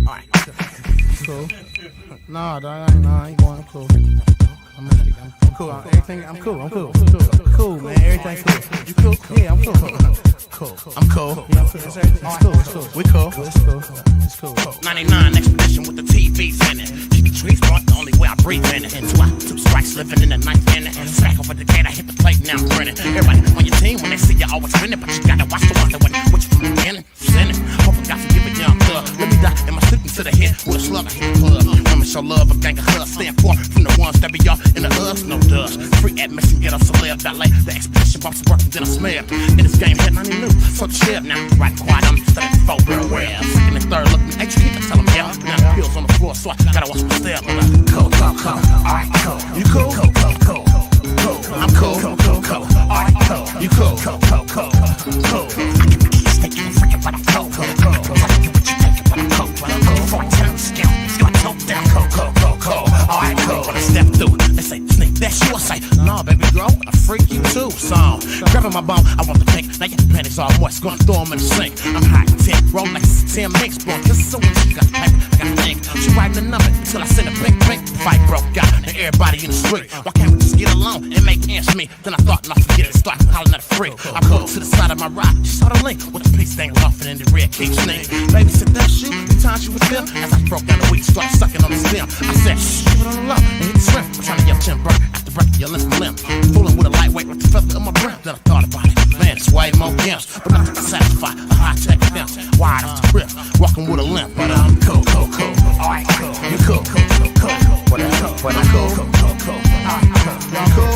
Alright. Cool. Nah, dog, I ain't going. I'm cool. I'm cool. I'm cool. Cool, man. Everything cool. You cool? Yeah, I'm cool. Cool. I'm cool. Yeah, I'm cool. It's cool. We cool. It's cool. 99 expedition with the TVs in it. Keep the trees brought the only way I breathe in it. And two strikes living in the ninth inning. Sack over the gate, I hit the plate, now I'm grinning. Everybody on your team when they see you always winning, but you gotta watch the ones that win with you from the beginning. Sinning. Hope I got to give a young thug. Let me die in my sleeping to the head with a slug. I hit the plug. Women show love, a gang of hugs. Stand far from the ones that be y'all in the us, no dust. Free admission, get us a celeb. Valet. The expedition bumps working, then I smell. In this game, head 90 new. So chill now. Right quiet, I'm studying 4 real well. Second and third, look me at you, keep tell them yeah. Now the pills on the floor, so I gotta watch my step. Cool. Alright, cool. You cool? Cool. I'm cool. Alright, cool. You cool? Cool. I can keep sticking freaking, but I'm cool. Tell you what you think, but I'm cool. Before I tell them skill, you got told down. Cool. Alright, cool. When I step through, they say, Sneak, that's you. I say, nah, baby girl, I freak you too. So, grabbing my bone, I want the pink. Now your panties all moist, gonna throw them in the sink. I'm hot, 10, roll like 10 minks. Boy, this is so when she got the paper, I got the ink. She writing the number until I send a blink. Fight broke out, and everybody in the street. Why can't we just get along and make ends meet? Then I thought, not forget it, start hollering at a freak. I pulled to the side of my ride, she saw the link with a piece dangling off and in the red keep snake. Baby said, that's you, the times you with them. As I broke down the weed, started sucking on the stem. I said, shh, give it on the low and hit the shrimp. I'm trying to yell chin burn after breaking your limb. Fooling with a lightweight with the feather of my breath. Then I thought about it, man, it's way more gimps. But nothing to satisfy a high-tech fence. Wide off the grip, walking with a limp. But I'm cool. Alright, cool. You cool. What I cool. Alright, cool.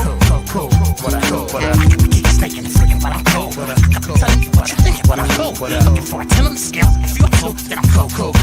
I can keep snaking and freaking, but I'm cool. I can be telling you what you're thinking, but I'm cool. Looking for a 10 on the scale. If you're cool, then I'm cool.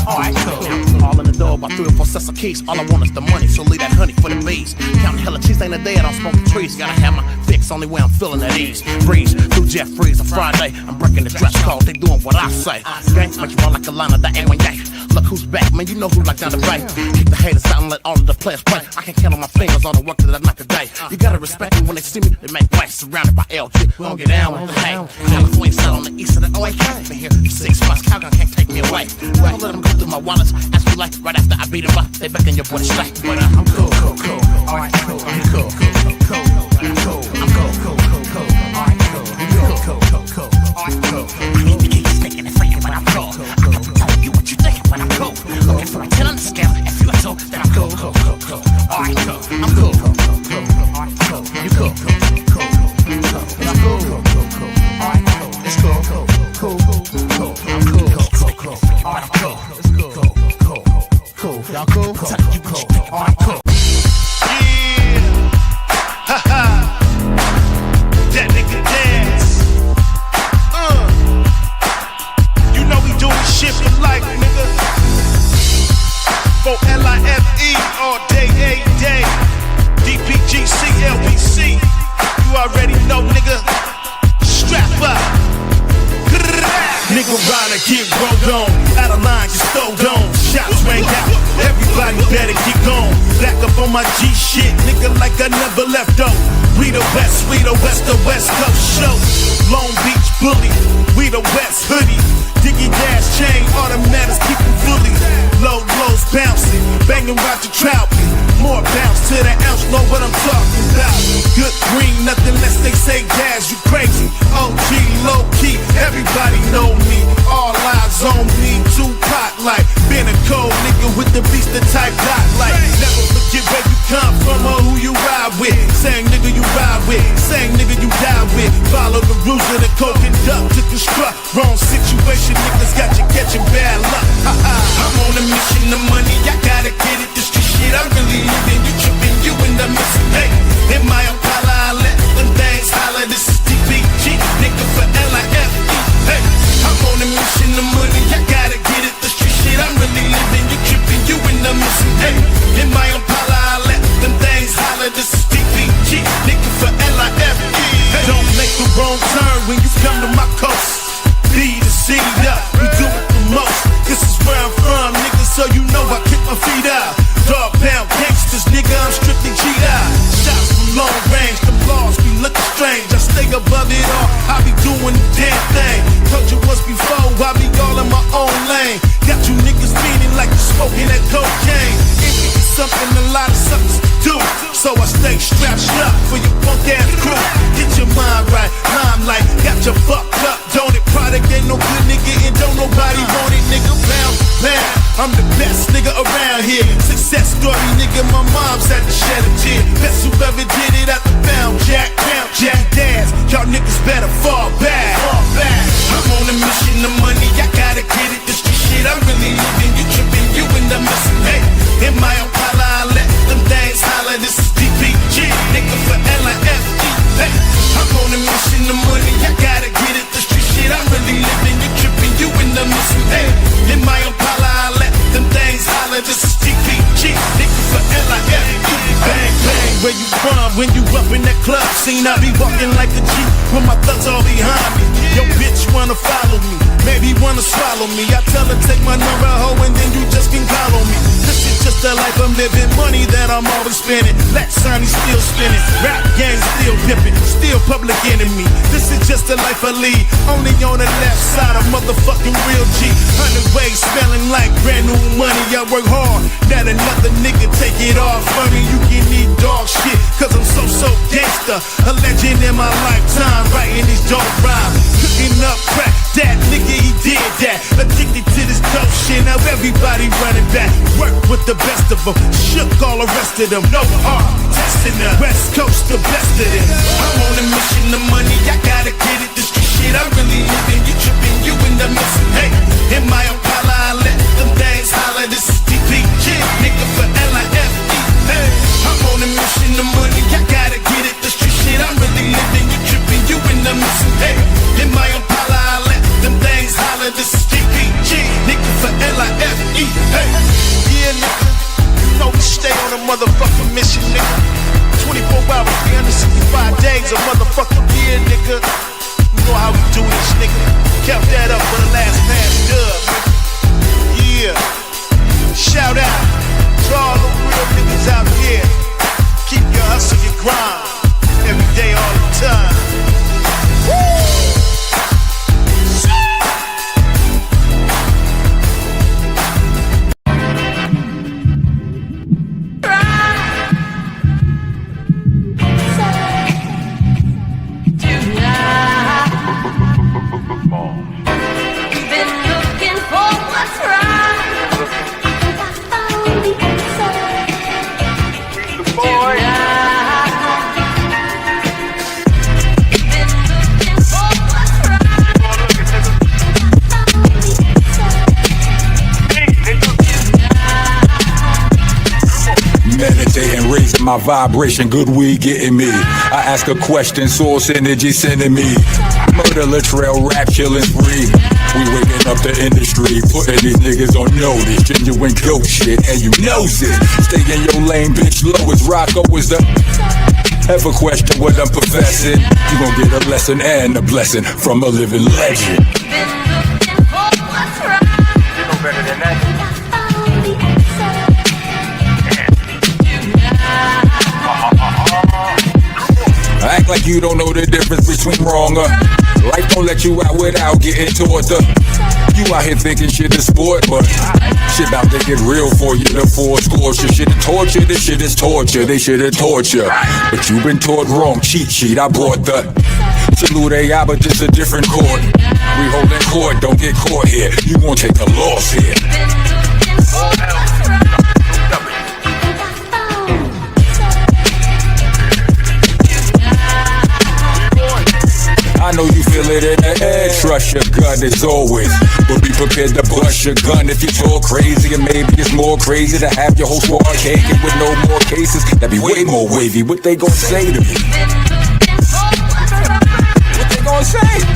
Alright, cool. All in the door, about 3 or 4 sets of keys. All I want is the money, so leave that honey for the bees. Counting hella cheese ain't a day, I don't smoke the trees. Gotta have my fix, only way I'm feeling at ease. Breeze through Jeffries on Friday. I'm breaking the dress code, they doing what I say. Gang make you run like a line of that A1 yank. Look who's back, man, you know who like down the bay. Kick the haters out and let all of the players play. I can count on my fingers all the work that I knock a day. You gotta respect me when they see me, they make way. Surrounded by LG, we don't get down with the hang. California sat on the east of the OAK. Been here for 6 months, Calgon can't take me away. Well, let them go through my wallets, ask me like, right after I beat them up, they beckon your boy to strike. But I'm cool. Alright, cool. I'm cool. I'm cool. Alright, cool. Alright, cool. I need to keep sticking and freaking, but I'm cool. I'm telling you what you thinking, but I'm cool. Looking for a 10 on the scale, if you're cool, then I'm cool. Alright, cool. I'm cool. Alright, cool. You cool. I'm cool. Alright, cool. It's cool. I'm cool. Alright, cool. It's cool. Y'all cool? Telling you what you think, alright, cool. That nigga dance. You know we doing shit for life, nigga. For LIFE all day, every day. DPGC, LBC. You already know, nigga. Strap up. Nigga rider, get rolled on. Out of line, get stowed on. Shots rang out, everybody better get gone. Back up on my G shit, nigga, like I never left though. We the West, the West Coast show. Long Beach bully, we the West hoodie. Diggy gas chain, automatics keep them fully. Low lows bouncing, banging Roger Trout. More bounce to the ounce, know what I'm talking about. Good green, nothing less they say gas, you crazy. OG, low key, everybody know me. All eyes on me, Tupac like. Been a cold nigga with the beast, the type dot like. Never forget where you come from or who you ride with. Same nigga you ride with, same nigga you die with. Follow the rules of the code, conduct to construct. Wrong situation, niggas got you catching bad luck. I'm on a mission of money, I gotta get it. This shit I really living, you tripping, you in the missing. Hey, in my Impala, I let them things holler. This is DPG, nigga for LIFE. Hey, I'm on a mission of money, I gotta get it. The street shit I'm really living, you tripping, you in the missing. Hey, in my Impala, I let them things holler. This is DPG, nigga for LIFE. Hey, don't make the wrong turn when you come to my coast. Be the seed up, we do it the most. So I stay strapped up for your punk ass crew. Get your mind right, limelight, got you fucked up, don't it? Product ain't no good nigga and don't nobody want it, nigga. Pound, pound, I'm the best nigga around here. Success story, nigga, my mom's had to shed a tear. Best who ever did it at the pound, Jack, Daz. Y'all niggas better fall back. I'm on a mission of money, I gotta get it. This shit I'm really living, you tripping, you in the missing. Hey, in my Impala, I let them things holler. This is DPG, nigga, for L-I-F-E. Hey, I'm on a mission of money, I gotta get it. This shit I'm really living, you tripping, you in the missing. Hey, in my Impala, I let them things holler. This is DPG, nigga, for L-I-F-E. Bang, bang, where you from? When you up in that club scene, I be walking like a G with my thugs all behind me. Yo, bitch wanna follow me, maybe wanna swallow me. I tell her take my number, ho, and then you just can call on me. This is just the life I'm living, money that I'm always spending. Black Sonny still spinning, rap gang still pimping, still public enemy. This is just the life I lead, only on the left side of motherfucking real G. 100 ways smelling like brand new money. I work hard, that another nigga take it off from me. You can eat dog shit, cause I'm so gangster. A legend in my lifetime, writing these dope rhymes. Cooking up crack, that nigga he did that. Addicted to this dope shit, now everybody running back. Work with the best of them, shook all the rest of them. No art, testing them, West Coast the best of them. I'm on a mission of money, I gotta get it. This shit I'm really living, you tripping, you in the missing. Hey, in my Impala, I let them things holler. This is DPG, nigga, for L-I-F-E. Hey, I'm on a mission of money, I gotta get it. This shit I'm really living, you tripping, you in the missing. Hey, in my Impala, I let them things holler. This is DPG, nigga, for L-I-F-E. Hey, yeah, nigga, you know we stay on a motherfucking mission, nigga. 24 hours, 365 days, a motherfucking year, nigga. You know how we do this, nigga. Kept that up for the last man dub, nigga. Yeah. Shout out to all the real niggas out there. Keep your hustle, your grind. Every day, all the time. Woo! Meditating, raising my vibration, good weed getting me. I ask a question, source energy sending me. Murder, Latrell, rap, killing spree. We waking up the industry, putting these niggas on notice. Genuine ghost shit, and you knows it. Stay in your lane, bitch, low as Rocco is the. Ever question what I'm professing? You gon' get a lesson and a blessing from a living legend. You know better than that. Act like you don't know the difference between wrong or life don't let you out without getting toward the. You out here thinking shit is sport, but shit about to get real for you. The four scores, your shit is torture, this shit is torture. They shit is torture, but you been taught wrong. Cheat sheet, I brought the salute AI, but just a different court. We holding court, don't get caught here. You gon' take a loss here. I know you feel it in the head. Trust your gun as always, but be prepared to bust your gun if you talk crazy. And maybe it's more crazy to have your whole squad caking with no more cases. That'd be way more wavy. What they gon' say to me? What they gon' say?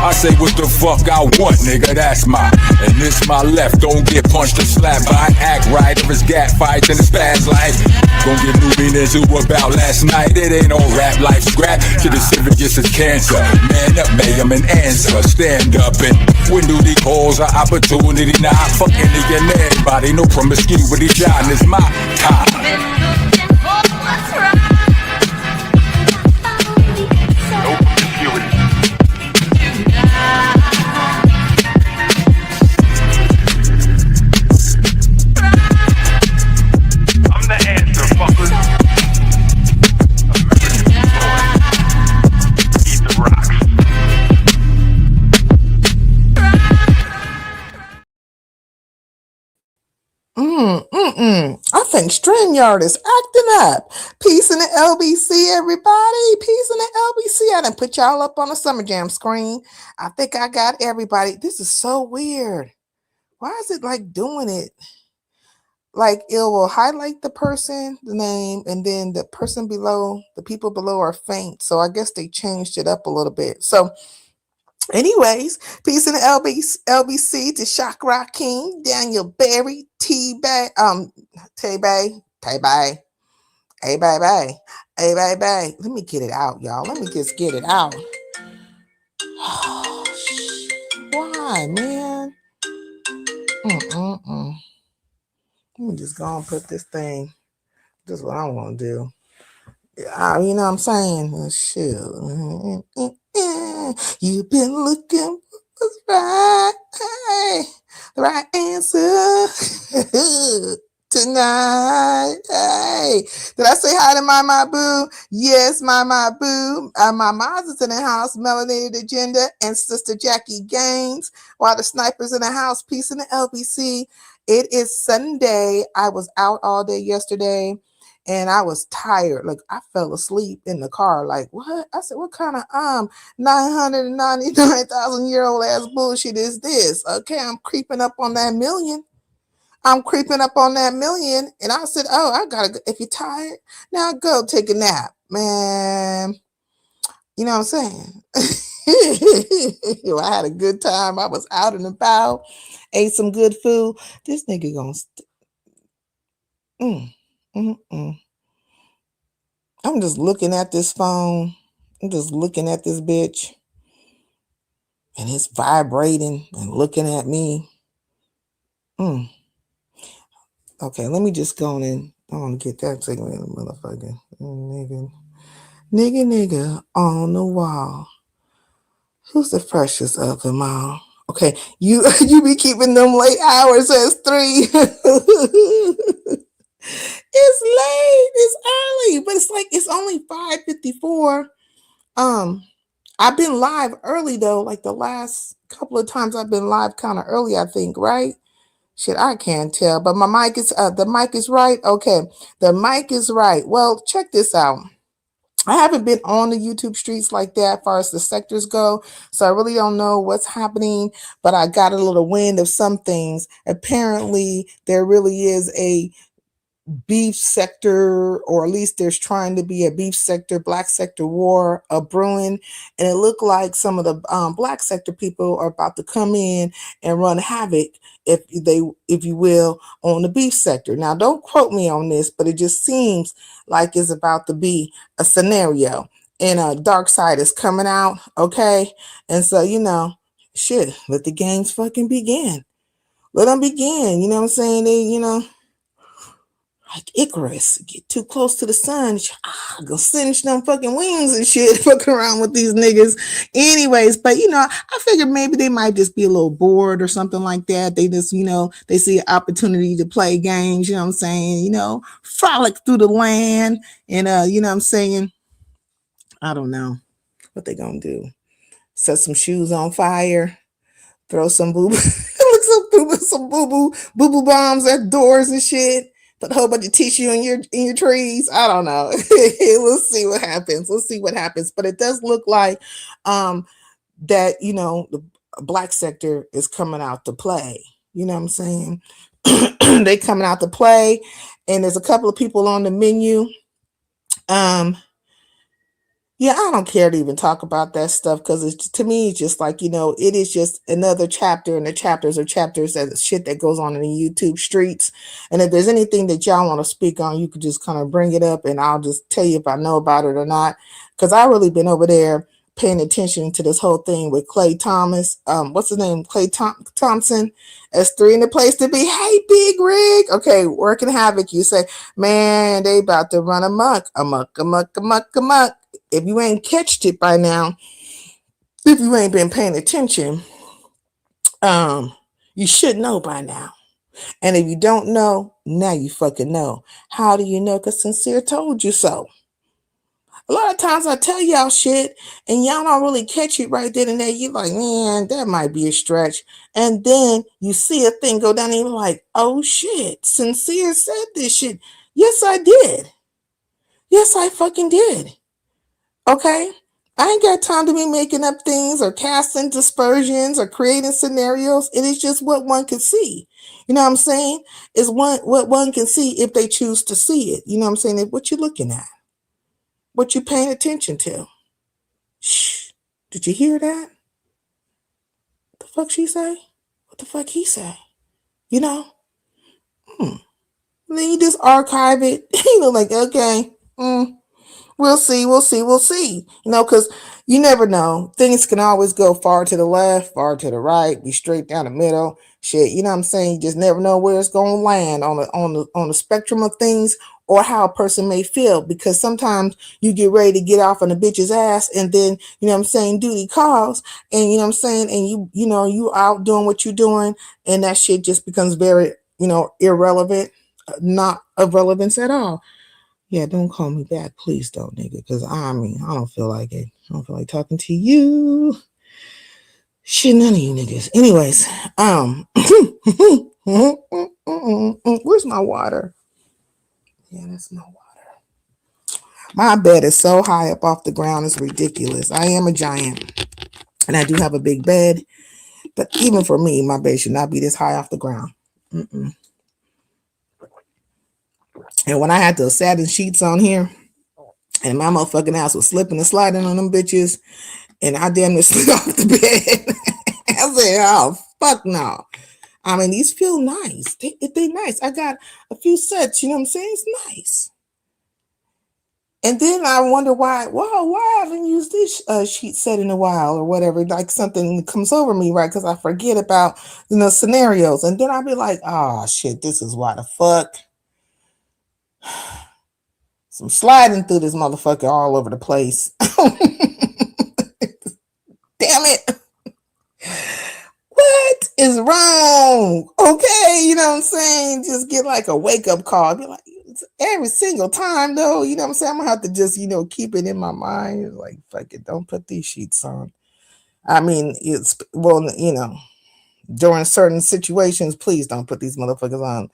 I say what the fuck I want, nigga, that's my. And this my left, don't get punched or slapped by an act right. If it's gat fights and it's fast life, gon' get moving into about last night. It ain't no rap life scrap, to the serious as cancer. Man up, may I'm an answer, stand up and when duty calls an opportunity. Now I fuck any and everybody, no promiscuity, shine is my time. StreamYard is acting up. Peace in the LBC, everybody. Peace in the LBC. I done put y'all up on the Summer Jam screen. I think I got everybody. This is so weird. Why is it like doing it? Like it will highlight the person, the name, and then the person below, the people below are faint. So I guess they changed it up a little bit. So anyways, peace in the LBC to Chakra King, Daniel Berry, T-Bay, Tay-Bay, Tay-Bay, A-Bay-Bay, A-Bay-Bay. Let me get it out, y'all. Let me just get it out. Why, man? Let me just go and put this thing. This is what I want to do. You know what I'm saying? Shit. You've been looking for the right answer tonight. Hey, did I say hi to my boo? Yes, my boo. My mom's is in the house, Melanated Agenda, and Sister Jackie Gaines. While the snipers in the house, peace in the LBC. It is Sunday. I was out all day yesterday. And I was tired. Like I fell asleep in the car. Like what? I said, what kind of 999,000-year-old ass bullshit is this? Okay, I'm creeping up on that million. And I said, oh, I gotta go. If you're tired, now go take a nap, man. You know what I'm saying? I had a good time. I was out and about, ate some good food. This nigga gonna I'm just looking at this phone. I'm just looking at this bitch. And it's vibrating and looking at me. Okay, let me just go in. I want to get that segment, motherfucker. Nigga on the wall. Who's the freshest of them all? Okay, you be keeping them late hours as 3. It's late, it's early, but it's like it's only 5:54. I've been live early though, like the last couple of times I've been live kind of early, I think, right? Shit, I can't tell, but my mic is the mic is right. Okay, the mic is right. Well, check this out. I haven't been on the YouTube streets like that as far as the sectors go, so I really don't know what's happening, but I got a little wind of some things. Apparently, there really is a beef sector, or at least there's trying to be a beef sector, black sector war brewing, and it looked like some of the black sector people are about to come in and run havoc, if you will, on the beef sector. Now, don't quote me on this, but it just seems like it's about to be a scenario, and a dark side is coming out, okay? And so, shit, let the games fucking begin. Let them begin, you know what I'm saying? They, like Icarus, get too close to the sun, go singe them fucking wings and shit, fucking around with these niggas. Anyways, but I figured maybe they might just be a little bored or something like that. They just, they see an opportunity to play games, you know what I'm saying? Frolic through the land, and you know what I'm saying? I don't know what they gonna do. Set some shoes on fire, throw some boo some boo boo bombs at doors and shit. Put a whole bunch of tissue in your trees. I don't know. Let's see what happens. But it does look like that, the black sector is coming out to play. You know what I'm saying? They coming out to play, and there's a couple of people on the menu. Yeah, I don't care to even talk about that stuff, because to me, it's just like, it is just another chapter, and the chapters are chapters of shit that goes on in the YouTube streets. And if there's anything that y'all want to speak on, you could just kind of bring it up, and I'll just tell you if I know about it or not. Because I've really been over there paying attention to this whole thing with Clay Thomas. What's his name? Clay Thompson. S3 in the place to be. Hey, Big Rig. Okay, working havoc. You say, man, they about to run amok. If you ain't catched it by now, if you ain't been paying attention, you should know by now. And if you don't know, now you fucking know. How do you know? Because Sincere told you so. A lot of times I tell y'all shit and y'all don't really catch it right then and there. You're like, man, that might be a stretch. And then you see a thing go down and you're like, oh shit, Sincere said this shit. Yes, I did. Yes, I fucking did. Okay? I ain't got time to be making up things or casting dispersions or creating scenarios. It is just what one can see. You know what I'm saying? It's what one can see if they choose to see it. You know what I'm saying? What you looking at? What you paying attention to? Shh. Did you hear that? What the fuck she say? What the fuck he say? You know? Then you just archive it. You know, like, okay. We'll see. You know, because you never know. Things can always go far to the left, far to the right, be straight down the middle. Shit, you know what I'm saying? You just never know where it's gonna land on the spectrum of things or how a person may feel. Because sometimes you get ready to get off on a bitch's ass, and then you know what I'm saying, duty calls, and you know what I'm saying, and you out doing what you're doing, and that shit just becomes very irrelevant, not of relevance at all. Yeah, don't call me back. Please don't, nigga. Because I don't feel like it. I don't feel like talking to you. Shit, none of you niggas. Anyways, where's my water? Yeah, that's my water. My bed is so high up off the ground, it's ridiculous. I am a giant. And I do have a big bed. But even for me, my bed should not be this high off the ground. And when I had the satin sheets on here, and my motherfucking ass was slipping and sliding on them bitches, and I damn near slid off the bed. I said, oh, fuck no. I mean, these feel nice. They nice. I got a few sets, you know what I'm saying? It's nice. And then I wonder why I haven't used this sheet set in a while or whatever. Like something comes over me, right? Because I forget about, scenarios. And then I'll be like, oh, shit, this is why the fuck. So I'm sliding through this motherfucker all over the place. Damn it. What is wrong? Okay, you know what I'm saying? Just get like a wake-up call. Be like, every single time though, you know what I'm saying? I'm gonna have to just, keep it in my mind. It's like, fuck it, don't put these sheets on. I mean, during certain situations, please don't put these motherfuckers on.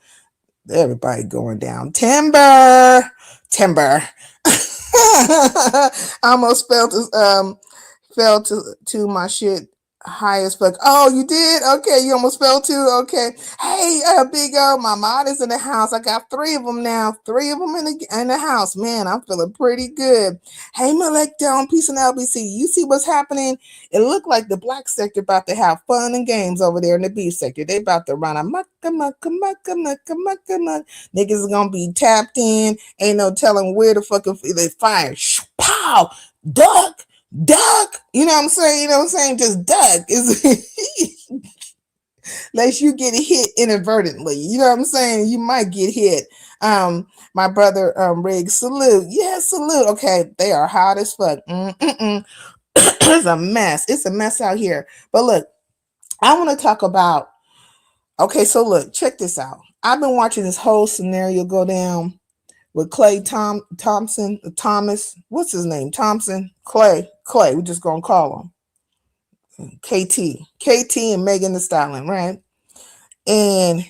Everybody going down. Timber. I almost fell to my shit high as fuck. Oh, you did? Okay, you almost fell too. Okay. Hey, Big O, my mod is in the house. I got 3 of them now. 3 of them in the house. Man, I'm feeling pretty good. Hey, Malek down, peace and LBC. You see what's happening? It looked like the black sector about to have fun and games over there in the B sector. They about to run a mucka. Niggas is gonna be tapped in. Ain't no telling where the fucking they fire. Pow! Duck! You know what I'm saying? Just duck. Unless you get hit inadvertently. You know what I'm saying? You might get hit. My brother Riggs, salute. Yeah, salute. Okay, they are hot as fuck. It's a mess. It's a mess out here. But look, I want to talk about, okay, so look, check this out. I've been watching this whole scenario go down with Thompson, what's his name? Thompson, Clay, we're just going to call him KT and Megan Thee Stallion, right? And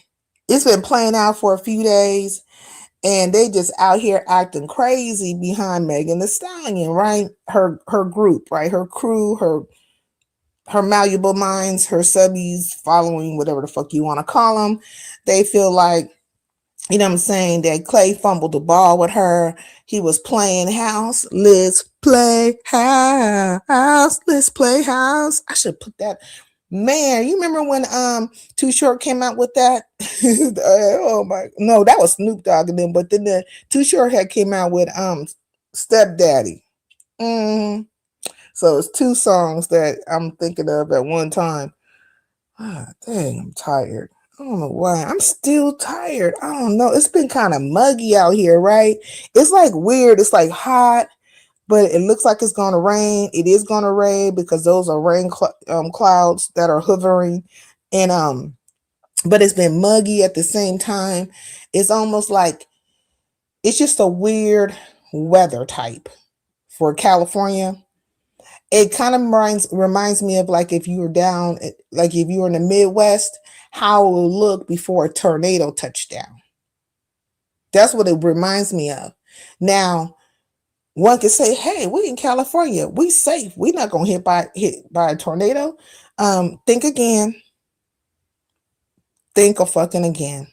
it's been playing out for a few days, and they just out here acting crazy behind Megan Thee Stallion, right? Her group, right? Her crew, her malleable minds, her subbies, following, whatever the fuck you want to call them. They feel like, you know what I'm saying, that Clay fumbled the ball with her. He was playing house. Let's play house. Let's play house. I should put that. Man, you remember when Too Short came out with that? Oh my, no, that was Snoop Dogg and them. But then the Too Short had came out with Stepdaddy. So it's 2 songs that I'm thinking of at one time. Dang, I'm tired. I don't know why. I'm still tired. I don't know. It's been kind of muggy out here, right? It's like weird. It's like hot, but it looks like it's going to rain. It is going to rain because those are rain clouds that are hovering. And but it's been muggy at the same time. It's almost like it's just a weird weather type for California, it kind of reminds me of like if you were down, like if you were in the Midwest, how it would look before a tornado touched down. That's what it reminds me of. Now, one could say, hey, we in California, we safe. We're not gonna hit by a tornado. Think again. Think of fucking again.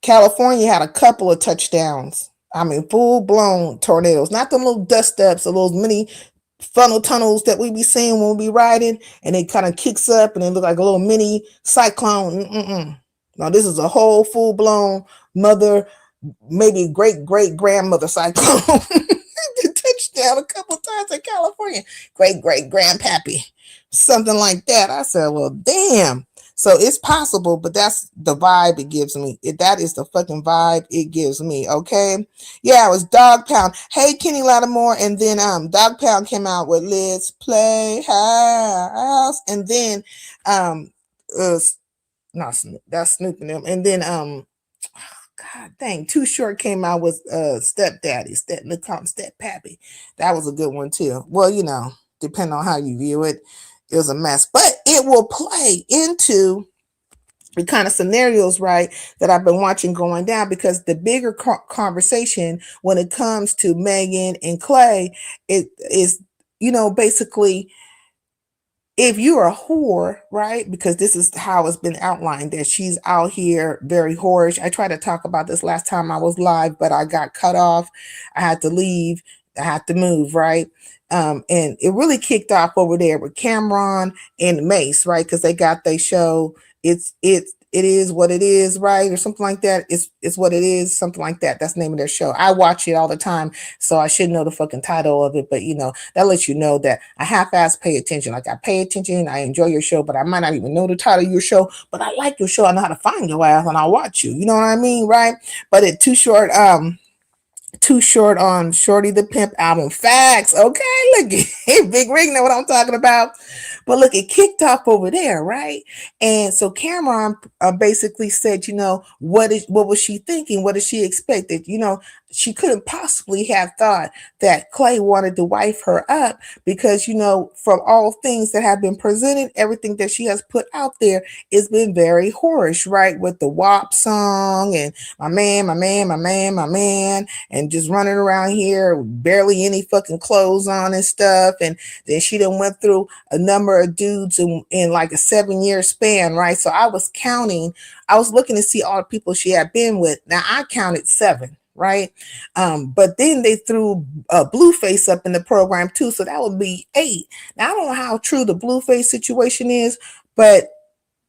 California had a couple of touchdowns. I mean, full-blown tornadoes, not them little dust ups or those mini funnel tunnels that we be seeing when we be riding, and it kind of kicks up and it look like a little mini cyclone. Now, this is a whole full-blown mother, maybe great-great-grandmother cyclone. Touched down a couple times in California. Great-great-grandpappy. Something like that. I said, well, damn. So it's possible, but that's the vibe it gives me. That is the fucking vibe it gives me. Okay. Yeah, it was Dog Pound. Hey, Kenny Lattimore. And then Dog Pound came out with Let's Play House. And then that's Snoop and them. And then God dang, Too Short came out with Stepdaddy, Step Pappy. That was a good one too. Well, you know, depending on how you view it. It was a mess, but it will play into the kind of scenarios, right, that I've been watching going down, because the bigger conversation when it comes to Megan and Clay, it is, you know, basically, if you're a whore, right, because this is how it's been outlined, that she's out here very whorish. I tried to talk about this last time I was live, but I got cut off. I had to leave. I had to move, right? And it really kicked off over there with Cameron and Mace, right? Because they got their show. It is what it is, right? Or something like that. It's what it is, something like that. That's the name of their show. I watch it all the time, so I should know the fucking title of it. But you know, that lets you know that I half-ass pay attention. Like, I pay attention, I enjoy your show, but I might not even know the title of your show. But I like your show. I know how to find your ass and I'll watch you. You know what I mean, right? But it Too Short on Shorty the Pimp album. Facts. Okay, look, Big Rig know what I'm talking about. But look, it kicked off over there, right? And so Cameron basically said, you know, what was she thinking? What did she expect? That, you know, she couldn't possibly have thought that Clay wanted to wife her up, because, you know, from all things that have been presented, everything that she has put out there has been very whorish, right? With the WAP song and my man, and just running around here, barely any fucking clothes on and stuff. And then she done went through a number of dudes in like a 7-year span, right? So I was looking to see all the people she had been with. Now I counted 7. Right. But then they threw Blueface up in the program too. So that would be 8. Now, I don't know how true the Blueface situation is, but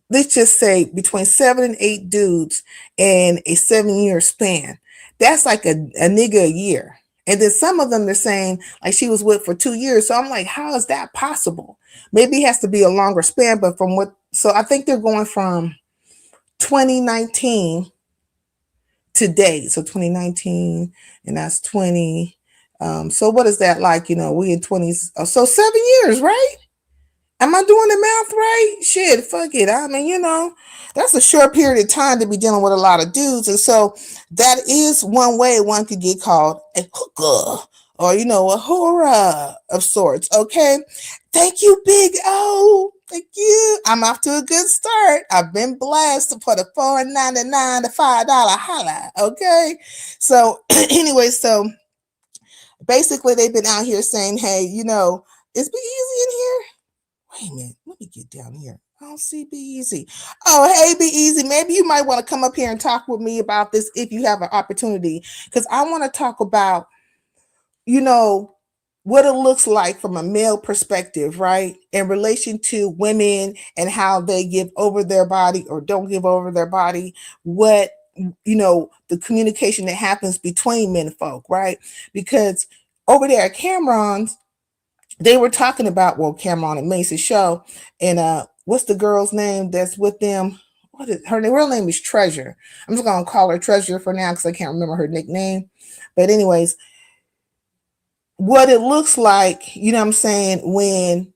let's just say between 7 and 8 dudes in a 7-year span. That's like a nigga a year. And then some of them, they're saying like she was with for 2 years. So I'm like, how is that possible? Maybe it has to be a longer span, but so I think they're going from 2019 today. So 2019, and that's 20. So what is that like? You know, we in 20s. So 7 years, right? Am I doing the math right? Shit, fuck it. I mean, you know, that's a short period of time to be dealing with a lot of dudes. And so that is one way one could get called a hooker, or, you know, a whore of sorts. Okay. Thank you, Big O. Thank you. I'm off to a good start. I've been blessed for the $4.99 to $5 holla. Okay. So anyway, so basically they've been out here saying, hey, you know, is Be Easy in here? Wait a minute, let me get down here. I don't see Be Easy. Oh, hey, Be Easy. Maybe you might want to come up here and talk with me about this if you have an opportunity, because I want to talk about, you know, what it looks like from a male perspective, right? In relation to women and how they give over their body or don't give over their body, what, you know, the communication that happens between men and folk, right? Because over there at Cameron's, they were talking about, well, Cameron and Mace's show, and what's the girl's name that's with them? What is her real name? Is Treasure. I'm just gonna call her Treasure for now because I can't remember her nickname. But anyways, what it looks like, you know what I'm saying, when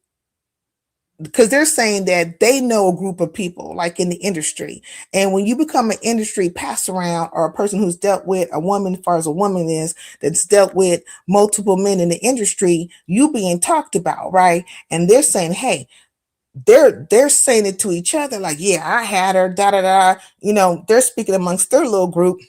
because they're saying that they know a group of people like in the industry, and when you become an industry pass around or a person who's dealt with a woman, as far as a woman is, that's dealt with multiple men in the industry, you being talked about, right? And they're saying, hey, they're saying it to each other, like, yeah, I had her, da da da. They're speaking amongst their little group.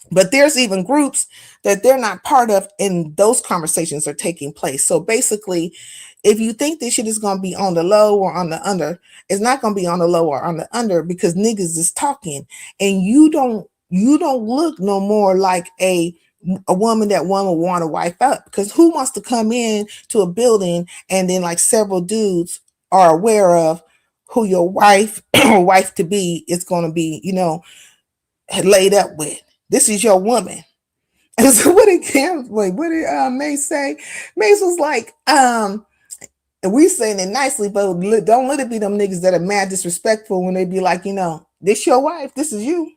But there's even groups that they're not part of, and those conversations are taking place. So basically, if you think this shit is going to be on the low or on the under, it's not going to be on the low or on the under, because niggas is talking, and you don't look no more like a woman that one would want to wipe up. Because who wants to come in to a building and then like several dudes are aware of who your wife or wife to be is going to be, laid up with? This is your woman. And so what did Mace say? Mace was like, and we saying it nicely, but don't let it be them niggas that are mad disrespectful when they be like, this your wife, this is you.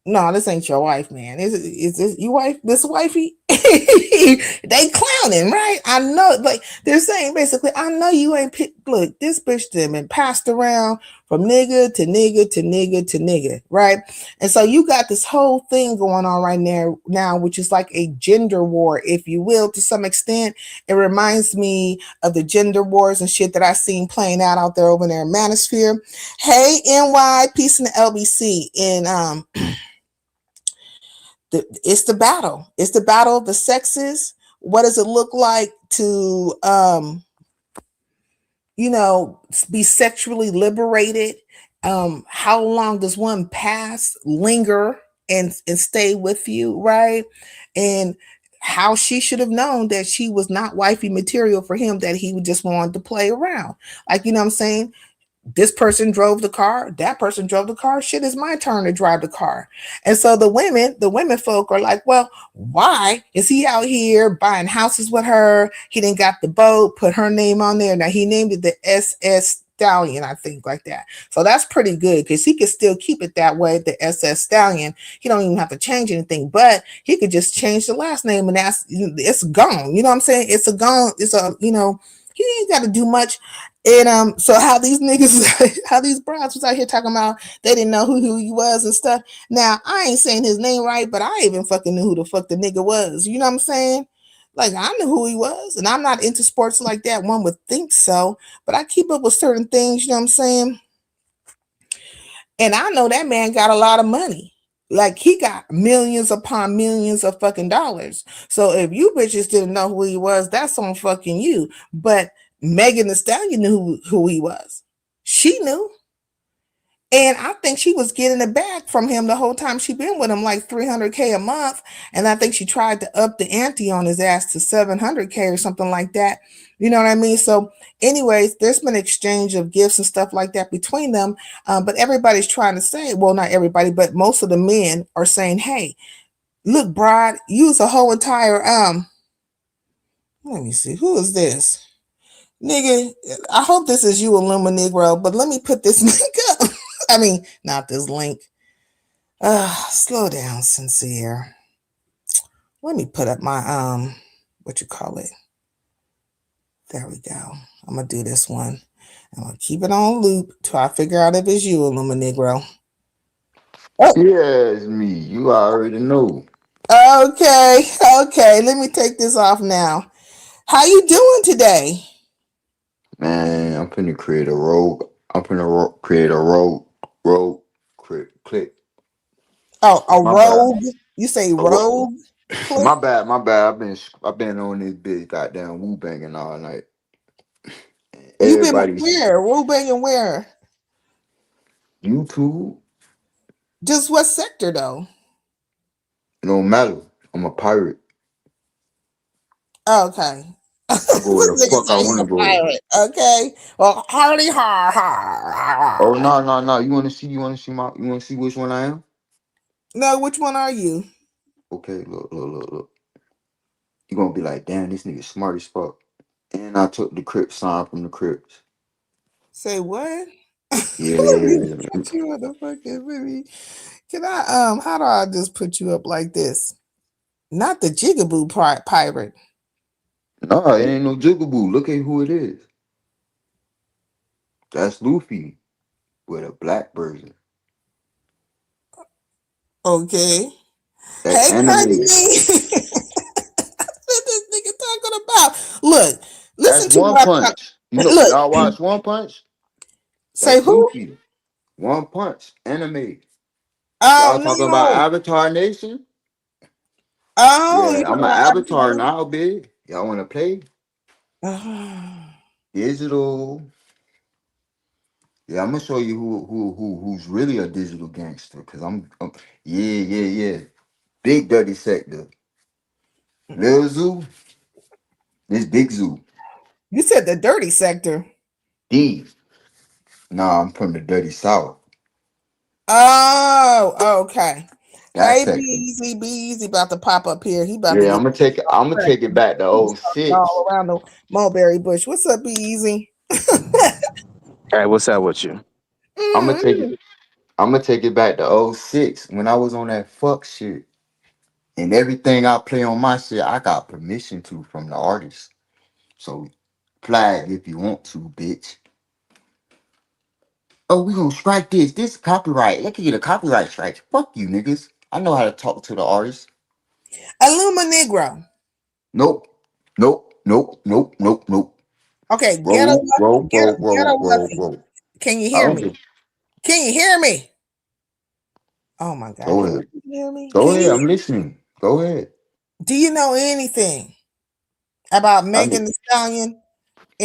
No, this ain't your wife, man. Is this your wife? This wifey? They clowning, right? I know, like they're saying basically, I know you ain't look, this bitch them been passed around from nigga to nigga to nigga to nigga, right? And so you got this whole thing going on right now, which is like a gender war, if you will, to some extent. It reminds me of the gender wars and shit that I seen playing out there over there in Manosphere. Hey, NY, peace in the LBC. And it's the battle. It's the battle of the sexes. What does it look like to, be sexually liberated? How long does one pass, linger, and stay with you, right? And how she should have known that she was not wifey material for him, that he just wanted to play around. Like, you know what I'm saying? This person drove the car, that person drove the car, shit, it's my turn to drive the car. And so the women folk are like, well, why is he out here buying houses with her? He didn't got the boat, put her name on there. Now he named it the SS Stallion, I think, like that. So that's pretty good, because he could still keep it that way, the SS Stallion. He don't even have to change anything, but he could just change the last name and it's gone. You know what I'm saying? It's he ain't got to do much. And so how these niggas, how these broads was out here talking about they didn't know who he was and stuff. Now, I ain't saying his name right, but I even fucking knew who the fuck the nigga was. You know what I'm saying? Like, I knew who he was, and I'm not into sports like that. One would think so, but I keep up with certain things, you know what I'm saying? And I know that man got a lot of money. Like, he got millions upon millions of fucking dollars. So if you bitches didn't know who he was, that's on fucking you. But Megan Thee Stallion knew who he was. She knew. And I think she was getting it back from him the whole time she been with him, like $300K a month. And I think she tried to up the ante on his ass to $700K or something like that. You know what I mean? So anyways, there's been exchange of gifts and stuff like that between them. But everybody's trying to say, well, not everybody, but most of the men are saying, hey, look, Brad, use a whole entire, let me see, who is this? Nigga, I hope this is you, Illuma Negro, but let me put this link up. I mean, not this link. Slow down, Sincere. Let me put up my, what you call it? There we go. I'm going to do this one. I'm going to keep it on loop till I figure out if it's you, Illuma Negro. Oh. Yeah, it's me. You already know. Okay. Let me take this off now. How you doing today? Man, I'm finna create a rogue. I'm finna create a rogue click. Oh, a rogue? You say rogue? My bad. I've been on this bitch goddamn woo banging all night. You been where? Woo banging where? YouTube. Just what sector though? It don't matter. I'm a pirate. Okay. I go where the fuck I want to go. Okay. Well, hardy har. Oh no. You wanna see which one I am? No, which one are you? Okay, look. You gonna be like, damn, this nigga smart as fuck. And I took the Crip sign from the Crips. Say what? Yeah. Let me put you on the fucking movie. Can I how do I just put you up like this? Not the Jigaboo pirate. No, it ain't no Jigaboo. Look at who it is. That's Luffy with a black version. Okay. That's Hey, animated. Kanye. What this nigga talking about? Look, That's listen to One what I'm talking. Punch. You know, Look, y'all watch One Punch? say That's who? Luffy. One Punch, animated. Oh Y'all talking about no. Avatar Nation? Oh, you Yeah, I'm talking an about Avatar Avatar? now, big. Y'all want to play Ah. digital? Yeah, I'm gonna show you who's really a digital gangster. Cause yeah. Big dirty sector. Lil Zoo, this big Zoo. You said the dirty sector. D. Nah, I'm from the dirty south. Oh, okay. That Hey, sector. Be Easy about to pop up here. He about to Yeah, get I'm gonna take it back to all '06. around the mulberry bush. What's up, Be Easy? Hey, what's up with you? I'm gonna take it. Mm-hmm. I'm gonna take it back to '06 when I was on that fuck shit. And everything I play on my shit, I got permission to from the artist. So flag if you want to, bitch. Oh, we gonna strike this. This copyright. Let me get a copyright strike. Fuck you, niggas. I know how to talk to the artist. Aluma Negro. Nope. Nope. Okay, Roll, roll, roll, ghetto roll, roll, Luffy. roll. Can you I hear don't me? give. Can you hear me? Oh my God, Go can ahead. you hear me? Go Can ahead. you? I'm listening. Go ahead. Do you know anything about I know, Megan the Stallion?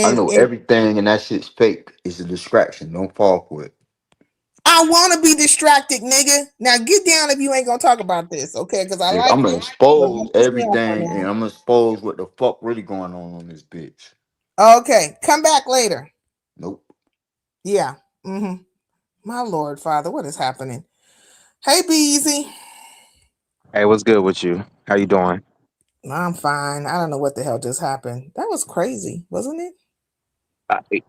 I And know everything and that shit's fake. It's a distraction. Don't fall for it. I want to be distracted, nigga. Now get down if you ain't gonna talk about this, okay? Because I Nigga, like I'm gonna you. But expose put this down for everything and now. I'm gonna expose what the fuck really going on this bitch. Okay, come back later. Nope. Yeah. Mm-hmm. My Lord, Father, what is happening? Hey, Beezy. Hey, what's good with you? How you doing? I'm fine. I don't know what the hell just happened. That was crazy, wasn't it?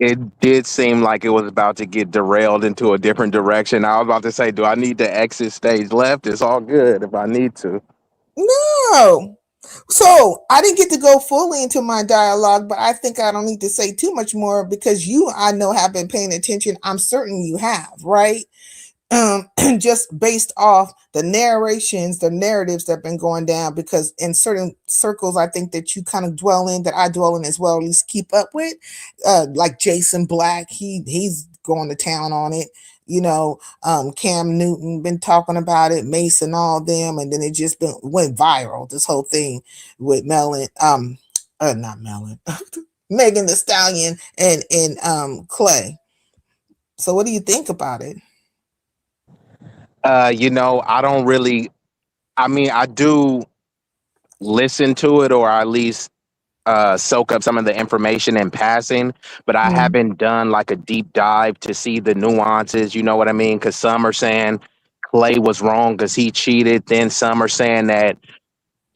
It did seem like it was about to get derailed into a different direction. I was about to say, do I need to exit stage left? It's all good if I need to. No. So I didn't get to go fully into my dialogue, but I think I don't need to say too much more because you, I know, have been paying attention. I'm certain you have, right? Just based off the narrations, the narratives that have been going down, because in certain circles, I think that you kind of dwell in, that I dwell in as well, at least keep up with, like Jason Black, he's going to town on it, Cam Newton been talking about it, Mason, all them, and then it just went viral, this whole thing with not Melon, Megan the Stallion and Clay. So what do you think about it? I don't really. I mean, I do listen to it, or at least soak up some of the information in passing, but I Mm. haven't done like a deep dive to see the nuances. You know what I mean? Because some are saying Clay was wrong because he cheated. Then some are saying that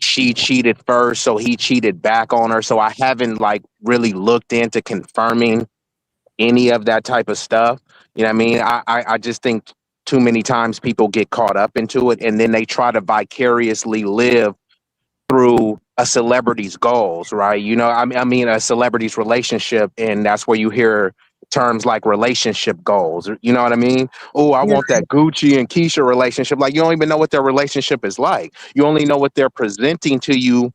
she cheated first, so he cheated back on her. So I haven't like really looked into confirming any of that type of stuff. You know what I mean? I just think too many times people get caught up into it and then they try to vicariously live through a celebrity's goals, right? I mean a celebrity's relationship, and that's where you hear terms like relationship goals. You know what I mean? Oh, I Yeah. want that Gucci and Keisha relationship. Like you don't even know what their relationship is like. You only know what they're presenting to you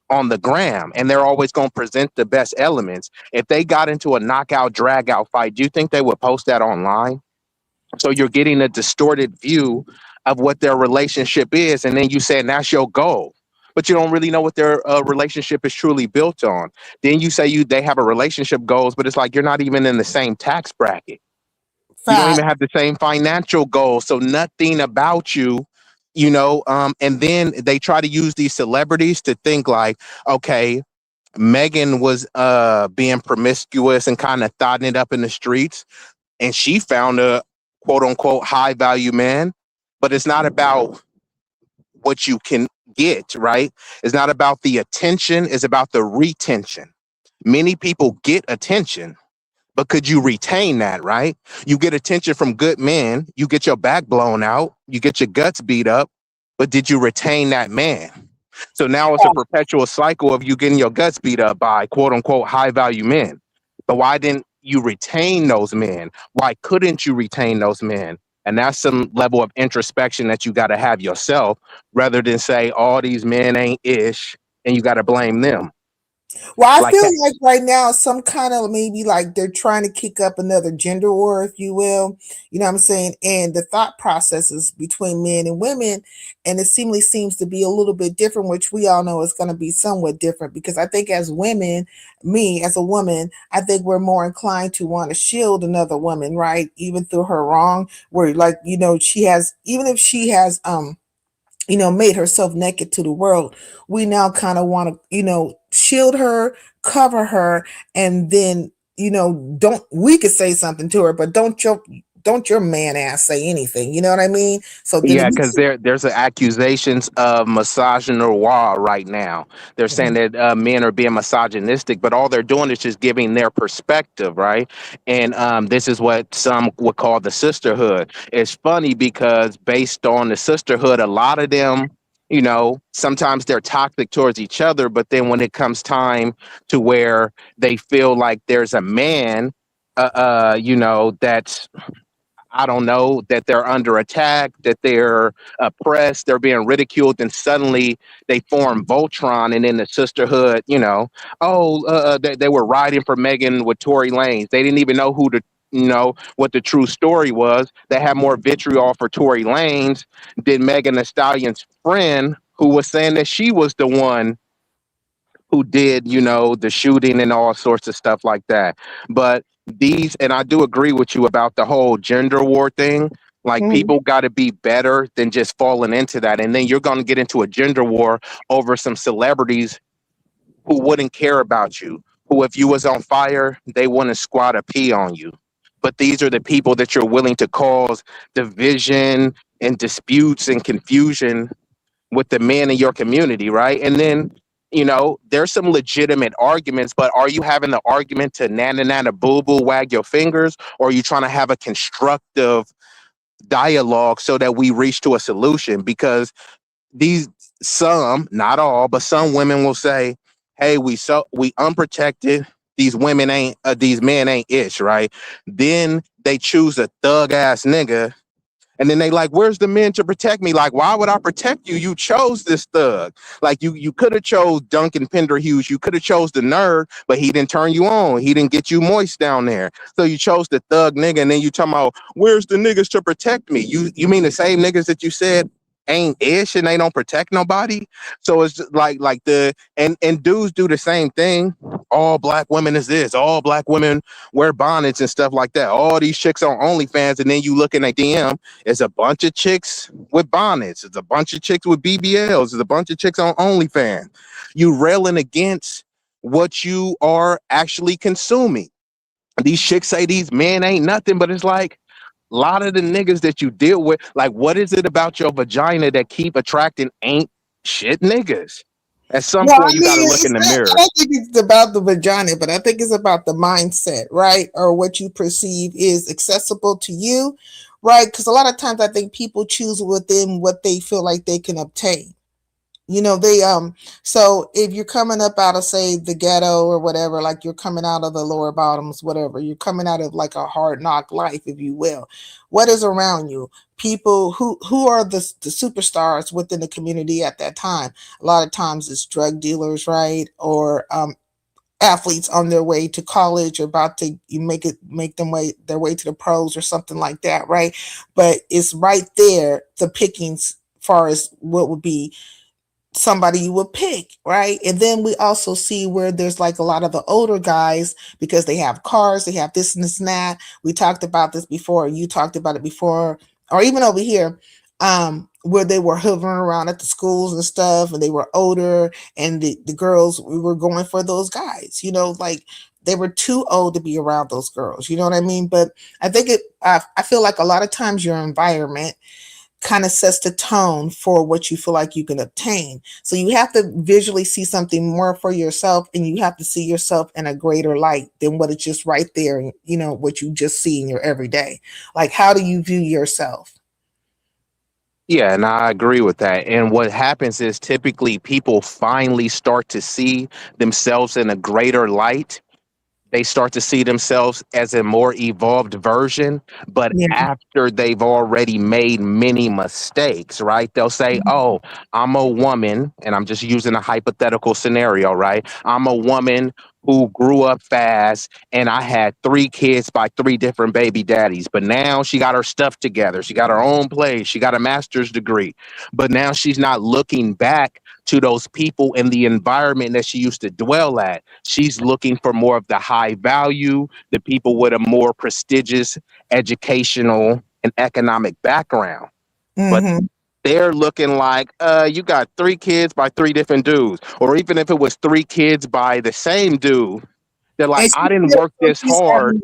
on the gram, and they're always going to present the best elements. If they got into a knockout drag out fight, do you think they would post that online? So you're getting a distorted view of what their relationship is, and then you saying that's your goal, but you don't really know what their relationship is truly built on. Then you say they have a relationship goals, but it's like you're not even in the same tax bracket. You don't Fact. even have the same financial goals, so nothing about you. And then they try to use these celebrities to think like, okay, Megan was being promiscuous and kind of thotting it up in the streets, and she found a quote unquote high value man. But it's not about what you can get, right? It's not about the attention, it's about the retention. Many people get attention, but could you retain that, right? You get attention from good men, you get your back blown out, you get your guts beat up, but did you retain that man? So now it's a perpetual cycle of you getting your guts beat up by quote unquote high value men. But why didn't you retain those men? Why couldn't you retain those men? And that's some level of introspection that you got to have yourself, rather than say all these men ain't ish and you got to blame them. Well, I Like feel that. like right now some kind of maybe like they're trying to kick up another gender war, if you will. You know what I'm saying? And the thought processes between men and women, and it seems to be a little bit different, which we all know is going to be somewhat different because I think as women, me as a woman, I think we're more inclined to want to shield another woman, right? Even through her wrong, where like, she has, even if she has made herself naked to the world. We now kind of want to, shield her, cover her, and then, don't we could say something to her, but don't your man ass say anything. You know what I mean? So then Yeah, we because there's accusations of misogynoir right now. They're saying that men are being misogynistic, but all they're doing is just giving their perspective, right? And this is what some would call the sisterhood. It's funny because based on the sisterhood, a lot of them, sometimes they're toxic towards each other, but then when it comes time to where they feel like there's a man, that's, I don't know, that they're under attack, that they're oppressed, they're being ridiculed, and suddenly they form Voltron, and in the sisterhood, they were riding for Megan with Tory Lanez. They didn't even know what the true story was. They had more vitriol for Tory Lanez than Megan Thee Stallion's friend, who was saying that she was the one who did, the shooting and all sorts of stuff like that. But and I do agree with you about the whole gender war thing. Like, Mhm. people got to be better than just falling into that. And then you're going to get into a gender war over some celebrities who wouldn't care about you, who, if you was on fire, they wouldn't squat a pee on you. But these are the people that you're willing to cause division and disputes and confusion with the men in your community, right? And then, there's some legitimate arguments, but are you having the argument to nana nana boo boo wag your fingers, or are you trying to have a constructive dialogue so that we reach to a solution? Because some, not all, but some women will say, "Hey, we unprotected. These men ain't ish, right?" Then they choose a thug ass nigga, and then they like, where's the men to protect me? Like, why would I protect you? You chose this thug. Like, you could have chose Duncan Penderhughes. You could have chose the nerd, but he didn't turn you on. He didn't get you moist down there. So you chose the thug nigga, and then you talking about, where's the niggas to protect me? You mean the same niggas that you said ain't ish and they don't protect nobody? So it's just like and dudes do the same thing. All black women is this. All black women wear bonnets and stuff like that. All these chicks on OnlyFans, and then you look in a DM, it's a bunch of chicks with bonnets. It's a bunch of chicks with BBLs. It's a bunch of chicks on OnlyFans. You railing against what you are actually consuming. These chicks say these men ain't nothing, but it's like, a lot of the niggas that you deal with, like, what is it about your vagina that keep attracting ain't shit niggas? At some Well, I point, you got to mean, look in it's the not. I mirror. don't think it's about the vagina, but I think it's about the mindset, right? Or what you perceive is accessible to you, right? Because a lot of times I think people choose within what they feel like they can obtain. They so if you're coming up out of, say, the ghetto or whatever, like you're coming out of the lower bottoms, whatever, you're coming out of like a hard knock life, if you will. What is around you? People who are the superstars within the community at that time. A lot of times it's drug dealers, right? Or athletes on their way to college, or about to make them their way to the pros or something like that, right? But it's right there, the pickings, far as what would be somebody you would pick, right? And then we also see where there's like a lot of the older guys, because they have cars, they have this and this and that. We talked about this before, you talked about it before, or even over here, where they were hovering around at the schools and stuff, and they were older, and the girls, we were going for those guys, like they were too old to be around those girls, you know what I mean? But I think I feel like a lot of times your environment kind of sets the tone for what you feel like you can obtain. So you have to visually see something more for yourself, and you have to see yourself in a greater light than what is just right there, and what you just see in your everyday. Like, how do you view yourself? Yeah, and I agree with that. And what happens is typically people finally start to see themselves in a greater light they start to see themselves as a more evolved version, but Yeah. after they've already made many mistakes, right? They'll say, oh, I'm a woman, and I'm just using a hypothetical scenario, right? I'm a woman who grew up fast and I had 3 kids by 3 different baby daddies, but now she got her stuff together. She got her own place. She got a master's degree, but now she's not looking back to those people in the environment that she used to dwell at. She's looking for more of the high value, the people with a more prestigious educational and economic background. But Mm-hmm. they're looking like, you got 3 kids by 3 different dudes. Or even if it was 3 kids by the same dude, they're like, And she I didn't feels work like this hard.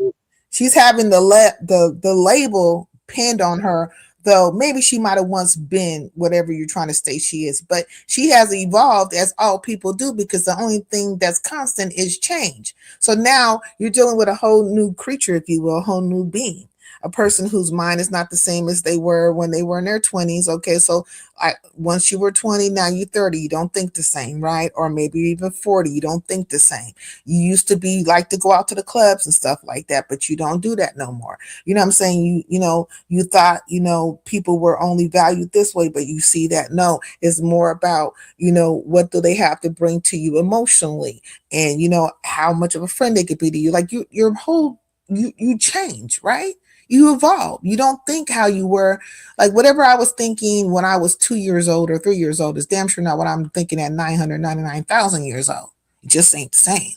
she's having the label pinned on her, though maybe she might have once been whatever you're trying to say she is, but she has evolved as all people do, because the only thing that's constant is change. So now you're dealing with a whole new creature, if you will, a whole new being, a person whose mind is not the same as they were when they were in their 20s. Okay, so once you were 20, now you're 30, you don't think the same, right? Or maybe even 40, you don't think the same. You used to be like to go out to the clubs and stuff like that, but you don't do that no more. You know what I'm saying? You thought, people were only valued this way, but you see that no, it's more about, what do they have to bring to you emotionally, and how much of a friend they could be to you. Like your whole you change, right? You evolve. You don't think how you were. Like whatever I was thinking when I was 2 years old or 3 years old is damn sure not what I'm thinking at 999,000 years old. It just ain't the same,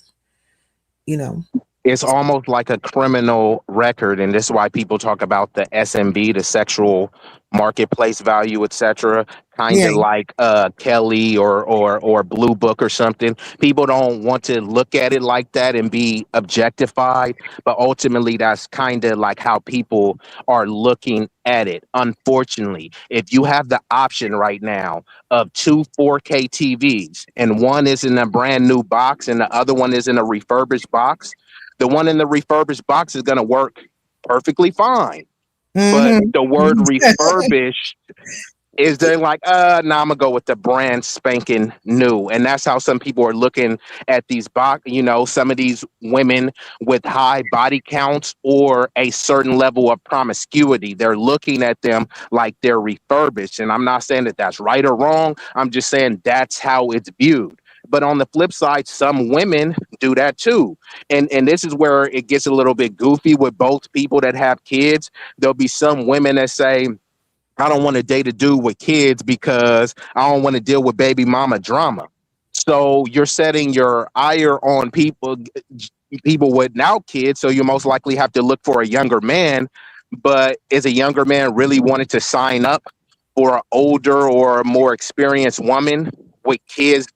you know. It's almost like a criminal record, and this is why people talk about the SMV, the sexual marketplace value, etc. Kind Yeah. of like Kelly or Blue Book or something. People don't want to look at it like that and be objectified, but ultimately that's kind of like how people are looking at it. Unfortunately, if you have the option right now of 2 4K TVs and one is in a brand new box and the other one is in a refurbished box, the one in the refurbished box is going to work perfectly fine. But Mm-hmm. the word refurbished is they're like, nah, I'm gonna go with the brand spanking new. And that's how some people are looking at these some of these women with high body counts or a certain level of promiscuity. They're looking at them like they're refurbished. And I'm not saying that that's right or wrong. I'm just saying that's how it's viewed. But on the flip side, some women do that too. And this is where it gets a little bit goofy with both people that have kids. There'll be some women that say, I don't want to date a dude with kids because I don't want to deal with baby mama drama. So you're setting your ire on people without kids. So you most likely have to look for a younger man. But is a younger man really wanting to sign up for an older or a more experienced woman with kids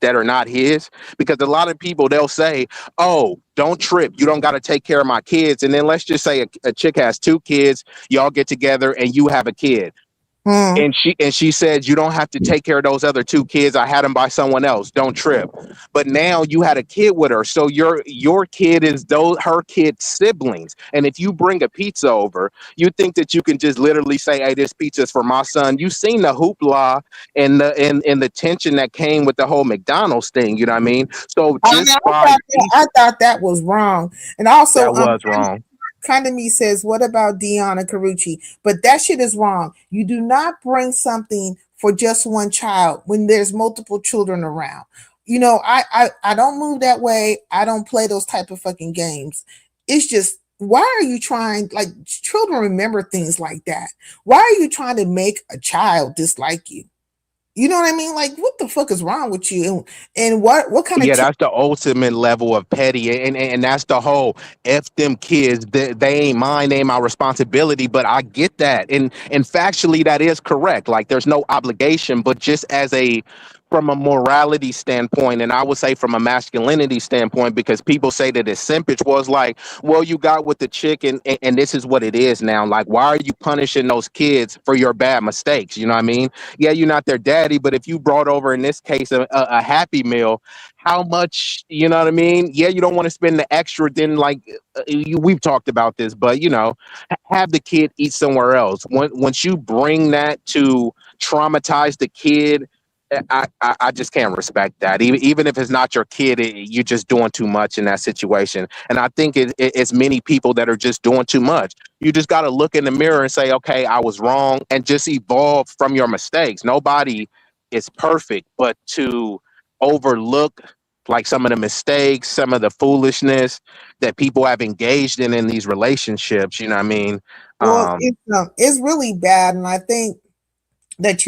that are not his? Because a lot of people, they'll say, oh, don't trip, you don't got to take care of my kids. And then let's just say a chick has 2 kids, y'all get together and you have a kid, Mm. and she said, you don't have to take care of those other 2 kids, I had them by someone else, don't trip. But now you had a kid with her, so your kid is her kid's siblings. And if you bring a pizza over, you think that you can just literally say, hey, this pizza is for my son. You've seen the hoopla and the tension that came with the whole McDonald's thing, you know what I mean? So I, just by I thought that was wrong. And also, that was wrong. kind of me says, what about Deanna Carucci? But that shit is wrong. You do not bring something for just one child when there's multiple children around. I don't move that way. I don't play those type of fucking games. It's just, why are you trying, like, children remember things like that? Why are you trying to make a child dislike you? You know what I mean? Like, what the fuck is wrong with you? And what kind of Yeah, that's the ultimate level of petty, and that's the whole F them kids. They ain't mine, they ain't my responsibility. But I get that, and factually that is correct. Like there's no obligation, but just from a morality standpoint, and I would say from a masculinity standpoint, because people say that it's simpage, was like, well, you got with the chick, and this is what it is now. Like, why are you punishing those kids for your bad mistakes? You know what I mean? Yeah, you're not their daddy, but if you brought over, in this case, a Happy Meal, how much, you know what I mean? Yeah, you don't want to spend the extra, then like we've talked about this, but have the kid eat somewhere else. Once you bring that to traumatize the kid I just can't respect that. Even if it's not your kid, you're just doing too much in that situation. And I think it's many people that are just doing too much. You just got to look in the mirror and say, okay, I was wrong, and just evolve from your mistakes. Nobody is perfect, but to overlook like some of the mistakes, some of the foolishness that people have engaged in these relationships, you know what I mean? Well, Um, it's really bad, and I think that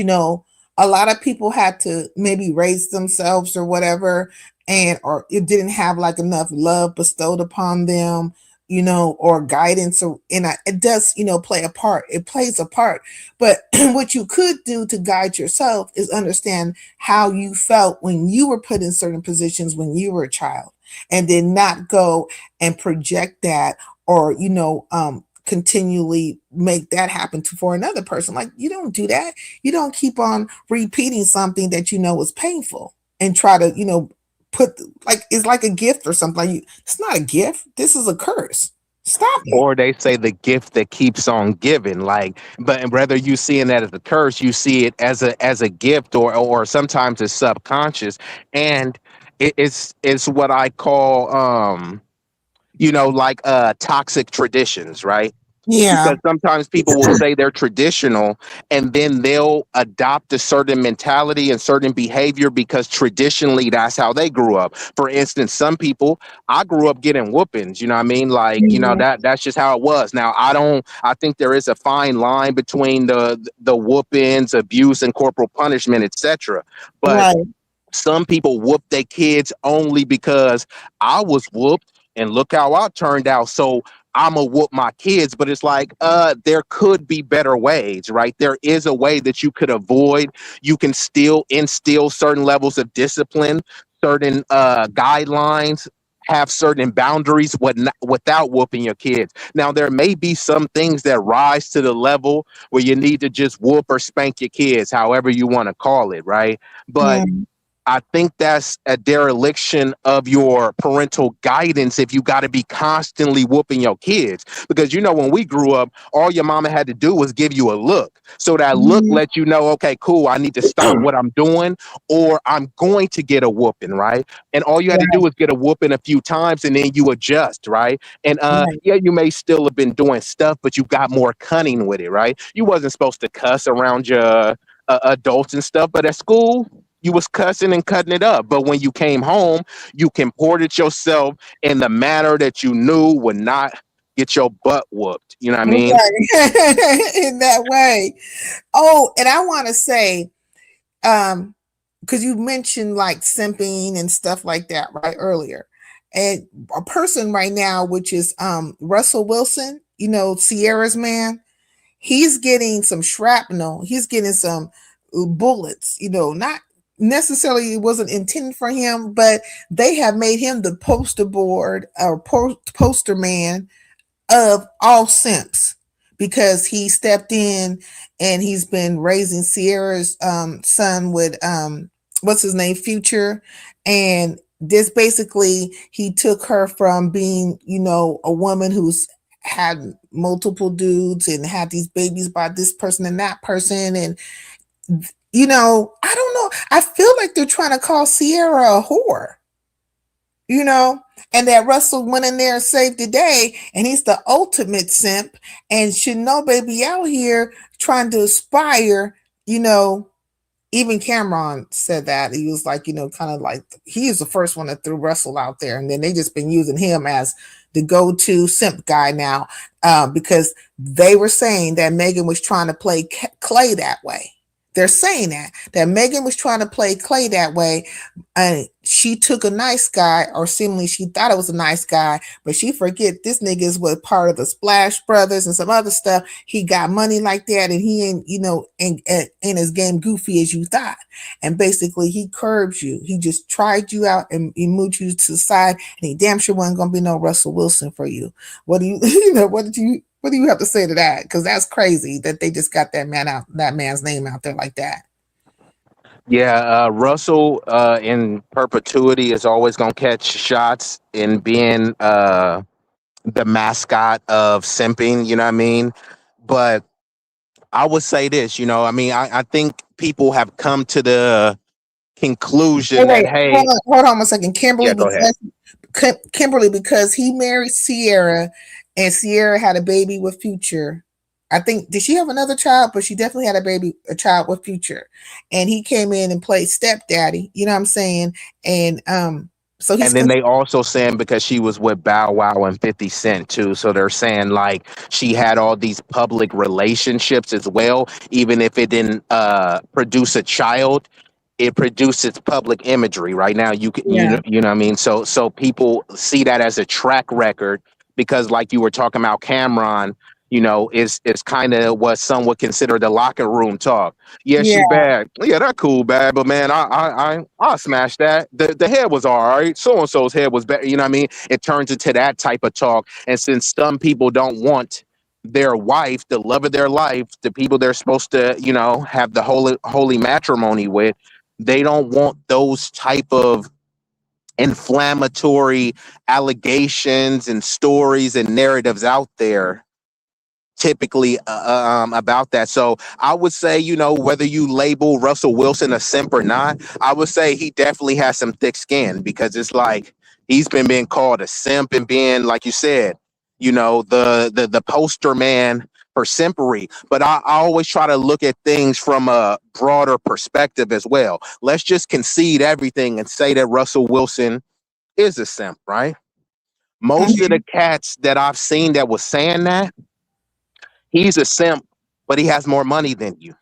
a lot of people had to maybe raise themselves or whatever, and or it didn't have like enough love bestowed upon them, or guidance, or it does play a part. It plays a part. But what you could do to guide yourself is understand how you felt when you were put in certain positions when you were a child, and then not go and project that, or continually make that happen for another person. Like, you don't do that. You don't keep on repeating something that is painful, and try to put, like, it's like a gift or something. Like, it's not a gift. This is a curse. Stop it. or they say the gift that keeps on giving, like, but whether you seeing that as a curse, you see it as a gift, or sometimes it's subconscious. And it's what I call like toxic traditions, right? Yeah. Because sometimes people will say they're traditional, and then they'll adopt a certain mentality and certain behavior because traditionally that's how they grew up. For instance, some people, I grew up getting whoopings, you know what I mean? Like, Mhm. that's just how it was. Now, I think there is a fine line between the whoopings, abuse, and corporal punishment, etc. But Right. some people whoop their kids only because I was whooped and look how I turned out. So I'm gonna whoop my kids. But it's like, there could be better ways, right? There is a way that you could avoid. You can still instill certain levels of discipline, certain guidelines, have certain boundaries without whooping your kids. Now, there may be some things that rise to the level where you need to just whoop or spank your kids, however you want to call it, right? But Mm. I think that's a dereliction of your parental guidance if you got to be constantly whooping your kids. Because, when we grew up, all your mama had to do was give you a look. So that look Mhm. let you know, okay, cool, I need to stop what I'm doing, or I'm going to get a whooping, right? And all you had to do Right. was get a whooping a few times, and then you adjust, right? And Right. yeah, you may still have been doing stuff, but you got more cunning with it, right? You wasn't supposed to cuss around your adults and stuff, but at school, you was cussing and cutting it up. But when you came home, you comported yourself in the manner that you knew would not get your butt whooped. You know what I mean? Right. In that way. Oh, and I want to say, because you mentioned like simping and stuff like that right earlier, and a person right now, which is Russell Wilson, Sierra's man, he's getting some shrapnel, he's getting some bullets, not necessarily, it wasn't intended for him, but they have made him the poster board or poster man of all simps, because he stepped in and he's been raising Sierra's son with what's his name, Future. And this, basically, he took her from being a woman who's had multiple dudes and had these babies by this person and that person. And I don't know, I feel like they're trying to call Sierra a whore, you know, and that Russell went in there and saved the day, and he's the ultimate simp, and should know baby out here trying to aspire, even Cameron said that. He was like, kind of like, he is the first one that threw Russell out there, and then they just been using him as the go-to simp guy now, because they were saying that Megan was trying to play Clay that way. They're saying that Megan was trying to play Clay that way, and she took a nice guy, or seemingly she thought it was a nice guy, but she forget this nigga is what part of the Splash Brothers and some other stuff. He got money like that, and he ain't, ain't as game goofy as you thought. And basically, he curbs you. He just tried you out and he moved you to the side, and he damn sure wasn't gonna be no Russell Wilson for you. What do you, what do you have to say to that? Because that's crazy that they just got that man's name out there like that. Yeah, Russell in perpetuity is always going to catch shots in being the mascot of simping, you know what I mean? But I would say this, I mean, I think people have come to the conclusion Wait, that, hey, hold on 1 second. yeah, go ahead. Kimberly, because he married Sierra and Sierra had a baby with Future. I think, did she have another child? But she definitely had a child with Future. And he came in and played stepdaddy, you know what I'm saying? And so he's And then they also saying because she was with Bow Wow and 50 Cent too. So they're saying like she had all these public relationships as well. Even if it didn't produce a child, it produces public imagery. Right now, you can you know what I mean. So people see that as a track record because, like you were talking about, Cameron, is kind of what some would consider the locker room talk. Yeah, she bad. Yeah, that cool bad, but man, I smashed that. The head was all right. So and so's head was bad. You know what I mean? It turns into that type of talk. And since some people don't want their wife, the love of their life, the people they're supposed to, have the holy matrimony with, they don't want those type of inflammatory allegations and stories and narratives out there typically about that. So I would say, whether you label Russell Wilson a simp or not, I would say he definitely has some thick skin because it's like he's been being called a simp and being, like you said, the poster man for simpery. But I always try to look at things from a broader perspective as well. Let's just concede everything and say that Russell Wilson is a simp, right? Most of the cats that I've seen that was saying that, he's a simp, but he has more money than you.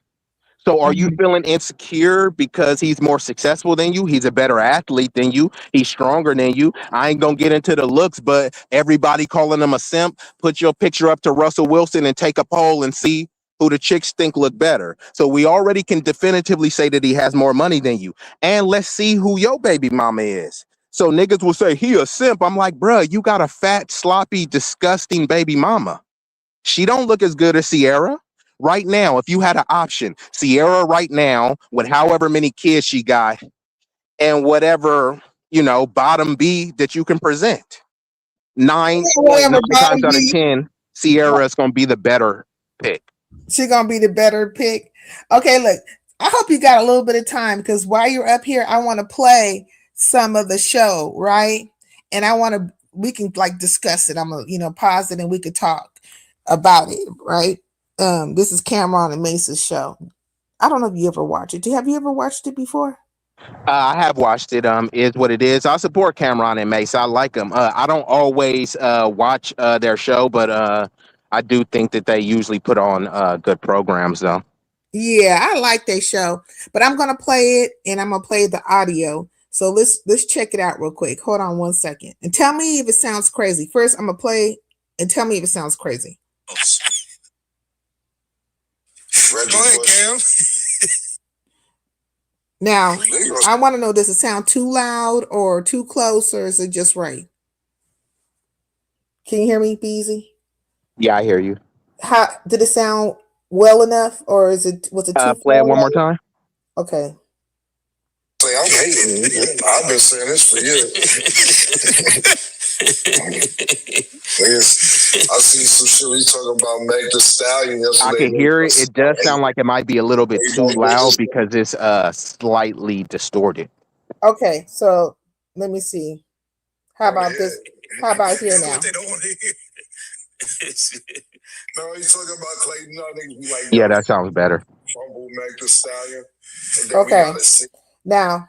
So are you feeling insecure because he's more successful than you? He's a better athlete than you. He's stronger than you. I ain't going to get into the looks, but everybody calling him a simp, put your picture up to Russell Wilson and take a poll and see who the chicks think look better. So we already can definitively say that he has more money than you. And let's see who your baby mama is. So niggas will say, he a simp. I'm like, bruh, you got a fat, sloppy, disgusting baby mama. She don't look as good as Sierra. Right now, if you had an option, Sierra right now, with however many kids she got, and whatever, bottom B that you can present, 9 times out of 10, Sierra is going to be the better pick. She's going to be the better pick. Okay, look, I hope you got a little bit of time because while you're up here, I want to play some of the show, right? And we can like discuss it. I'm going to, pause it and we could talk about it, right? This is Cameron and Mace's show. I don't know if you ever watched it. Have you ever watched it before? I have watched it. Is what it is. I support Cameron and Mace. I like them. I don't always watch their show, but I do think that they usually put on good programs, though. Yeah, I like their show, but I'm gonna play it and I'm gonna play the audio. So let's check it out real quick. Hold on 1 second and tell me if it sounds crazy. First, I'm gonna play and tell me if it sounds crazy. Go ahead, Cam. Now, I want to know, does it sound too loud or too close, or is it just right? Can you hear me, Beezy? Yeah, I hear you. How did it sound well enough, or was it too play it one more time? Okay. I'm hating. I've been saying this for years. I see some shit we talking about Meg the Stallion yesterday. I can hear it. It does sound like it might be a little bit too loud because it's slightly distorted. Okay, so let me see. How about this? How about here now? They don't want to hear. No, he's talking about Clayton. Like, yeah, that sounds better. Fumble Meg the Stallion. Okay. Now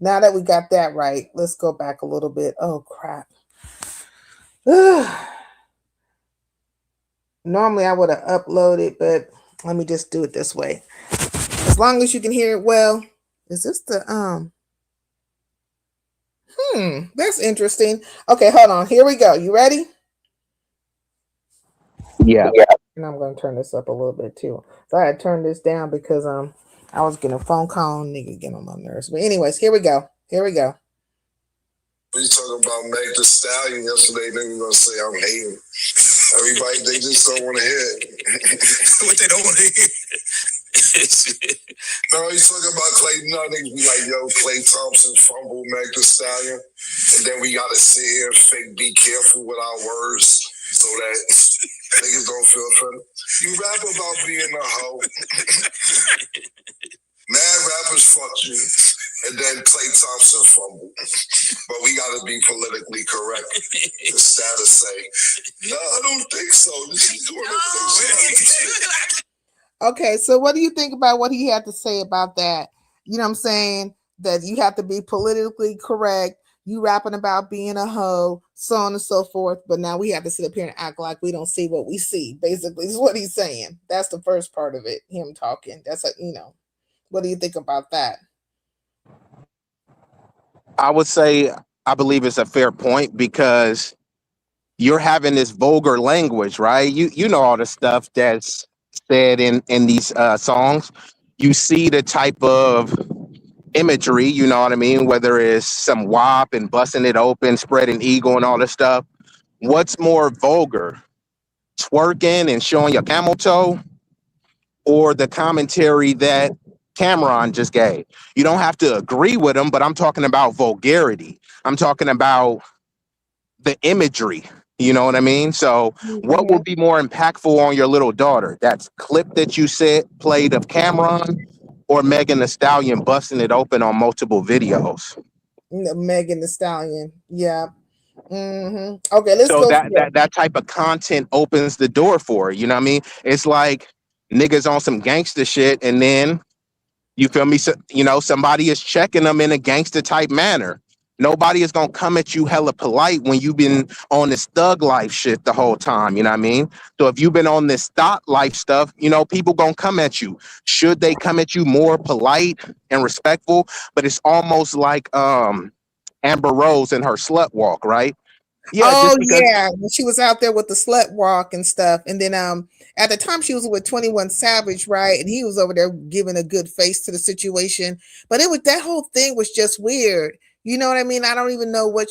that we got that right, let's go back a little bit. Oh crap. Normally I would have uploaded, but let me just do it this way. As long as you can hear it well. Is this the that's interesting. Okay, hold on. Here we go. You ready? Yeah. And I'm gonna turn this up a little bit too. So I had turned this down because I was getting a phone call, nigga getting on my nerves. But anyways, here we go. We talking about Meg the Stallion yesterday, then we're gonna say I'm hating. Everybody, they just don't want to hear it. What they don't want to hear. No, he's talking about Clayton. No, niggas be like, yo, Clay Thompson fumble Meg the Stallion. And then we gotta sit here and fake be careful with our words so that niggas don't feel offended. You rap about being a hoe. Mad rappers fuck you. and then Klay Thompson fumbled. But we got to be politically correct. It's sad to say, no, I don't think so. Okay, so what do you think about what he had to say about that? You know what I'm saying? That you have to be politically correct. You rapping about being a hoe, so on and so forth. But now we have to sit up here and act like we don't see what we see. Basically, is what he's saying. That's the first part of it. Him talking. That's a, you know. What do you think about that? I would say I believe it's a fair point because you're having this vulgar language, right? You know all the stuff that's said in these songs. You see the type of imagery, you know what I mean? Whether it's some WAP and busting it open, spreading eagle and all this stuff. What's more vulgar? Twerking and showing your camel toe, or the commentary that Cameron just gave? You don't have to agree with him, but I'm talking about vulgarity. I'm talking about the imagery. You know what I mean? So what will be more impactful on your little daughter? That clip that you said played of Cameron, or Megan Thee Stallion busting it open on multiple videos? Megan Thee Stallion. Yeah. Okay, let's So go. that type of content opens the door for it. You know what I mean? It's like niggas on some gangster shit, and then you feel me? So, you know, somebody is checking them in a gangster type manner. Nobody is gonna come at you hella polite when you've been on this thug life shit the whole time. You know what I mean? So if you've been on this thought life stuff, you know, people gonna come at you. Should they come at you more polite and respectful? But it's almost like Amber Rose and her slut walk, right? Yeah, Oh just because. yeah, when she was out there with the slut walk and stuff, and then at the time she was with 21 Savage, right? And he was over there giving a good face to the situation, but it was, that whole thing was just weird. You know what I mean? I don't even know what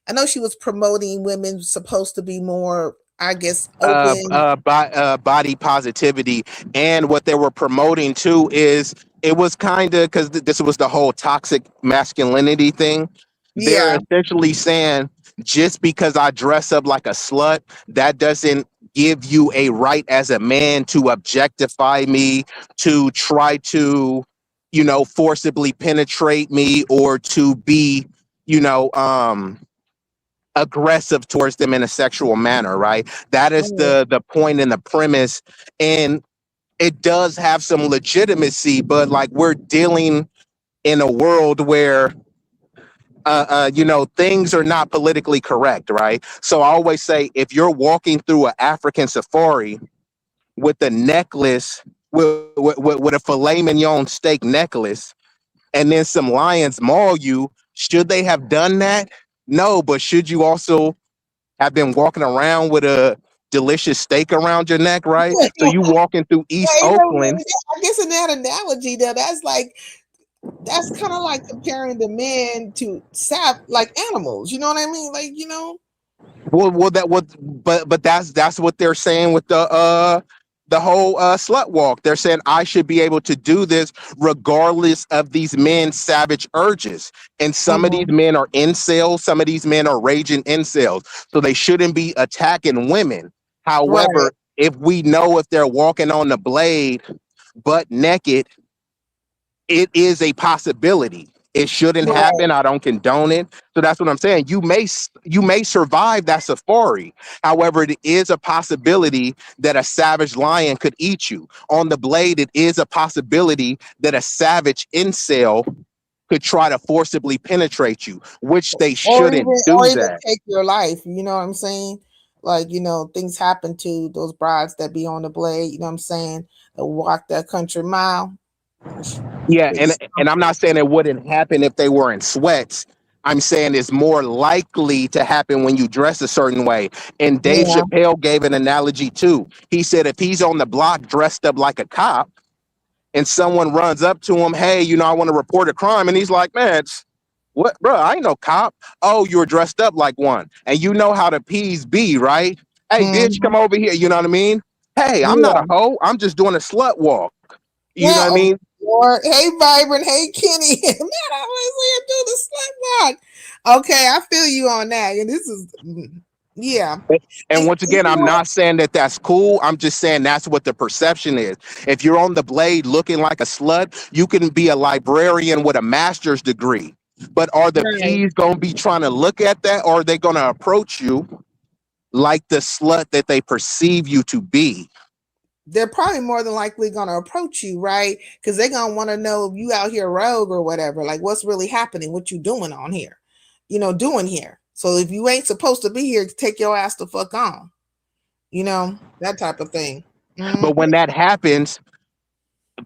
I know she was promoting women supposed to be more, I guess, open. Body positivity, and what they were promoting too is it was kind of because this was the whole toxic masculinity thing. They're Yeah. essentially saying just because I dress up like a slut, that doesn't give you a right as a man to objectify me, to try to, you know, forcibly penetrate me, or to be, you know, aggressive towards them in a sexual manner, right? That is the point and the premise. And it does have some legitimacy, but like we're dealing in a world where you know, things are not politically correct, right? So I always say, if you're walking through an African safari with a necklace, with a filet mignon steak necklace, and then some lions maul you, should they have done that? No, but should you also have been walking around with a delicious steak around your neck, right? So you walking through East Oakland. I guess in that analogy, though, that's kind of like comparing the men to like animals. You know what I mean? Like, you know. Well, but that's what they're saying with the whole slut walk. They're saying I should be able to do this regardless of these men's savage urges. And some of these men are incels, some of these men are raging incels, so they shouldn't be attacking women. However, if we know if they're walking on the blade butt naked, it is a possibility. It shouldn't happen. I don't condone it. So that's what I'm saying. You may survive that safari. However, it is a possibility that a savage lion could eat you. On the blade, it is a possibility that a savage incel could try to forcibly penetrate you, which they shouldn't do even that. take your life. You know what I'm saying? Like, you know, things happen to those brides that be on the blade. You know what I'm saying? That walk that country mile. Yeah, and I'm not saying it wouldn't happen if they were in sweats. I'm saying it's more likely to happen when you dress a certain way. And Dave Chappelle gave an analogy too. He said if he's on the block dressed up like a cop and someone runs up to him, hey, you know, I want to report a crime. And he's like, man, what, bro? I ain't no cop. Oh, you're dressed up like one. And you know how the P's be, right? Hey, bitch, come over here. You know what I mean? Hey, I'm not a hoe. I'm just doing a slut walk. You know what I mean? Or hey, Vibrant, hey, Kenny. Man, I always do the slut walk. Okay, I feel you on that. And this is Yeah. And once You again, I'm know, not saying that that's cool. I'm just saying that's what the perception is. If you're on the blade looking like a slut, you can be a librarian with a master's degree. But are the right. P's going to be trying to look at that, or are they going to approach you like the slut that they perceive you to be? They're probably more than likely going to approach you, right? Because they're going to want to know if you out here rogue or whatever. Like, what's really happening? What you doing on here? Doing here. So if you ain't supposed to be here, take your ass the fuck on. That type of thing. But when that happens,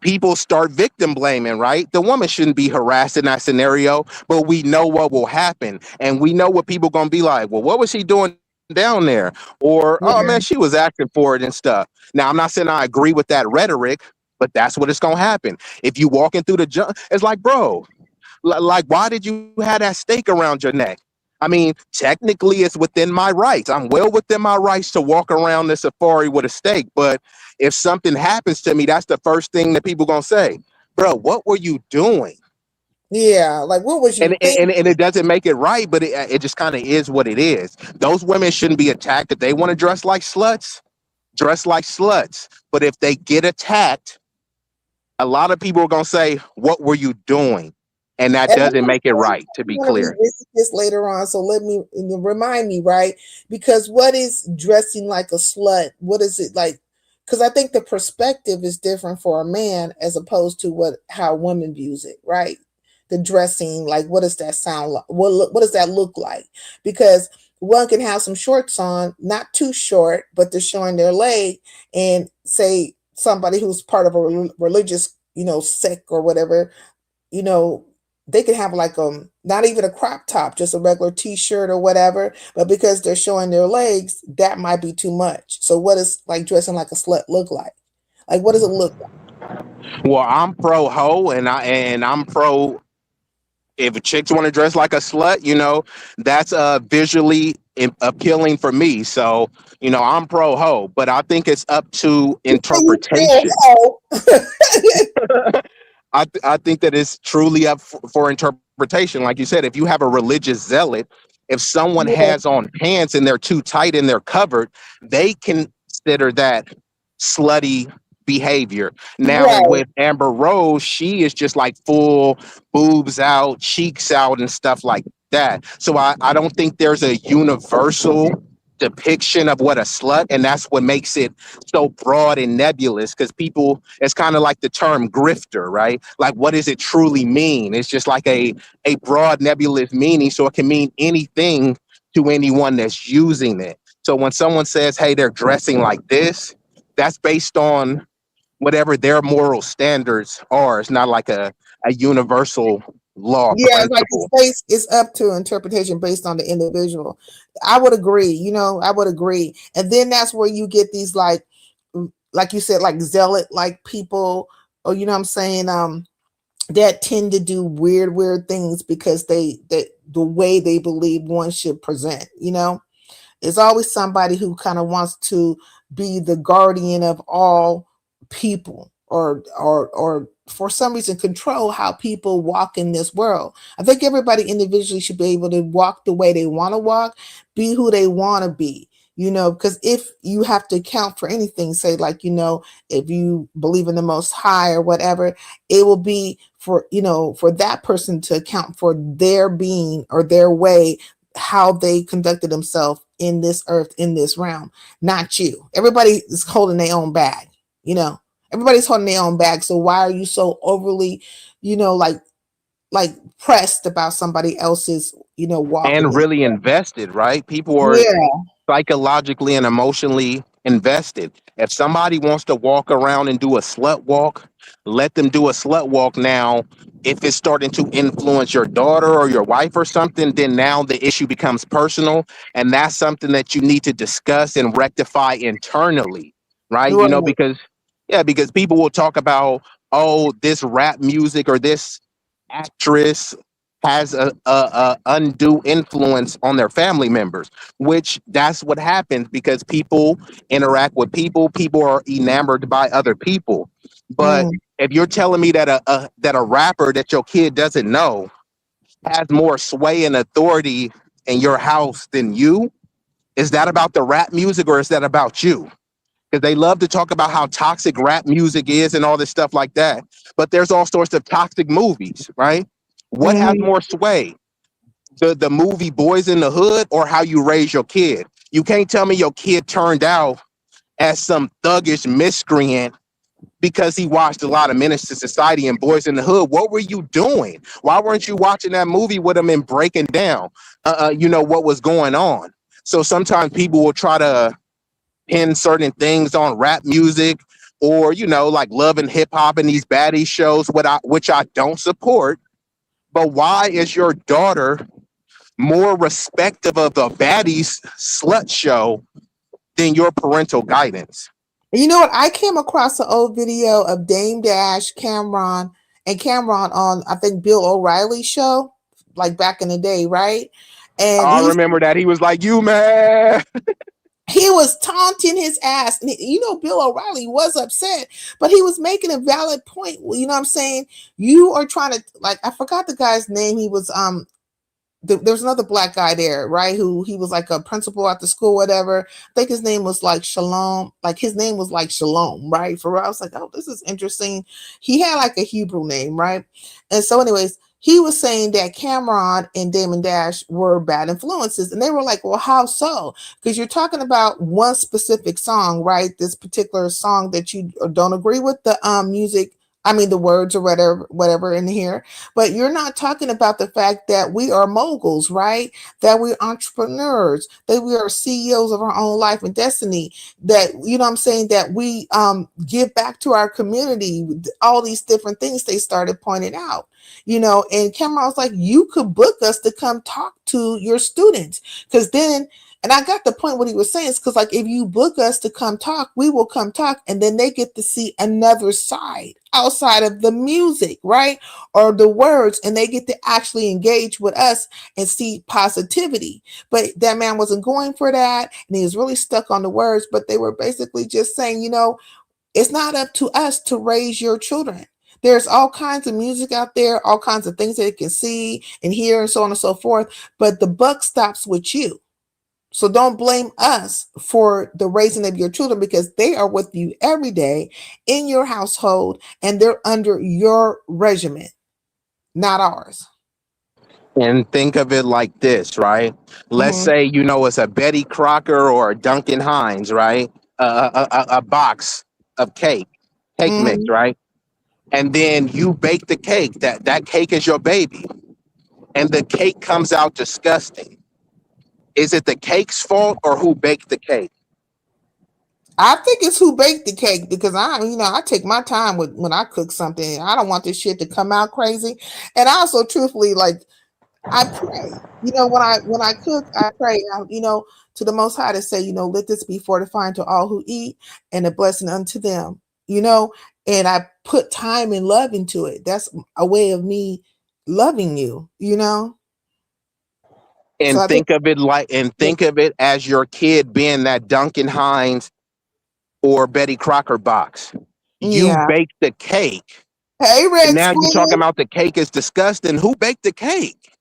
people start victim blaming, right? The woman shouldn't be harassed in that scenario, but we know what will happen. And we know what people going to be like. Well, what was she doing down there? Or, oh Yeah. man, she was acting for it and stuff. Now, I'm not saying I agree with that rhetoric, but that's what it's going to happen. If you walking through the junk, it's like, bro, like, why did you have that stake around your neck? I mean, technically, it's within my rights. I'm well within my rights to walk around the safari with a stake. But if something happens to me, that's the first thing that people gonna say, bro. What were you doing? Yeah. Like, what was you And thinking? and it doesn't make it right, but it just kind of is what it is. Those women shouldn't be attacked if they want to dress like sluts. Dress like sluts. But if they get attacked, a lot of people are gonna say, "What were you doing?" And that And doesn't make it right. To I'm be going to clear. revisit this later on. So let me remind me, right? Because what is dressing like a slut? What is it like? Because I think the perspective is different for a man as opposed to how women views it, right? The dressing, like, what does that sound like? What does that look like? Because one can have some shorts on, not too short, but they're showing their leg, and say somebody who's part of a religious, sect or whatever, you know, they can have like not even a crop top, just a regular t-shirt or whatever, but because they're showing their legs, that might be too much. So what does like dressing like a slut look like? Like, what does it look like? Well, I'm pro ho, and I'm pro. If chicks want to dress like a slut, that's visually appealing for me. So, I'm pro ho, but I think it's up to interpretation. I think that it's truly up for interpretation. Like you said, if you have a religious zealot, if someone Yeah, has on pants and they're too tight and they're covered, they consider that slutty behavior. Now right. with Amber Rose, she is just like full boobs out, cheeks out, and stuff like that. So I don't think there's a universal depiction of what a slut, and that's what makes it so broad and nebulous, because people, it's kind of like the term grifter, right? Like, what does it truly mean? It's just like a broad nebulous meaning, so it can mean anything to anyone that's using it. So when someone says, hey, they're dressing like this, that's based on whatever their moral standards are. It's not like a universal law Yeah, it's like principle. it's up to interpretation based on the individual. I would agree, I would agree. And then that's where you get these like you said, like zealot like people, or what I'm saying, that tend to do weird things because that the way they believe one should present, It's always somebody who kind of wants to be the guardian of all people, or for some reason control how people walk in this world. I think everybody individually should be able to walk the way they want to walk, be who they want to be. Because if you have to account for anything, say like, if you believe in the Most High or whatever, it will be for that person to account for their being or their way, how they conducted themselves in this earth, in this realm, not you. Everybody is holding their own bag, everybody's holding their own bag. So why are you so overly, like pressed about somebody else's, walking And this? really invested, right? People are Yeah, psychologically and emotionally invested. If somebody wants to walk around and do a slut walk, let them do a slut walk. Now, if it's starting to influence your daughter or your wife or something, then now the issue becomes personal. And that's something that you need to discuss and rectify internally, right? right. Because people will talk about, oh, this rap music or this actress has a undue influence on their family members, which that's what happens because people interact with people are enamored by other people. But Mm. if you're telling me that a rapper that your kid doesn't know has more sway and authority in your house than you, Is that about the rap music or is that about you? Because they love to talk about how toxic rap music is and all this stuff like that. But there's all sorts of toxic movies, right? What has Mhm. more sway? The movie Boys in the Hood or how you raise your kid? You can't tell me your kid turned out as some thuggish miscreant because he watched a lot of Menace to Society and Boys in the Hood. What were you doing? Why weren't you watching that movie with him and breaking down, what was going on? So sometimes people will try to pin certain things on rap music or, like Love and Hip Hop and these baddie shows, which I don't support. But why is your daughter more respective of the baddies slut show than your parental guidance? You know what? I came across an old video of Dame Dash, Cameron, and Cameron on, I think, Bill O'Reilly's show, like back in the day, right? And I remember that he was like, "You man." he was taunting his ass. And Bill O'Reilly was upset, but he was making a valid point. You know what I'm saying? You are trying to, like, I forgot the guy's name. He was there's another black guy there, right? Who he was like a principal at the school, whatever. I think his name was like Shalom. Like his name was like Shalom, right? For real. I was like, oh, this is interesting. He had like a Hebrew name, right? And so, anyways, he was saying that Cameron and Damon Dash were bad influences. And they were like, well, how so? Because you're talking about one specific song, right? This particular song that you don't agree with the music. I mean, the words or whatever in here, but you're not talking about the fact that we are moguls, right? That we're entrepreneurs, that we are CEOs of our own life and destiny, that, I'm saying, that we give back to our community, all these different things they started pointing out, and Cameron was like, you could book us to come talk to your students. Because then, and I got the point what he was saying is because, like, if you book us to come talk, we will come talk, and then they get to see another side outside of the music, right? Or the words, and they get to actually engage with us and see positivity. But that man wasn't going for that, and he was really stuck on the words, but they were basically just saying, it's not up to us to raise your children. There's all kinds of music out there, all kinds of things that you can see and hear and so on and so forth, but the buck stops with you. So don't blame us for the raising of your children because they are with you every day in your household and they're under your regimen, not ours. And think of it like this, right? Let's Mm-hmm. say, it's a Betty Crocker or a Duncan Hines, right? A box of cake mix, Mm-hmm. right? And then you bake the cake. That cake is your baby. And the cake comes out disgusting. Is it the cake's fault or who baked the cake? I think it's who baked the cake because I take my time with when I cook something. I don't want this shit to come out crazy. And also, truthfully, like, I pray. When I cook, I pray. To the Most High to say, let this be fortifying to all who eat and a blessing unto them. And I put time and love into it. That's a way of me loving you. So And I think, think of it as your kid being that Duncan Hines or Betty Crocker box. You yeah. baked the cake. Hey, And Red now you're Squid. talking about the cake is disgusting. Who baked the cake?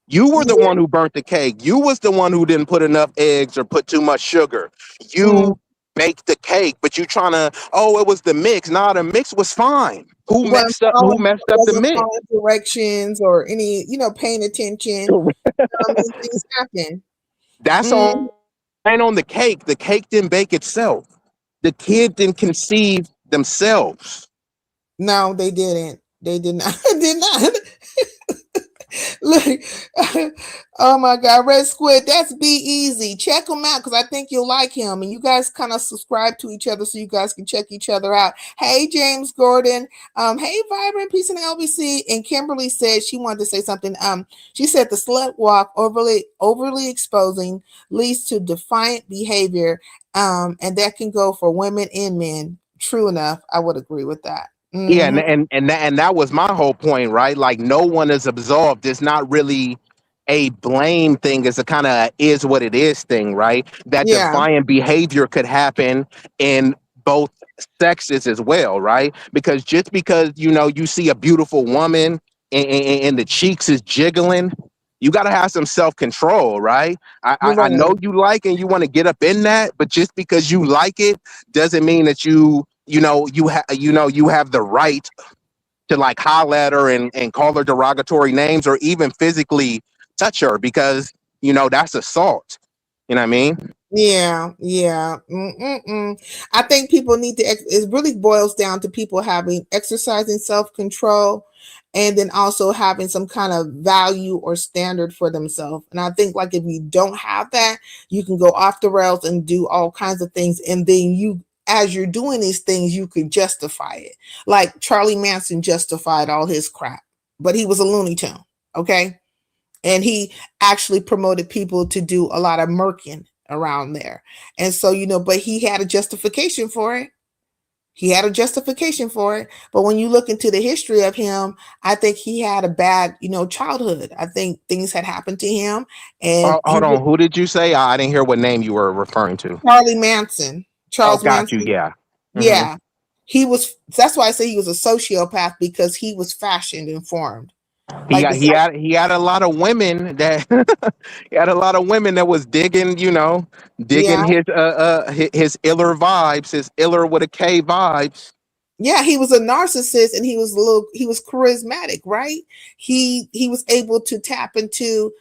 You were the Yeah. one who burnt the cake. You was the one who didn't put enough eggs or put too much sugar. Mm. You baked the cake, but you trying to, it was the mix. Nah, the mix was fine. Who messed up the Wasn't mix? following directions or any, paying attention. Things happen. That's Mm. on the cake. The cake didn't bake itself. The kid didn't conceive themselves. No, they didn't. They did not. Did not. Look, oh my God, Red Squid, that's Be Easy. Check him out because I think you'll like him. And you guys kind of subscribe to each other so you guys can check each other out. Hey, James Gordon. Hey, Vibrant, Peace and LBC. And Kimberly said she wanted to say something. She said the slut walk overly exposing leads to defiant behavior. And that can go for women and men. True enough. I would agree with that. Yeah, Mm-hmm. and that was my whole point, right? Like no one is absolved. It's not really a blame thing. It's a kind of is what it is thing, right? That Yeah. defiant behavior could happen in both sexes as well, right? Because just because you see a beautiful woman and the cheeks is jiggling, You got to have some self-control, right? I Right. know you like and you want to get up in that, but just because you like it doesn't mean that you have the right to like holler at her and call her derogatory names or even physically touch her, because that's assault. You know what I mean? Yeah, yeah. Mm-mm-mm. I think people need to, it really boils down to people exercising self-control and then also having some kind of value or standard for themselves. And I think like if you don't have that, you can go off the rails and do all kinds of things. And then as you're doing these things, you could justify it. Like Charlie Manson justified all his crap, but he was a Looney Tune. Okay. And he actually promoted people to do a lot of murking around there. And so, but he had a justification for it. But when you look into the history of him, I think he had a bad, childhood. I think things had happened to him. And Hold on. Who did you say? I didn't hear what name you were referring to. Charlie Manson, Oh, Charles got you. Manson. Yeah. Yeah. That's why I say he was a sociopath, because he was fashioned and formed. He had a lot of women that he had a lot of women that was digging his iller vibes, his iller with a K vibes. Yeah, he was a narcissist, and he was charismatic, right? He was able to tap into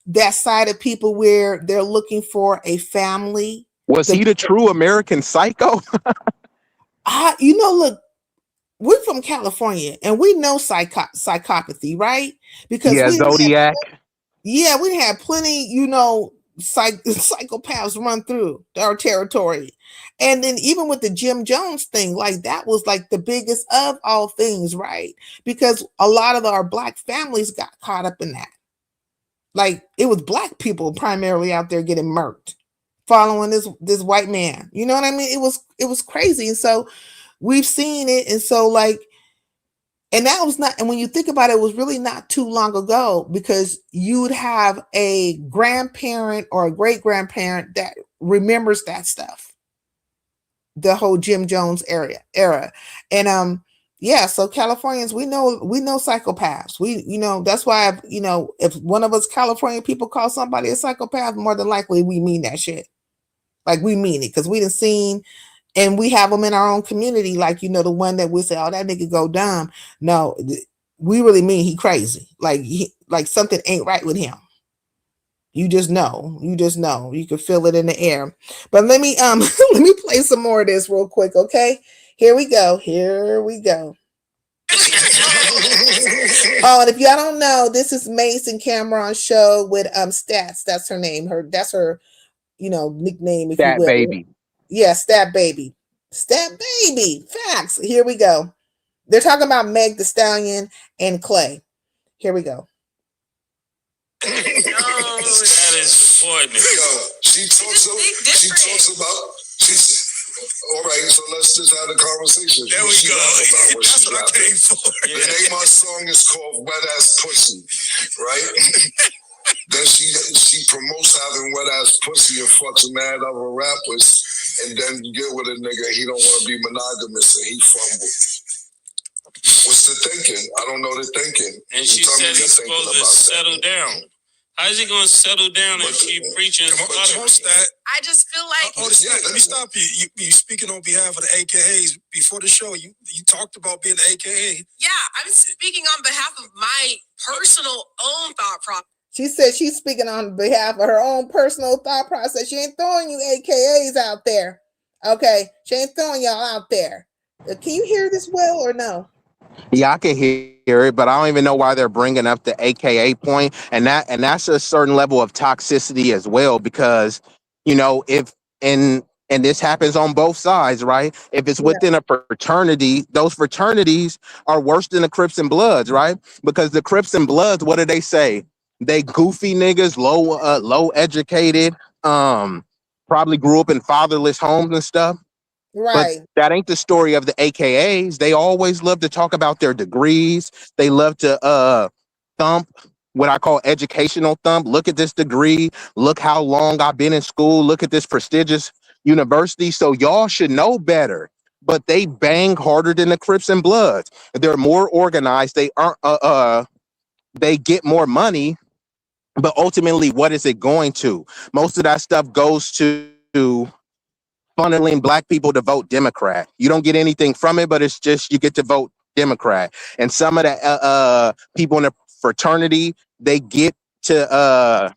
that side of people where they're looking for a family. Was he the true American Psycho? Look, we're from California and we know psychopathy, right? Because Zodiac. We had plenty, psychopaths run through our territory. And then even with the Jim Jones thing, like that was like the biggest of all things, right? Because a lot of our Black families got caught up in that. Like it was Black people primarily out there getting murked, following this white man. You know what I mean? It was crazy. And so we've seen it. And so and that was not, and when you think about it, it was really not too long ago, because you would have a grandparent or a great grandparent that remembers that stuff, the whole Jim Jones era. And so Californians, we know psychopaths. That's why if one of us California people call somebody a psychopath, more than likely we mean that shit. Like we mean it, because we done seen. And we have them in our own community, like, the one that we say, oh, that nigga go dumb. No, we really mean he crazy. Like something ain't right with him. You just know. You can feel it in the air. But let me let me play some more of this real quick, okay? Here we go. Oh, and if y'all don't know, this is Mace and Cameron's show with Stats. That's her name. That's her, nickname, if Stat you will. Baby. Yeah, Stat Baby. Facts. Here we go. They're talking about Meg the Stallion and Clay. Here we go. Status subordinate. She talks about. All right, so let's just have a conversation. There we go. That's what I came for. The name of my song is called Wet Ass Pussy, right? Then she promotes having wet ass pussy and fucks mad other rappers, and then get with a nigga, he don't want to be monogamous and he fumbled. What's the thinking? I don't know the thinking. And she said he's supposed to settle down. How is he going to settle down if she preaching? I just feel like... Let me stop you. You speaking on behalf of the AKAs. Before the show, you talked about being the AKA. Yeah, I'm speaking on behalf of my personal own thought process. She said she's speaking on behalf of her own personal thought process. She ain't throwing you AKAs out there. Okay? She ain't throwing y'all out there. Can you hear this well or no? Yeah, I can hear it, but I don't even know why they're bringing up the AKA point, and that's a certain level of toxicity as well, because if and this happens on both sides, right? If it's within a fraternity, those fraternities are worse than the Crips and Bloods, right? Because the Crips and Bloods, what do they say? They goofy niggas, low educated, probably grew up in fatherless homes and stuff. Right. But that ain't the story of the AKAs. They always love to talk about their degrees. They love to thump, what I call educational thump. Look at this degree. Look how long I've been in school. Look at this prestigious university. So y'all should know better. But they bang harder than the Crips and Bloods. They're more organized. They aren't. They get more money. But ultimately, what is it going to? Most of that stuff goes to funneling black people to vote Democrat. You don't get anything from it, but it's just you get to vote Democrat. And some of the people in the fraternity, they get to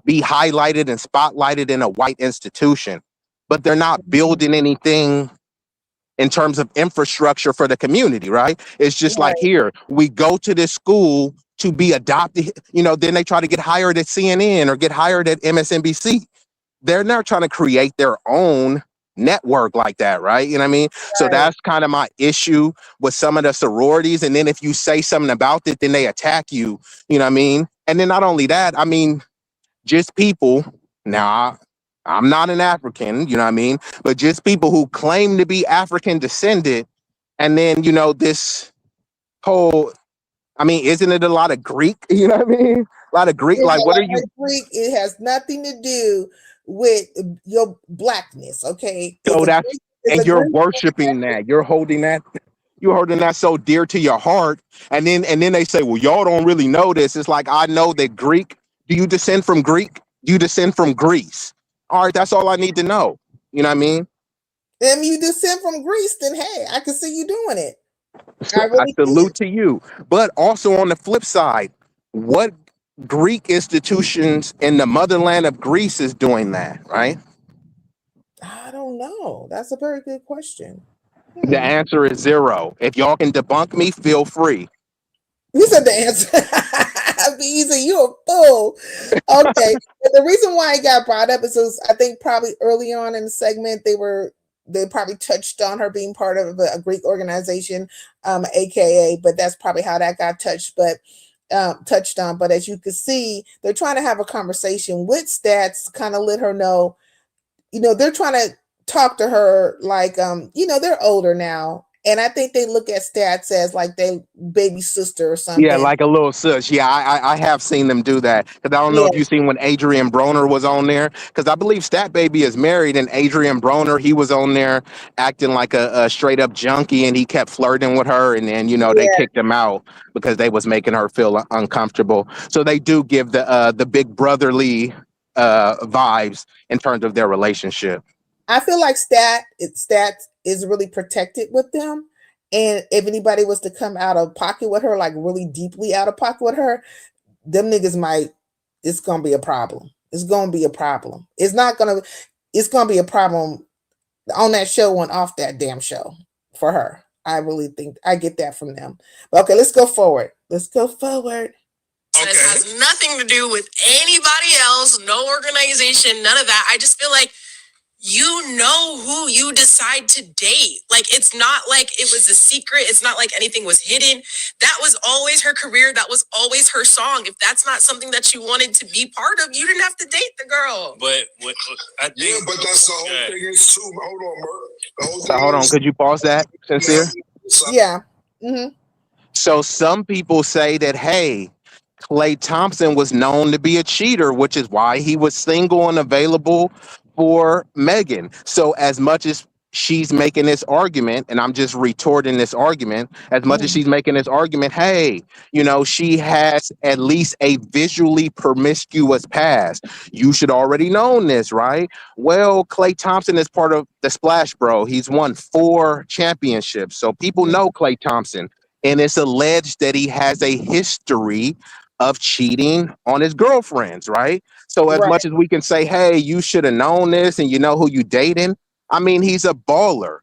be highlighted and spotlighted in a white institution, but they're not building anything in terms of infrastructure for the community, right? It's just like, here, we go to this school to be adopted, then they try to get hired at CNN or get hired at MSNBC. They're not trying to create their own network like that, right? You know what I mean? So that's kind of my issue with some of the sororities. And then if you say something about it, then they attack you, you know what I mean? And then not only that, I mean, just people, now I'm not an African, you know what I mean? But just people who claim to be African descended, and then, this whole, I mean, isn't it a lot of Greek? You know what I mean? A lot of Greek, like, what are you? Greek, it has nothing to do with your blackness, okay? So you're worshiping that. You're holding that so dear to your heart. And then they say, well, y'all don't really know this. It's like, I know that Greek. Do you descend from Greek? Do you descend from Greece? All right, that's all I need to know. You know what I mean? If you descend from Greece, then hey, I can see you doing it. I salute to you. But also on the flip side, what Greek institutions in the motherland of Greece is doing that, right? I don't know. That's a very good question. The answer is 0. If y'all can debunk me, feel free. You said the answer. Easy, you a fool. Okay. The reason why it got brought up is I think probably early on in the segment they probably touched on her being part of a Greek organization, aka, but that's probably how that got touched on. But as you can see, they're trying to have a conversation with Stats to kind of let her know, they're trying to talk to her like, they're older now. And I think they look at Stats as like they baby sister or something. Yeah, like a little sis. Yeah, I have seen them do that. Because I don't know if you've seen when Adrian Broner was on there. Because I believe Stat Baby is married, and Adrian Broner, he was on there acting like a straight up junkie, and he kept flirting with her. And then, they kicked him out because they was making her feel uncomfortable. So they do give the big brotherly vibes in terms of their relationship. I feel like Stat is really protected with them. And if anybody was to come out of pocket with her, like really deeply out of pocket with her, them niggas it's going to be a problem. It's going to be a problem. It's going to be a problem on that show and off that damn show for her. I really think I get that from them. But okay, let's go forward. Okay. This has nothing to do with anybody else, no organization, none of that. I just feel like you know who you decide to date. Like, it's not like it was a secret. It's not like anything was hidden. That was always her career. That was always her song. If that's not something that you wanted to be part of, you didn't have to date the girl. But I think, but that's the whole thing is too. Hold on, Merc. Hold on, could you pause that, Sincere? Yeah. Mm-hmm. So some people say that, hey, Klay Thompson was known to be a cheater, which is why he was single and available for Megan. So as much as she's making this argument, and I'm just retorting this argument, as much as she's making this argument, hey, she has at least a visually promiscuous past. You should already known this, right? Well, Klay Thompson is part of the Splash Bro. He's won 4 championships. So people know Klay Thompson. And it's alleged that he has a history of cheating on his girlfriends, right? So as much as we can say, hey, you should have known this and you know who you dating, I mean, he's a baller.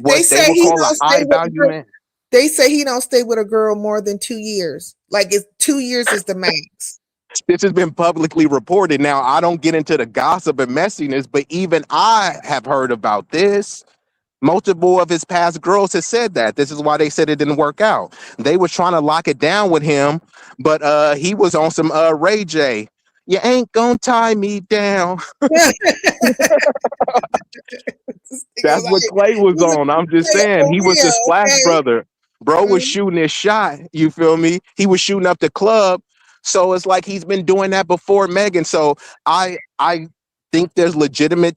What they would call a high value man. They say he don't stay with a girl more than 2 years. Like, it's 2 years is the max. This has been publicly reported. Now, I don't get into the gossip and messiness, but even I have heard about this. Multiple of his past girls have said that. This is why they said it didn't work out. They were trying to lock it down with him, but he was on some Ray J. You ain't gonna tie me down. That's what Klay was on. I'm just saying, he was the Splash brother. Bro was shooting his shot. You feel me? He was shooting up the club. So it's like he's been doing that before Megan. So I think there's legitimacy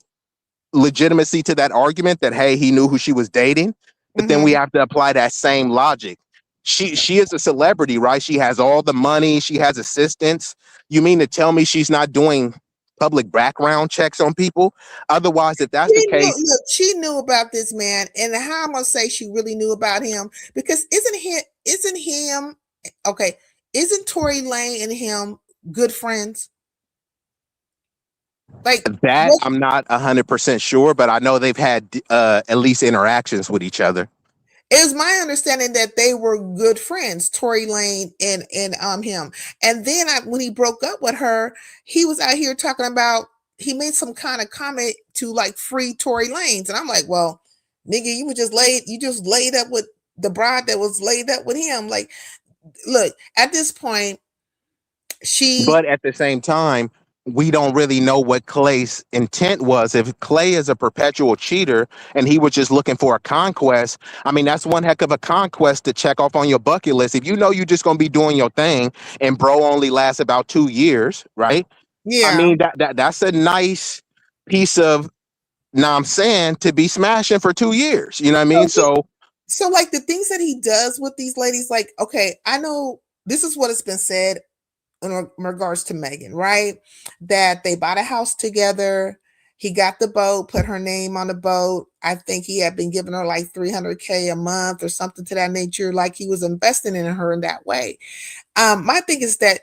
to that argument that, hey, he knew who she was dating. But then we have to apply that same logic. She is a celebrity, right? She has all the money. She has assistants. You mean to tell me she's not doing public background checks on people? Otherwise, if that's the case, she knew about this man, and how I'm gonna say she really knew about him, because isn't Tory Lanez and him good friends? Like that I'm not 100% sure, but I know they've had at least interactions with each other. It was my understanding that they were good friends, Tory Lanez and him. And then when he broke up with her, he was out here talking about, he made some kind of comment to like free Tory Lanez, and I'm like, well, nigga, you just laid up with the bride that was laid up with him. Like, look, at this point, But at the same time, we don't really know what Clay's intent was. If Clay is a perpetual cheater and he was just looking for a conquest, I mean, that's one heck of a conquest to check off on your bucket list. If you know you're just going to be doing your thing and bro only lasts about 2 years, right? Yeah. I mean, that's a nice piece of, I'm saying, to be smashing for 2 years. You know what I mean? So like the things that he does with these ladies, like, okay, I know this is what has been said in regards to Megan, right? That they bought a house together. He got the boat, put her name on the boat. I think he had been giving her like $300K a month or something to that nature. Like he was investing in her in that way. My thing is that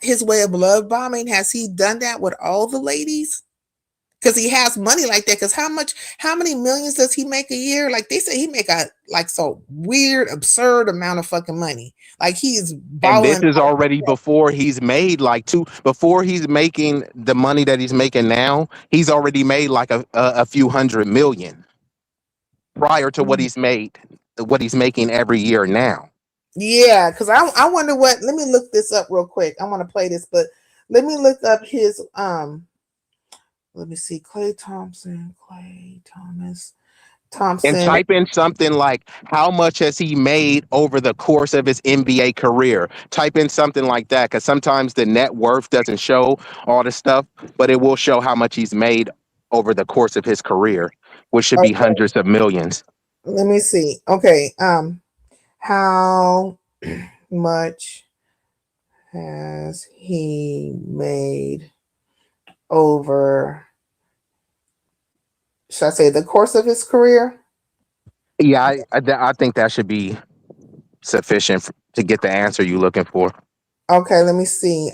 his way of love bombing? Has he done that with all the ladies? Because he has money like that. Because how many millions does he make a year? Like they say, he make a so weird, absurd amount of fucking money. Like he's balling. And this is already before he's made before he's making the money that he's making now. He's already made like a few $100 million prior to what he's making every year now. Yeah, because I wonder what. Let me look this up real quick. I want to play this, but let me look up his Let me see, Clay Thompson, and type in something like, how much has he made over the course of his NBA career? Type in something like that, because sometimes the net worth doesn't show all the stuff, but it will show how much he's made over the course of his career, which should be hundreds of millions. Let me see. Okay, how much has he made over, should I say, the course of his career? Yeah, I think that should be sufficient to get the answer you're looking for. Okay, let me see.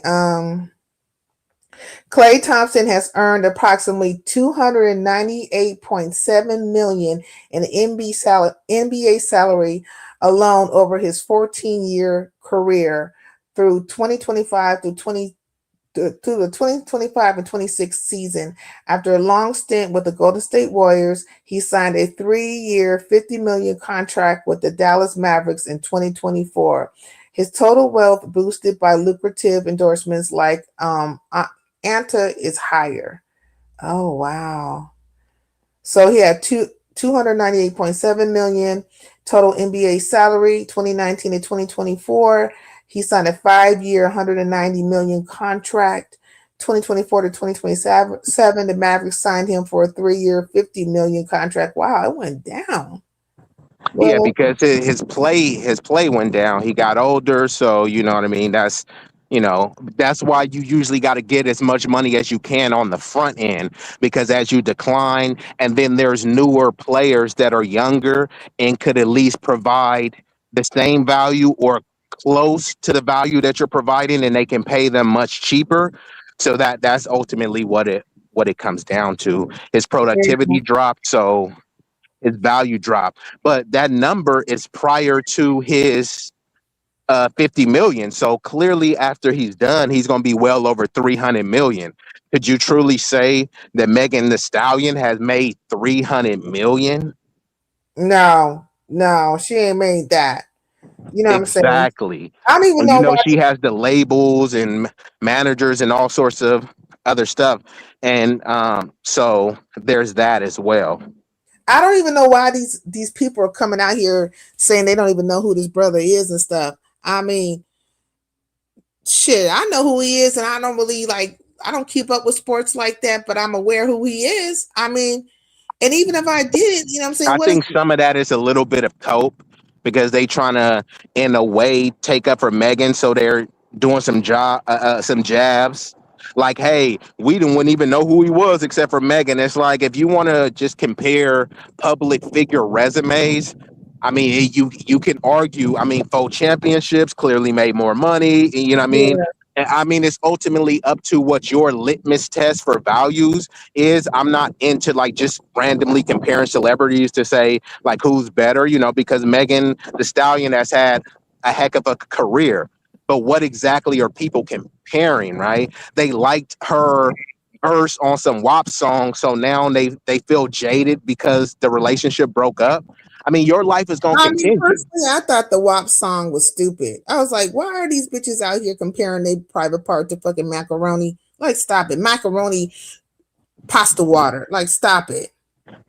Clay Thompson has earned approximately $298.7 million in NBA salary alone over his 14-year career through 2025 through the 2025 and 26 season. After a long stint with the Golden State Warriors, he signed a 3-year, $50 million contract with the Dallas Mavericks in 2024. His total wealth, boosted by lucrative endorsements like Anta, is higher. Oh, wow. So he had $298.7 million total NBA salary, 2019 to 2024. He signed a 5-year, $190 million contract. 2024 to 2027, the Mavericks signed him for a 3-year, $50 million contract. Wow, it went down. Well, yeah, because his play went down. He got older, so you know what I mean. That's why you usually got to get as much money as you can on the front end, because as you decline, and then there's newer players that are younger and could at least provide the same value or close to the value that you're providing, and they can pay them much cheaper. So that's ultimately what it comes down to. His productivity dropped, so his value dropped. But that number is prior to his 50 million. So clearly after he's done, he's going to be well over 300 million. Could you truly say that Megan Thee Stallion has made 300 million? No, she ain't made that. You know what I'm saying? Exactly. I don't even know. You know, she has the labels and managers and all sorts of other stuff. And so there's that as well. I don't even know why these people are coming out here saying they don't even know who this brother is and stuff. I mean, shit, I know who he is, and I don't really I don't keep up with sports like that, but I'm aware who he is. I mean, and even if I did, you know what I'm saying? I think some of that is a little bit of cope, because they trying to, in a way, take up for Megan. So they're doing some jabs. Like, hey, wouldn't even know who he was except for Megan. It's like if you want to just compare public figure resumes, I mean, you can argue. I mean, faux championships clearly made more money. You know what I mean? Yeah. And I mean, it's ultimately up to what your litmus test for values is. I'm not into like just randomly comparing celebrities to say like who's better, you know, because Megan the Stallion has had a heck of a career. But what exactly are people comparing, right? They liked her verse on some WAP song, so now they feel jaded because the relationship broke up. I mean, your life is gonna I mean, continue. personally, I thought the WAP song was stupid. I was like, why are these bitches out here comparing their private part to fucking macaroni? Like, stop it. Macaroni, pasta water. Like, stop it.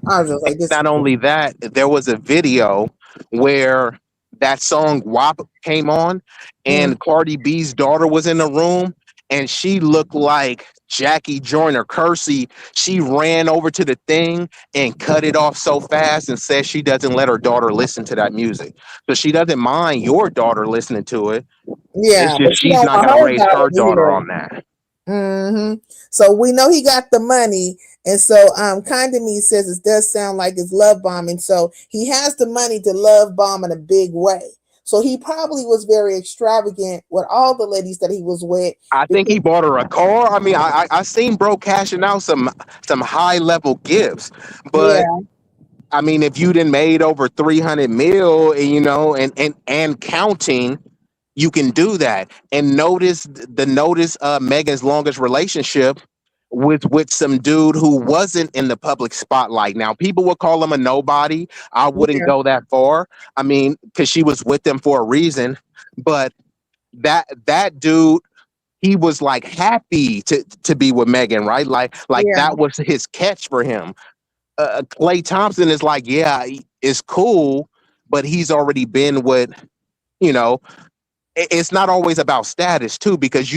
I was just like, this is Not only that, there was a video where that song WAP came on, mm, and Cardi B's daughter was in the room, and she looked like Jackie Joyner Kersey. She ran over to the thing and cut it off so fast and said she doesn't let her daughter listen to that music. So she doesn't mind your daughter listening to it. It's yeah, but just she she's don't not want going to her raise daughter her to daughter hear on it. that. So we know he got the money. And so Kind of Me says it does sound like it's love bombing. So he has the money to love bomb in a big way. So he probably was very extravagant with all the ladies that he was with. I think he Because, bought her a car. I mean, I seen bro cashing out some high level gifts, but yeah, I mean, if you done made over 300 mil, and, you know, and counting, you can do that. And notice Megan's longest relationship with some dude who wasn't in the public spotlight. Now, people would call him a nobody. I wouldn't yeah, go that far. I mean, because she was with them for a reason. But that dude, he was like happy to be with Megan, right? Like yeah. that was his catch for him. Clay Thompson is like, yeah, it's cool, but he's already been with, you know, it's not always about status too, because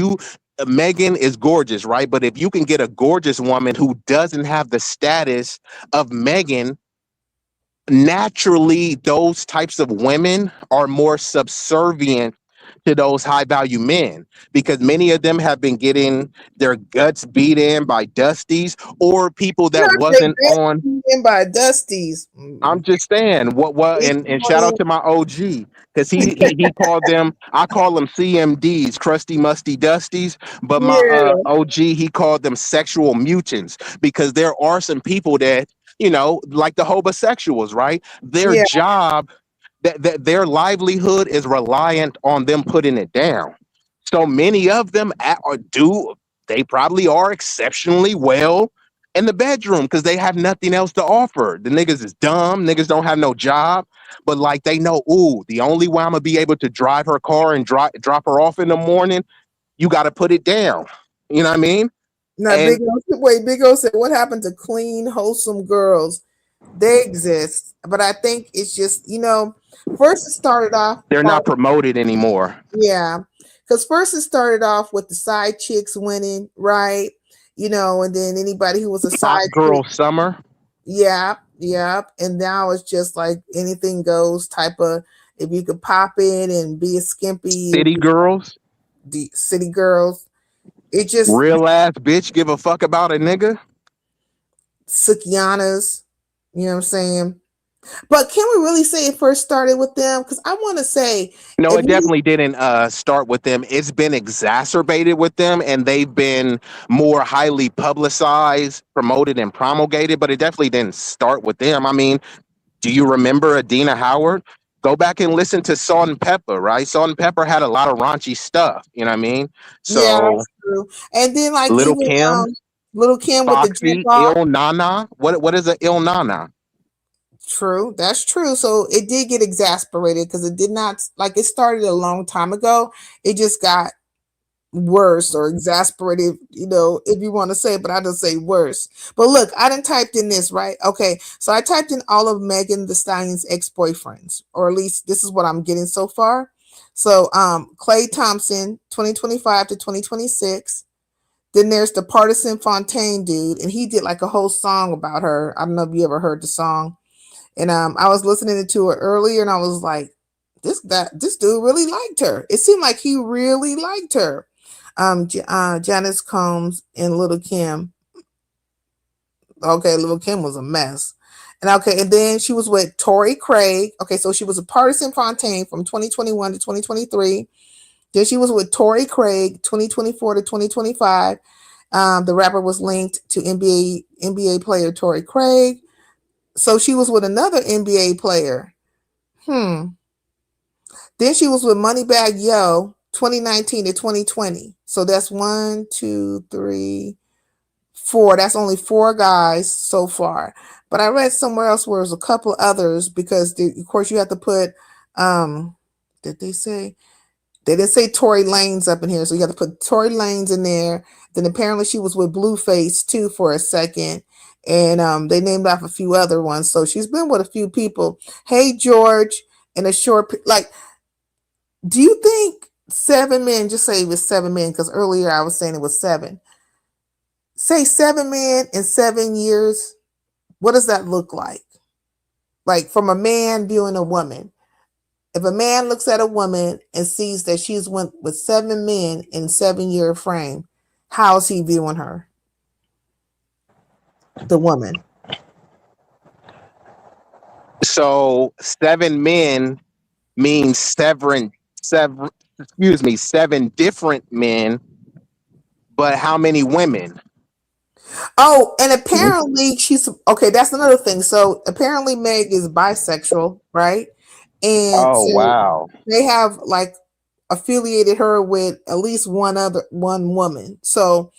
Megan is gorgeous, right? But if you can get a gorgeous woman who doesn't have the status of Megan, naturally those types of women are more subservient to those high value men, because many of them have been getting their guts beat in by dusties or people Not that they wasn't on. in by Dusty's. I'm just saying what and shout out to my OG, because he called them, I call them CMDs, crusty musty dusties, but my Yeah, OG, he called them sexual mutants, because there are some people that, you know, like the homosexuals, right? Their yeah. job, that their livelihood is reliant on them putting it down. So many of them they probably are exceptionally well in the bedroom because they have nothing else to offer. The niggas is dumb. Niggas don't have no job, but like they know, ooh, the only way I'm gonna be able to drive her car and drop her off in the morning, you got to put it down. You know what I mean? Now, And Big O said, what happened to clean, wholesome girls? They exist, but I think it's just, first it started off, they're not promoted anymore. yeah, because first it started off with the side chicks winning, right? And then anybody who was a Hot side chick, girl summer, yeah, yeah, and now it's just like anything goes type of. If you could pop in and be a skimpy, city girls, the city girls, it just real ass bitch, give a fuck about a nigga. Sukianas, you know what I'm saying? But can we really say it first started with them? Because I want to say, No, if it you, definitely didn't start with them. It's been exacerbated with them, and they've been more highly publicized, promoted, and promulgated. But it definitely didn't start with them. I mean, do you remember Adina Howard? Go back and listen to Salt and Pepper, right? Salt and Pepper had a lot of raunchy stuff. You know what I mean? yeah, So that's true. And then like Little even Kim, Little Kim with the jack Foxy, off. Il Nana. What is a Il Nana? True, that's true. So it did get exasperated because it did not like it started a long time ago. It just got worse or exasperated, if you want to say, but I just say worse. But look, I didn't typed in this, right? Okay, so I typed in all of Megan the Stallion's ex-boyfriends, or at least this is what I'm getting so far. So Clay Thompson, 2025 to 2026. Then there's the Partisan Fontaine dude, and he did like a whole song about her. I don't know if you ever heard the song. And I was listening to it earlier, and I was like, this dude really liked her. It seemed like he really liked her. Janice Combs and Little Kim. Okay, Little Kim was a mess. And then she was with Tory Craig. Okay, so she was a partisan Fontaine from 2021 to 2023. Then she was with Tory Craig 2024 to 2025. The rapper was linked to NBA player Tory Craig. So she was with another NBA player. Then she was with Moneybagg Yo 2019 to 2020. So that's 1, 2, 3, 4. That's only 4 guys so far. But I read somewhere else where there's a couple others because, of course, you have to put, did they say? They didn't say Tory Lanez up in here. So you got to put Tory Lanez in there. Then apparently she was with Blueface too for a second. And they named off a few other ones. So she's been with a few people. Hey, George, in a short, like, do you think 7 men, just say it was 7 men, because earlier I was saying it was 7. Say 7 men in 7 years. What does that look like? Like from a man viewing a woman. If a man looks at a woman and sees that she's went with 7 men in 7-year frame, how's he viewing her? The woman. So 7 men means 7 different men, but how many women? Oh, and apparently she's okay. That's another thing. So apparently Meg is bisexual, right? And Wow. they have like affiliated her with at least one woman. So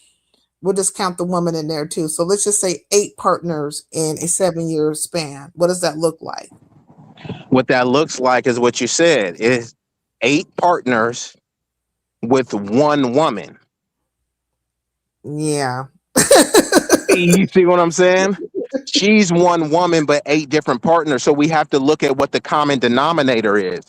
we'll just count the woman in there too. So let's just say 8 partners in a 7-year span. What does that look like? What that looks like is what you said. Is 8 partners with 1 woman. Yeah. You see what I'm saying? She's 1 woman, but 8 different partners. So we have to look at what the common denominator is.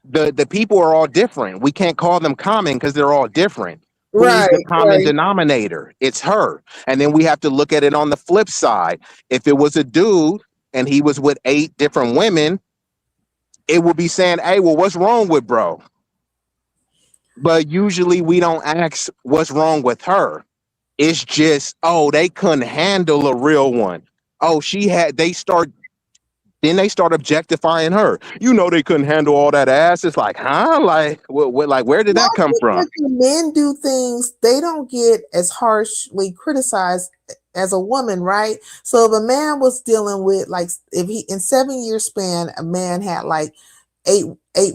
The people are all different. We can't call them common because they're all different. Who's the common denominator? It's her. And then we have to look at it on the flip side. If it was a dude and he was with 8 different women, it would be saying, hey, well, what's wrong with bro? But usually we don't ask what's wrong with her. It's just, oh, they couldn't handle a real one. Oh, they start objectifying her. You know, they couldn't handle all that ass. It's like, huh? Like, where did that come from? When men do things, they don't get as harshly criticized as a woman, right? So if a man was dealing with, like, if he in 7-year span, a man had like eight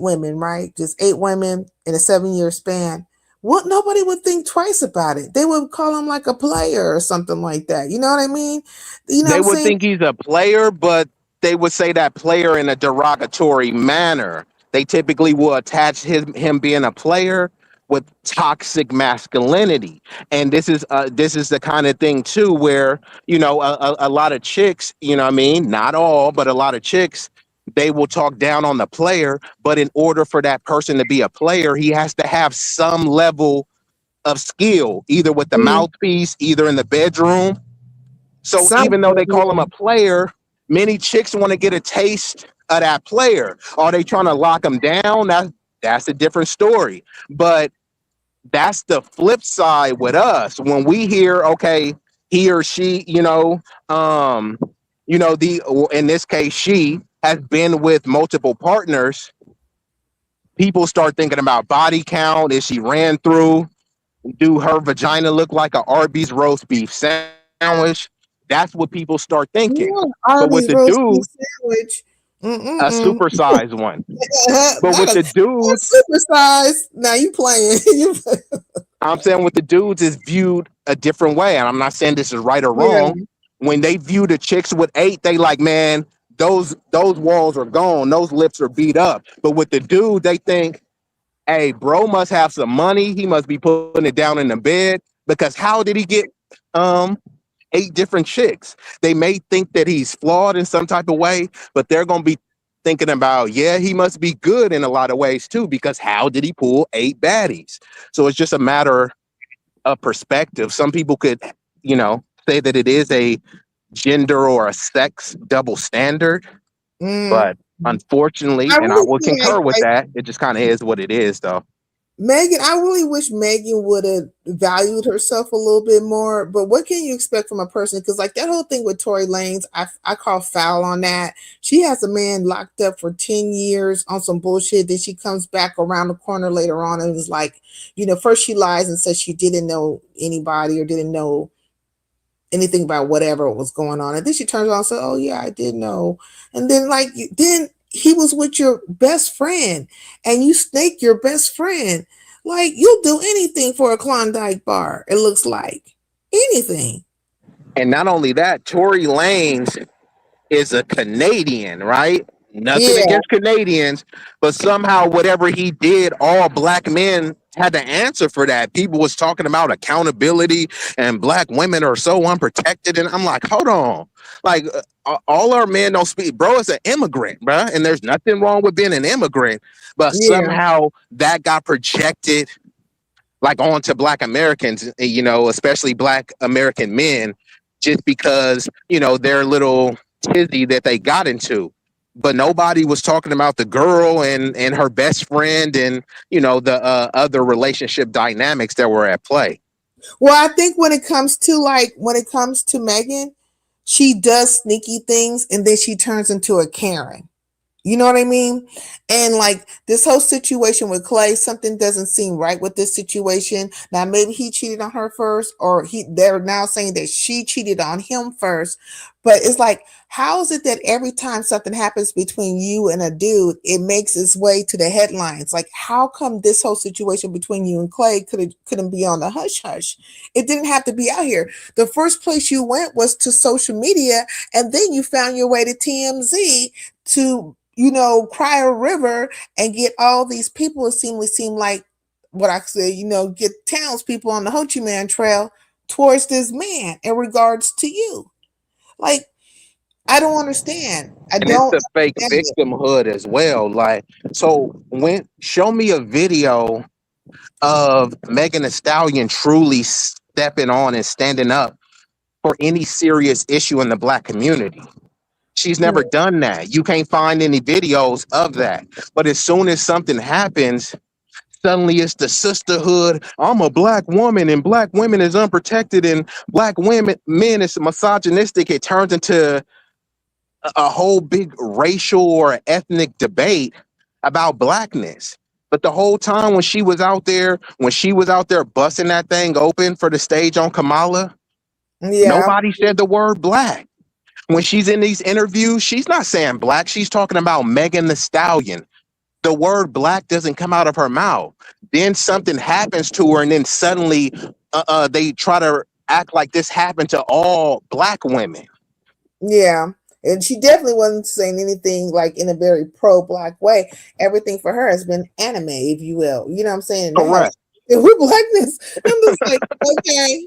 women, right? Just 8 women in a 7-year span. What, nobody would think twice about it. They would call him like a player or something like that. You know what I mean? You know, they would think he's a player, but they would say that player in a derogatory manner. They typically will attach him being a player with toxic masculinity. And this is the kind of thing too where, you know, a lot of chicks, you know what I mean, not all, but a lot of chicks, they will talk down on the player, but in order for that person to be a player, he has to have some level of skill, either with the mouthpiece, either in the bedroom. So even though they call him a player, many chicks want to get a taste of that player. Are they trying to lock him down? That's a different story. But that's the flip side with us. When we hear, okay, he or she, in this case, she has been with multiple partners, people start thinking about body count. Is she ran through? Do her vagina look like an Arby's roast beef sandwich? That's what people start thinking. But with the dude, a supersized one. But with the dudes, supersized. Now you playing. I'm saying with the dudes is viewed a different way. And I'm not saying this is right or wrong. Yeah. When they view the chicks with 8, they like, man, those walls are gone. Those lips are beat up. But with the dude, they think, hey, bro must have some money. He must be putting it down in the bed. Because how did he get 8 different chicks? They may think that he's flawed in some type of way, but they're going to be thinking about, yeah, he must be good in a lot of ways too, because how did he pull 8 baddies? So it's just a matter of perspective. Some people could, say that it is a gender or a sex double standard, but Unfortunately, I and I really would feel concur with like that. It just kind of is what it is, though. Megan, I really wish Megan would have valued herself a little bit more. But what can you expect from a person? Because like that whole thing with Tory Lanez, I call foul on that. She has a man locked up for 10 years on some bullshit. Then she comes back around the corner later on and is like, first she lies and says she didn't know anybody or didn't know anything about whatever was going on. And then she turns around and says, oh yeah, I did know. And then then he was with your best friend and you snake your best friend. Like you'll do anything for a Klondike bar. It looks like anything. And not only that, Tory Lanez is a Canadian, right? Nothing Yeah. against Canadians, but somehow whatever he did, all black men had to answer for that. People was talking about accountability and black women are so unprotected. And I'm like, hold on. Like all our men don't speak, bro, it's an immigrant, bro. And there's nothing wrong with being an immigrant, but Yeah. somehow that got projected like onto black Americans, especially black American men, just because, their little tizzy that they got into. But nobody was talking about the girl and her best friend and, the other relationship dynamics that were at play. Well, I think when it comes to Megan, she does sneaky things and then she turns into a Karen. You know what I mean? And like this whole situation with Clay, something doesn't seem right with this situation. Now, maybe he cheated on her first, or they're now saying that she cheated on him first. But it's like, how is it that every time something happens between you and a dude, it makes its way to the headlines? Like, how come this whole situation between you and Clay couldn't be on the hush hush? It didn't have to be out here. The first place you went was to social media, and then you found your way to TMZ to cry a river and get all these people who seem like what I say, get townspeople on the Ho Chi Minh Trail towards this man in regards to you. Like, I don't understand. And it's the fake victimhood as well. Like, so show me a video of Megan Thee Stallion truly stepping on and standing up for any serious issue in the black community. She's never done that. You can't find any videos of that. But as soon as something happens, suddenly it's the sisterhood. I'm a black woman and black women is unprotected and black men is misogynistic. It turns into a whole big racial or ethnic debate about blackness. But the whole time when she was out there busting that thing open for the stage on Kamala, nobody said the word black. When she's in these interviews, she's not saying black. She's talking about Megan Thee Stallion. The word black doesn't come out of her mouth. Then something happens to her, and then suddenly they try to act like this happened to all black women. Yeah. And she definitely wasn't saying anything like in a very pro-black way. Everything for her has been anime, if you will. You know what I'm saying? Correct. With blackness, I'm just like, okay.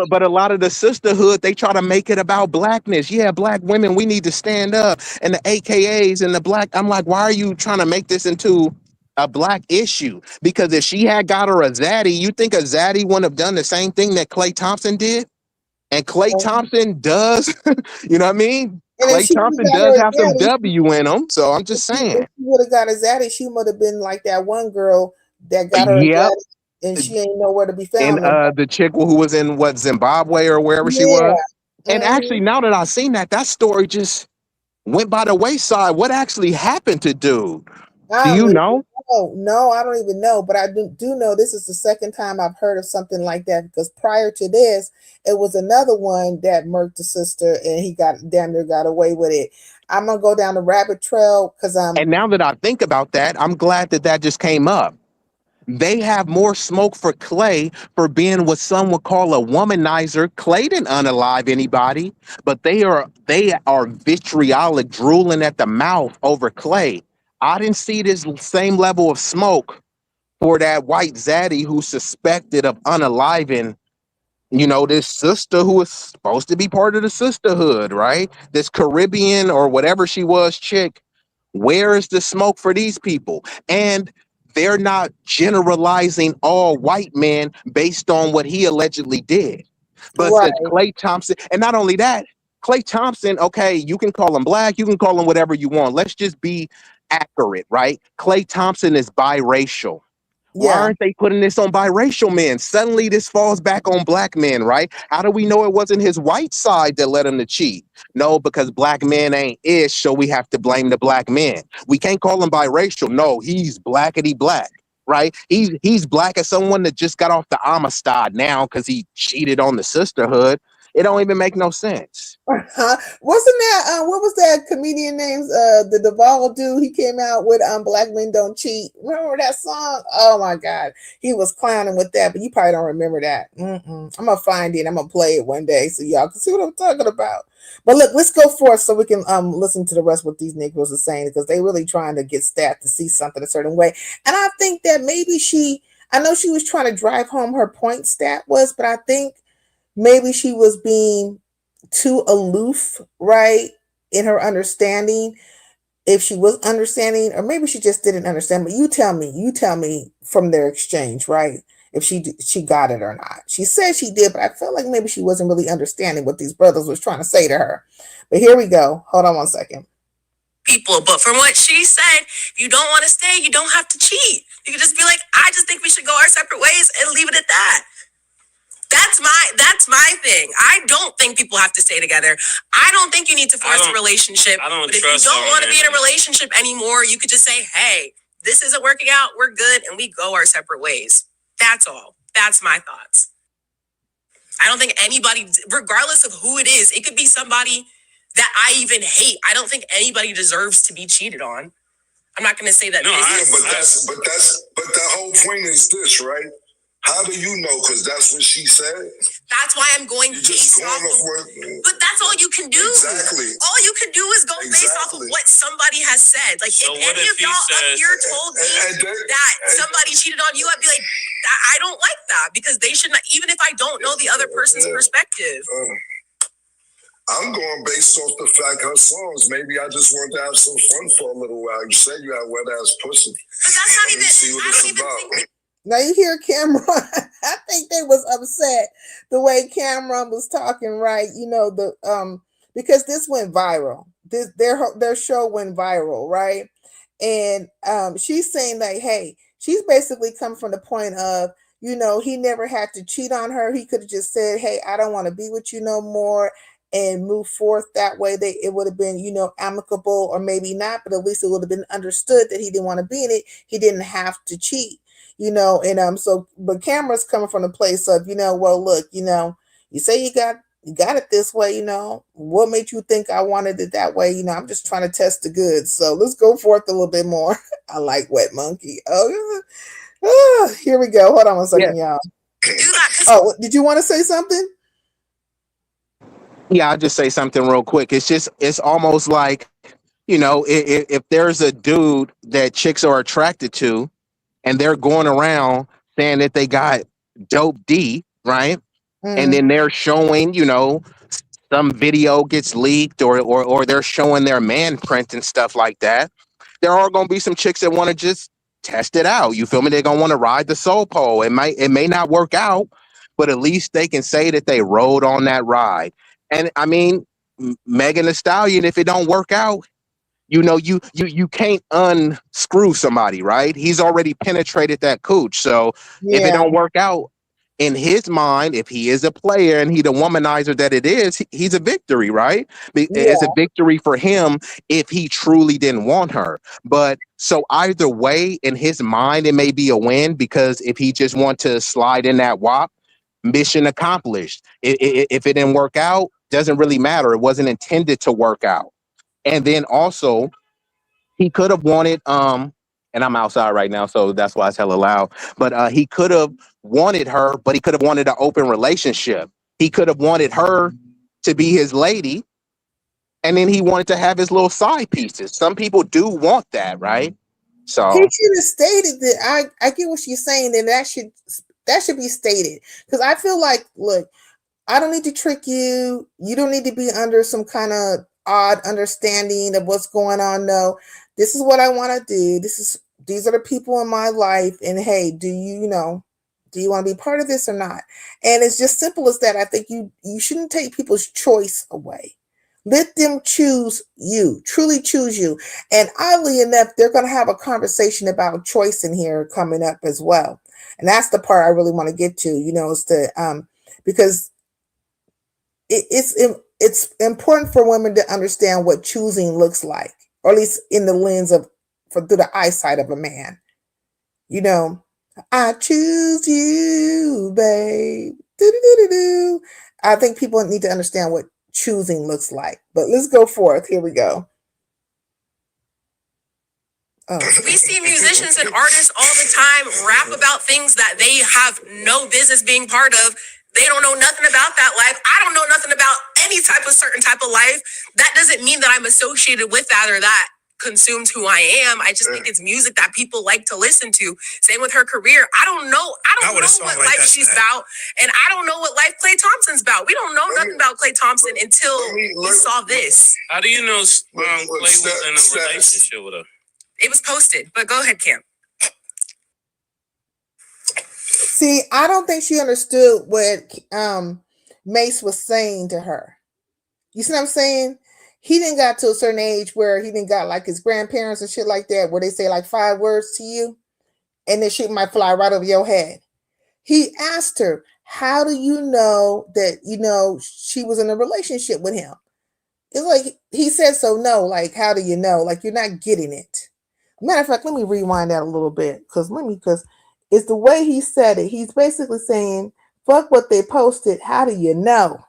But a lot of the sisterhood, they try to make it about blackness. Yeah, black women, we need to stand up. And the AKAs and the black, I'm like, why are you trying to make this into a black issue? Because if she had got her a zaddy, you think a zaddy wouldn't have done the same thing that Klay Thompson did? And Klay Thompson does, you know what I mean? Klay Thompson does have some W in him. So I'm just saying. If she would have got a zaddy, she would have been like that one girl that got her a zaddy and she ain't nowhere to be found. And the chick who was in Zimbabwe or wherever she was. And actually, now that I've seen that story just went by the wayside. What actually happened to dude? Do you know? No, I don't even know. But I do know this is the second time I've heard of something like that, because prior to this, it was another one that murked the sister and he damn near got away with it. I'm going to go down the rabbit trail because And now that I think about that, I'm glad that just came up. They have more smoke for Clay for being what some would call a womanizer. Clay didn't unalive anybody, but they are vitriolic, drooling at the mouth over Clay. I didn't see this same level of smoke for that white zaddy who's suspected of unaliving, this sister who is supposed to be part of the sisterhood, right? This Caribbean or whatever she was chick. Where is the smoke for these people? And they're not generalizing all white men based on what he allegedly did. But since Klay Thompson, and not only that, Klay Thompson, okay, you can call him black, you can call him whatever you want. Let's just be accurate, right? Klay Thompson is biracial. Why Yeah. aren't they putting this on biracial men? Suddenly this falls back on black men, right? How do we know it wasn't his white side that led him to cheat? No, because black men ain't ish, so we have to blame the black men. We can't call him biracial. No, he's blackety black, right? He's black as someone that just got off the Amistad now because he cheated on the sisterhood. It don't even make no sense. Wasn't that what was that comedian named the Duvall dude? He came out with Black Men Don't Cheat. Remember that song? Oh my god, he was clowning with that, but you probably don't remember that. I'm gonna find it. I'm gonna play it one day so y'all can see what I'm talking about. But look, let's go forth so we can listen to the rest of what these Negroes are saying, because they really trying to get Stat to see something a certain way. And I think that maybe I know she was trying to drive home her point, Stat was, but I think maybe she was being too aloof, right, in her understanding, if she was understanding, or maybe she just didn't understand. But you tell me from their exchange, right, if she got it or not. She said she did, but I felt like maybe she wasn't really understanding what these brothers was trying to say to her. But here we go. Hold on one second. People, but from what she said, if you don't want to stay, you don't have to cheat. You can just be like, I just think we should go our separate ways and leave it at that. That's my thing. I don't think people have to stay together. I don't think you need to force a relationship. But if you don't want to be in a relationship anymore, you could just say, hey, this isn't working out. We're good. And we go our separate ways. That's all. That's my thoughts. I don't think anybody, regardless of who it is, it could be somebody that I even hate. I don't think anybody deserves to be cheated on. I'm not going to say that. No, but the whole point is this, right? How do you know? Because that's what she said. That's why I'm going based off of, but that's all you can do. Exactly. All you can do is go based off of what somebody has said. Like, so if any of y'all up here told me that somebody cheated on you, I'd be like, I don't like that, because they should not, even if I don't know the other person's perspective. I'm going based off the fact her songs. Maybe I just wanted to have some fun for a little while. You said you had wet ass pussy. But that's not even, I don't even think. Now you hear Cameron. I think they was upset the way Cameron was talking, right? You know, because this went viral. Their show went viral, right? And she's saying like, hey, she's basically come from the point of, you know, he never had to cheat on her. He could have just said, hey, I don't want to be with you no more, and move forth that way. It would have been, you know, amicable, or maybe not, but at least it would have been understood that he didn't want to be in it. He didn't have to cheat. You know, and so, but Cameron's coming from the place of, you know, well, look, you know, you say you got it this way, you know, what made you think I wanted it that way? You know, I'm just trying to test the goods. So let's go forth a little bit more. I like Wet Monkey. Oh, here we go. Hold on one second, y'all. Oh, did you want to say something? Yeah, I'll just say something real quick. It's almost like, you know, if there's a dude that chicks are attracted to, and they're going around saying that they got dope D, right? And then they're showing, you know, some video gets leaked, or they're showing their man print and stuff like that. There are going to be some chicks that want to just test it out. You feel me? They're going to want to ride the soul pole. It may not work out, but at least they can say that they rode on that ride. And I mean, Megan Thee Stallion, if it don't work out, you know, you can't unscrew somebody, right? He's already penetrated that cooch. So if it don't work out, in his mind, if he is a player and he the womanizer that it is, he's a victory, right? It's a victory for him if he truly didn't want her. But so either way, in his mind, it may be a win, because if he just want to slide in that WAP, mission accomplished. If it didn't work out, doesn't really matter. It wasn't intended to work out. And then also, he could have wanted, and I'm outside right now, so that's why it's hella loud. But he could have wanted her, but he could have wanted an open relationship. He could have wanted her to be his lady, and then he wanted to have his little side pieces. Some people do want that, right? So he should have stated that. I get what she's saying, and that should be stated, because I feel like, look, I don't need to trick you. You don't need to be under some kind of odd understanding of what's going on. No, this is what I want to do. These are the people in my life, and hey, do you want to be part of this or not? And it's just simple as that. I think you shouldn't take people's choice away. Let them choose you, truly choose you. And oddly enough, they're going to have a conversation about choice in here coming up as well. And that's the part I really want to get to, is the because it's important for women to understand what choosing looks like, or at least in the lens of through the eyesight of a man. I choose you, babe. Do-do-do-do-do. I think people need to understand what choosing looks like. But let's go forth. Here we go. Oh. We see musicians and artists all the time rap about things that they have no business being part of. They don't know nothing about that life. I don't know nothing about any type of certain type of life. That doesn't mean that I'm associated with that or that consumes who I am. I just think it's music that people like to listen to. Same with her career. I don't know what life she's about, and I don't know what life Klay Thompson's about. We don't know nothing about Klay Thompson until we saw this. How do you know Klay was in a relationship with her? It was posted, but go ahead, Cam. See, I don't think she understood what Mace was saying to her. You see what I'm saying? He didn't got to a certain age where he didn't got like his grandparents and shit like that, where they say like 5 words to you, and then shit might fly right over your head. He asked her, how do you know that, she was in a relationship with him? It's like, he said, so no, like, how do you know? Like, you're not getting it. Matter of fact, let me rewind that a little bit, because it's the way he said it. He's basically saying, fuck what they posted. How do you know?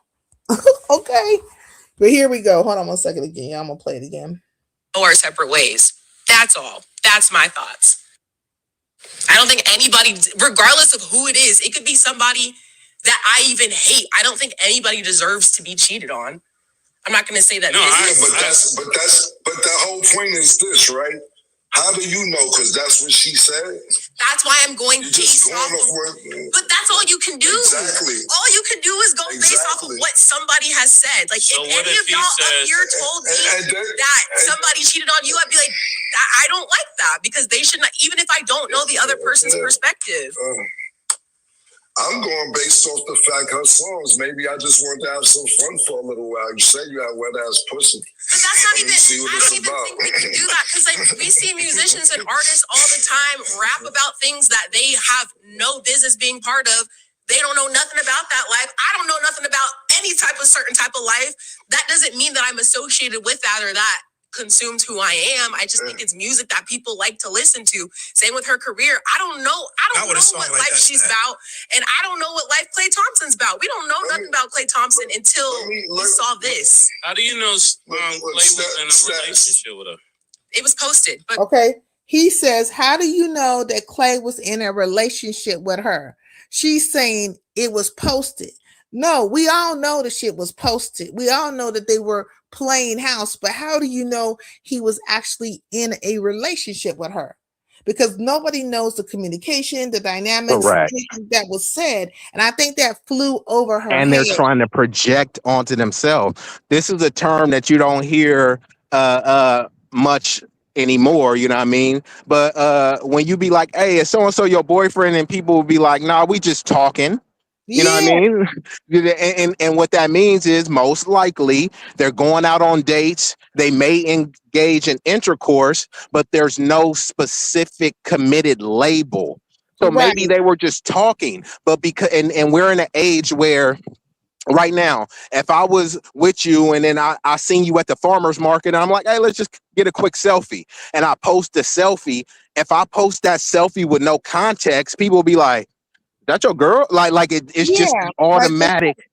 Okay. But here we go. Hold on 1 second again. I'm going to play it again. Or separate ways. That's all. That's my thoughts. I don't think anybody, regardless of who it is, it could be somebody that I even hate. I don't think anybody deserves to be cheated on. I'm not going to say that. No, but the whole point is this, right? How do you know? Because that's what she said. That's why I'm going based off of. But that's all you can do. Exactly. All you can do is go based off of what somebody has said. Like, so if any of y'all up here told me that somebody cheated on you, I'd be like, I don't like that, because they should not. Even if I don't know the other person's perspective. I'm going based off the fact her songs. Maybe I just wanted to have some fun for a little while. You said you had wet ass pussy. But that's not even. I don't even think we can do that, because like we see musicians and artists all the time rap about things that they have no business being part of. They don't know nothing about that life. I don't know nothing about any type of certain type of life. That doesn't mean that I'm associated with that or that consumes who I am. I just think it's music that people like to listen to. Same with her career. I don't know what life she's about, and I don't know what life Klay Thompson's about. We don't know nothing about Klay Thompson until we saw this. How do you know Klay was in a relationship with her? It was posted. But okay. He says, how do you know that Klay was in a relationship with her? She's saying it was posted. No, we all know the shit was posted. We all know that they were playing house, but how do you know he was actually in a relationship with her? Because nobody knows the communication, the dynamics that was said. And I think that flew over her and head. They're trying to project onto themselves. This is a term that you don't hear much anymore, you know what I mean? But when you be like, hey, is so-and-so your boyfriend? And people will be like, nah, we just talking. You know what I mean? And what that means is most likely they're going out on dates. They may engage in intercourse, but there's no specific committed label. So maybe they were just talking, but because and we're in an age where right now, if I was with you and then I seen you at the farmer's market and I'm like, hey, let's just get a quick selfie, and I post the selfie. If I post that selfie with no context, people will be like, that's your girl? Like it's just an automatic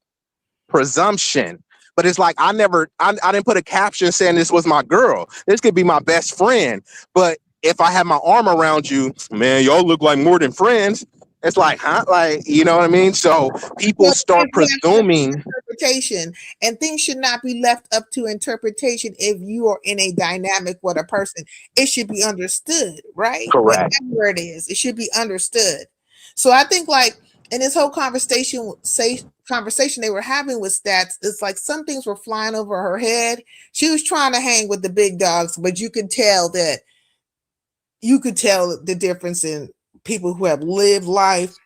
presumption. But it's like I didn't put a caption saying this was my girl. This could be my best friend. But if I have my arm around you, man, y'all look like more than friends. It's like, huh? Like, you know what I mean? So people start presuming interpretation, and things should not be left up to interpretation. If you are in a dynamic with a person, it should be understood, right? Correct. Whatever it is, it should be understood. So I think like in this whole conversation they were having with Stats, it's like some things were flying over her head. She was trying to hang with the big dogs, but you could tell the difference in people who have lived life,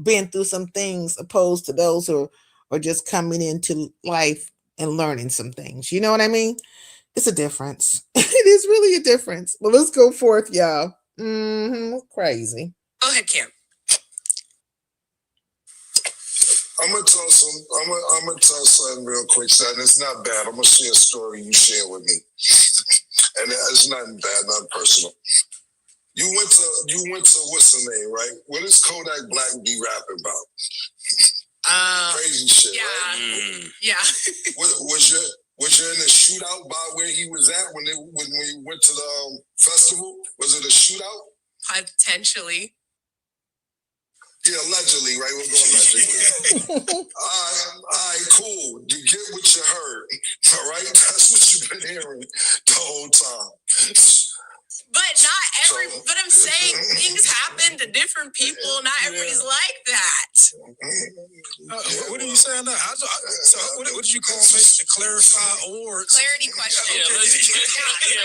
been through some things, opposed to those who are just coming into life and learning some things. You know what I mean? It's a difference. It is really a difference. But let's go forth, y'all. Crazy. Go ahead, Cam. I'm gonna tell something real quick, son. It's not bad. I'm gonna share a story you share with me, and it's nothing bad, not personal. You went to what's the name, right? What does Kodak Black be rapping about? Crazy shit, yeah. right? Yeah. Was you in the shootout by where he was at when we went to the festival? Was it a shootout? Potentially. Yeah, allegedly, right? We'll go allegedly. All right, cool. You get what you heard, all right? That's what you've been hearing the whole time. But but I'm saying things happen to different people. Not everybody's like that. What are you saying now? What did you call me? To clarify or clarity question? Yeah,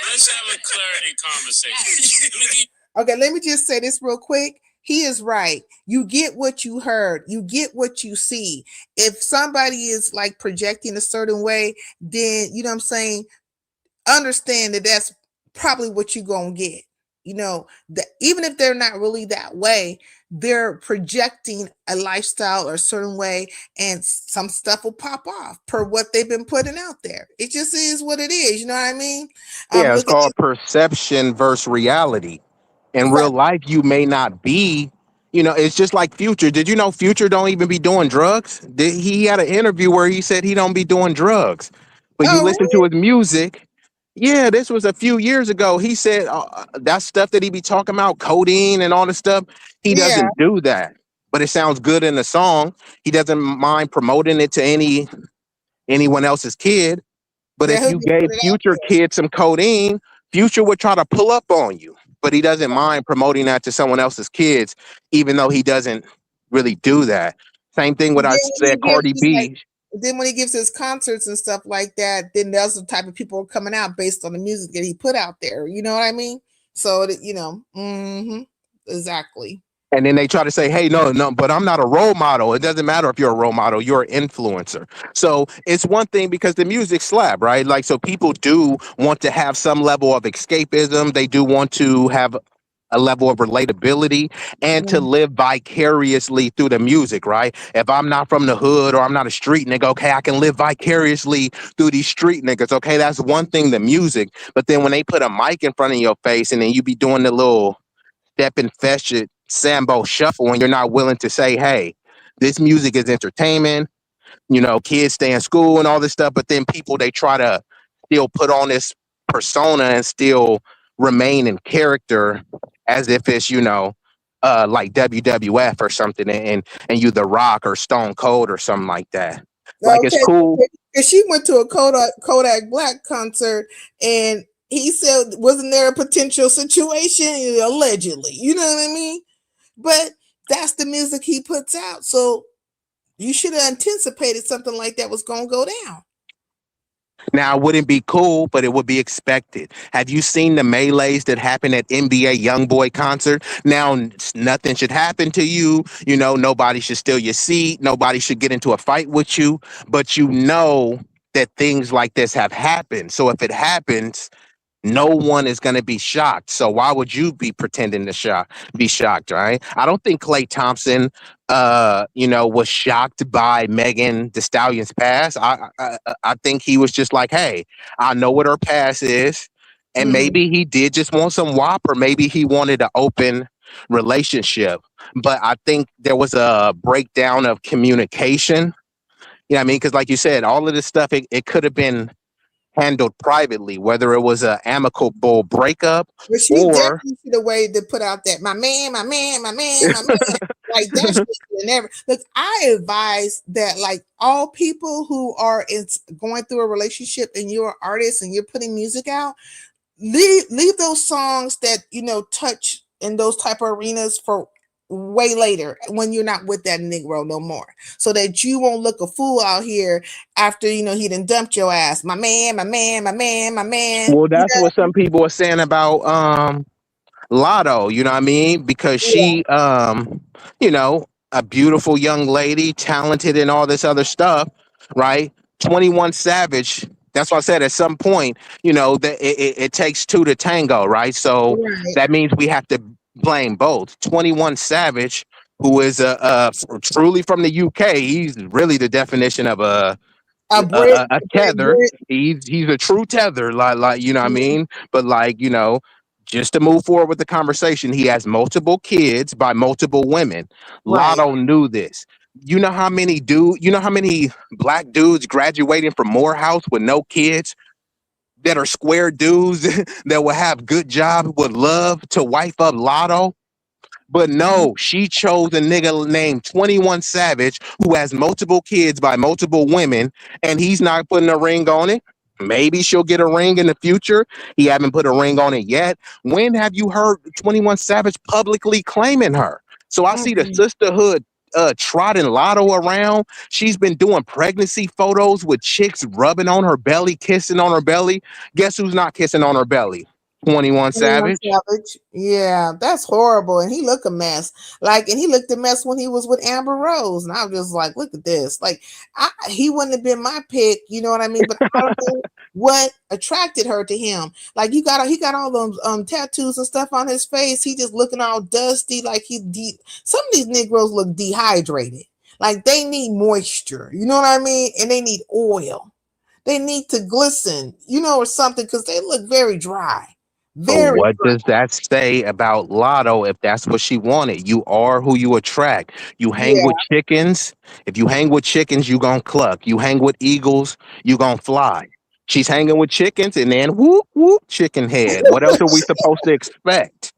let's have a clarity conversation. Okay, let me just say this real quick. He is right. You get what you heard. You get what you see. If somebody is like projecting a certain way, then, you know what I'm saying, understand that that's probably what you're going to get. You know, that even if they're not really that way, they're projecting a lifestyle or a certain way, and some stuff will pop off per what they've been putting out there. It just is what it is. You know what I mean? Yeah, it's called perception versus reality. In real life, you may not be, it's just like Future. Did you know Future don't even be doing drugs? He had an interview where he said he don't be doing drugs. But you listen to his music. Yeah, this was a few years ago. He said that stuff that he be talking about, codeine and all this stuff, he doesn't do that. But it sounds good in the song. He doesn't mind promoting it to anyone else's kid. But if you gave Future kids some codeine, Future would try to pull up on you. But he doesn't mind promoting that to someone else's kids, even though he doesn't really do that. Same thing with I said Cardi B. Then when he gives his concerts and stuff like that, then those are the type of people are coming out based on the music that he put out there. You know what I mean? So, exactly. And then they try to say, hey, no, but I'm not a role model. It doesn't matter if you're a role model, you're an influencer. So it's one thing because the music slap, right? Like, so people do want to have some level of escapism. They do want to have a level of relatability and to live vicariously through the music, right? If I'm not from the hood or I'm not a street nigga, okay, I can live vicariously through these street niggas, okay? That's one thing, the music. But then when they put a mic in front of your face and then you be doing the little step-infested Sambo shuffle and you're not willing to say, hey, this music is entertainment, kids stay in school and all this stuff, but then people, they try to still put on this persona and still remain in character as if it's, like WWF or something and you The Rock or Stone Cold or something like that. Like, it's cool. Because she went to a Kodak Black concert and he said, wasn't there a potential situation? Allegedly, you know what I mean? But that's the music he puts out. So you should have anticipated something like that was going to go down. Now, it wouldn't be cool, but it would be expected. Have you seen the melees that happened at NBA YoungBoy concert? Now, nothing should happen to you. Nobody should steal your seat. Nobody should get into a fight with you. But that things like this have happened. So if it happens, no one is going to be shocked. So why would you be pretending to be shocked, right? I don't think Klay Thompson, was shocked by Megan Thee Stallion's past. I think he was just like, hey, I know what her past is. And maybe he did just want some WAP, or maybe he wanted an open relationship. But I think there was a breakdown of communication. You know what I mean? Because like you said, all of this stuff, it could have been handled privately, whether it was an amicable breakup but she definitely should have waited to put out that my man. Like that shit never. Look, I advise that like all people who are going through a relationship and you're an artist and you're putting music out, leave those songs that touch in those type of arenas for way later when you're not with that Negro no more, so that you won't look a fool out here after he done dumped your ass. My man. Well, that's what some people are saying about Lotto, you know what I mean? Because she a beautiful young lady, talented and all this other stuff, right? 21 Savage. That's why I said at some point, you know, that it takes two to tango, right? So Right. that means we have to blame both. 21 Savage, who is truly from the UK, he's really the definition of a tether. Brit. He's a true tether, like you know what I mean. But like you know, just to move forward with the conversation, he has multiple kids by multiple women. Right. Lotto knew this. You know how many You know how many black dudes graduating from Morehouse with no kids that are square dudes that will have good jobs would love to wife up Lotto? But no, she chose a nigga named 21 Savage who has multiple kids by multiple women, and he's not putting a ring on it. Maybe she'll get a ring in the future. He haven't put a ring on it yet. When have you heard 21 Savage publicly claiming her? So I see the Mm-mm. sisterhood trotting Lotto around. She's been doing pregnancy photos with chicks rubbing on her belly, kissing on her belly. Guess who's not kissing on her belly? 21 21 Savage. Savage. Yeah, that's horrible. And he looked a mess. Like, and he looked a mess when he was with Amber Rose. And I was just like, look at this. Like, he wouldn't have been my pick, you know what I mean? But I don't know what attracted her to him. Like, he got all those tattoos and stuff on his face. He just looking all dusty, like some of these Negroes look dehydrated. Like, they need moisture, you know what I mean? And they need oil. They need to glisten, you know, or something, because they look very dry. So Very what dry. does that say about Lotto if that's what she wanted? You are who you attract. You hang Yeah. with chickens. If you hang with chickens, you gonna cluck. You hang with eagles, you gonna fly. She's hanging with chickens and then whoop whoop chicken head. What else are we supposed to expect?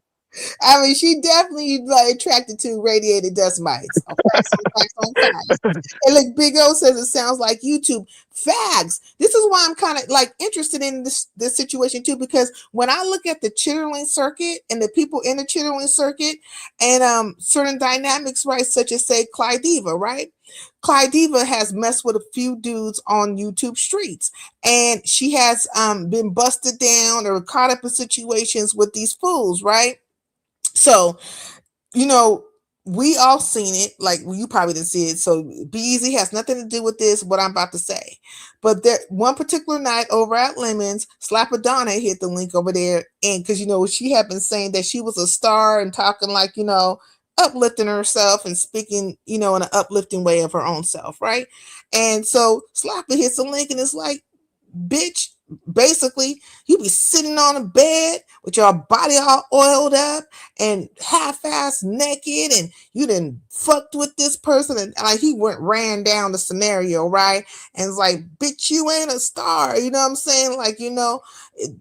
I mean, she definitely like attracted to radiated dust mites. Facts on facts on facts. And like Big O says, it sounds like YouTube fags. This is why I'm kind of like interested in this situation too, because when I look at the chittering circuit and the people in the chittering circuit and certain dynamics, right, such as say Clyde Diva, right? Clyde Diva has messed with a few dudes on YouTube streets, and she has been busted down or caught up in situations with these fools, right? So, you know, we all seen it. Like, well, you probably didn't see it. So, Be Easy has nothing to do with this, what I'm about to say. But that one particular night over at Lemons, Slappadonna hit the link over there. And because, you know, she had been saying that she was a star and talking like, you know, uplifting herself and speaking, you know, in an uplifting way of her own self, right? And so Slappy hits the link and it's like, bitch, basically you be sitting on a bed with your body all oiled up and half-ass naked, and you done fucked with this person, and like he ran down the scenario, right? And it's like, bitch, you ain't a star, you know what I'm saying? Like, you know,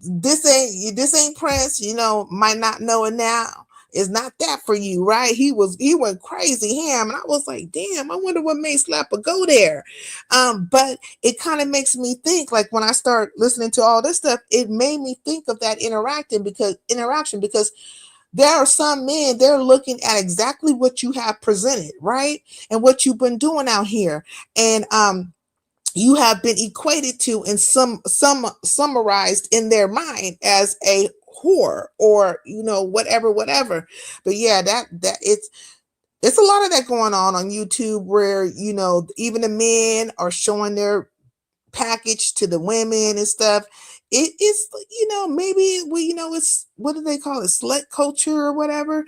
this ain't Prince, you know, might not know it now. It's not that for you, right? He went crazy ham, and I was like, damn, I wonder what made Slapper go there. But it kind of makes me think, like when I start listening to all this stuff, it made me think of that interaction because there are some men, they're looking at exactly what you have presented, right? And what you've been doing out here. And you have been equated to and some summarized in their mind as a whore or, you know, whatever. But yeah, that it's a lot of that going on YouTube where, you know, even the men are showing their package to the women and stuff. It is, you know, maybe we, you know, it's, what do they call it, slut culture or whatever.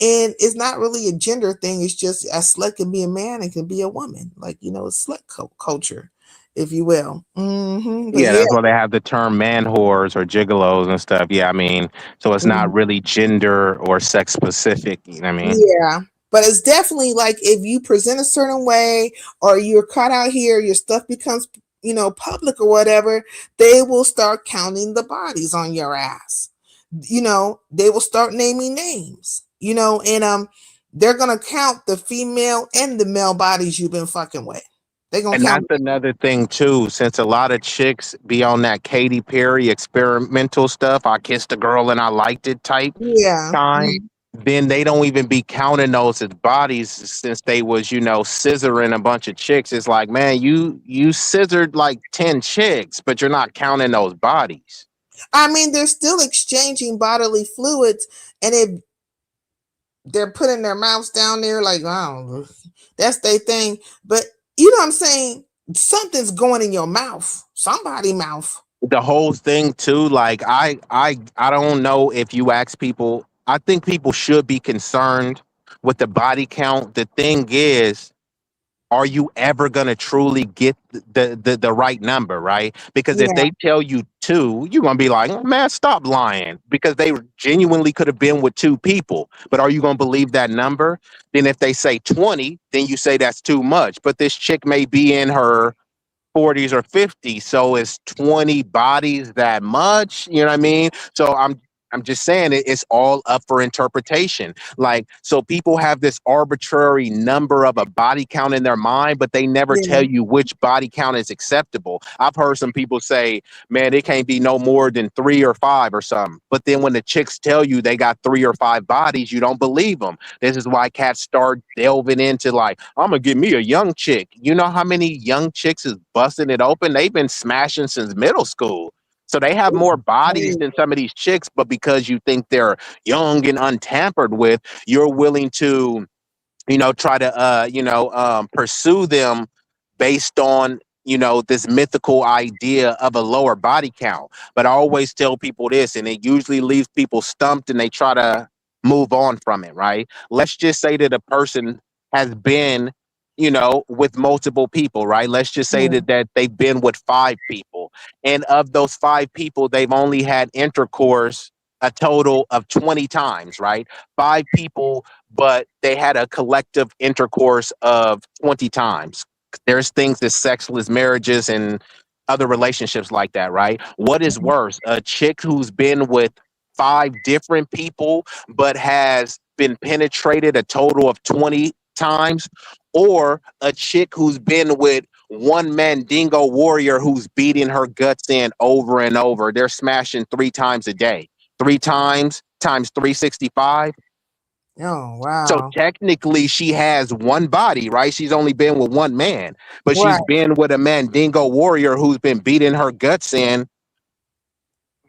And it's not really a gender thing. It's just a slut can be a man and can be a woman. Like, you know, it's slut culture, if you will. But Yeah, yeah. that's why they have the term man whores or gigolos and stuff. Yeah, I mean, so it's not really gender or sex specific. You know what I mean? Yeah. But it's definitely like if you present a certain way or you're caught out here, your stuff becomes, you know, public or whatever, they will start counting the bodies on your ass. You know, they will start naming names, you know, and they're gonna count the female and the male bodies you've been fucking with. They're gonna And count. that's another thing too, since a lot of chicks be on that Katy Perry experimental stuff, I kissed a girl and I liked it type Yeah. time, then they don't even be counting those as bodies since they was, you know, scissoring a bunch of chicks. It's like, man, you scissored like 10 chicks, but you're not counting those bodies. I mean, they're still exchanging bodily fluids, and if they're putting their mouths down there, like, I don't know, that's their thing. But you know what I'm saying? something's going in your mouth, somebody's mouth. The whole thing too, like I don't know if you ask people. I think people should be concerned with the body count. The thing is, are you ever going to truly get the right number, right? Because if Yeah, they tell you two, you're going to be like, man, stop lying, because they genuinely could have been with two people. But are you going to believe that number? Then if they say 20, then you say that's too much. But this chick may be in her 40s or 50s, so it's 20 bodies that much, you know what I mean? So I'm just saying it's all up for interpretation. Like, so people have this arbitrary number of a body count in their mind, but they never yeah, tell you which body count is acceptable. I've heard some people say, man, it can't be no more than 3 or 5 or something. But then when the chicks tell you they got 3 or 5 bodies, you don't believe them. This is why cats start delving into like, I'm gonna get me a young chick. You know how many young chicks is busting it open? They've been smashing since middle school. So they have more bodies than some of these chicks, but because you think they're young and untampered with, you're willing to, try to, pursue them based on, this mythical idea of a lower body count. But I always tell people this, and it usually leaves people stumped and they try to move on from it, right? Let's just say that a person has been, with multiple people, right? Let's just say yeah, that they've been with 5 people. And of those 5 people, they've only had intercourse a total of 20 times, right? 5 people, but they had a collective intercourse of 20 times. There's things as sexless marriages and other relationships like that, right? What is worse? A chick who's been with 5 different people, but has been penetrated a total of 20 times, or a chick who's been with one Mandingo warrior who's beating her guts in over and over. They're smashing 3 times a day. 3 times 365. oh So wow, technically she has one body, right? She's only been with one man, but she's right. been with a Mandingo warrior who's been beating her guts in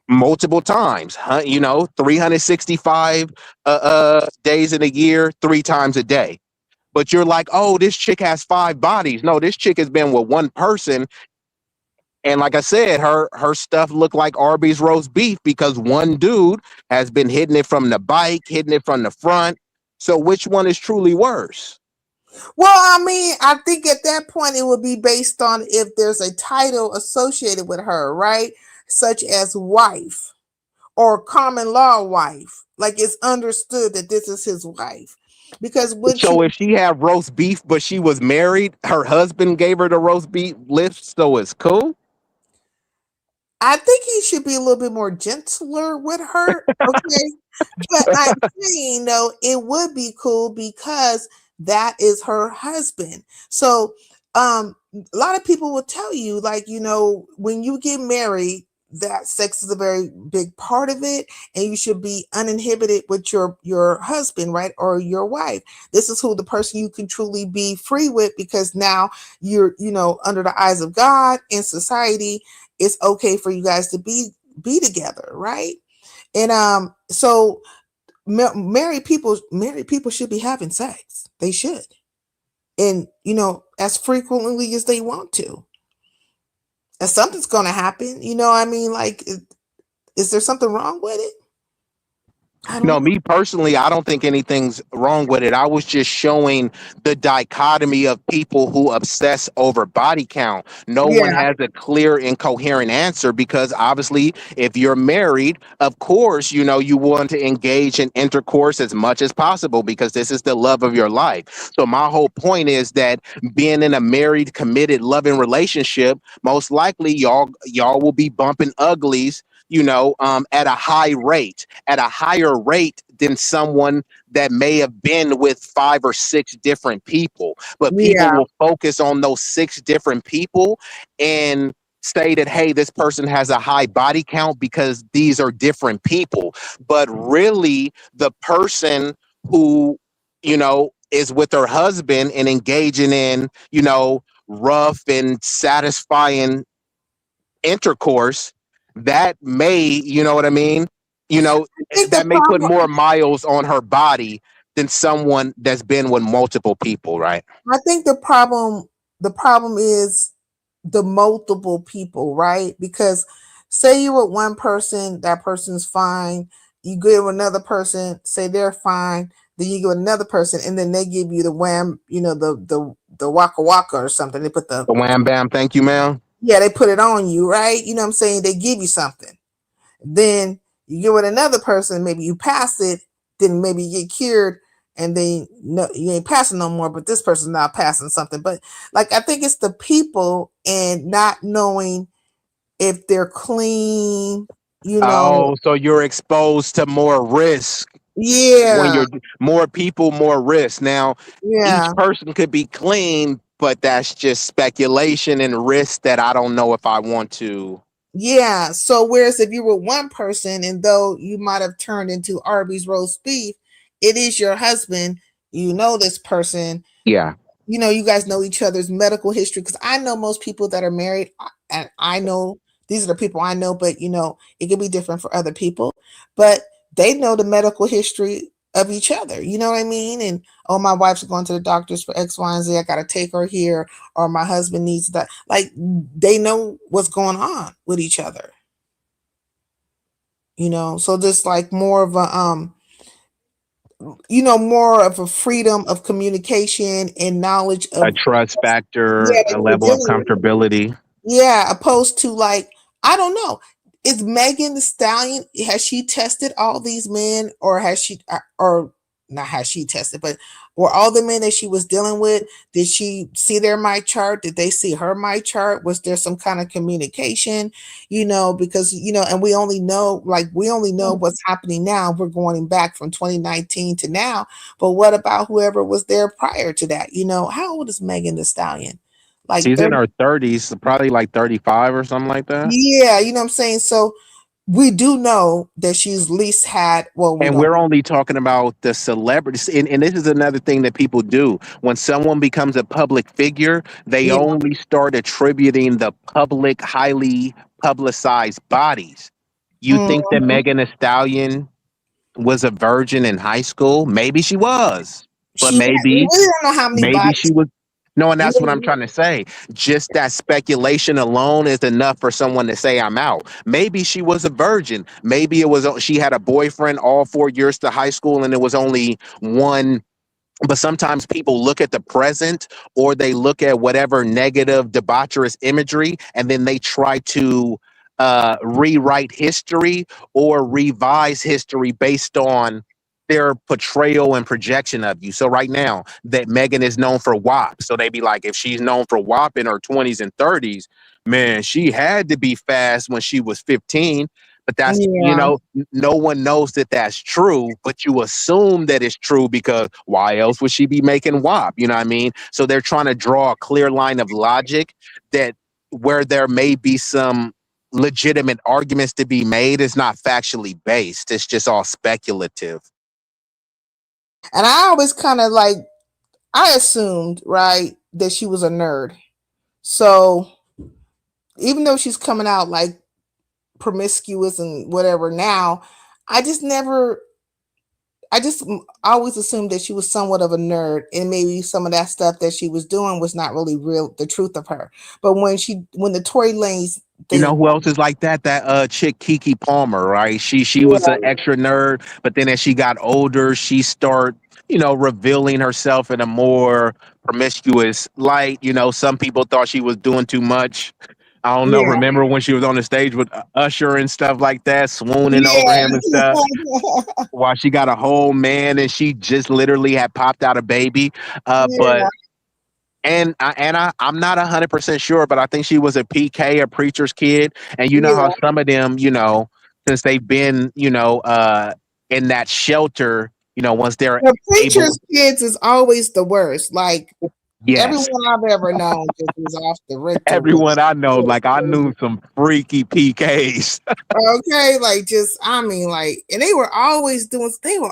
multiple times, 365 days in a year, 3 times a day. But you're like, oh, this chick has 5 bodies. No, this chick has been with one person. And like I said, her stuff looked like Arby's roast beef because one dude has been hitting it from the bike, hitting it from the front. So which one is truly worse? Well, I mean, I think at that point it would be based on if there's a title associated with her, right? Such as wife or common law wife. Like it's understood that this is his wife. Because when she, So if she had roast beef, but she was married, her husband gave her the roast beef lift, so it's cool. I think he should be a little bit more gentler with her. Okay. But I'm saying though, it would be cool because that is her husband. So a lot of people will tell you, like, when you get married, that sex is a very big part of it, and you should be uninhibited with your husband, right? Or your wife. This is who the person you can truly be free with, because now you're, under the eyes of God and society, it's okay for you guys to be together, right? And so married people should be having sex. They should. And as frequently as they want to. And something's going to happen, I mean, like, is there something wrong with it? I don't No, know. me personally, I don't think anything's wrong with it. I was just showing the dichotomy of people who obsess over body count. No one Yeah, has a clear and coherent answer because obviously, if you're married, of course, you want to engage in intercourse as much as possible because this is the love of your life. So my whole point is that being in a married, committed, loving relationship, most likely y'all will be bumping uglies, at a higher rate than someone that may have been with 5 or 6 different people. But people yeah, will focus on those 6 different people and say that, hey, this person has a high body count because these are different people. But really, the person who, is with her husband and engaging in, rough and satisfying intercourse, that may, you know what I mean? I think the That may put problem more miles on her body than someone that's been with multiple people, right? I think the problem is the multiple people, right? Because say you're with one person, that person's fine. You go with another person, say they're fine. Then you go with another person, and then they give you the wham, the waka waka or something. They put the wham bam, thank you, ma'am. yeah, they put it on you, right? You know what I'm saying? They give you something. Then you get with another person, maybe you pass it, then maybe you get cured, and then no, you ain't passing no more, but this person's not passing something. But like I think it's the people and not knowing if they're clean, Oh, so you're exposed to more risk when Yeah, you're more people, more risk. Now, each yeah. person could be clean, but that's just speculation and risk that I don't know if I want to. Yeah. So whereas if you were one person and though you might have turned into Arby's roast beef, it is your husband, you know this person, Yeah. you guys know each other's medical history because I know most people that are married and I know these are the people I know, but it can be different for other people, but they know the medical history of each other. You know what I mean? And oh, my wife's going to the doctors for X, Y, and Z. I got to take her here, or my husband needs that. Like they know what's going on with each other. So just like more of a freedom of communication and knowledge A of trust factor, yeah, that a you're level of dealing with. comfortability. Yeah, opposed to like, I don't know. Is Megan the Stallion, has she tested all these men or has she, or not has she tested, but were all the men that she was dealing with, did she see their my chart? Did they see her my chart? Was there some kind of communication? Because, and we only know what's happening now. We're going back from 2019 to now. But what about whoever was there prior to that? How old is Megan the Stallion? Like She's in 30. her 30s, probably like 35 or something like that. Yeah, you know what I'm saying? So we do know that she's at least had, well, we And don't. we're only talking about the celebrities. And this is another thing that people do. When someone becomes a public figure, they Yeah. only start attributing the public, highly publicized bodies. You think that Mhm. Megan Thee Stallion was a virgin in high school? Maybe she was, but We maybe don't know how many maybe she bodies. was. No, and that's what I'm Yeah. trying to say. Just that speculation alone is enough for someone to say I'm out. Maybe she was a virgin. Maybe it was she had a boyfriend all 4 years to high school, and it was only one. But sometimes people look at the present or they look at whatever negative debaucherous imagery and then they try to rewrite history or revise history based on their portrayal and projection of you. So right now that Megan is known for WAP. So they be like, if she's known for WAP in her 20s and 30s, man, she had to be fast when she was 15. But that's, Yeah. no one knows that that's true, but you assume that it's true because why else would she be making WAP? You know what I mean? So they're trying to draw a clear line of logic that where there may be some legitimate arguments to be made is not factually based. It's just all speculative. And I always kind of like, I assumed, right, that she was a nerd. So even though she's coming out like promiscuous and whatever now, I just never, I just always assumed that she was somewhat of a nerd, and maybe some of that stuff that she was doing was not really real, the truth of her. But when the Tory Lanez You thing, know who else is like that? That chick Kiki Palmer, right? She was an yeah, extra nerd, but then as she got older, she started, revealing herself in a more promiscuous light. Some people thought she was doing too much. I don't know. yeah, Remember when she was on the stage with Usher and stuff like that, swooning over him and stuff? yeah, While she got a whole man and she just literally had popped out a baby. But yeah, I'm not 100% sure, but I think she was a PK, a preacher's kid. And you know how yeah. some of them, since they've been, in that shelter, once they're The able, preacher's kids is always the worst. Like yes, everyone I've ever known just is off the Richter. everyone I know, like I knew some freaky PKs. Okay, like just I mean, like, and they were always doing something.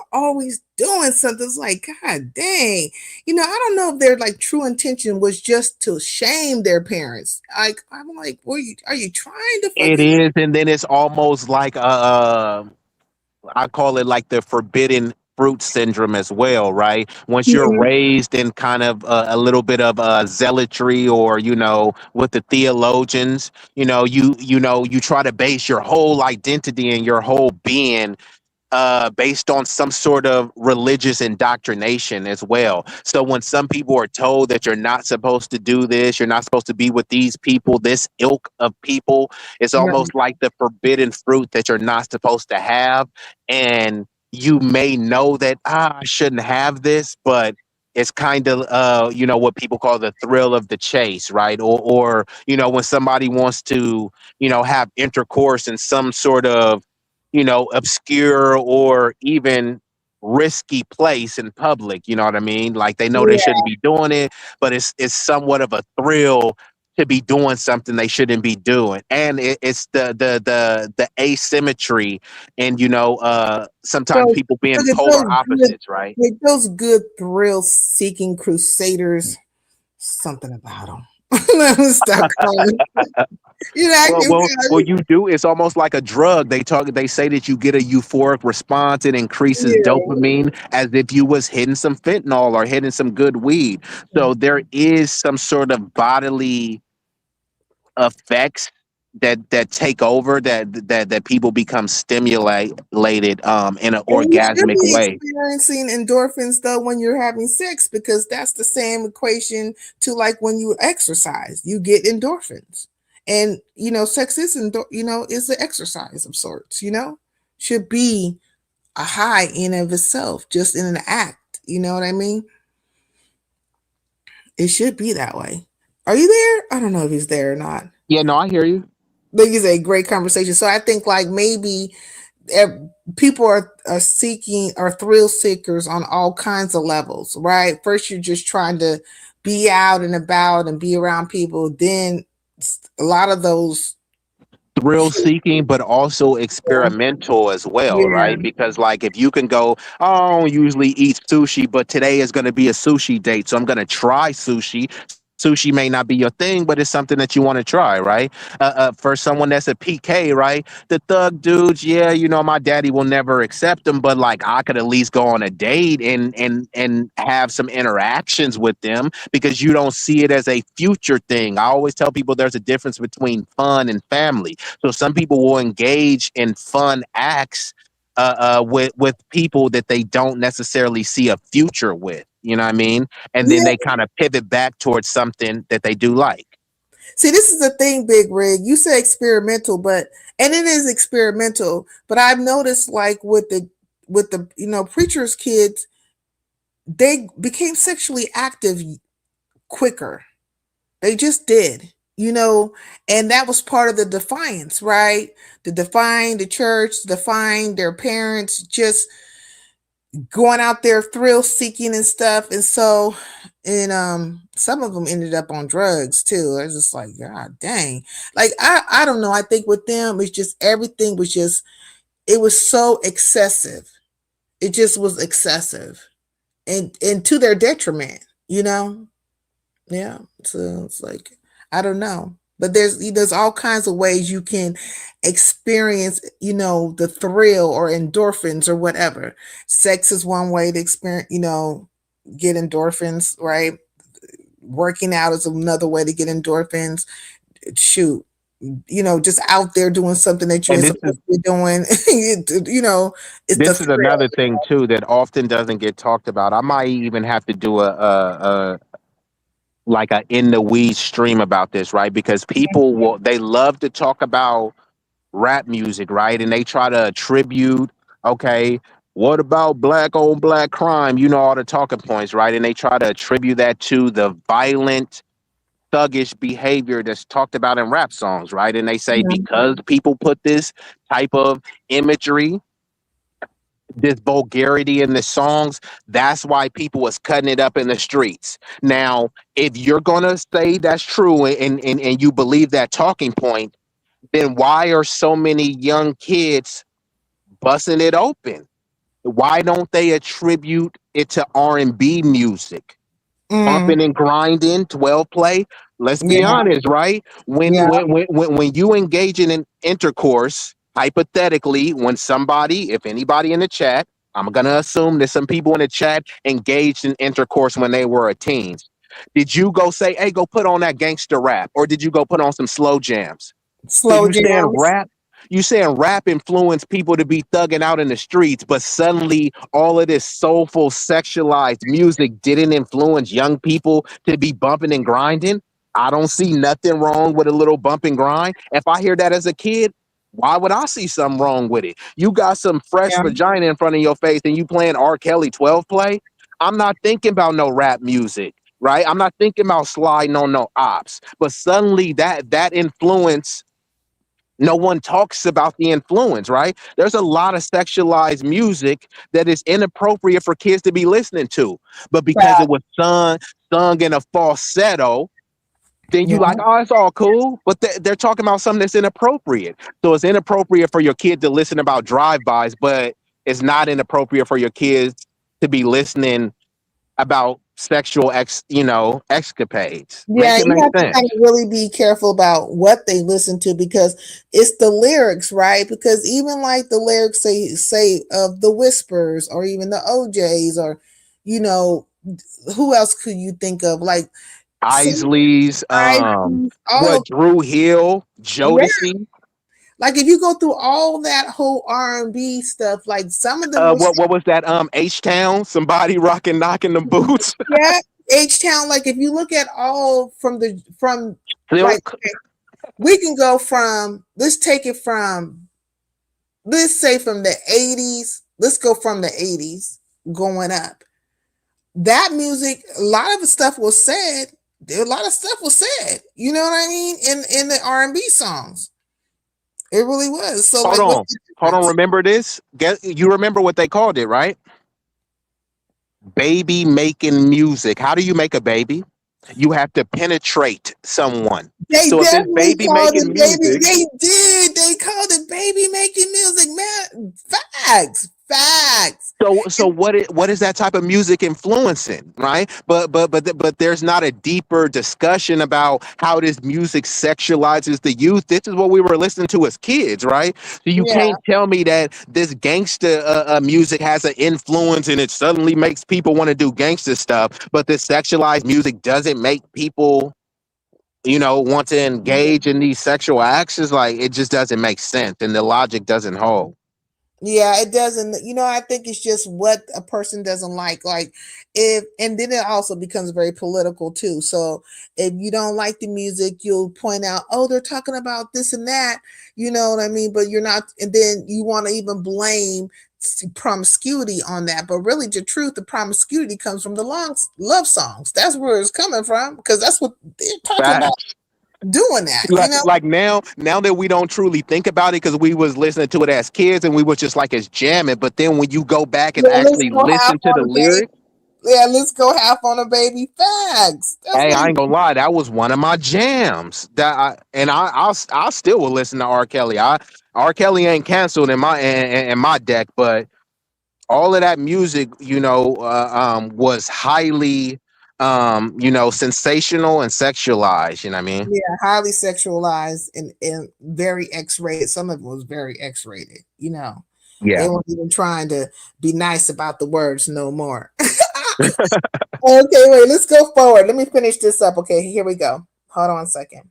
It's like, God dang, I don't know if their like true intention was just to shame their parents. Like, I'm like, are you trying to It fucking is, and then it's almost like I call it like the forbidden fruit syndrome as well, right? Once you're Mhm. raised in kind of a little bit of zealotry, or with the theologians, you try to base your whole identity and your whole being based on some sort of religious indoctrination as well. So when some people are told that you're not supposed to do this, you're not supposed to be with these people, this ilk of people, it's Right. almost like the forbidden fruit that you're not supposed to have. And you may know that, I shouldn't have this, but it's kind of what people call the thrill of the chase, right? Or when somebody wants to have intercourse in some sort of obscure or even risky place in public. You know what I mean? Like, they know they Yeah. shouldn't be doing it, but it's somewhat of a thrill to be doing something they shouldn't be doing. And it's the asymmetry, and sometimes So, people so being get those polar good, opposites, right? get those good thrill-seeking crusaders. Something about them. Let me stop calling. I Well, can well, feel well, it. you do. It's almost like a drug. They say that you get a euphoric response. It increases Yeah. dopamine as if you was hitting some fentanyl or hitting some good weed. So there is some sort of bodily effects that take over, that people become stimulated in an And you should orgasmic be way. experiencing endorphins though when you're having sex, because that's the same equation to like when you exercise, you get endorphins. And sex is is an exercise of sorts, should be a high in of itself, just in an act. You know what I mean? It should be that way. Are you there? I don't know if he's there or not. Yeah, no, I hear you. This is a great conversation. So I think like maybe people are seeking, are thrill seekers on all kinds of levels, right? First, you're just trying to be out and about and be around people. Then a lot of those. Thrill seeking, but also experimental as well, Yeah. right? Because, like, if you can go, oh, I don't usually eat sushi, but today is going to be a sushi date, so I'm going to try sushi. Sushi may not be your thing, but it's something that you want to try, right? For someone that's a PK, right? The thug dudes, yeah, my daddy will never accept them, but like, I could at least go on a date and have some interactions with them, because you don't see it as a future thing. I always tell people there's a difference between fun and family. So some people will engage in fun acts with people that they don't necessarily see a future with. You know what I mean? And then Yeah. they kind of pivot back towards something that they do like. See, this is the thing, Big Rig. You say experimental, and it is experimental, but I've noticed like with the preachers' kids, they became sexually active quicker. They just did, and that was part of the defiance, right? To define the church, define their parents, just going out there thrill seeking and stuff. And so, and some of them ended up on drugs too. I was just like, God dang. Like I don't know. I think with them, it's just everything was just, it was so excessive. It just was excessive. And to their detriment, Yeah. So it's like, I don't know. But there's all kinds of ways you can experience, the thrill or endorphins or whatever. Sex is one way to experience, get endorphins, right? Working out is another way to get endorphins. Shoot, just out there doing something that you And ain't this is supposed to be doing, it's the this is thrill. another thing too that often doesn't get talked about. I might even have to do a like a in the weeds stream about this, right? Because they love to talk about rap music, right? And they try to attribute, okay, what about black on black crime? All the talking points, right? And they try to attribute that to the violent, thuggish behavior that's talked about in rap songs, right? And they say because people put this type of imagery, this vulgarity in the songs, that's why people was cutting it up in the streets. Now, if you're gonna say that's true, and you believe that talking point, then why are so many young kids busting it open? Why don't they attribute it to R&B music? Mm, Bumping and grinding, 12 play. Let's be yeah, honest, right? When yeah, when you engage in an intercourse, hypothetically, when somebody, if anybody in the chat I'm gonna assume that some people in the chat engaged in intercourse when they were a teen. Did you go say, hey, go put on that gangster rap? Or did you go put on some slow jams? So Slow you saying jams. rap? You saying rap influenced people to be thugging out in the streets, but suddenly all of this soulful, sexualized music didn't influence young people to be bumping and grinding? I don't see nothing wrong with a little bump and grind. If I hear that as a kid, why would I see something wrong with it? You got some fresh Yeah. vagina in front of your face and you playing R. Kelly 12 play? I'm not thinking about no rap music, right? I'm not thinking about sliding on no ops. But suddenly that influence, no one talks about the influence, right? There's a lot of sexualized music that is inappropriate for kids to be listening to. But because Yeah. it was sung in a falsetto, then you Yeah. like, oh, it's all cool. But they're talking about something that's inappropriate. So it's inappropriate for your kid to listen about drive-bys, but it's not inappropriate for your kids to be listening about sexual escapades. Yeah, Make it you make have to kind sense. of really be careful about what they listen to because it's the lyrics, right? Because even like the lyrics say of the Whispers or even the OJs or who else could you think of? Like Isley's, all what of Drew Hill, yeah. Jodeci. Like if you go through all that whole R&B stuff, like some of them will What was that? H Town, somebody rocking, knocking the boots. yeah, H Town. Like if you look at all from like Silk. okay, we can go from let's take it from let's say from the 80s. Let's go from the 80s going up. That music, a lot of the stuff was said. A lot of stuff was said. You know what I mean? In the R&B songs, it really was. So Hold like, what's on, the hold on. difference? Remember this? You remember what they called it, right? Baby making music. How do you make a baby? You have to penetrate someone. They So if it's definitely baby called making it baby. music, They did. They called it baby making music, man. Facts. Facts. so what is that type of music influencing, right? But there's not a deeper discussion about how this music sexualizes the youth. This is what we were listening to as kids, right? So you Yeah. can't tell me that this gangster music has an influence and it suddenly makes people want to do gangster stuff, but this sexualized music doesn't make people want to engage in these sexual actions. Like it just doesn't make sense and the logic doesn't hold. Yeah, it doesn't. I think it's just what a person doesn't like. Like if, and then it also becomes very political too. So if you don't like the music, you'll point out, oh, they're talking about this and that. You know what I mean? But you're not, and then you want to even blame promiscuity on that. But really, the truth, the promiscuity comes from the love songs. That's where it's coming from because that's what they're talking about doing that. Like now that we don't truly think about it because we was listening to it as kids and we was just like it's jamming, but then when you go back and Yeah, let's actually go half listen to on the a baby. lyrics, Yeah, let's go half on a baby. Facts. That's hey, what I he. ain't gonna lie, that was one of my jams. I still will listen to R. Kelly. R. Kelly ain't canceled in my deck, but all of that music, was highly sensational and sexualized. You know what I mean? Yeah, highly sexualized and very X-rated. Some of it was very X-rated. They Yeah. weren't even trying to be nice about the words no more. Okay, wait, let's go forward. Let me finish this up. Okay, here we go. Hold on a second.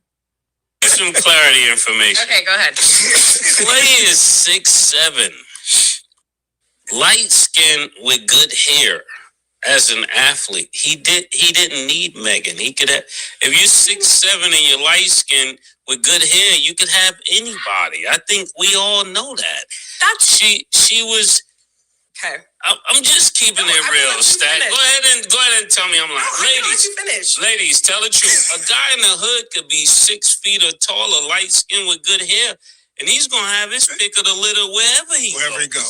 Some clarity information. Okay, go ahead. Clay is 6'7", light skin with good hair. As an athlete, he didn't need Megan. He could have. If you're 6'7" and you're light skin with good hair, you could have anybody. I think we all know that. She was. Okay. I'm just keeping it real, Stat. Go ahead and tell me I'm lying. Ladies, tell the truth. A guy in the hood could be 6 feet or taller, light skin with good hair, and he's gonna have his pick of the litter wherever he go.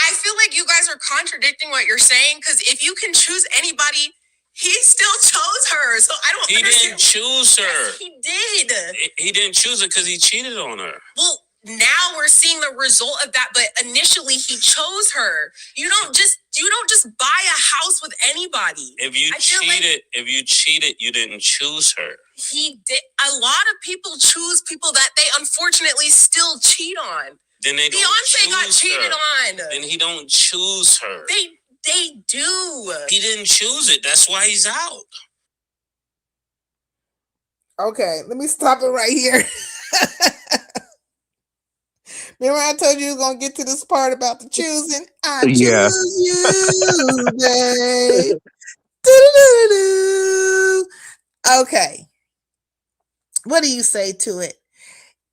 I feel like you guys are contradicting what you're saying because if you can choose anybody, he still chose her. So I don't understand. He didn't choose her. Yes, he did. He didn't choose her because he cheated on her. Well, now we're seeing the result of that, but initially he chose her. You don't just buy a house with anybody. If you cheated, you didn't choose her. He did. A lot of people choose people that they unfortunately still cheat on. Then they don't Beyonce got choose cheated her. on. Then he don't choose her. They do. He didn't choose it. That's why he's out. Okay, let me stop it right here. Remember I told you we were going to get to this part about the choosing? I Yeah. choose you, babe. Do-do-do-do-do. Okay. What do you say to it?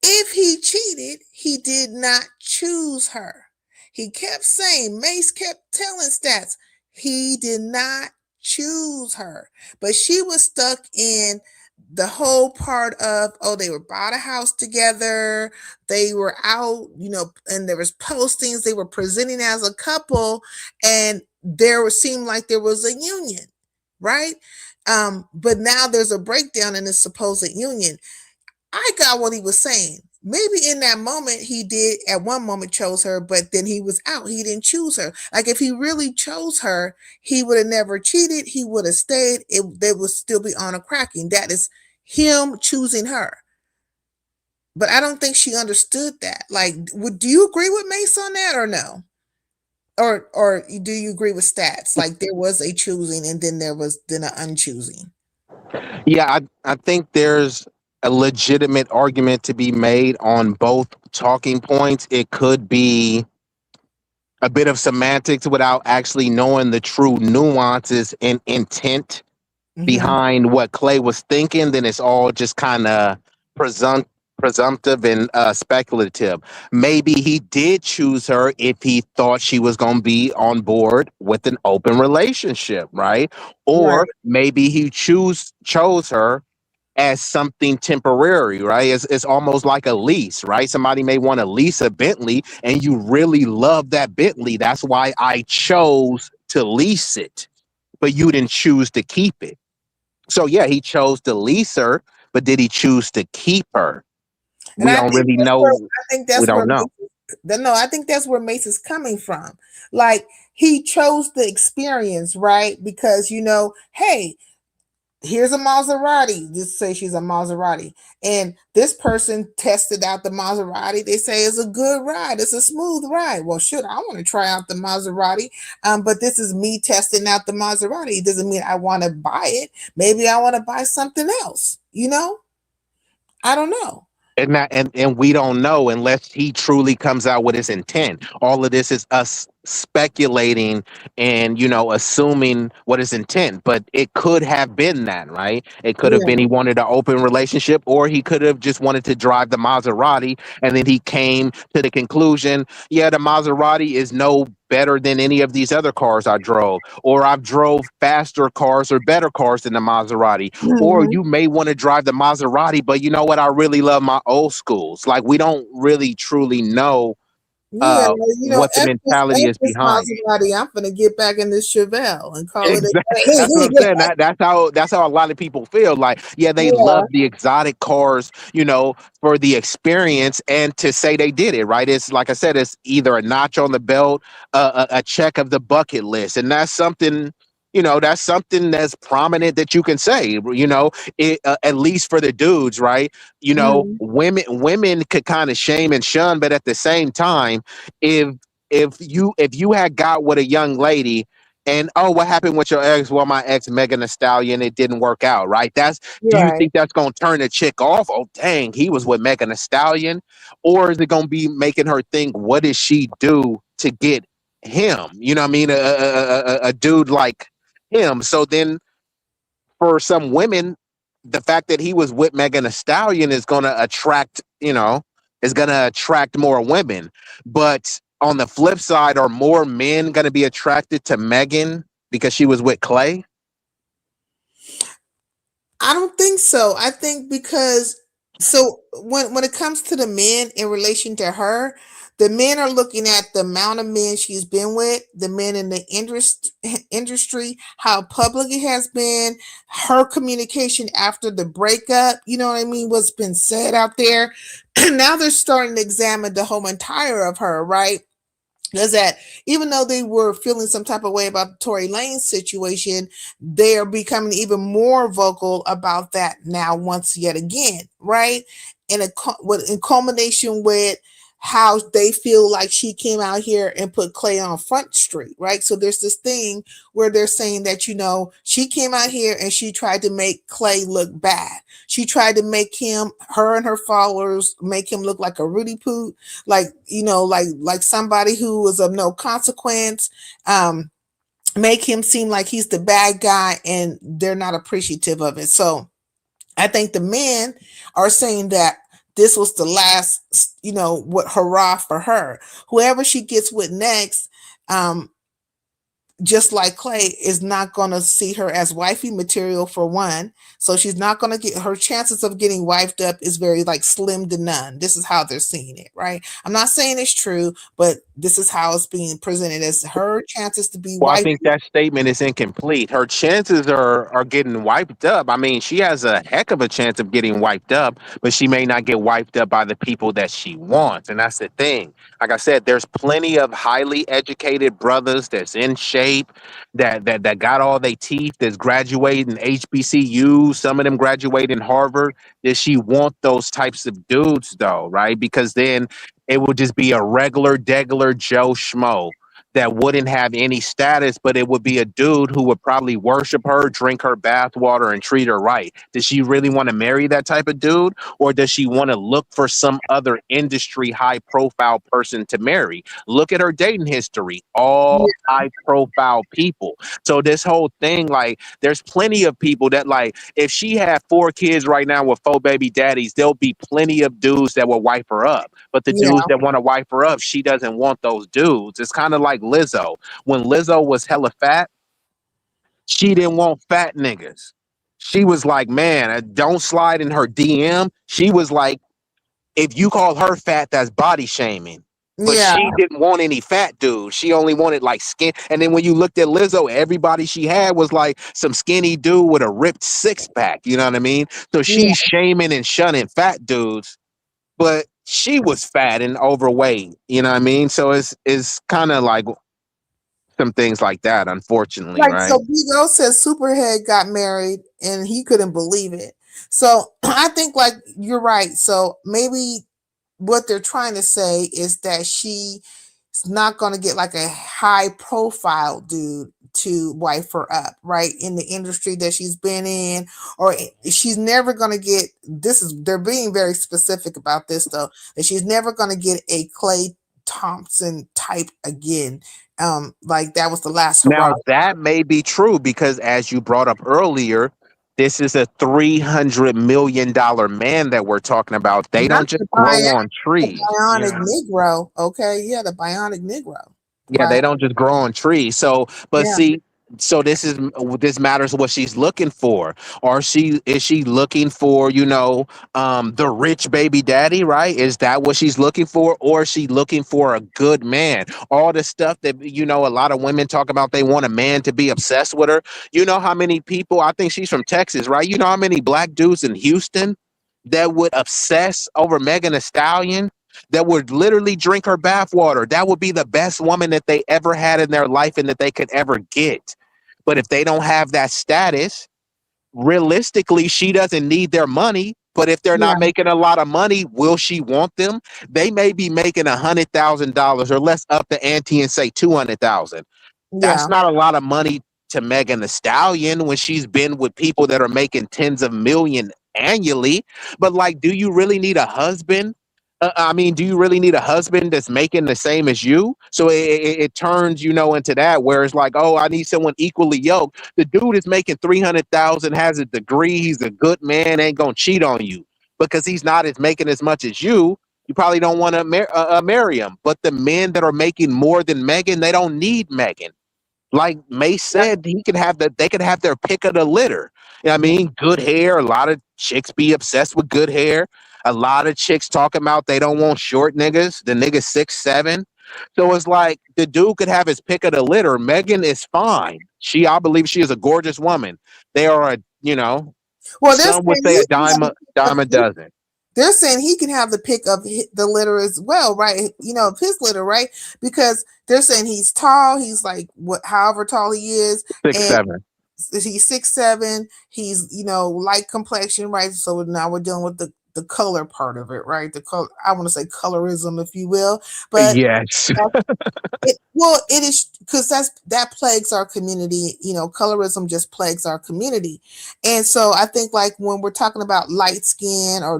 If he cheated, he did not choose her. He kept saying, Mace kept telling Stats, he did not choose her. But she was stuck in the whole part of, they were bought a house together, they were out, and there was postings, they were presenting as a couple, and seemed like there was a union, right? But now there's a breakdown in this supposed union. I got what he was saying. Maybe in that moment he did at one moment chose her, but then he was out. He didn't choose her. Like if he really chose her, he would have never cheated. He would have stayed. They would still be on a cracking. That is him choosing her. But I don't think she understood that. Like, do you agree with Mace on that or no? Or do you agree with Stats? Like there was a choosing and then there was an unchoosing. Yeah, I think there's a legitimate argument to be made on both talking points. It could be a bit of semantics without actually knowing the true nuances and intent behind what Clay was thinking. Then it's all just kind of presumptive and speculative. Maybe he did choose her if he thought she was going to be on board with an open relationship, right? Or maybe he chose her as something temporary, right? It's almost like a lease, right? Somebody may want to lease a Bentley and you really love that Bentley. That's why I chose to lease it, but you didn't choose to keep it. So yeah, he chose to lease her, but did he choose to keep her? We don't really know. I think that's where Mace is coming from. Like he chose the experience, right? Because hey, here's a Maserati. Just say she's a Maserati. And this person tested out the Maserati. They say it's a good ride. It's a smooth ride. Well, I want to try out the Maserati. But this is me testing out the Maserati. It doesn't mean I want to buy it. Maybe I want to buy something else. I don't know. And we don't know unless he truly comes out with his intent. All of this is us speculating and assuming what his intent, but it could have been that, right? It could have been he wanted an open relationship, or he could have just wanted to drive the Maserati, and then he came to the conclusion, the Maserati is no better than any of these other cars I drove, or I've drove faster cars or better cars than the Maserati. Or you may want to drive the Maserati, but you know what? I really love my old schools. Like we don't really truly know what the mentality is behind. Maserati, I'm gonna get back in this Chevelle and call it. That's what I'm saying. That's how a lot of people feel. Like, they love the exotic cars, for the experience, and to say they did it, right? It's like I said, it's either a notch on the belt, a check of the bucket list, and that's something. That's something that's prominent that you can say, at least for the dudes, right? Women could kind of shame and shun, but at the same time, if you had got with a young lady and what happened with your ex? Well, my ex Megan Thee Stallion, it didn't work out, right? Do you think that's gonna turn a chick off? Oh dang, he was with Megan Thee Stallion, or is it gonna be making her think, what did she do to get him? You know what I mean? A dude like him. So then for some women, the fact that he was with Megan Thee Stallion is going to attract, more women. But on the flip side, are more men going to be attracted to Megan because she was with Clay? I don't think so. I think because when it comes to the men in relation to her, the men are looking at the amount of men she's been with, the men in the industry, how public it has been, her communication after the breakup, you know what I mean, what's been said out there. Now they're starting to examine the whole entire of her, right? Is that even though they were feeling some type of way about the Tory Lanez situation, they are becoming even more vocal about that now once yet again, right? And in culmination with how they feel like she came out here and put Clay on Front Street, right? So there's this thing where they're saying that, you know, she came out here and she tried to make Clay look bad. She tried to make him, her and her followers, make him look like a Rudy Poot, like, you know, like somebody who was of no consequence, make him seem like he's the bad guy, and they're not appreciative of it. So I think the men are saying that this was the last, you know, what hurrah for her. Whoever she gets with next, just like Clay, is not going to see her as wifey material for one. So she's not going to get, her chances of getting wifed up is very like slim to none. This is how they're seeing it, right? I'm not saying it's true, but this is how it's being presented, as her chances to be Well, I wifey. think that statement is incomplete. Her chances are getting wiped up. I mean, she has a heck of a chance of getting wiped up, but she may not get wiped up by the people that she wants. And that's the thing. Like I said, there's plenty of highly educated brothers that's in shape, that got all their teeth, that's graduating HBCU. Some of them graduate in Harvard. Does she want those types of dudes though, right? Because then it would just be a regular, degular Joe Schmo that wouldn't have any status, but it would be a dude who would probably worship her, drink her bathwater, and treat her right. Does she really want to marry that type of dude? Or does she want to look for some other industry high profile person to marry? Look at her dating history, all high profile people. So this whole thing, like, there's plenty of people that, like, if she had 4 kids right now with 4 baby daddies, there'll be plenty of dudes that will wipe her up. But the Yeah. dudes that want to wipe her up, she doesn't want those dudes. It's kind of like Lizzo. When Lizzo was hella fat, she didn't want fat niggas. She was like, man, don't slide in her DM. She was like, if you call her fat, that's body shaming. But Yeah. she didn't want any fat dudes. She only wanted like skin. And then when you looked at Lizzo, everybody she had was like some skinny dude with a ripped 6-pack. You know what I mean? So she's shaming and shunning fat dudes, but she was fat and overweight. You know what I mean? So it's kind of like some things like that, unfortunately, Like, right? so Big O says Superhead got married and he couldn't believe it. So I think, like, you're right. So maybe what they're trying to say is that she's not going to get like a high profile dude to wife her up, right? In the industry that she's been in, or she's never going to get, this is, they're being very specific about this though, that she's never going to get a Clay Thompson type again. Like that was the last hurrah. Now that may be true because, as you brought up earlier, this is a $300 million man that we're talking about. They Not don't just the grow on trees. bionic Yeah. Negro. Okay, yeah, the bionic Negro. Yeah, they don't just grow on trees. So, but Yeah. see, so this matters what she's looking for. Or is she looking for, the rich baby daddy, right? Is that what she's looking for? Or is she looking for a good man? All the stuff that a lot of women talk about, they want a man to be obsessed with her. You know how many people, I think she's from Texas, right? You know how many black dudes in Houston that would obsess over Megan Thee Stallion? That would literally drink her bathwater. That would be the best woman that they ever had in their life and that they could ever get. But if they don't have that status, realistically, she doesn't need their money. But if they're not making a lot of money, will she want them? They may be making $100,000, or let's up the ante and say 200,000. That's not a lot of money to Megan Thee Stallion when she's been with people that are making tens of millions annually. But like, do you really need a husband? Do you really need a husband that's making the same as you? So it turns, into that where it's like, oh, I need someone equally yoked. The dude is making 300,000, has a degree, he's a good man, ain't gonna cheat on you because he's not as making as much as you. You probably don't want to marry him. But the men that are making more than Megan, they don't need Megan. Like May said, they could have their pick of the litter. You know what I mean? Good hair. A lot of chicks be obsessed with good hair. A lot of chicks talking about they don't want short niggas. The nigga 6'7". So it's like the dude could have his pick of the litter. Megan is fine. I believe she is a gorgeous woman. They are Well, some would say a dime a dozen. they're saying he can have the pick of the litter as well, right? Of his litter, right? Because they're saying he's tall. He's like however tall he is, 6'7". He's 6'7". He's light complexion, right? So now we're dealing with the the color part of it, right? The color, I want to say colorism, if you will, but Yes. well, it is because that plagues our community. You know, colorism just plagues our community, and so I think like when we're talking about light skin or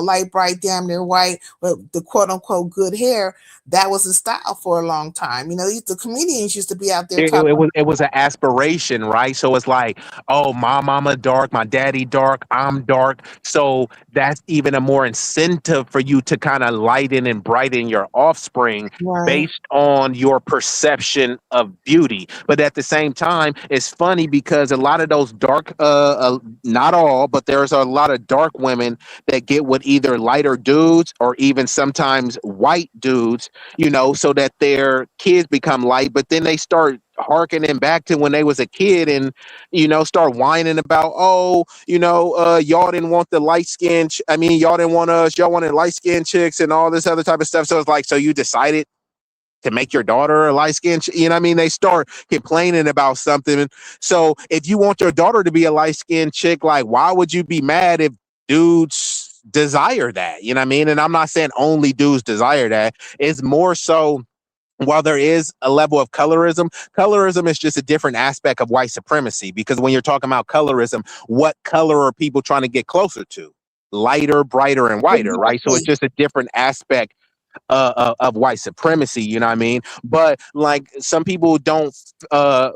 light bright, damn near white, but the quote unquote good hair, that was a style for a long time. You know, the comedians used to be out there talking. It was an aspiration, right? So it's like, oh, my mama dark, my daddy dark, I'm dark. So that's even a more incentive for you to kind of lighten and brighten your offspring Right. based on your perception of beauty. But at the same time, it's funny because a lot of those dark, not all, but there's a lot of dark women that get with either lighter dudes or even sometimes white dudes, so that their kids become light, but then they start harkening back to when they was a kid and start whining about, oh, y'all didn't want the light skin y'all didn't want us, y'all wanted light skin chicks and all this other type of stuff. So it's like, so you decided to make your daughter a light skin they start complaining about something. So if you want your daughter to be a light skin chick, like, why would you be mad if dudes desire that? And I'm not saying only dudes desire that. It's more so, while there is a level of colorism is just a different aspect of white supremacy, because when you're talking about colorism, what color are people trying to get closer to? Lighter, brighter, and whiter, right? So it's Exactly. just a different aspect of white supremacy, you know what I mean? But like, some people don't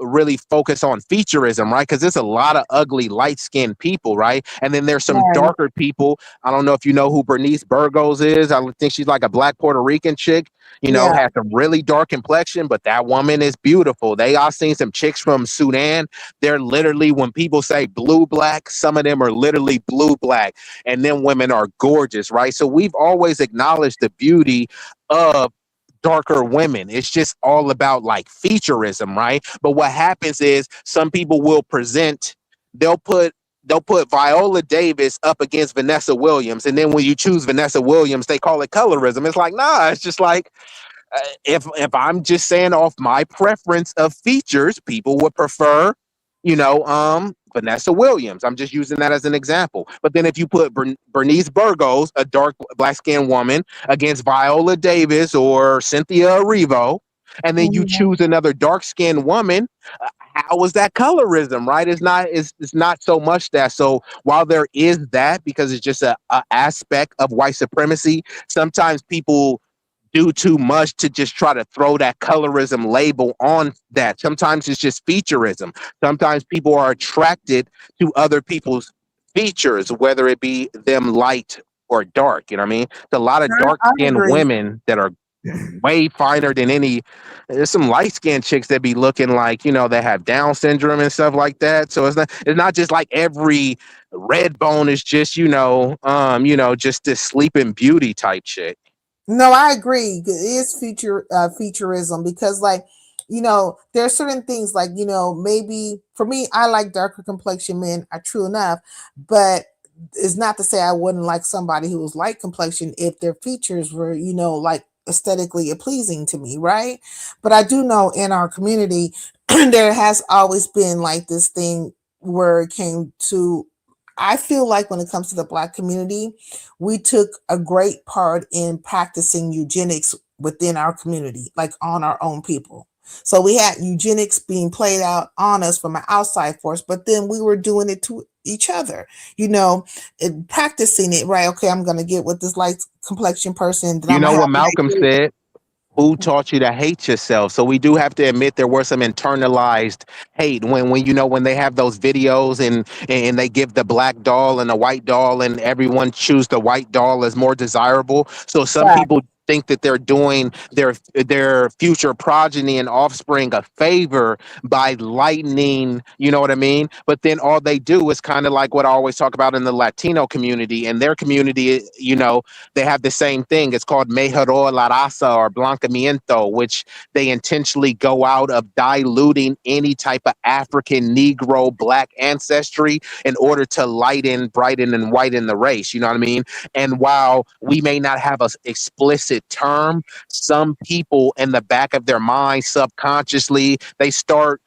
really focus on featureism, right? Because there's a lot of ugly light-skinned people, right? And then there's some Right. darker people. I don't know if you know who Bernice Burgos is. I think she's like a black Puerto Rican chick, Yeah. has a really dark complexion, but that woman is beautiful. I've seen some chicks from Sudan. They're literally, when people say blue black, some of them are literally blue black, and then women are gorgeous, right? So we've always acknowledged the beauty of darker women. It's just all about like featureism, right? But what happens is some people will they'll put Viola Davis up against Vanessa Williams, and then when you choose Vanessa Williams, they call it colorism. It's like, nah, it's just like, if I'm just saying off my preference of features, people would prefer, Vanessa Williams. I'm just using that as an example. But then if you put Bernice Burgos, a dark black skinned woman, against Viola Davis or Cynthia Erivo, and then you Mhm. choose another dark skinned woman, how is that colorism, right? It's not so much that. So while there is that, because it's just a aspect of white supremacy, sometimes people do too much to just try to throw that colorism label on that. Sometimes it's just featureism. Sometimes people are attracted to other people's features, whether it be them light or dark. You know what I mean? There's a lot of dark I skinned agree. women that are way finer than any. There's some light skinned chicks that be looking like, they have Down syndrome and stuff like that. So it's not just like every red bone is just, just this sleeping beauty type shit. No, I agree. It is featureism because, like, there are certain things like, maybe for me, I like darker complexion men. True enough, but it's not to say I wouldn't like somebody who was light complexion if their features were, like aesthetically pleasing to me, right? But I do know in our community there has always been like this thing where it came to. I feel like when it comes to the Black community, we took a great part in practicing eugenics within our community, like on our own people. So we had eugenics being played out on us from an outside force, but then we were doing it to each other, practicing it, right? Okay, I'm going to get with this light complexion person that You I'm going know to what Malcolm have. said? Who taught you to hate yourself? So we do have to admit there were some internalized hate when they have those videos and they give the black doll and the white doll and everyone choose the white doll as more desirable. So some people think that they're doing their future progeny and offspring a favor by lightening, you know what I mean? But then all they do is kind of like what I always talk about in the Latino community. And their community, they have the same thing. It's called Mejoró la Raza or Blancamiento, which they intentionally go out of diluting any type of African, Negro, Black ancestry in order to lighten, brighten, and whiten the race. You know what I mean? And while we may not have an explicit outdated term, some people in the back of their mind subconsciously, they start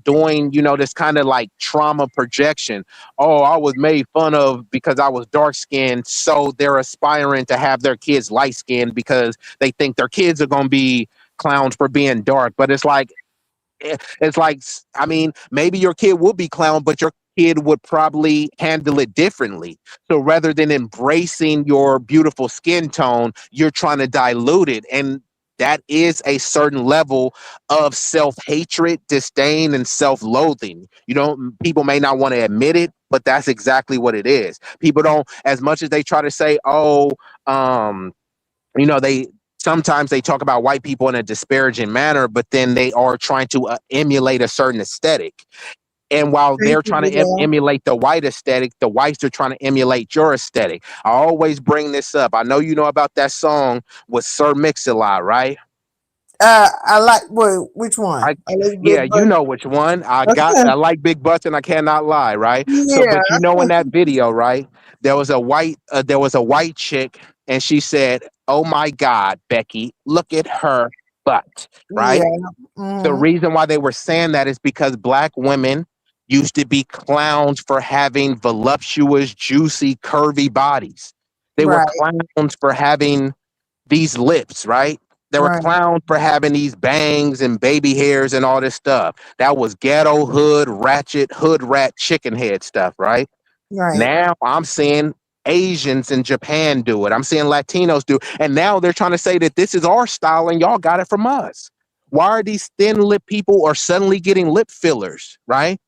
doing, this kind of like trauma projection. Oh, I was made fun of because I was dark skinned, so they're aspiring to have their kids light skinned because they think their kids are going to be clowns for being dark. But I mean, maybe your kid will be clown, but your kid would probably handle it differently. So rather than embracing your beautiful skin tone, you're trying to dilute it. And that is a certain level of self-hatred, disdain, and self-loathing. People may not want to admit it, but that's exactly what it is. People don't, as much as they try to say, oh, they sometimes they talk about white people in a disparaging manner, but then they are trying to emulate a certain aesthetic. And while they're trying to emulate the white aesthetic, the whites are trying to emulate your aesthetic. I always bring this up. I know you know about that song with Sir Mix-a-Lot, right? I like which one? I like yeah, you know which one. I like Big Butts and I cannot lie, right? Yeah. So, but in that video, right, there was a white chick, and she said, "Oh my God, Becky, look at her butt," right? Yeah. The reason why they were saying that is because black women used to be clowns for having voluptuous, juicy, curvy bodies. They were clowns for having these lips, right? They were clowns for having these bangs and baby hairs and all this stuff. That was ghetto, hood, ratchet, hood rat, chicken head stuff, right? Now I'm seeing Asians in Japan do it. I'm seeing Latinos do it. And now they're trying to say that this is our style and y'all got it from us. Why are these thin lip people are suddenly getting lip fillers, right?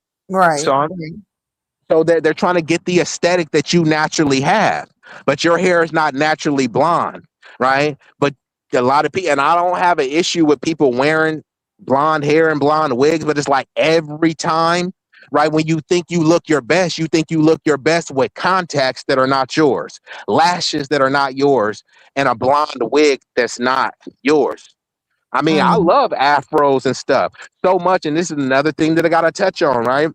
So they're trying to get the aesthetic that you naturally have, but your hair is not naturally blonde, right? But a lot of people, and I don't have an issue with people wearing blonde hair and blonde wigs, but it's like every time, right? When you think you look your best, you think you look your best with contacts that are not yours, lashes that are not yours, and a blonde wig that's not yours. I mean, I love afros and stuff so much, and this is another thing that I got to touch on, right?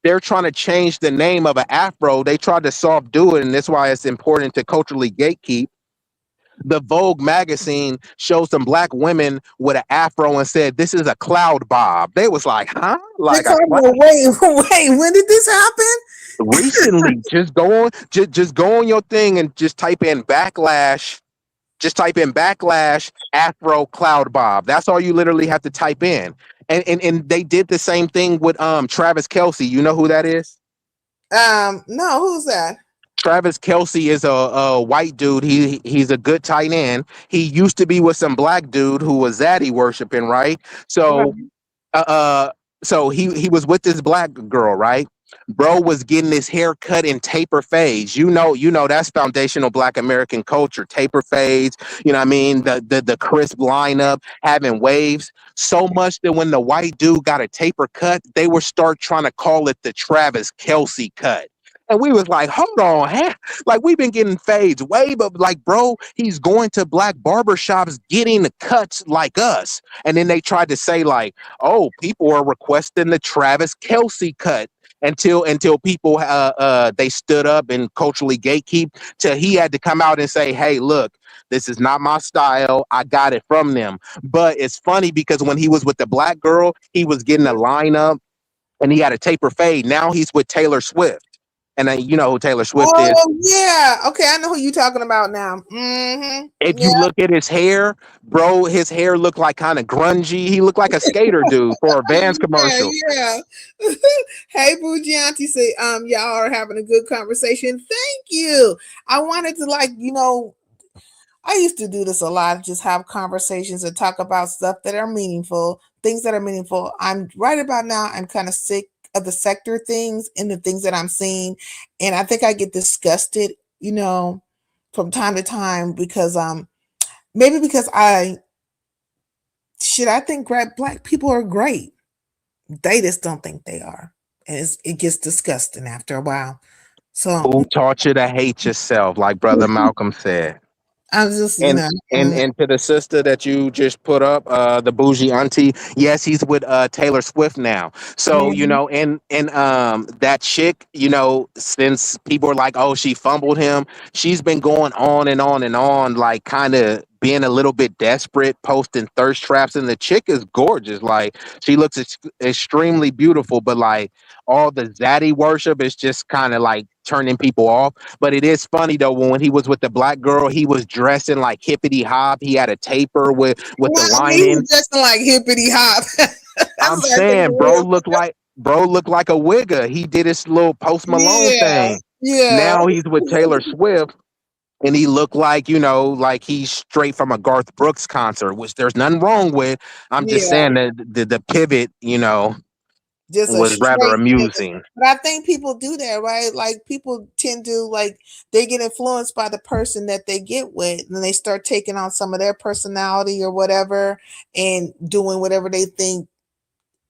They're trying to change the name of an afro. They tried to soft do it, and that's why it's important to culturally gatekeep. The Vogue magazine showed some black women with an afro and said, "This is a cloud bob." They was like, "Huh?" Like, wait, when did this happen? Recently. Just go on your thing and just type in backlash. Just type in backlash afro cloud bob. That's all you literally have to type in. And they did the same thing with Travis Kelce. You know who that is? No, who's that? Travis Kelce is a white dude. He's a good tight end. He used to be with some black dude who was zaddy worshiping, right? So so he was with this black girl, right? Bro was getting his hair cut in taper fades. You know that's foundational black American culture. Taper fades, you know what I mean? The crisp lineup, having waves. So much that when the white dude got a taper cut, they would start trying to call it the Travis Kelce cut. And we was like, hold on, like we've been getting fades way, but like, bro, he's going to black barbershops getting the cuts like us. And then they tried to say like, oh, people are requesting the Travis Kelce cut until people they stood up and culturally gatekeep till he had to come out and say, hey, look, this is not my style. I got it from them. But it's funny because when he was with the black girl, he was getting a lineup and he had a taper fade. Now he's with Taylor Swift. And you know who Taylor Swift is. Oh, yeah. Okay, I know who you're talking about now. If you look at his hair, bro, his hair looked like kind of grungy. He looked like a skater dude for a Vans commercial. Yeah. Hey, Bugianti, say, y'all are having a good conversation. Thank you. I wanted to I used to do this a lot, just have conversations and talk about stuff that are meaningful, things that are meaningful. I'm right about now, I'm kind of sick of the sector things and the things that I'm seeing. And I think I get disgusted, from time to time because maybe because I think black people are great. They just don't think they are. And it gets disgusting after a while. So who taught you to hate yourself, like Brother Malcolm said? I'm just, And to the sister that you just put up, the bougie auntie, yes, he's with Taylor Swift now. So, mhm. and that chick, since people are like, oh, she fumbled him, she's been going on and on and on, like kind of being a little bit desperate, posting thirst traps, and the chick is gorgeous. Like she looks extremely beautiful, but like all the zaddy worship is just kind of like turning people off. But it is funny though, when he was with the black girl, he was dressing like hippity hop. He had a taper with the He lining. was just like hippity hop. That's I'm what I think saying, it is. bro looked like a wigger. He did his little Post Malone Yeah, thing. yeah, Now he's with Taylor Swift, and he looked like, like he's straight from a Garth Brooks concert, which there's nothing wrong with. I'm just yeah. saying that the pivot, Just a was rather straight pivot. amusing. But I think people do that, right? Like people tend to like they get influenced by the person that they get with, and they start taking on some of their personality or whatever, and doing whatever they think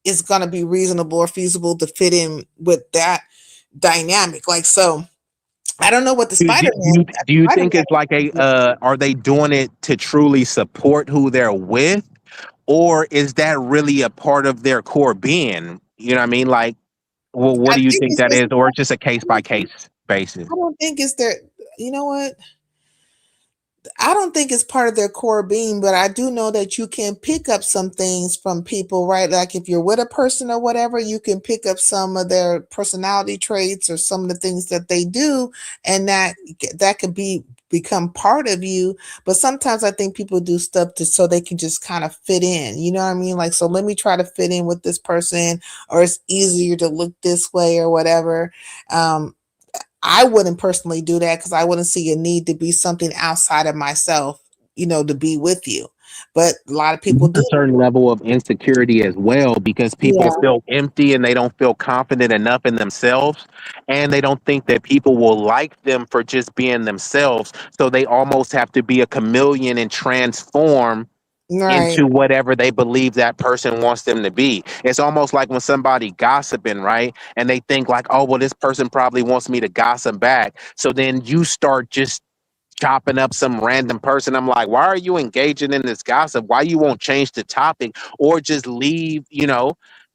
is going to be reasonable or feasible to fit in with that dynamic. Like so, I don't know what the Do you think Spider-Man. it's like are they doing it to truly support who they're with, or is that really a part of their core being? You know what I mean? Like, well, what I do you think think it's that just. is, or it's just a case by case basis? I don't think it's their. You know what? I don't think it's part of their core being, but I do know that you can pick up some things from people, right? Like if you're with a person or whatever, you can pick up some of their personality traits or some of the things that they do, and that could become part of you. But sometimes I think people do stuff so they can just kind of fit in. You know what I mean? Like, so let me try to fit in with this person, or it's easier to look this way or whatever. Um, I wouldn't personally do that because I wouldn't see a need to be something outside of myself, to be with you. But a lot of people There's do. a certain level of insecurity as well, because people Yeah, feel empty and they don't feel confident enough in themselves, and they don't think that people will like them for just being themselves. So they almost have to be a chameleon and transform right. into whatever they believe that person wants them to be. It's almost like when somebody gossiping, right? And they think like, oh, well, this person probably wants me to gossip back. So then you start just chopping up some random person. I'm like, why are you engaging in this gossip? Why you won't change the topic or just leave,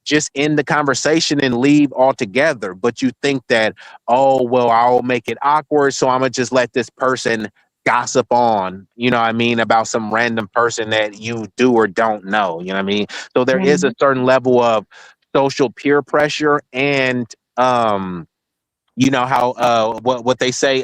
just end the conversation and leave altogether? But you think that, oh, well, I'll make it awkward, so I'm gonna just let this person gossip on, what I mean, about some random person that you do or don't know, you know what I mean? So there is a Mhm. certain level of social peer pressure, and you know how what they say,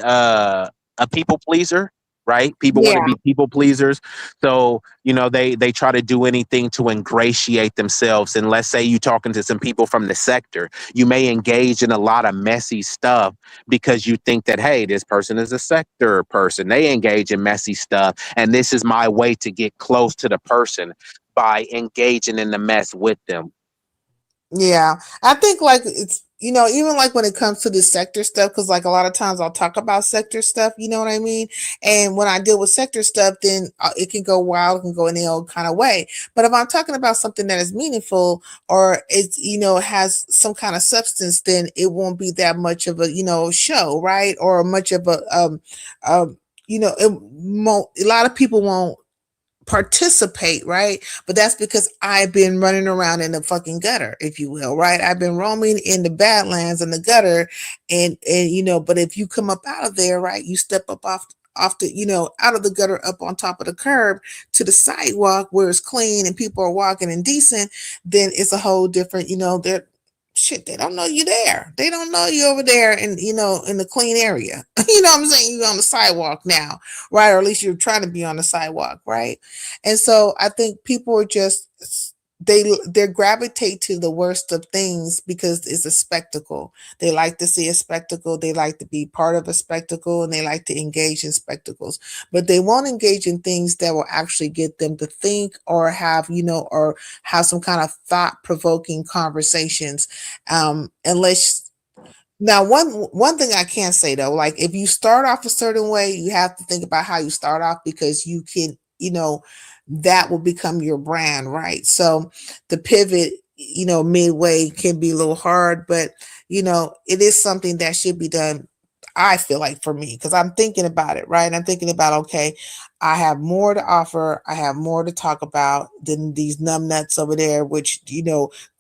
a people pleaser, right? People want to Yeah, be people pleasers. So they try to do anything to ingratiate themselves. And let's say you talking to some people from the sector, you may engage in a lot of messy stuff because you think that, hey, this person is a sector person, they engage in messy stuff, and this is my way to get close to the person by engaging in the mess with them. yeah. I think like it's even like when it comes to the sector stuff, because like a lot of times I'll talk about sector stuff. You know what I mean? And when I deal with sector stuff, then it can go wild, it can go in the old kind of way. But if I'm talking about something that is meaningful or it's has some kind of substance, then it won't be that much of a show, right? Or much of a a lot of people won't participate, right? But that's because I've been running around in the fucking gutter, if you will, right? I've been roaming in the badlands and the gutter, and but if you come up out of there, right, you step up off the out of the gutter up on top of the curb to the sidewalk where it's clean and people are walking and decent, then it's a whole different, they're shit, they don't know you there. They don't know you over there in in the clean area. You know what I'm saying? You're on the sidewalk now, right? Or at least you're trying to be on the sidewalk, right? And so I think people are just they gravitate to the worst of things because it's a spectacle. They like to see a spectacle, they like to be part of a spectacle, and they like to engage in spectacles. But they won't engage in things that will actually get them to think or have, or have some kind of thought-provoking conversations. Unless now, one thing I can say though, like if you start off a certain way, you have to think about how you start off because you can, that will become your brand, right? So the pivot, midway can be a little hard, but it is something that should be done. I feel like for me, because I'm thinking about it, right? I'm thinking about, okay, I have more to offer. I have more to talk about than these numbnuts over there, which,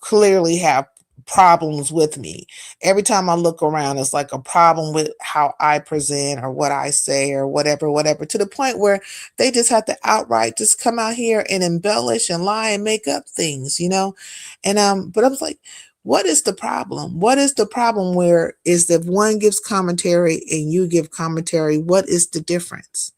clearly have problems with me. Every time I look around, it's like a problem with how I present or what I say or whatever, to the point where they just have to outright just come out here and embellish and lie and make up things, And but I was like, what is the problem? What is the problem where is that one gives commentary and you give commentary? What is the difference?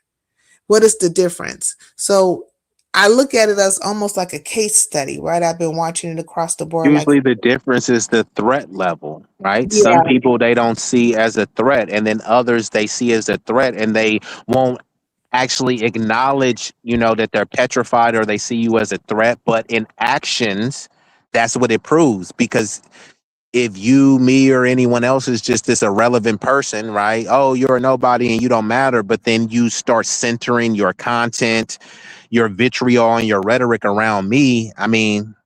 What is the difference? So I look at it as almost like a case study, right? I've been watching it across the board. Like, Usually the difference is the threat level, right? Some yeah, people they don't see as a threat, and then others they see as a threat, and they won't actually acknowledge, that they're petrified or they see you as a threat. But in actions, that's what it proves. Because if you, me, or anyone else is just this irrelevant person, right? Oh, you're a nobody and you don't matter. But then you start centering your content, your vitriol, and your rhetoric around me. I mean,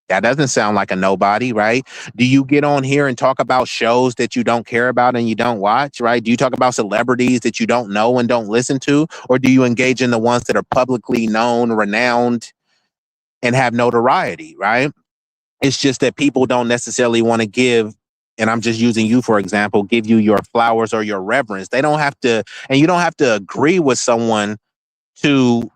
that doesn't sound like a nobody, right? Do you get on here and talk about shows that you don't care about and you don't watch, right? Do you talk about celebrities that you don't know and don't listen to? Or do you engage in the ones that are publicly known, renowned, and have notoriety, right? It's just that people don't necessarily want to give, and I'm just using you for example, give you your flowers or your reverence. They don't have to, and you don't have to agree with someone to,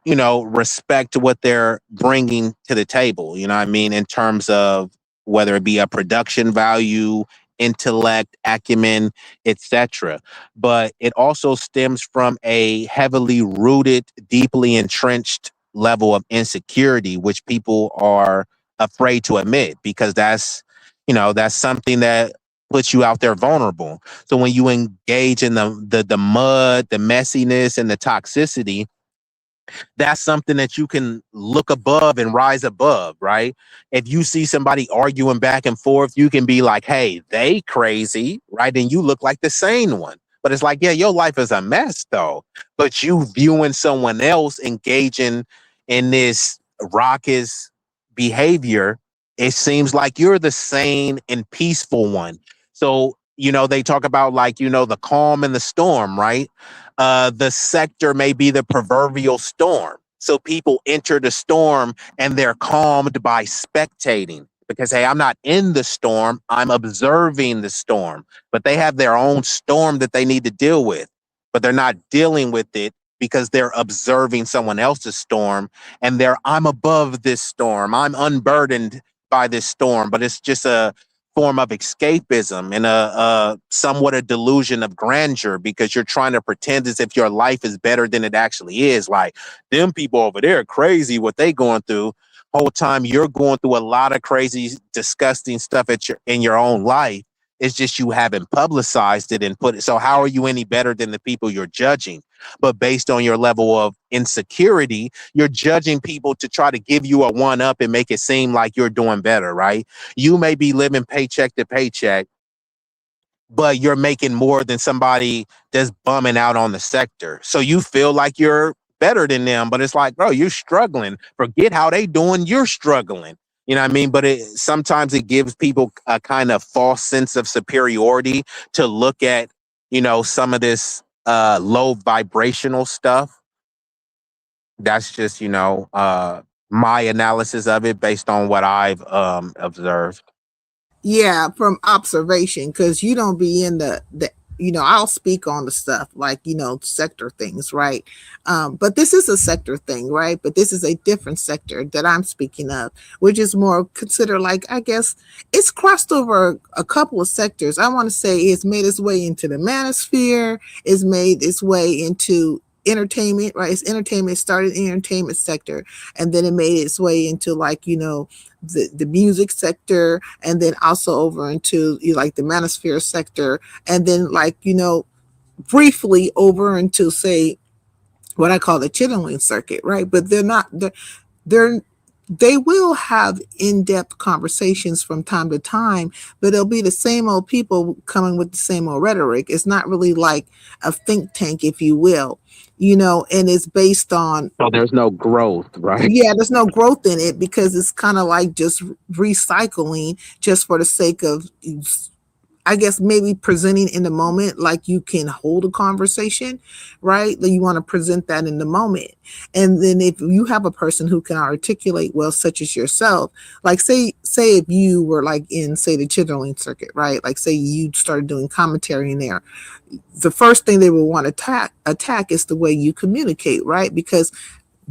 respect what they're bringing to the table, you know what I mean, in terms of whether it be a production value, intellect, acumen, etc. But it also stems from a heavily rooted, deeply entrenched level of insecurity, which people are afraid to admit because that's something that puts you out there vulnerable. So when you engage in the mud, the messiness, and the toxicity, that's something that you can look above and rise above, right? If you see somebody arguing back and forth, you can be like, hey, they crazy, right? And you look like the sane one. But it's like, yeah, your life is a mess though. But you viewing someone else engaging in this raucous behavior, it seems like you're the sane and peaceful one. So, they talk about like, the calm and the storm, right? The sector may be the proverbial storm. So people enter the storm and they're calmed by spectating because, hey, I'm not in the storm, I'm observing the storm. But they have their own storm that they need to deal with, but they're not dealing with it because they're observing someone else's storm and I'm above this storm. I'm unburdened by this storm, but it's just a form of escapism and a somewhat a delusion of grandeur because you're trying to pretend as if your life is better than it actually is. Like them people over there are crazy what they going through. Whole time you're going through a lot of crazy, disgusting stuff in your own life. It's just you haven't publicized it and put it. So how are you any better than the people you're judging? But based on your level of insecurity, you're judging people to try to give you a one up and make it seem like you're doing better, right? You may be living paycheck to paycheck, but you're making more than somebody that's bumming out on the sector. So you feel like you're better than them, but it's like, bro, you're struggling. Forget how they doing, you're struggling. You know what I mean? But sometimes it gives people a kind of false sense of superiority to look at, some of this low vibrational stuff. That's just, my analysis of it based on what I've observed. yeah, from observation, because you don't be in the I'll speak on the stuff like sector things, right? But this is a sector thing, right? But this is a different sector that I'm speaking of, which is more considered like, I guess it's crossed over a couple of sectors. I want to say it's made its way into the Manosphere, it's made its way into entertainment, right? It's entertainment, started in the entertainment sector, and then it made its way into like the music sector, and then also over into like the Manosphere sector, and then like briefly over into say what I call the channeling circuit, right? But they're they will have in-depth conversations from time to time, but it'll be the same old people coming with the same old rhetoric. It's not really like a think tank, if you will, and it's based on. So there's no growth, right? Yeah, there's no growth in it because it's kind of like just recycling just for the sake of I guess maybe presenting in the moment, like you can hold a conversation, right? That you want to present that in the moment. And then if you have a person who can articulate well, such as yourself, like say if you were like in, say, the chittering circuit, right? Like say you started doing commentary in there, the first thing they will want to attack is the way you communicate, right? Because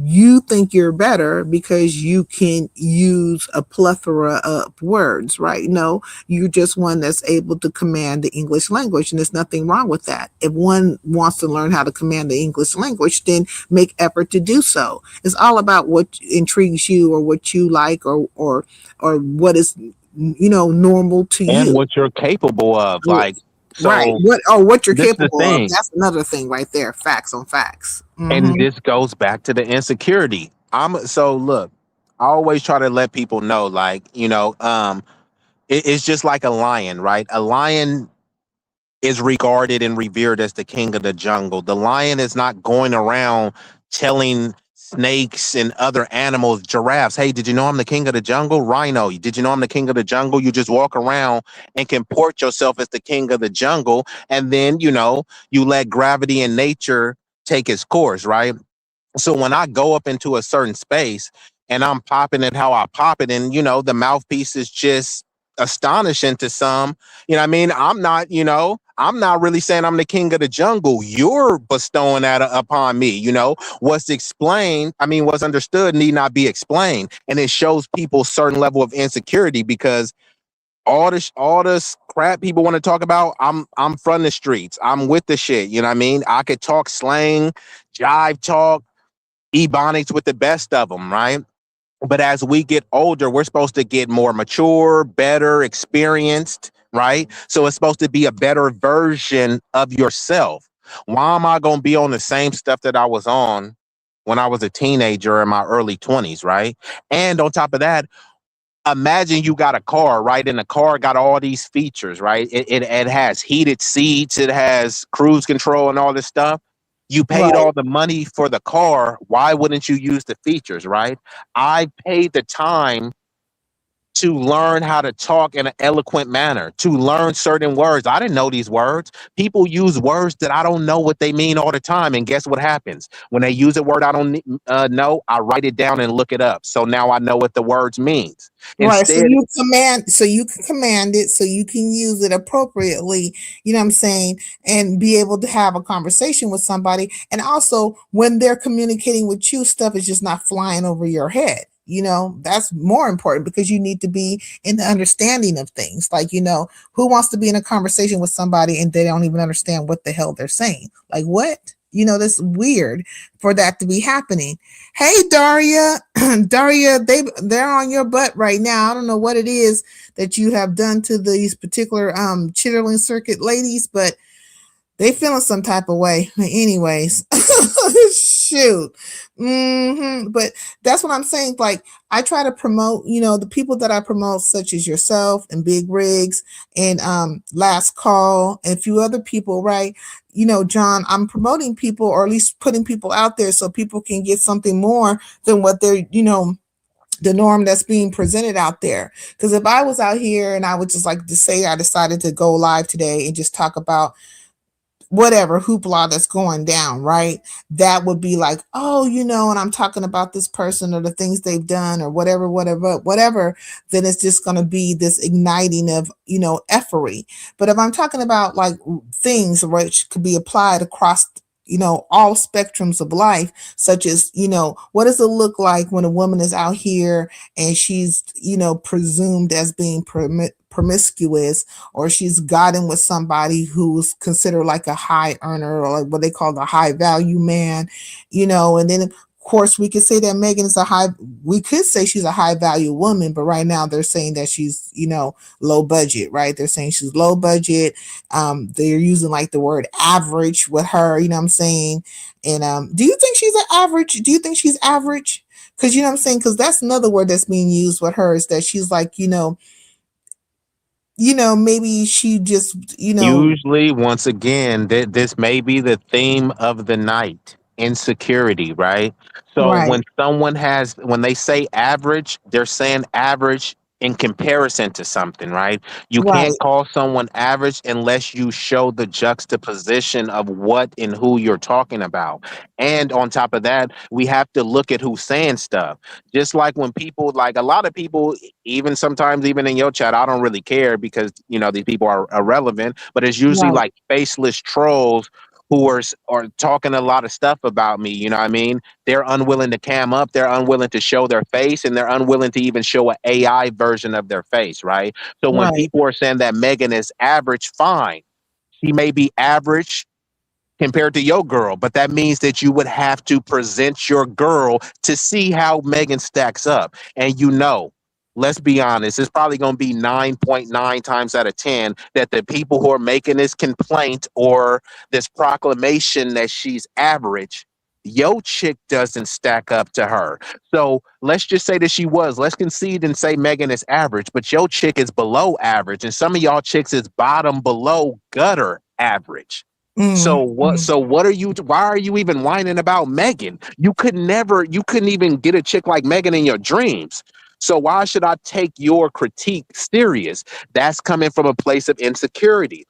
you think you're better because you can use a plethora of words, right? No, you're just one that's able to command the English language, and there's nothing wrong with that. If one wants to learn how to command the English language, then make effort to do so. It's all about what intrigues you, or what you like, or what is, normal to And you. what you're capable of. Like, Right. so What you're this is the capable of. thing. That's another thing right there. Facts on facts. And Hmm. this goes back to the insecurity. So look, I always try to let people know, like, it's just like a lion, right? A lion is regarded and revered as the king of the jungle. The lion is not going around telling snakes and other animals, giraffes, hey, did you know I'm the king of the jungle? Rhino, did you know I'm the king of the jungle? You just walk around and comport yourself as the king of the jungle. And then, you let gravity and nature take its course, right? So when I go up into a certain space and I'm popping it how I pop it, and the mouthpiece is just astonishing to some, what I mean? I'm not really saying I'm the king of the jungle. You're bestowing that upon me. What's explained, what's understood need not be explained. And it shows people certain level of insecurity, because all this crap people want to talk about, I'm from the streets. I'm with the shit. You know what I mean? I could talk slang, jive talk, ebonics with the best of them, right? But as we get older, we're supposed to get more mature, better, experienced, right? So it's supposed to be a better version of yourself. Why am I going to be on the same stuff that I was on when I was a teenager in my early 20s, right? And on top of that, imagine you got a car, right? And the car got all these features, right? It has heated seats, it has cruise control and all this stuff. You paid Right. all the money for the car. Why wouldn't you use the features, right? I paid the time to learn how to talk in an eloquent manner, to learn certain words. I didn't know these words. People use words that I don't know what they mean all the time. And guess what happens? When they use a word I don't know, I write it down and look it up. So now I know what the words means. Right. So Instead, you command, so you can command it, so you can use it appropriately, you know what I'm saying, and be able to have a conversation with somebody. And also when they're communicating with you, stuff is just not flying over your head. That's more important, because you need to be in the understanding of things. Like, who wants to be in a conversation with somebody and they don't even understand what the hell they're saying? Like, what? That's weird for that to be happening. Hey, Daria. Daria, they're on your butt right now. I don't know what it is that you have done to these particular chitterling circuit ladies, but they feeling some type of way. Anyways, shoot. But that's what I'm saying. Like, I try to promote, the people that I promote, such as yourself and Big Rigs and Last Call and a few other people, right? John, I'm promoting people, or at least putting people out there so people can get something more than what they're, the norm that's being presented out there. Because if I was out here and I would just like to say I decided to go live today and just talk about whatever hoopla that's going down, right? That would be like, oh, and I'm talking about this person or the things they've done or whatever, then it's just going to be this igniting of, effery. But if I'm talking about like things which could be applied across, all spectrums of life, such as, what does it look like when a woman is out here and she's, presumed as being promiscuous, or she's gotten with somebody who's considered like a high earner, or like what they call the high value man, and then of course we could say that Megan is we could say she's a high value woman, but right now they're saying that she's, low budget, right? They're saying she's low budget. They're using like the word average with her, you know what I'm saying? And do you think she's an average? Do you think she's average? Because you know what I'm saying? Because that's another word that's being used with her, is that she's like, maybe she just, usually, once again, this may be the theme of the night: insecurity, right? So right. when they say average, they're saying average in comparison to something, right? You Right. can't call someone average unless you show the juxtaposition of what and who you're talking about. And on top of that, we have to look at who's saying stuff. Just like when people, like a lot of people, even sometimes, even in your chat, I don't really care because, these people are irrelevant, but it's usually Right. like faceless trolls who are talking a lot of stuff about me. You know what I mean? They're unwilling to cam up, they're unwilling to show their face, and they're unwilling to even show an AI version of their face, right? So when Right. people are saying that Megan is average, fine. She may be average compared to your girl, but that means that you would have to present your girl to see how Megan stacks up. And let's be honest, it's probably going to be 9.9 times out of 10 that the people who are making this complaint or this proclamation that she's average, your chick doesn't stack up to her. So let's just say that let's concede and say Megan is average, but your chick is below average. And some of y'all chicks is bottom below gutter average. So what? Mm-hmm. So what are you? Why are you even whining about Megan? You couldn't even get a chick like Megan in your dreams. So why should I take your critique serious? That's coming from a place of insecurity.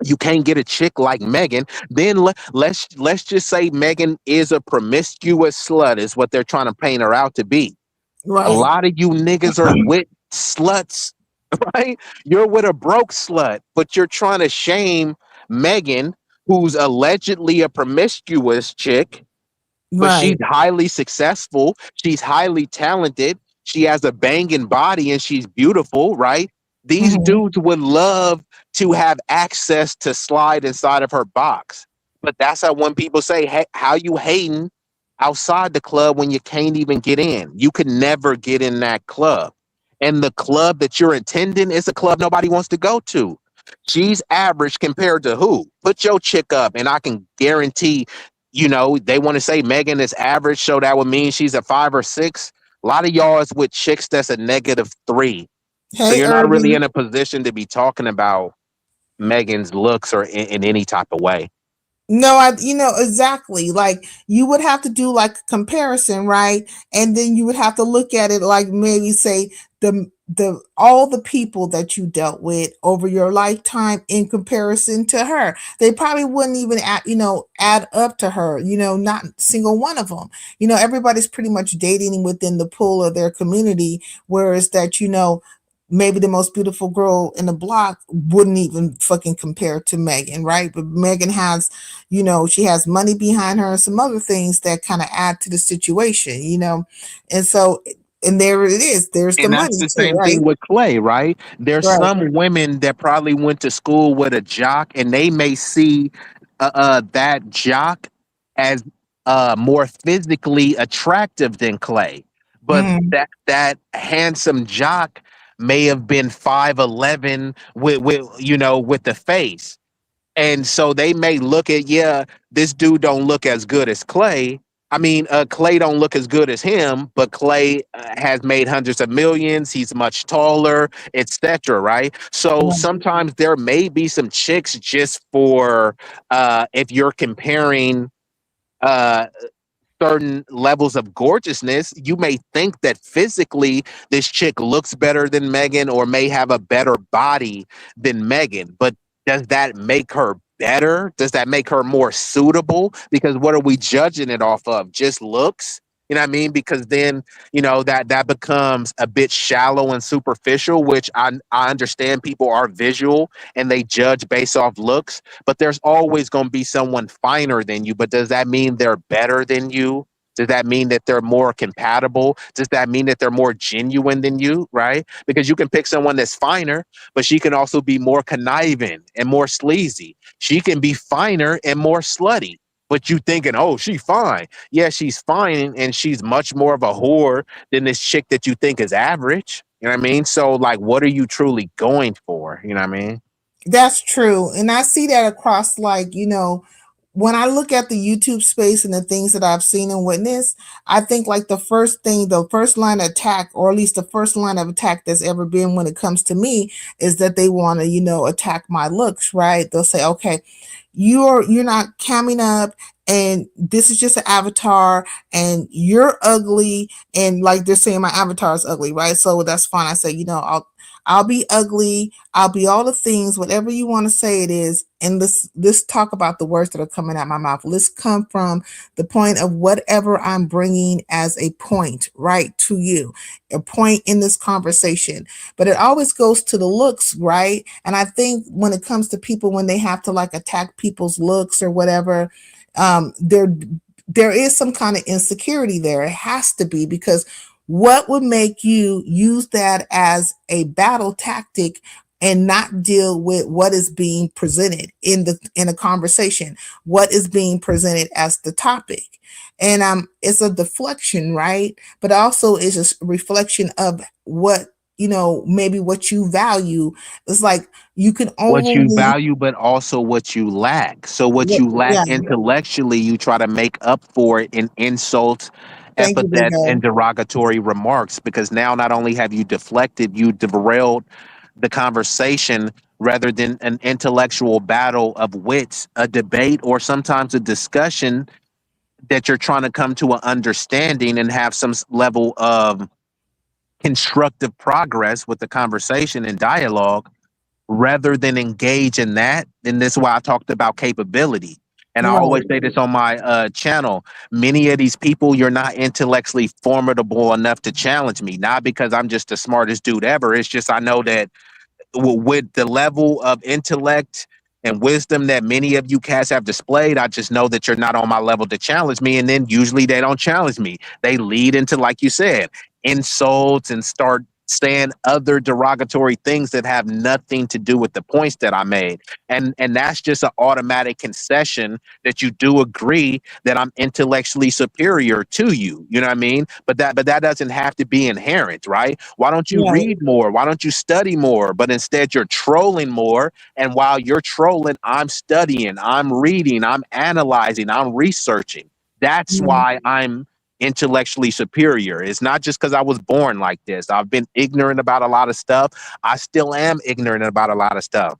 You can't get a chick like Megan. Then let's just say Megan is a promiscuous slut, is what they're trying to paint her out to be. A Right. lot of you niggas are with sluts, right? You're with a broke slut, but you're trying to shame Megan, who's allegedly a promiscuous chick, but she's Right. highly successful. She's highly talented. She has a banging body and she's beautiful, right? These Mm-hmm. dudes would love to have access to slide inside of her box. But that's how when people say, hey, how you hating outside the club when you can't even get in? You could never get in that club. And the club that you're attending is a club nobody wants to go to. She's average compared to who? Put your chick up, and I can guarantee, they want to say Megan is average, so that would mean she's a 5 or 6. A lot of y'all is with chicks that's a -3. So Hey, you're not really in Irving. a position to be talking about Megan's looks or in any type of way. No, exactly. Like you would have to do like a comparison, right? And then you would have to look at it like maybe say the all the people that you dealt with over your lifetime in comparison to her. They probably wouldn't even add up to her, not single one of them. Everybody's pretty much dating within the pool of their community, whereas that maybe the most beautiful girl in the block wouldn't even fucking compare to Megan, right? But Megan has, she has money behind her and some other things that kind of add to the situation. And so, and there it is. There's the And that's money the too, same right? thing with Clay, right? There's Right. some women that probably went to school with a jock, and they may see that jock as more physically attractive than Clay, but Mm, that handsome jock may have been 5'11" with the face. And so they may look at, yeah, this dude don't look as good as Clay. I mean, Clay don't look as good as him, but Clay has made hundreds of millions. He's much taller, etc. Right? So right. sometimes there may be some chicks just for if you're comparing uh, certain levels of gorgeousness, you may think that physically this chick looks better than Megan or may have a better body than Megan. But does that make her better? Does that make her more suitable? Because what are we judging it off of? Just looks? You know what I mean? Because then, that becomes a bit shallow and superficial, which I understand people are visual and they judge based off looks, but there's always going to be someone finer than you. But does that mean they're better than you? Does that mean that they're more compatible? Does that mean that they're more genuine than you? Right? Because you can pick someone that's finer, but she can also be more conniving and more sleazy. She can be finer and more slutty. But you thinking, oh, she fine. Yeah, she's fine, and she's much more of a whore than this chick that you think is average. You know what I mean? So, like, what are you truly going for? You know what I mean? That's true. And I see that across, like, when I look at the YouTube space and the things that I've seen and witnessed, I think like the first line of attack, or at least the first line of attack that's ever been when it comes to me, is that they want to, attack my looks, right? They'll say, okay, you're not camming up and this is just an avatar, and you're ugly, and like they're saying my avatar is ugly, right? So that's fine. I say, I'll be ugly, I'll be all the things, whatever you want to say it is, and let's talk about the words that are coming out my mouth. Let's come from the point of whatever I'm bringing as a point, right, to you, a point in this conversation. But it always goes to the looks, right? And I think when it comes to people, when they have to like attack people's looks or whatever, there is some kind of insecurity there. It has to be, because what would make you use that as a battle tactic and not deal with what is being presented in a conversation, what is being presented as the topic? And it's a deflection, right? But also is a reflection of what, maybe what you value. It's like you can What you only, value, but also what you lack. So what you lack yeah. intellectually, you try to make up for it in insults, Thank you, Big epithets, O. and derogatory remarks. Because now not only have you deflected, you derailed the conversation rather than an intellectual battle of wits, a debate, or sometimes a discussion that you're trying to come to an understanding and have some level of constructive progress with the conversation and dialogue. Rather than engage in that, then this is why I talked about capability. And I always Right. say this on my channel. Many of these people, you're not intellectually formidable enough to challenge me. Not because I'm just the smartest dude ever. It's just I know that with the level of intellect and wisdom that many of you cats have displayed, I just know that you're not on my level to challenge me. And then usually they don't challenge me. They lead into, like you said, insults and start saying other derogatory things that have nothing to do with the points that I made. And that's just an automatic concession that you do agree that I'm intellectually superior to you. You know what I mean? But that doesn't have to be inherent, right? Why don't you Right. read more? Why don't you study more? But instead you're trolling more. And while you're trolling, I'm studying, I'm reading, I'm analyzing, I'm researching. That's Yeah. why I'm intellectually superior. It's not just because I was born like this. I've been ignorant about a lot of stuff. I still am ignorant about a lot of stuff.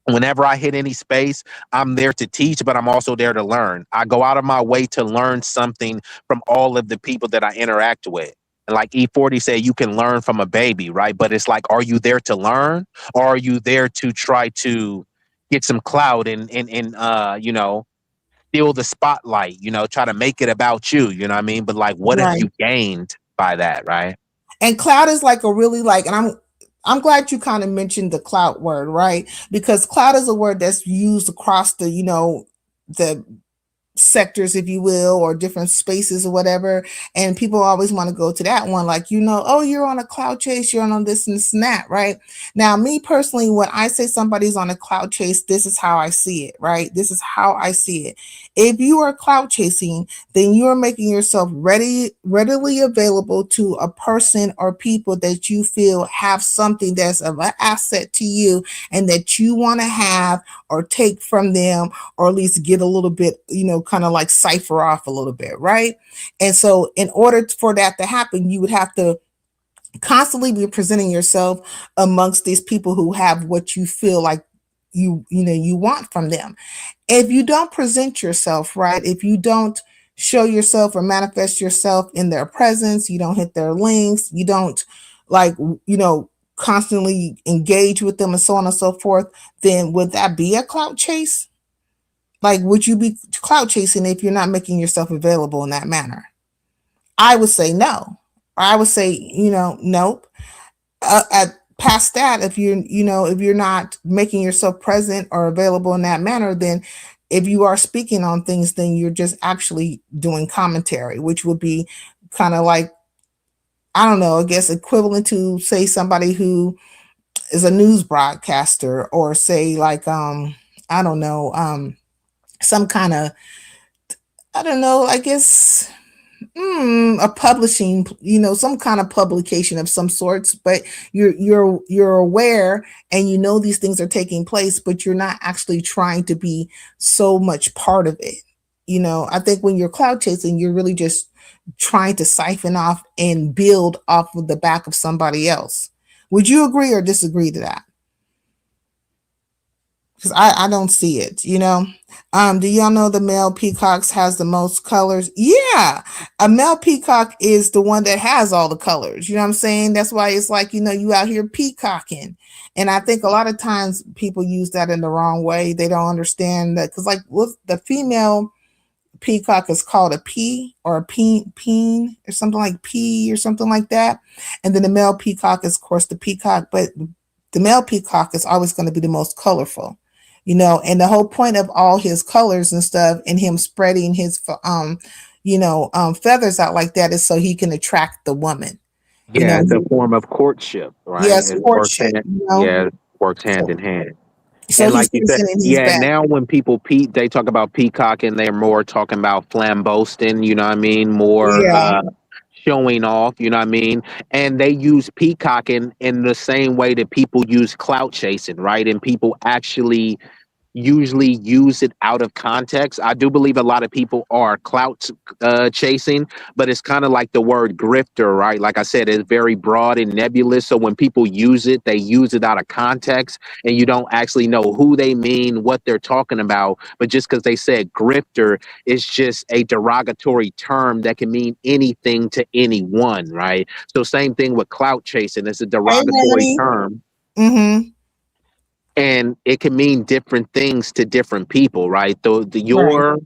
Whenever I hit any space, I'm there to teach, but I'm also there to learn. I go out of my way to learn something from all of the people that I interact with. And like E40 said, you can learn from a baby, right? But it's like, are you there to learn, or are you there to try to get some clout and steal the spotlight, try to make it about you, you know what I mean? But like, what have Right. you gained by that, right? And cloud is like a really like, and I'm glad you kind of mentioned the cloud word, right? Because cloud is a word that's used across the, the sectors, if you will, or different spaces or whatever. And people always want to go to that one, like, oh, you're on a cloud chase, you're on this and this and that, right? Now, me personally, when I say somebody's on a cloud chase, this is how I see it, right? This is how I see it. If you are cloud chasing, then you are making yourself readily available to a person or people that you feel have something that's of an asset to you and that you want to have or take from them, or at least get a little bit, kind of like cipher off a little bit, right? And so in order for that to happen, you would have to constantly be presenting yourself amongst these people who have what you feel like you want from them. If you don't present yourself, right, if you don't show yourself or manifest yourself in their presence, you don't hit their links, you don't like, constantly engage with them and so on and so forth, then would that be a clout chase? Like, would you be clout chasing if you're not making yourself available in that manner? I would say no. Or I would say, nope. At past that, if you're not making yourself present or available in that manner, then if you are speaking on things, then you're just actually doing commentary, which would be kind of like, I don't know, I guess equivalent to, say, somebody who is a news broadcaster, or say like, I don't know, some kind of, I don't know, I guess, a publishing, some kind of publication of some sorts, but you're aware and these things are taking place, but you're not actually trying to be so much part of it. I think when you're cloud chasing, you're really just trying to siphon off and build off of the back of somebody else. Would you agree or disagree to that? because I don't see it, you know. Do y'all know the male peacocks has the most colors? Yeah, a male peacock is the one that has all the colors. You know what I'm saying? That's why it's like, you know, you out here peacocking. And I think a lot of times people use that in the wrong way. They don't understand that because, like, with the female peacock is called a pea or a peen or something like pea or something like that. And then the male peacock is, of course, the peacock, but the male peacock is always going to be the most colorful, you know. And the whole point of all his colors and stuff and him spreading his, feathers out like that is so he can attract the woman, you know. Yeah, it's a form of courtship, right? Yes, It works courtship, hand, you know. yeah, it works hand So, in hand. so And he's like you said, presenting his yeah, back. now when people they talk about peacock and they're more talking about flambosting, you know what I mean? More Yeah. showing off, you know what I mean? And they use peacocking in the same way that people use clout chasing, right? And people actually usually use it out of context. I do believe a lot of people are clout chasing, but it's kind of like the word grifter, right? Like I said, it's very broad and nebulous. So when people use it, they use it out of context and you don't actually know who they mean, what they're talking about. But just because they said grifter, it's just a derogatory term that can mean anything to anyone, right? So same thing with clout chasing. It's a Hey, derogatory honey. term Mm-hmm. and it can mean different things to different people, right? Right. Your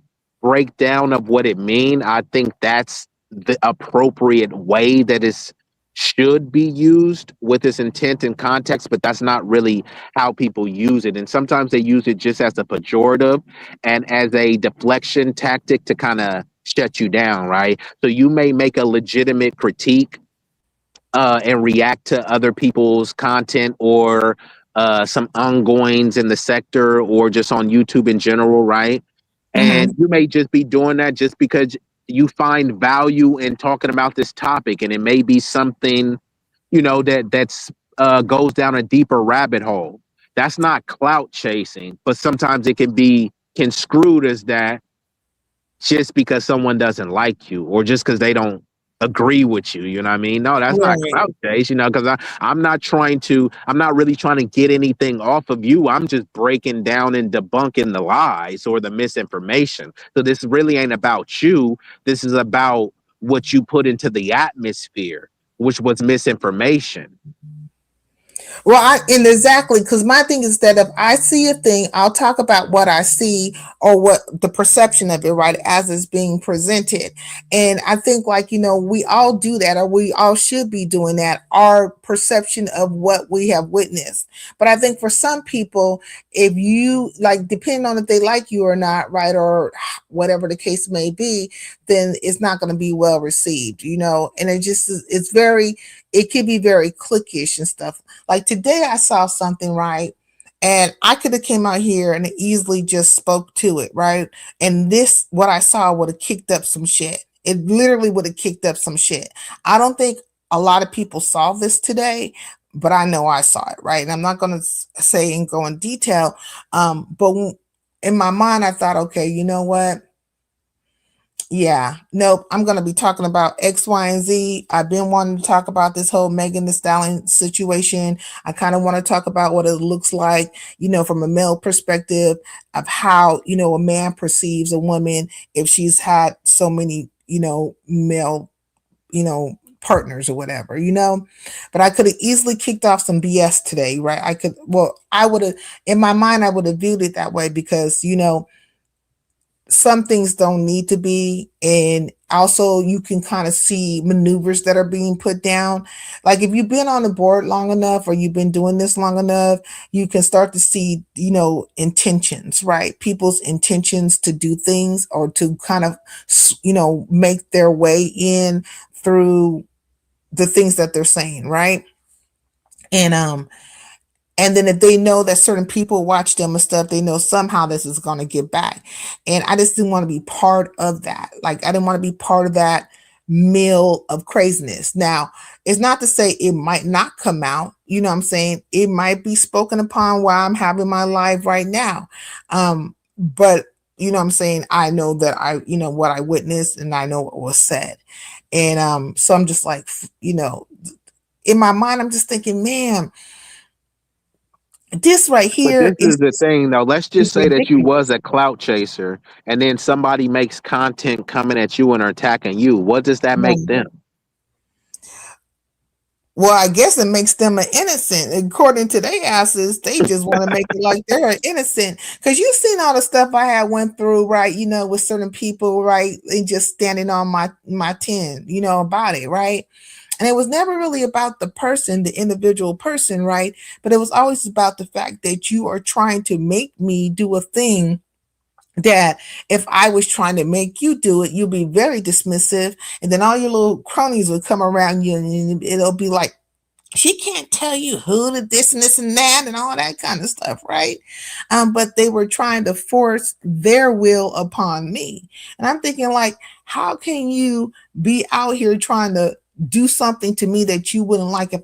breakdown of what it mean, I think that's the appropriate way that is should be used with its intent and context, but that's not really how people use it. And sometimes they use it just as a pejorative and as a deflection tactic to kind of shut you down, right? So you may make a legitimate critique and react to other people's content or some ongoings in the sector or just on YouTube in general, right? Mm-hmm. And you may just be doing that just because you find value in talking about this topic, and it may be something, you know, that's goes down a deeper rabbit hole. That's not clout chasing, but sometimes it can be construed as that just because someone doesn't like you or just because they don't agree with you. You know what I mean? No, that's not Right. clout chase, you know, because I'm not really trying to get anything off of you. I'm just breaking down and debunking the lies or the misinformation. So this really ain't about you. This is about what you put into the atmosphere, which was misinformation. Well, and exactly, because my thing is that if I see a thing, I'll talk about what I see or what the perception of it, right, as it's being presented. And I think, like, you know, we all do that, or we all should be doing that, our perception of what we have witnessed. But I think for some people, if you like, depending on if they like you or not, right, or whatever the case may be, then it's not going to be well received, you know. And it can be very cliquish and stuff. Like today I saw something, right? And I could have came out here and easily just spoke to it, right? And this, what I saw would have kicked up some shit. It literally would have kicked up some shit. I don't think a lot of people saw this today, but I know I saw it, right? And I'm not going to say and go in detail. But in my mind, I thought, okay, you know what? Yeah, nope. I'm going to be talking about X, Y, and Z. I've been wanting to talk about this whole Megan Thee Stallion situation. I kind of want to talk about what it looks like, you know, from a male perspective of how, you know, a man perceives a woman if she's had so many, you know, male, you know, partners or whatever, you know. But I could have easily kicked off some BS today, right? I would have, in my mind, I would have viewed it that way because, you know, some things don't need to be, and also you can kind of see maneuvers that are being put down. Like if you've been on the board long enough or you've been doing this long enough, you can start to see, you know, intentions, right? People's intentions to do things or to kind of, you know, make their way in through the things that they're saying, right? And then if they know that certain people watch them and stuff, they know somehow this is going to get back. And I just didn't want to be part of that. Like, I didn't want to be part of that mill of craziness. Now, it's not to say it might not come out. You know what I'm saying? It might be spoken upon while I'm having my life right now. But, you know what I'm saying? I know that you know, what I witnessed and I know what was said. And so I'm just like, you know, in my mind, I'm just thinking, man, This right But here this is is the thing, though. Let's is just say that you was ridiculous. a clout chaser, and then somebody makes content coming at you and are attacking you. What does that make Right. them? Well, I guess it makes them an innocent. According to their asses, they just want to make it like they're an innocent. Because you've seen all the stuff I had went through, right? You know, with certain people, right? And just standing on my 10, you know, about it, right? And it was never really about the person, the individual person, right? But it was always about the fact that you are trying to make me do a thing that if I was trying to make you do it, you'd be very dismissive. And then all your little cronies would come around you and it'll be like, she can't tell you who to this and that and all that kind of stuff, right? But they were trying to force their will upon me. And I'm thinking, like, how can you be out here trying to do something to me that you wouldn't like if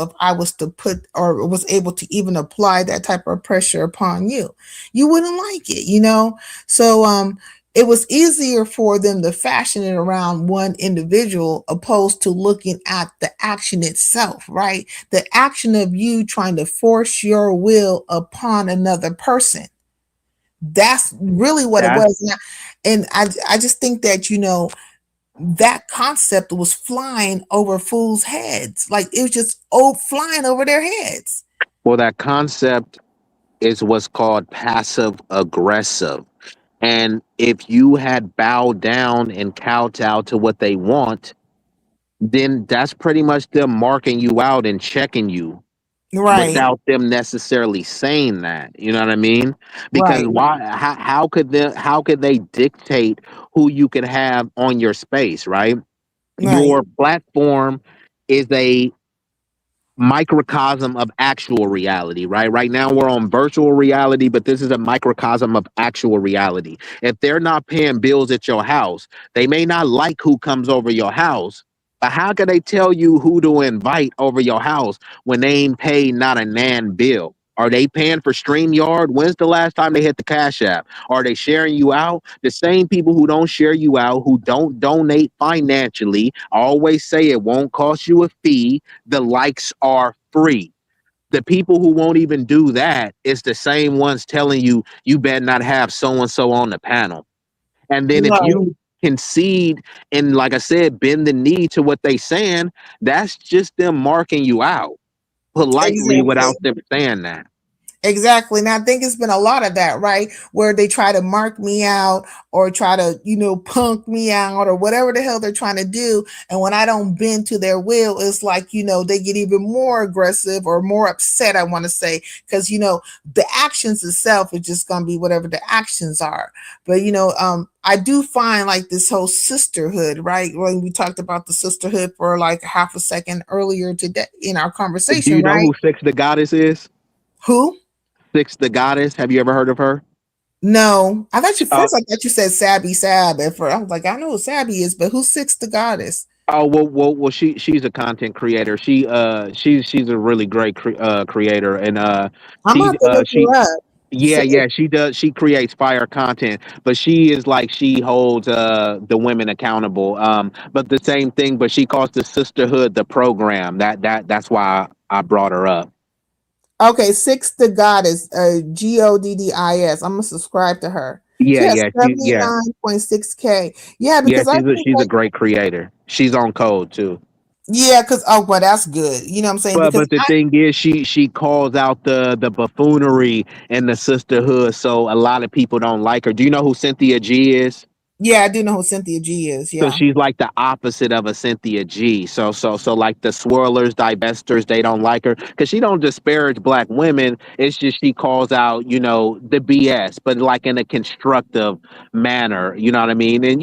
if I was to put or was able to even apply that type of pressure upon you? You wouldn't like it. So it was easier for them to fashion it around one individual opposed to looking at the action itself, right? The action of you trying to force your will upon another person. That's really what it That's was. And I just think that, that concept was flying over fools' heads. Like it was just flying over their heads. well, that concept is what's called passive aggressive. And if you had bowed down and kowtowed to what they want, then that's pretty much them marking you out and checking you Right, without them necessarily saying that. You know what I mean? Because right, why? How could they dictate who you can have on your space? Right? right, Your platform is a microcosm of actual reality, right? Right now we're on virtual reality, but this is a microcosm of actual reality. If they're not paying bills at your house, they may not like who comes over your house, but how can they tell you who to invite over your house when they ain't paid not a nan bill? Are they paying for StreamYard? When's the last time they hit the Cash App? Are they sharing you out? The same people who don't share you out, who don't donate financially, always say it won't cost you a fee. The likes are free. The people who won't even do that is the same ones telling you you better not have so and so on the panel. And then if right. you concede and, like I said, bend the knee to what they saying, that's just them marking you out politely Exactly. without them saying that. Exactly. And I think it's been a lot of that, right? Where they try to mark me out or try to, punk me out or whatever the hell they're trying to do. And when I don't bend to their will, it's like, they get even more aggressive or more upset, I want to say, because, the actions itself is just going to be whatever the actions are. But, I do find like this whole sisterhood, right? When we talked about the sisterhood for like half a second earlier today in our Do conversation, you know right? who Six the Goddess is? Who? Six the Goddess. Have you ever heard of her? No, I thought you Uh, first. I thought you said Sabby Sab. At first, I was like, I know who Sabby is, but who's Six the Goddess? well. She's a content creator. She's a really great creator, and I'm she about to look she her up. yeah, So, yeah, she does. She creates fire content, but she is like she holds the women accountable. But the same thing, but she calls the sisterhood the program. That's why I brought her up. okay, Six the Goddess, Goddis. I'm gonna subscribe to her. She Yeah, has yeah, seventy 9.6K. Yeah, yeah. because I think She's a like great creator. She's on code too. yeah, because well, that's good. You know what I'm saying? But Because the thing is, she calls out the buffoonery and the sisterhood, so a lot of people don't like her. Do you know who Cynthia G is? yeah, I do know who Cynthia G is. So Yeah. she's like the opposite of a Cynthia G. So like the swirlers, divestors, they don't like her because she don't disparage black women. It's just she calls out, the BS, but like in a constructive manner. You know what I mean? And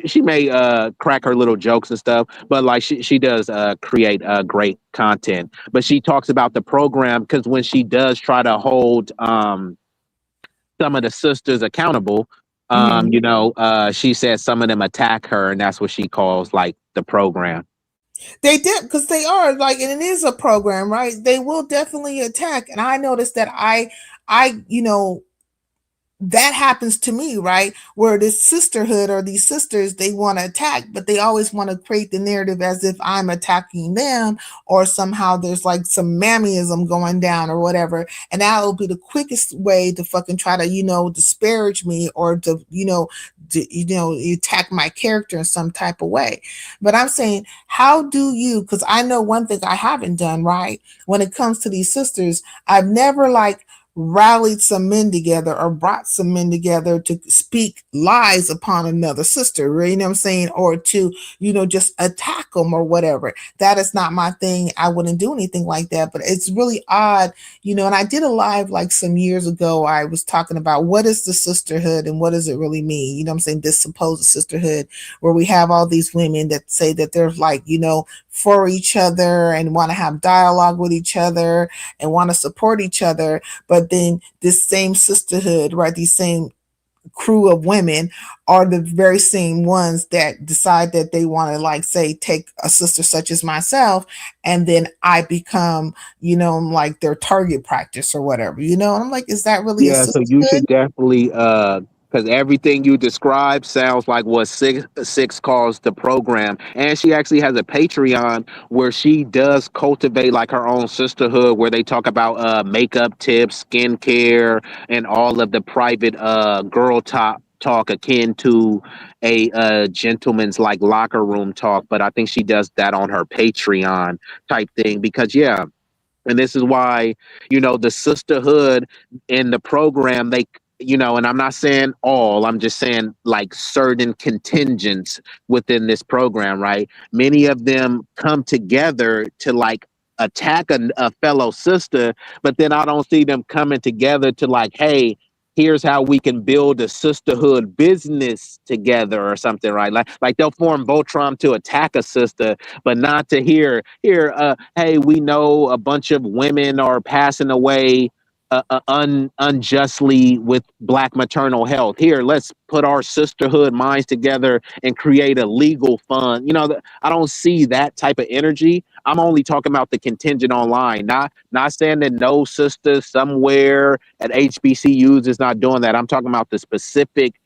she may crack her little jokes and stuff, but like she does create great content. But she talks about the program because when she does try to hold some of the sisters accountable. Mhm. She said some of them attack her, and that's what she calls like the program. They did because they are like, and it is a program, right? They will definitely attack. And I noticed that I that happens to me, right? Where this sisterhood or these sisters, they want to attack, but they always want to create the narrative as if I'm attacking them, or somehow there's like some mammyism going down or whatever. And that'll be the quickest way to fucking try to, disparage me, or to, attack my character in some type of way. But I'm saying, how do you, because I know one thing I haven't done, right? When it comes to these sisters, I've never like rallied some men together or brought some men together to speak lies upon another sister, right? You know what I'm saying? Or to, just attack them or whatever. That is not my thing. I wouldn't do anything like that, but it's really odd, and I did a live like some years ago. I was talking about what is the sisterhood and what does it really mean? You know what I'm saying? This supposed sisterhood where we have all these women that say that they're like, for each other and want to have dialogue with each other and want to support each other. But then this same sisterhood, right? These same crew of women are the very same ones that decide that they want to, like, say, take a sister such as myself, and then I become, like their target practice or whatever, and I'm like, is that really a Yeah, so you sisterhood? should definitely because everything you described sounds like what six calls the program. And she actually has a Patreon where she does cultivate like her own sisterhood, where they talk about makeup tips, skincare, and all of the private girl talk akin to a gentleman's like locker room talk. But I think she does that on her Patreon type thing, because yeah. And this is why, the sisterhood in the program, they, and I'm not saying all, I'm just saying like certain contingents within this program, right? Many of them come together to like attack a fellow sister, but then I don't see them coming together to like, hey, here's how we can build a sisterhood business together or something, right? Like they'll form Voltron to attack a sister, but not to hey, we know a bunch of women are passing away unjustly with Black maternal health. Here, let's put our sisterhood minds together and create a legal fund. I don't see that type of energy. I'm only talking about the contingent online, not saying that no sister somewhere at HBCUs is not doing that. I'm talking about the specific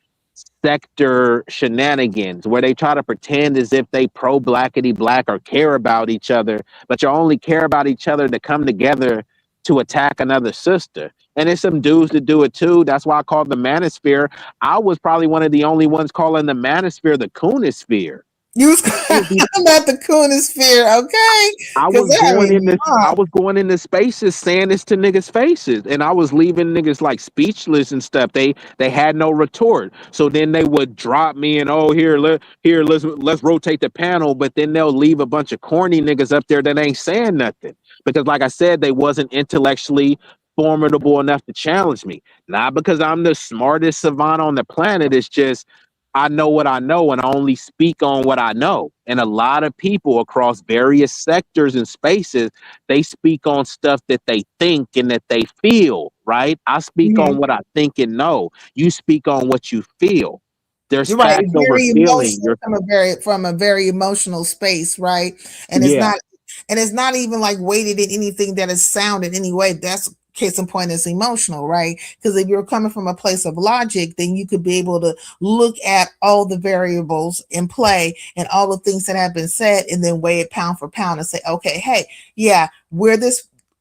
sector shenanigans where they try to pretend as if they pro blackity black or care about each other, but you only care about each other to come together to attack another sister. And it's some dudes that do it too. That's why I call the Manosphere. I was probably one of the only ones calling the Manosphere the Kunisphere. You was about the Kunisphere, okay? I Because was I going mean, in this. I was going into spaces saying this to niggas' faces, and I was leaving niggas like speechless and stuff. They had no retort. So then they would drop me and let's rotate the panel. But then they'll leave a bunch of corny niggas up there that ain't saying nothing, because like I said, they wasn't intellectually formidable enough to challenge me. Not because I'm the smartest savant on the planet. It's just I know what I know, and I only speak on what I know. And a lot of people across various sectors and spaces, they speak on stuff that they think and that they feel, right? I speak on what I think and know. You speak on what you feel. There's you're right, fact over very feeling. emotional, from a very emotional space, right? And Yeah. it's not even like weighted in anything that is sound in any way. That's case in point, is emotional, right? Because if you're coming from a place of logic, then you could be able to look at all the variables in play and all the things that have been said, and then weigh it pound for pound and say, okay, hey, yeah,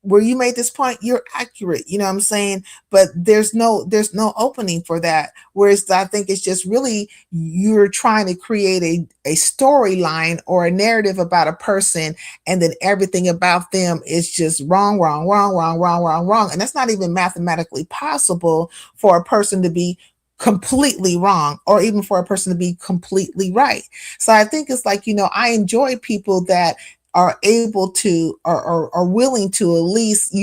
where you made this point, you're accurate, you know what I'm saying? But there's no opening for that. Whereas I think it's just really, you're trying to create a storyline or a narrative about a person, and then everything about them is just wrong. And that's not even mathematically possible for a person to be completely wrong, or even for a person to be completely right. So I think it's like, I enjoy people that are able to, or are willing to at least,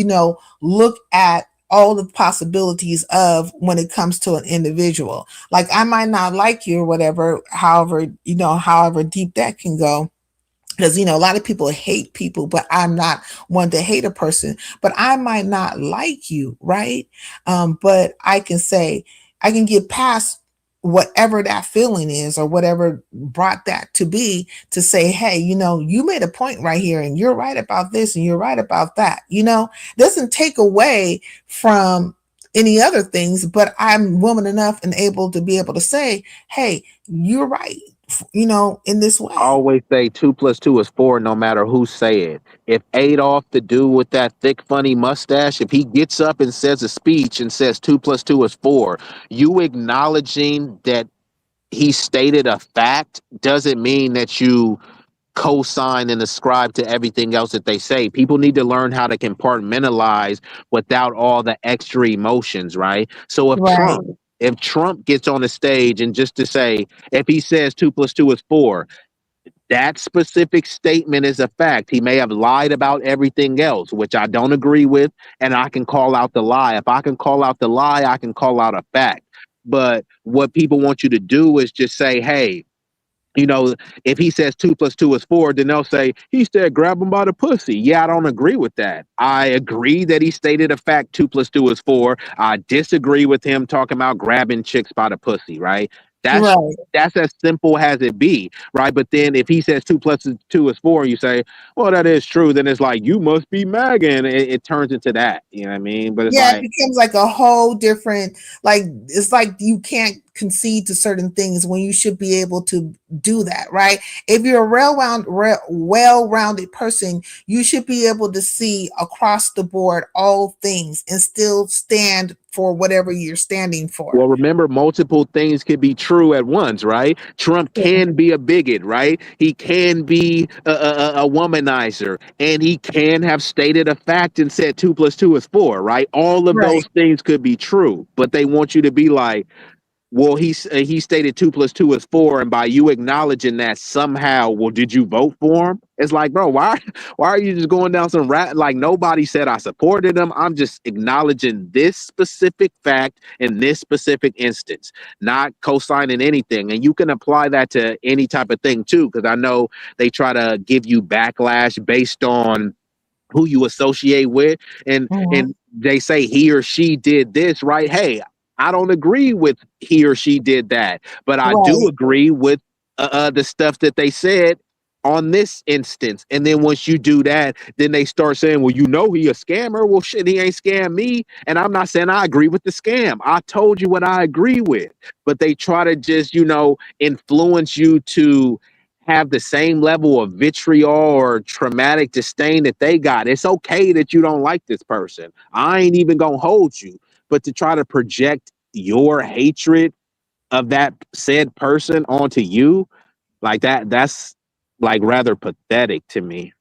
look at all the possibilities of, when it comes to an individual. Like, I might not like you or whatever, however deep that can go. Because, a lot of people hate people, but I'm not one to hate a person. But I might not like you, right? But I can get past whatever that feeling is, or whatever brought that to be, to say, hey, you made a point right here, and you're right about this, and you're right about that. Doesn't take away from any other things, but I'm woman enough and able to be able to say, hey, you're right, in this way. I always say 2 + 2 is 4, no matter who say it. If Adolf, the dude with that thick, funny mustache, if he gets up and says a speech and says 2 + 2 is 4, you acknowledging that he stated a fact doesn't mean that you co-sign and ascribe to everything else that they say. People need to learn how to compartmentalize without all the extra emotions, right? So Right. if Trump gets on the stage and just to say, if he says 2 + 2 is 4, that specific statement is a fact. He may have lied about everything else, which I don't agree with, and I can call out the lie. If I can call out the lie, I can call out a fact. But what people want you to do is just say, hey, if he says 2 + 2 is 4, then they'll say he said grab him by the pussy. Yeah, I don't agree with that. I agree that he stated a fact 2 + 2 is 4. I disagree with him talking about grabbing chicks by the pussy, right? That's Right. that's as simple as it be, right? But then if he says 2 + 2 is 4, and you say, well, that is true, then it's like you must be MAGA, and it turns into that. You know what I mean? But it's Yeah, it like, becomes like a whole different, like, it's like you can't concede to certain things when you should be able to do that, right? If you're a well-rounded person, you should be able to see across the board all things and still stand for whatever you're standing for. well, remember, multiple things can be true at once, right? Trump can be a bigot, right? He can be a womanizer, and he can have stated a fact and said 2 + 2 is 4, right? All of Right. those things could be true, but they want you to be like, well, he stated 2 + 2 is 4, and by you acknowledging that somehow, well, did you vote for him? It's like, bro, why are you just going down some rat? Like, nobody said I supported him. I'm just acknowledging this specific fact in this specific instance, not co-signing anything. And you can apply that to any type of thing too, because I know they try to give you backlash based on who you associate with, and they say he or she did this, right? Hey, I don't agree with he or she did that, but I do Right. agree with the stuff that they said on this instance. And then once you do that, then they start saying, well, he a scammer. Well, shit, he ain't scammed me, and I'm not saying I agree with the scam. I told you what I agree with. But they try to just influence you to have the same level of vitriol or traumatic disdain that they got. It's okay that you don't like this person. I ain't even gonna hold you. But to try to project your hatred of that said person onto you, like that's like rather pathetic to me.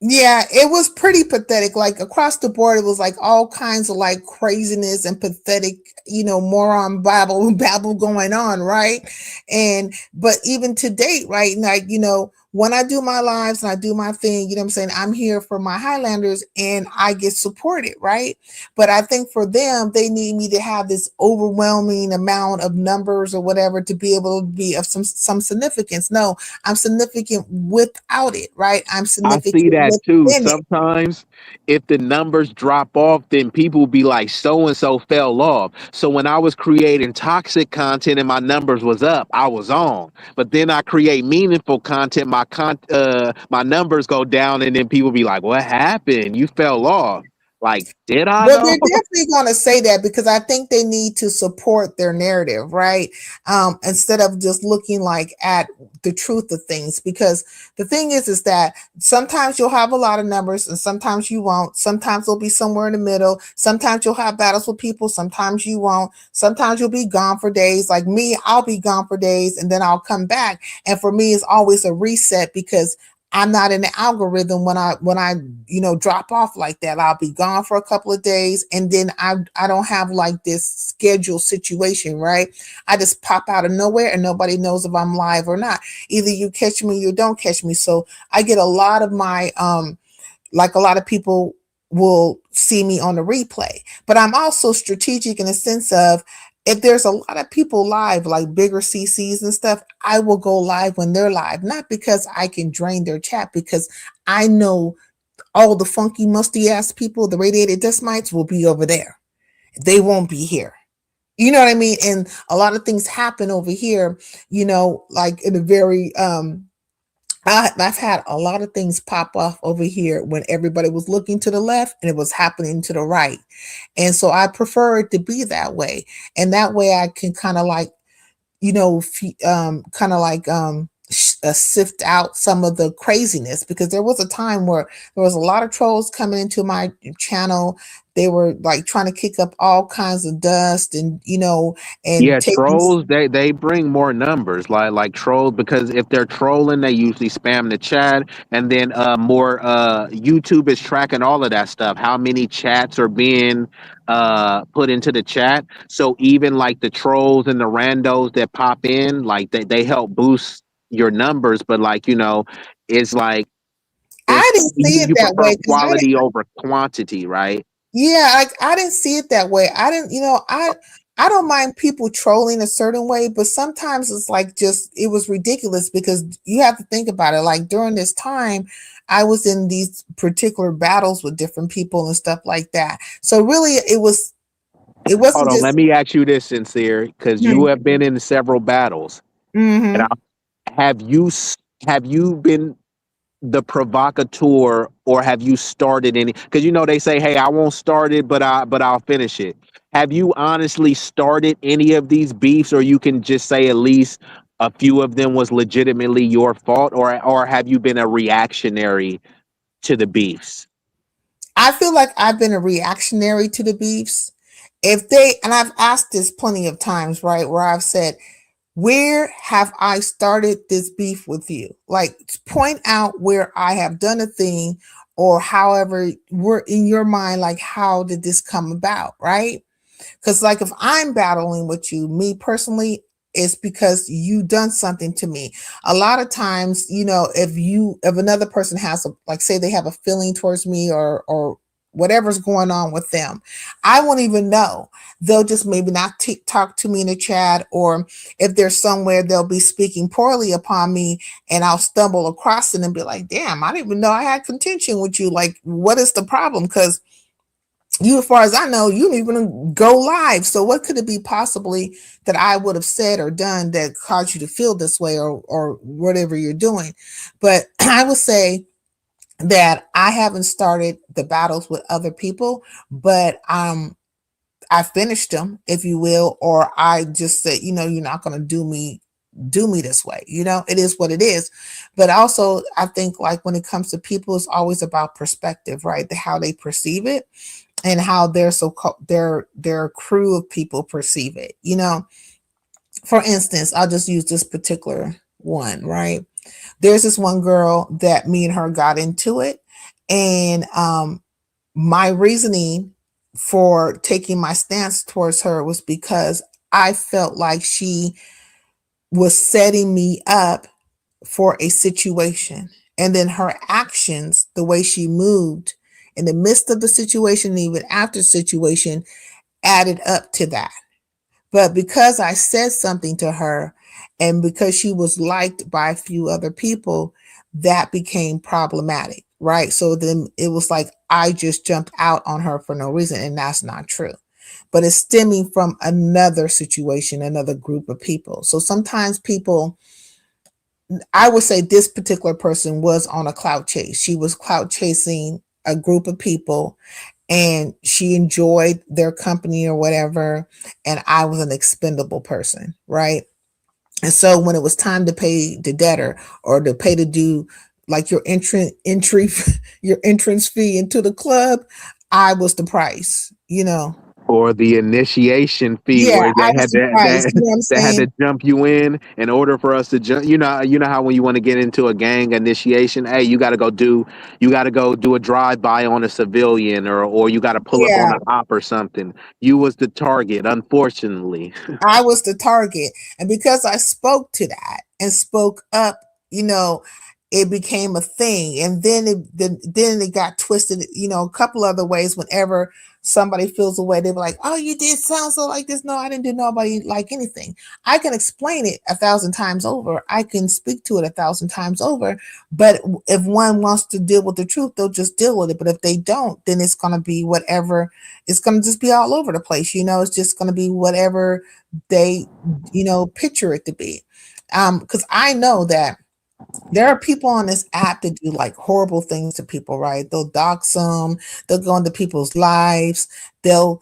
Yeah, it was pretty pathetic. Like across the board, it was like all kinds of like craziness and pathetic, moron babble going on, right? But even to date, right? Like, when I do my lives and I do my thing, what I'm saying? I'm here for my Highlanders and I get supported, right? But I think for them, they need me to have this overwhelming amount of numbers or whatever to be able to be of some significance. No, I'm significant without it, right? I'm I see significant that too. within it. Sometimes if the numbers drop off, then people be like, so and so fell off. So when I was creating toxic content and my numbers was up, I was on. But then I create meaningful content, my numbers go down, and then people be like, what happened? You fell off. Like, did I Well, though? they're definitely going to say that because I think they need to support their narrative, right? Instead of just looking like at the truth of things. Because the thing is that sometimes you'll have a lot of numbers and sometimes you won't. Sometimes they'll be somewhere in the middle. Sometimes you'll have battles with people. Sometimes you won't. Sometimes you'll be gone for days. Like me, I'll be gone for days and then I'll come back. And for me, it's always a reset because I'm not in the algorithm when I drop off like that. I'll be gone for a couple of days and then I don't have like this scheduled situation, right? I just pop out of nowhere and nobody knows if I'm live or not. Either you catch me or you don't catch me. So I get a lot of my like a lot of people will see me on the replay, but I'm also strategic in the sense of if there's a lot of people live, like bigger CCs and stuff, I will go live when they're live, not because I can drain their chat, because I know all the funky, musty ass people, the radiated dust mites will be over there. They won't be here. You know what I mean? And a lot of things happen over here, like in a very I've had a lot of things pop off over here when everybody was looking to the left and it was happening to the right. And so I prefer it to be that way. And that way I can kind of like, kind of like sift out some of the craziness, because there was a time where there was a lot of trolls coming into my channel. They were like trying to kick up all kinds of dust and, and Yeah, taking. trolls they bring more numbers like trolls, because if they're trolling they usually spam the chat, and then more YouTube is tracking all of that stuff, how many chats are being put into the chat. So even like the trolls and the randos that pop in, like they help boost your numbers, but like it's like I it's didn't see it you that prefer way because quality over quantity, right? yeah, I didn't see it that way. I didn't, I don't mind people trolling a certain way, but sometimes it's like just it was ridiculous because you have to think about it. Like during this time, I was in these particular battles with different people and stuff like that. So really, it Hold wasn't on, let just. me ask you this, sincere, because you have been in several battles. And Mm-hmm. have have you been the provocateur, or have you started any? Because they say, "Hey, I won't start it, but I'll finish it." Have you honestly started any of these beefs, or you can just say at least a few of them was legitimately your fault, or have you been a reactionary to the beefs? I feel like I've been a reactionary to the beefs. If they, and I've asked this plenty of times, right, where I've said, where have I started this beef with you? Like, point out where I have done a thing, or however, we're in your mind, like, how did this come about, right? Because, like, if I'm battling with you, me personally, it's because you done something to me. A lot of times, if another person has like, say they have a feeling towards me, or whatever's going on with them, I won't even know. They'll just maybe not talk to me in the chat, or if there's somewhere they'll be speaking poorly upon me, and I'll stumble across it and be like, damn, I didn't even know I had contention with you. Like, what is the problem? Because you, as far as I know, you didn't even go live. So what could it be possibly that I would have said or done that caused you to feel this way, or whatever you're doing? But I would say that I haven't started the battles with other people, but I finished them, if you will, or I just said, you're not going to do me this way. It is what it is. But also, I think like when it comes to people, it's always about perspective, right? How they perceive it, and how their crew of people perceive it. For instance, I'll just use this particular one, right? There's this one girl that me and her got into it, and my reasoning for taking my stance towards her was because I felt like she was setting me up for a situation. And then her actions, the way she moved in the midst of the situation, and even after the situation, added up to that. But because I said something to her, and because she was liked by a few other people, that became problematic, right? So then it was like I just jumped out on her for no reason, and that's not true. But it's stemming from another situation, another group of people. So sometimes people, I would say this particular person was on a clout chase. She was clout chasing a group of people, and she enjoyed their company or whatever. And I was an expendable person, right? And so when it was time to pay the debtor, or to pay to do like your entry your entrance fee into the club, I was the price. Or the initiation fee, Yeah, where I they was had the that price. that You know what I'm they had to saying? jump you in order for us to jump. You know how when you want to get into a gang initiation, hey, you got to go do a drive by on a civilian, or you got to pull up on Yeah, a op or something. You was the target, unfortunately. I was the target. And because I spoke to that and spoke up, it became a thing. And then it got twisted, a couple other ways. Whenever somebody feels a way, they be like, oh, you did sound so like this. No, I didn't do nobody like anything. I can explain it 1,000 times over. I can speak to it 1,000 times over. But if one wants to deal with the truth, they'll just deal with it. But if they don't, then it's going to be whatever. It's going to just be all over the place. It's just going to be whatever they picture it to be. Because I know that There are people on this app that do like horrible things to people, right? They'll dox them, they'll go into people's lives, they'll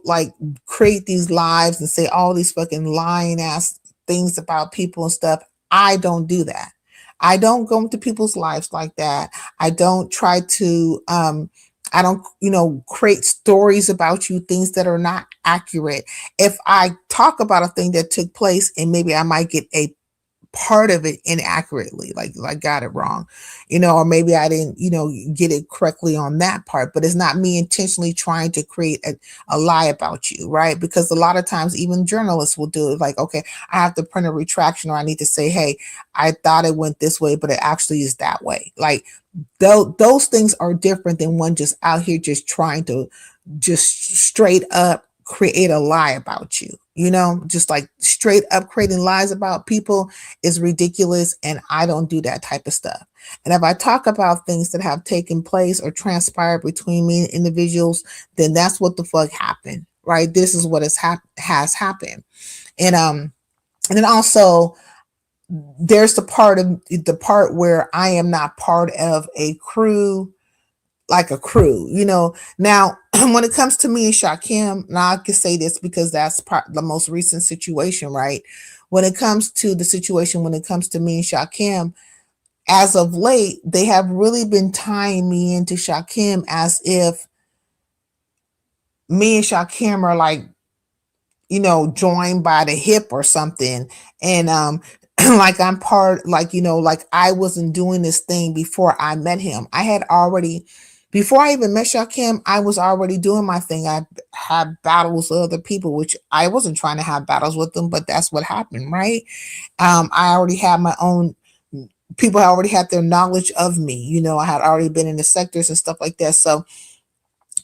like create these lives and say all these fucking lying ass things about people and stuff. I don't do that. I don't go into people's lives like that. I don't try to I don't, create stories about you, things that are not accurate. If I talk about a thing that took place and maybe I might get a part of it inaccurately, like got it wrong, or maybe I didn't, get it correctly on that part, but it's not me intentionally trying to create a lie about you, right? Because a lot of times even journalists will do it like, okay, I have to print a retraction, or I need to say, hey, I thought it went this way, but it actually is that way. Like those things are different than one just out here just trying to just straight up create a lie about you. Just like straight up creating lies about people is ridiculous, and I don't do that type of stuff. And if I talk about things that have taken place or transpired between me and individuals, then that's what the fuck happened, right? This is what has happened. And then also there's the part where I am not part of a crew, like a crew, Now, when it comes to me and Shakim, now I can say this because that's the most recent situation, right? When it comes to the situation, when it comes to me and Shakim, as of late, they have really been tying me into Shakim as if me and Shakim are like, joined by the hip or something. And like I'm part, like, like I wasn't doing this thing before I met him. I had already, before I even met Shakim, I was already doing my thing. I had battles with other people, which I wasn't trying to have battles with them, but that's what happened, right? I already had my own people, already had their knowledge of me. I had already been in the sectors and stuff like that. So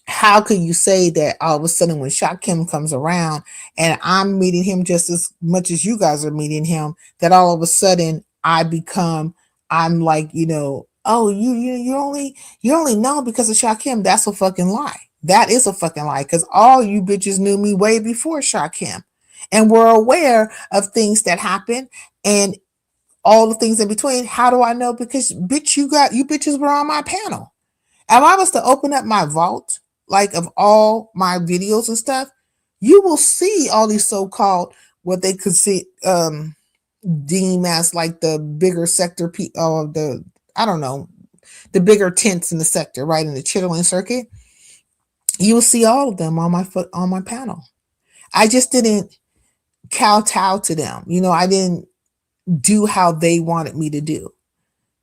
how could you say that all of a sudden when Shakim comes around and I'm meeting him just as much as you guys are meeting him, that all of a sudden I'm like, oh, you only know because of Shakim. That's a fucking lie. That is a fucking lie, because all you bitches knew me way before Shakim and were aware of things that happened and all the things in between. How do I know? Because bitch, you bitches were on my panel. If I was to open up my vault, like of all my videos and stuff, you will see all these so-called what they could see deem as like the bigger sector, I don't know, the bigger tents in the sector, right, in the chittering circuit. You will see all of them on my panel. I just didn't kowtow to them. I didn't do how they wanted me to do.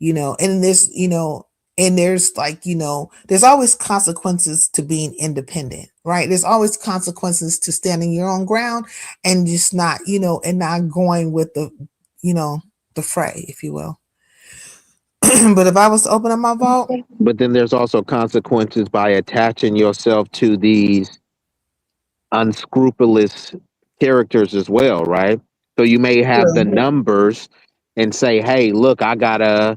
And there's like, there's always consequences to being independent, right? There's always consequences to standing your own ground and just not, and not going with the fray, if you will. But if I was to open up my vault. But then there's also consequences by attaching yourself to these unscrupulous characters as well, right? So you may have the numbers and say, hey, look, I got a,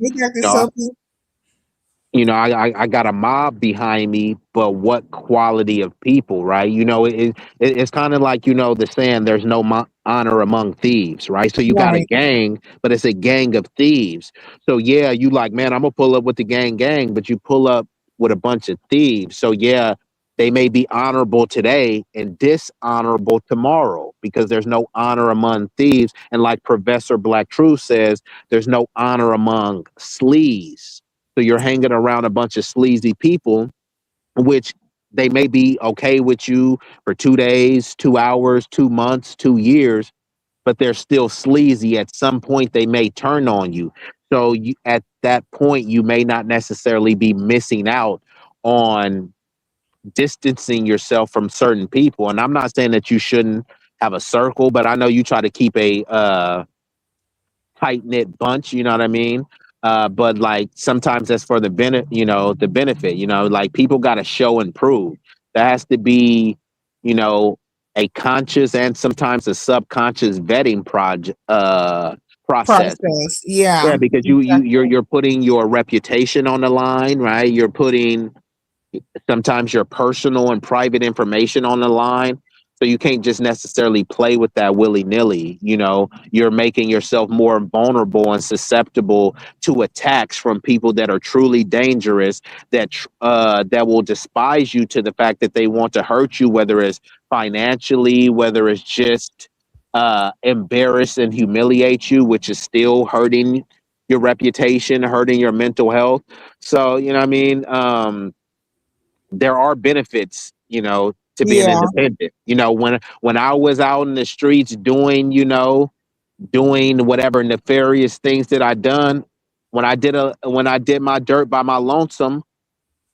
I got a mob behind me, but what quality of people, right? It's kind of like, the saying, there's no honor among thieves, right? So you got a gang, but it's a gang of thieves. So yeah, you like, man, I'm gonna pull up with the gang, but you pull up with a bunch of thieves. So yeah, they may be honorable today and dishonorable tomorrow because there's no honor among thieves. And like Professor Black Truth says, there's no honor among sleaze. So you're hanging around a bunch of sleazy people, which they may be okay with you for 2 days, 2 hours, 2 months, 2 years, but they're still sleazy. At some point, they may turn on you. So at that point, you may not necessarily be missing out on distancing yourself from certain people. And I'm not saying that you shouldn't have a circle, but I know you try to keep a tight knit bunch. You know what I mean? But like sometimes that's for the benefit, like people got to show and prove. There has to be, a conscious and sometimes a subconscious vetting process. Yeah. Yeah, because you're putting your reputation on the line, right? You're putting sometimes your personal and private information on the line. So you can't just necessarily play with that willy-nilly. You know, you're making yourself more vulnerable and susceptible to attacks from people that are truly dangerous, that will despise you to the fact that they want to hurt you, whether it's financially, whether it's just embarrass and humiliate you, which is still hurting your reputation, hurting your mental health. So, you know what I mean? There are benefits, you know, to being Yeah. independent. You know, when I was out in the streets doing, you know, doing whatever nefarious things that I done, when I did my dirt by my lonesome,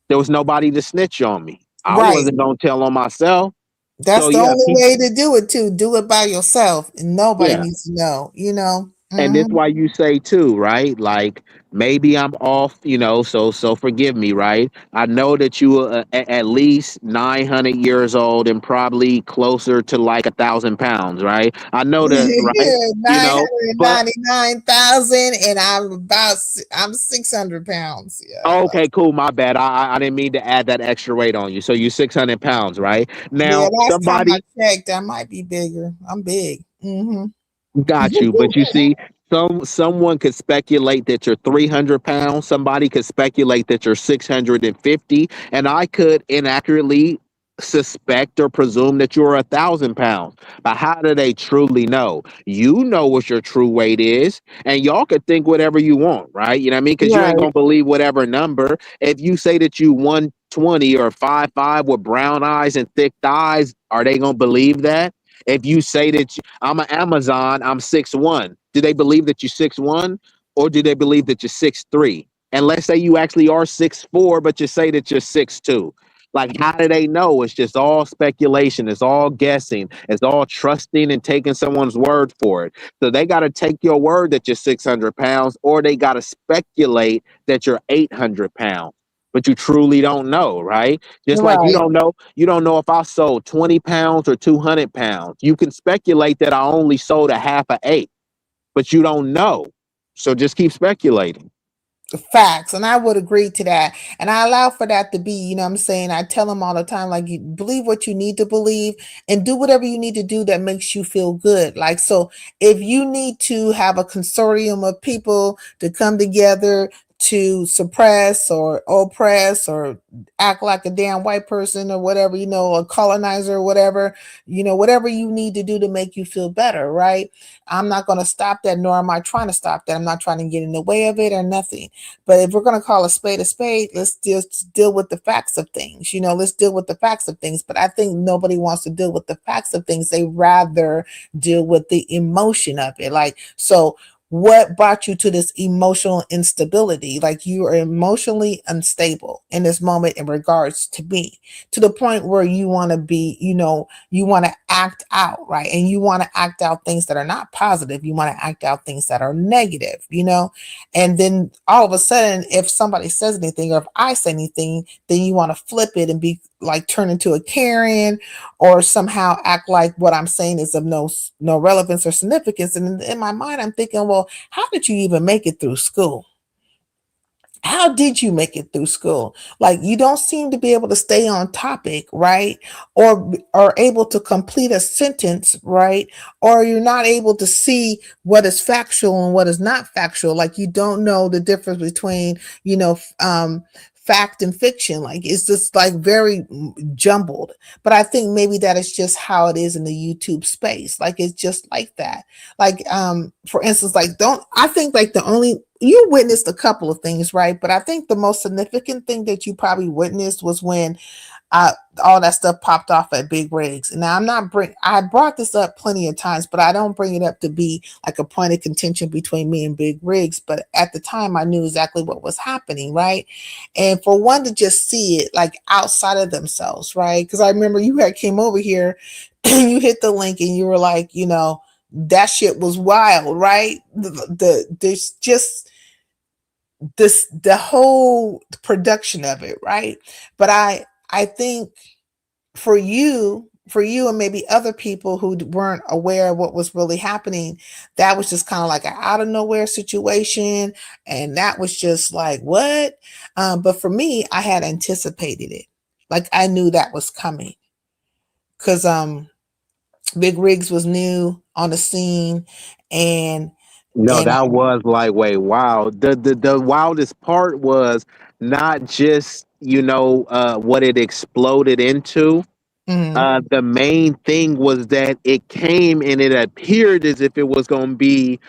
there was nobody to snitch on me. I Right. wasn't gonna tell on myself. That's So the yeah, only way to do it too. Do it by yourself, and nobody yeah. needs to know. You know. And that's Mhm. why you say too, right? Like maybe I'm off, you know. So forgive me, right? I know that you are at least 900 years old and probably closer to like 1,000 pounds, right? I know that, right? You Nine know, hundred but ninety-nine thousand, and I'm 600 pounds. Yeah, okay, cool. My bad. I didn't mean to add that extra weight on you. So you 600 pounds, right? yeah. Now Last time I somebody checked, I might be bigger. I'm big. Hmm. got you, but you see, someone could speculate that you're 300 pounds. Somebody could speculate that you're 650, and I could inaccurately suspect or presume that you're 1,000 pounds. But how do they truly know? You know what your true weight is, and y'all could think whatever you want, right? You know what I mean? Because you ain't Right. gonna believe whatever number. If you say that you 120 or 5'5" with brown eyes and thick thighs, are they gonna believe that? If you say that I'm an Amazon, I'm 6'1", do they believe that you're 6'1", or do they believe that you're 6'3"? And let's say you actually are 6'4", but you say that you're 6'2". Like, how do they know? It's just all speculation. It's all guessing. It's all trusting and taking someone's word for it. So they got to take your word that you're 600 pounds, or they got to speculate that you're 800 pounds. But you truly don't know, right? Just like Right. you don't know if I sold 20 pounds or 200 pounds. You can speculate that I only sold a half a eight, but you don't know. So just keep speculating. Facts, and I would agree to that, and I allow for that to be, you know what I'm saying. I tell them all the time, like, you believe what you need to believe and do whatever you need to do that makes you feel good. Like, so if you need to have a consortium of people to come together to suppress or oppress or act like a damn white person or whatever, you know, a colonizer or whatever, you know, whatever you need to do to make you feel better, right? I'm not going to stop that, nor am I trying to stop that. I'm not trying to get in the way of it or nothing. But if we're going to call a spade, let's just deal with the facts of things. You know, let's deal with the facts of things. But I think nobody wants to deal with the facts of things. They rather deal with the emotion of it. Like, so what brought you to this emotional instability? Like, you are emotionally unstable in this moment in regards to me, to the point where you want to be, you know, you want to act out, right? And you want to act out things that are not positive. You want to act out things that are negative, you know? And then all of a sudden, if somebody says anything or if I say anything, then you want to flip it and be like turn into a Karen or somehow act like what I'm saying is of no relevance or significance. And in my mind, I'm thinking, well, how did you even make it through school? How did you make it through school? Like, you don't seem to be able to stay on topic, right? Or are able to complete a sentence, right? Or you're not able to see what is factual and what is not factual. Like, you don't know the difference between, you know, fact and fiction. Like, it's just like very jumbled. But I think maybe that is just how it is in the YouTube space. Like, it's just like that. Like, for instance, like, don't I think like the only you witnessed a couple of things, right? But I think the most significant thing that you probably witnessed was when all that stuff popped off at Big Rigs. And now I brought this up plenty of times, but I don't bring it up to be like a point of contention between me and Big Rigs. But at the time, I knew exactly what was happening, right? And for one to just see it like outside of themselves, right? Because I remember you had came over here and you hit the link and you were like, you know, that shit was wild, right? There's just the whole production of it, right? But I think for you and maybe other people who weren't aware of what was really happening, that was just kind of like an out of nowhere situation, and that was just like what. But for me, I had anticipated it. Like, I knew that was coming because Big Rigs was new on the scene, and No, and that was lightweight. Wow. The wildest part was not just, what it exploded into. mhm, The main thing was that it came and it appeared as if it was going to be,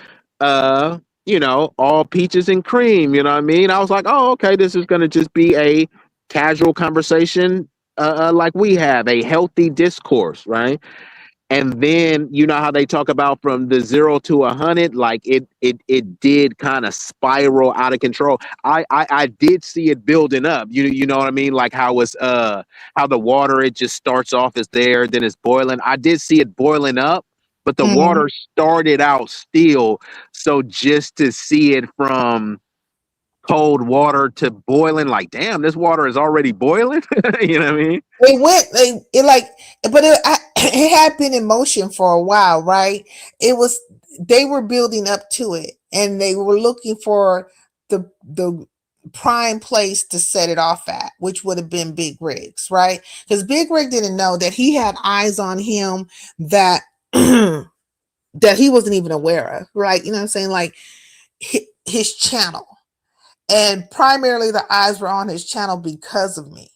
all peaches and cream. You know what I mean? I was like, oh, okay, this is going to just be a casual conversation, like we have a healthy discourse, right? And then you know how they talk about from the 0 to 100, like it did kind of spiral out of control. I did see it building up. You know what I mean? Like how it's how the water, it just starts off as there, then it's boiling. I did see it boiling up, but the mhm. water started out still. So just to see it from cold water to boiling, like damn, this water is already boiling. You know what I mean? It went, it like, but it had been in motion for a while, right? It was, they were building up to it, and they were looking for the prime place to set it off at, which would have been Big Rigs, right? Because Big Rig didn't know that he had eyes on him that that he wasn't even aware of, right? You know what I'm saying? Like his channel, and primarily the eyes were on his channel because of me.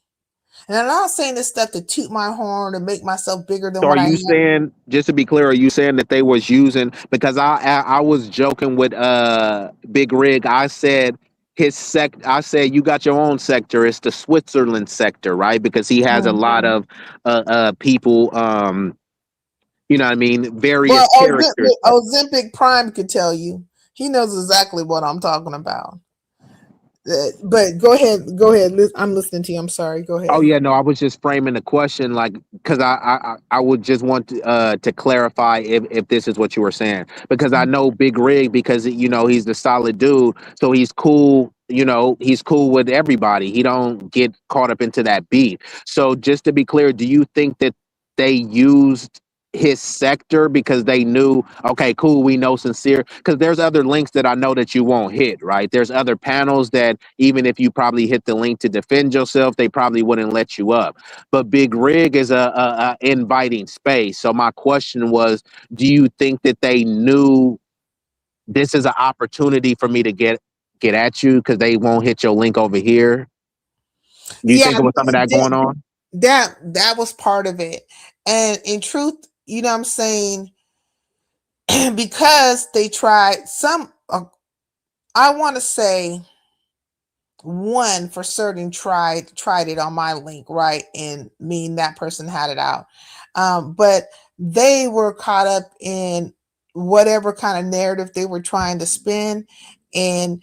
And I'm not saying this stuff to toot my horn and make myself bigger than So are what I you am. saying, just to be clear, are you saying that they was using, because I was joking with Big Rig. I said you got your own sector. It's the Switzerland sector, right? Because he has a Mm. lot of people, you know what I mean, Well, various characters. Ozempic Prime could tell you. He knows exactly what I'm talking about. But go ahead. Go ahead. I'm listening to you. I'm sorry. Go Oh ahead. yeah, no, I was just framing the question, like, because I would just want to clarify if this is what you were saying, because I know Big Rig, because he's the solid dude, so he's cool. He's cool with everybody. He don't get caught up into that beef. So just to be clear, do you think that they used his sector because they knew, okay, cool, we know Sincere? Because there's other links that I know that you won't hit, right? There's other panels that even if you probably hit the link to defend yourself, they probably wouldn't let you up. But Big Rig is a inviting space. So my question was, do you think that they knew this is an opportunity for me to get at you because they won't hit your link over here? Do you Yeah, think it was some of that going on? that was part of it. And in truth, you know what I'm saying? Because they tried some, I want to say one for certain tried it on my link, right? And mean that person had it out. But they were caught up in whatever kind of narrative they were trying to spin, and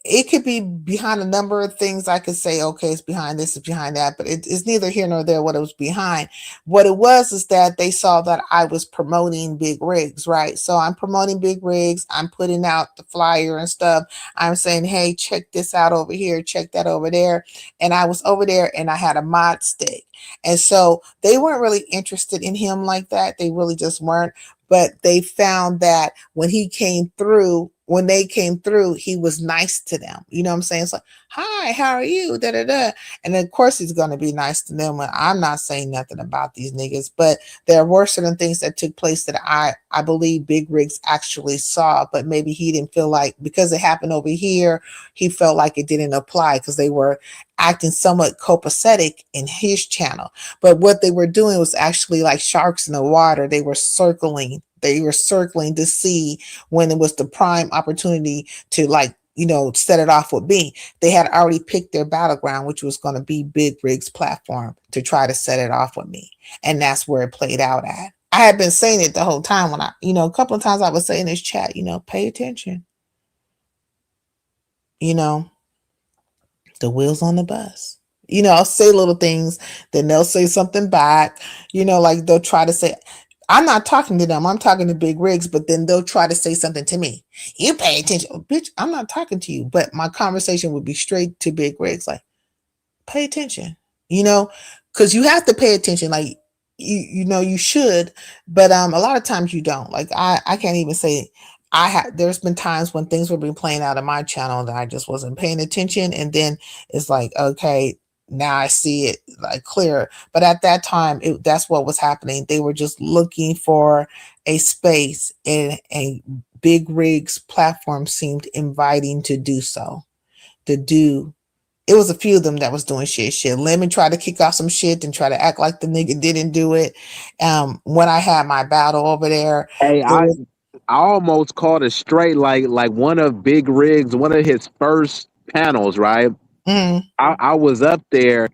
it could be behind a number of things. I could say, okay, it's behind this, it's behind that, but it's neither here nor there what it was behind. What it was is that they saw that I was promoting Big Rigs, right? So I'm promoting Big Rigs. I'm putting out the flyer and stuff. I'm saying, hey, check this out over here, check that over there. And I was over there and I had a mod stick. And so they weren't really interested in him like that. They really just weren't. But they found that when they came through, he was nice to them. You know what I'm saying? It's like, hi, how are you? Da da da. And of course, he's going to be nice to them when I'm not saying nothing about these niggas. But there were certain things that took place that I believe Big Rigs actually saw, but maybe he didn't feel like, because it happened over here, he felt like it didn't apply because they were acting somewhat copacetic in his channel. But what they were doing was actually like sharks in the water. They were circling to see when it was the prime opportunity to, like, set it off with me. They had already picked their battleground, which was going to be Big Rig's platform to try to set it off with me. And that's where it played out at. I had been saying it the whole time when a couple of times I would say in this chat, pay attention, the wheels on the bus. I'll say little things, then they'll say something back, like they'll try to say, I'm not talking to them, I'm talking to Big Rigs, but then they'll try to say something to me. You pay attention. Oh, bitch, I'm not talking to you, but my conversation would be straight to Big Rigs, like, pay attention, because you have to pay attention. Like, you should, but a lot of times you don't. Like, I can't even say there's been times when things were being playing out on my channel that I just wasn't paying attention, and then it's like, okay, now I see it like clearer. But at that time, that's what was happening. They were just looking for a space, and a Big Rig's platform seemed inviting to do so. To do It was a few of them that was doing shit. Lemon tried to kick off some shit and try to act like the nigga didn't do it. When I had my battle over there, Hey, it was, I almost caught it straight, like one of Big Rig's, one of his first panels, right? mm, I was up there.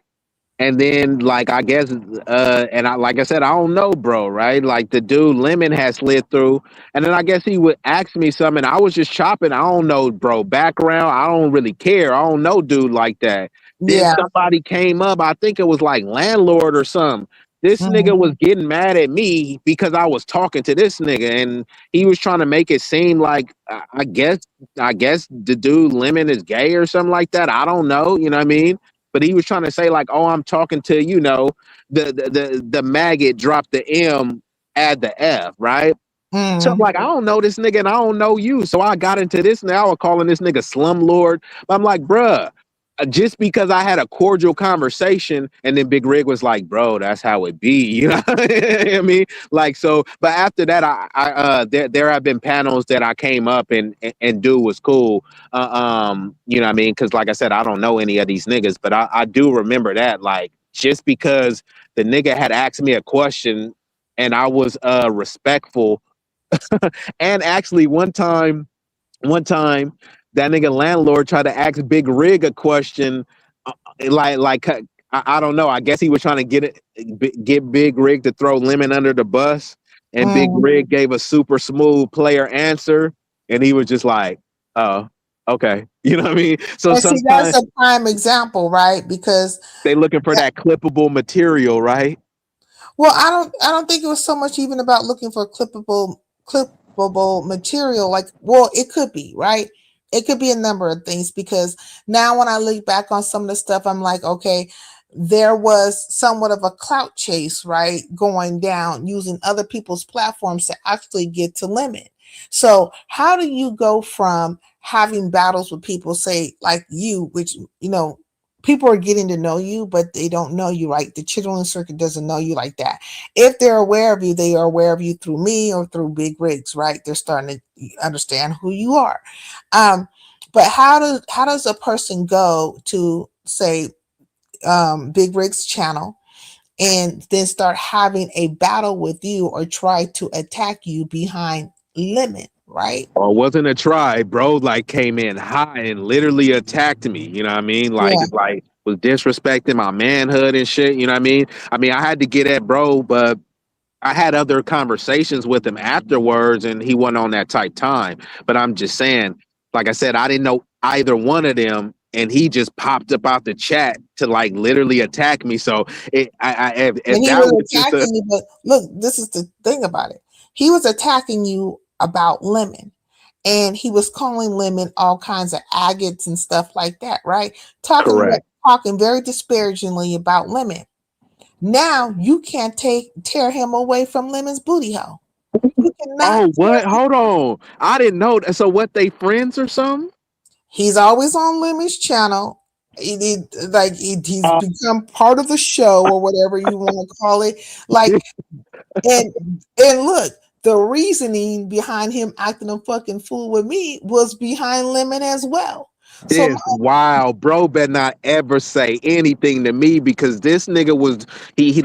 And then, like, I guess, and like I said, I don't know, bro, right? Like, the dude Lemon had slid through, and then I guess he would ask me something. I was just chopping. I don't know, bro. Background, I don't really care. I don't know, dude, like that. Then yeah. somebody came up. I think it was like landlord or something. This Mm, nigga was getting mad at me because I was talking to this nigga, and he was trying to make it seem like I guess the dude Lemon is gay or something like that. I don't know. You know what I mean? But he was trying to say like, oh, I'm talking to, the maggot, drop the M, add the F, right? So I'm mm. like, I don't know this nigga and I don't know you. So I got into this now. I was calling this nigga slumlord. I'm like, bruh, just because I had a cordial conversation, and then Big Rig was like, bro, that's how it be. You know what I mean? Like, so, but after that, there have been panels that I came up and do was cool. You know what I mean? Cause like I said, I don't know any of these niggas, but I do remember that, like, just because the nigga had asked me a question and I was respectful. And actually one time that nigga landlord tried to ask Big Rig a question, I don't know. I guess he was trying to get Big Rig to throw Lemon under the bus, and Big Mm. Rig gave a super smooth player answer, and he was just like, "Oh, okay," you know what I mean? So And see, that's sometimes a prime example, right? Because they looking for that clippable material, right? well, I don't think it was so much even about looking for clippable material. Like, well, it could be, right? It could be a number of things, because now when I look back on some of the stuff, I'm like, okay, there was somewhat of a clout chase, right? Going down using other people's platforms to actually get to Limit. So how do you go from having battles with people, say like you, which, people are getting to know you, but they don't know you, right? The Chitlin circuit doesn't know you like that. If they're aware of you, they are aware of you through me or through Big Rigs, right? They're starting to understand who you are. But how does a person go to, say, Big Rigs channel, and then start having a battle with you or try to attack you behind Limit, right? Or wasn't a try, bro, like came in high and literally attacked me. You know what I mean? Yeah. Like was disrespecting my manhood and shit. You know what I mean? I had to get at bro, but I had other conversations with him afterwards and he wasn't on that tight time. But I'm just saying, like I said, I didn't know either one of them. And he just popped up out the chat to like literally attack me. So if And he that was was just a attacking you, but look, this is the thing about it. He was attacking you about Lemon. And he was calling Lemon all kinds of agates and stuff like that, right? correct. Talking very disparagingly about Lemon. Now you can't tear him away from Lemon's booty hole. You cannot Oh, tear what? him. Hold on. I didn't know that. So what, they friends or something? He's always on Lemon's channel. He's become part of the show, or whatever you want to call it. Like, and look, the reasoning behind him acting a fucking fool with me was behind Lemon as well. So This wild bro better not ever say anything to me, because this nigga was he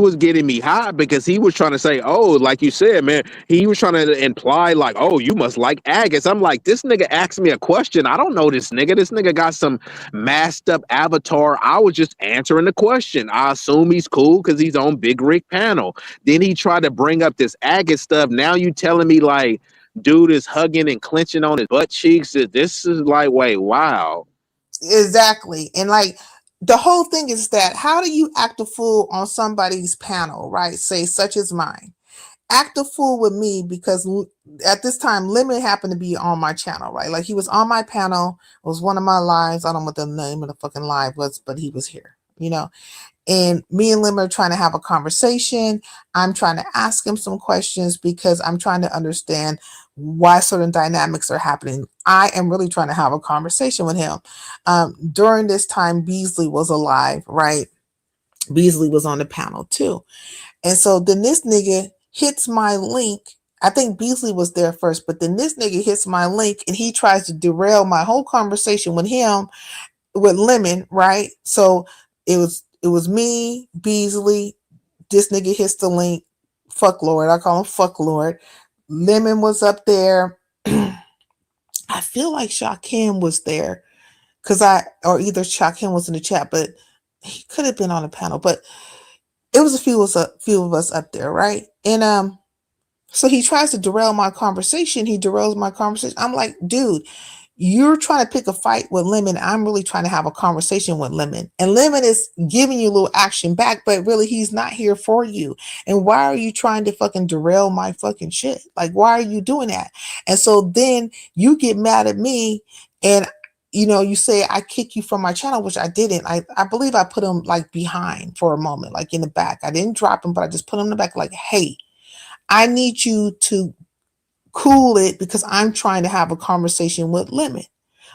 was getting me hot because he was trying to say, oh, like you said, man, he was trying to imply like, oh, you must like agates. I'm like, this nigga asked me a question. I don't know this nigga. This nigga got some masked up avatar. I was just answering the question. I assume he's cool because he's on Big Rick panel. Then he tried to bring up this agate stuff. Now you telling me like dude is hugging and clenching on his butt cheeks. This is like, wait, wow. exactly. And like, the whole thing is that, how do you act a fool on somebody's panel, right? Say, such as mine. Act a fool with me because at this time, Lemon happened to be on my channel, right? Like, he was on my panel. It was one of my lives. I don't know what the name of the fucking live was, but he was here, And me and Lim are trying to have a conversation. I'm trying to ask him some questions because I'm trying to understand why certain dynamics are happening. I am really trying to have a conversation with him. During this time, Beasley was alive, right? Beasley was on the panel too. And so then this nigga hits my link. I think Beasley was there first, but then this nigga hits my link and he tries to derail my whole conversation with him, with Lemon, right? So it was me, Beasley. This nigga hits the link. Fuck Lord. I call him Fuck Lord. Lemon was up there. I feel like Shakim was there or either Shakim was in the chat, but he could have been on the panel. But it was a few of us up there, right? And so he tries to derail my conversation. He derails my conversation. I'm like, dude, you're trying to pick a fight with Lemon. I'm really trying to have a conversation with Lemon. And Lemon is giving you a little action back, but really he's not here for you. And why are you trying to fucking derail my fucking shit? Like, why are you doing that? And so then you get mad at me and you say I kick you from my channel, which I didn't. I believe I put him like behind for a moment, like in the back. I didn't drop him, but I just put him in the back like, hey, I need you to cool it because I'm trying to have a conversation with Lemon.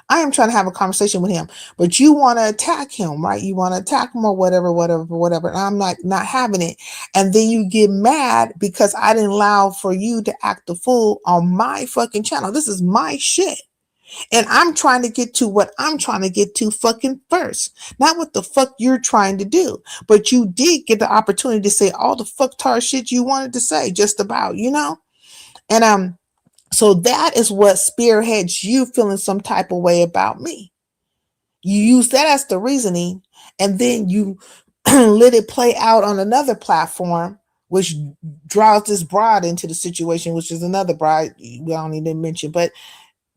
I am trying to have a conversation with him, but you want to attack him, right? You want to attack him or whatever. And I'm not having it. And then you get mad because I didn't allow for you to act the fool on my fucking channel. This is my shit. And I'm trying to get to what I'm trying to get to fucking first. Not what the fuck you're trying to do. But you did get the opportunity to say all the fucktard shit you wanted to say, just about, And so that is what spearheads you feeling some type of way about me. You use that as the reasoning, and then you let it play out on another platform, which draws this broad into the situation, which is another broad we don't need to mention, but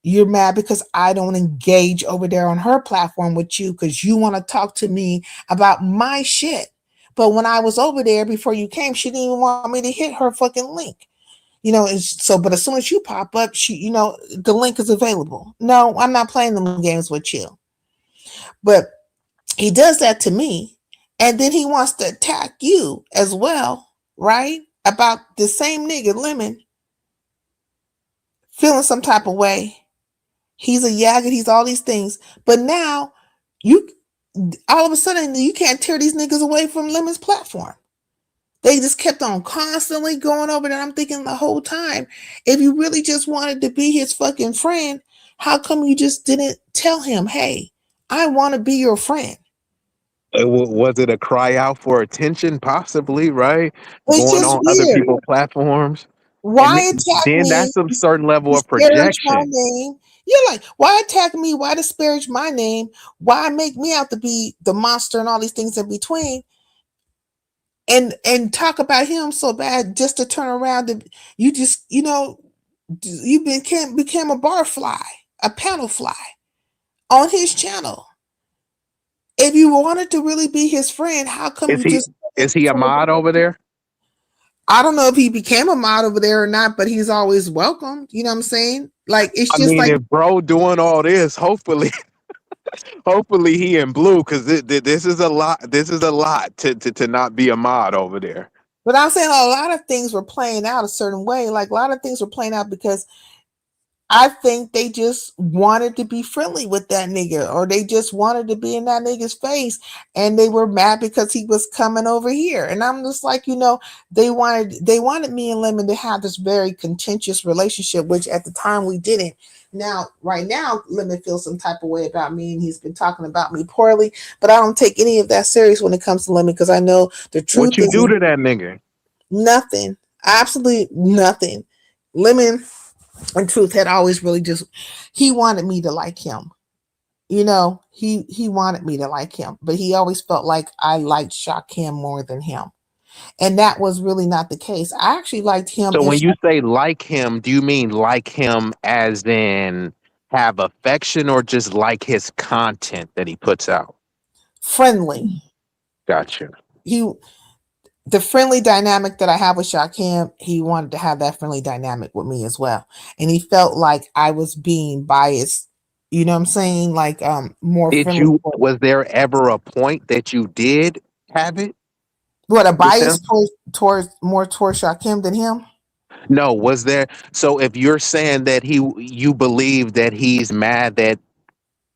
you're mad because I don't engage over there on her platform with you because you want to talk to me about my shit. But when I was over there before you came, she didn't even want me to hit her fucking link. But as soon as you pop up, the link is available. No, I'm not playing them games with you. But he does that to me. And then he wants to attack you as well, right? About the same nigga, Lemon, feeling some type of way. He's a yagget. He's all these things. But now all of a sudden, you can't tear these niggas away from Lemon's platform. They just kept on constantly going over there. I'm thinking the whole time, if you really just wanted to be his fucking friend, how come you just didn't tell him, hey, I want to be your friend? Was it a cry out for attention? Possibly, right? It's Going just on other weird. people's platforms. Why And attack then me? that's some certain level of Disparage my projection. name. You're like, why attack me? Why disparage my name? Why make me out to be the monster and all these things in between? And talk about him so bad just to turn around and you just, you became a bar fly, a panel fly on his channel. If you wanted to really be his friend, how come Is he a mod over there? I don't know if he became a mod over there or not, but he's always welcome. You know what I'm saying? Like, it's just like, if bro doing all this, hopefully he in blue, because this is a lot. This is a lot to not be a mod over there. but I'm saying a lot of things were playing out a certain way. Like, a lot of things were playing out because I think they just wanted to be friendly with that nigga, or they just wanted to be in that nigga's face, and they were mad because he was coming over here. And I'm just like, they wanted me and Lemon to have this very contentious relationship, which at the time we didn't. Now, right now, Lemon feels some type of way about me, and he's been talking about me poorly, but I don't take any of that serious when it comes to Lemon because I know the truth. What you do to that nigga? Nothing. Absolutely nothing. Lemon, in truth, had always really he wanted me to like him. He wanted me to like him, but he always felt like I liked Shakim more than him. And that was really not the case. I actually liked him. So when you say like him, do you mean like him as in have affection, or just like his content that he puts out? Friendly. Gotcha. The friendly dynamic that I have with Shakim, he wanted to have that friendly dynamic with me as well. And he felt like I was being biased. You know what I'm saying? Like, more friendly. Was there ever a point that you did have it What, a with bias them? towards more towards Shakim than him? No, was there? So if you're saying that you believe that he's mad that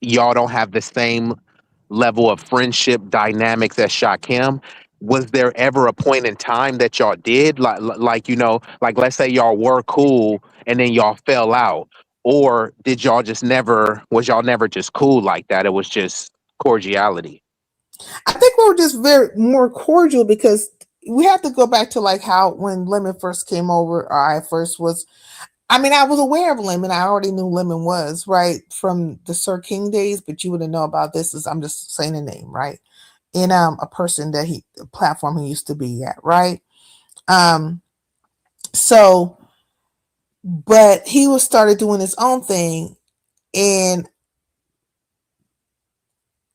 y'all don't have the same level of friendship dynamics as Shakim, was there ever a point in time that y'all did like like let's say y'all were cool and then y'all fell out, or did y'all just never was y'all never just cool like that? It was just cordiality. I think we were just very more cordial because we have to go back to like how when Lemon first came over, or I first was. I mean, I was aware of Lemon. I already knew Lemon was right from the Sir King days, but you wouldn't know about this. Is I'm just saying a name, right? In a person that a platform he used to be at, right? Um, so, but he was started doing his own thing, and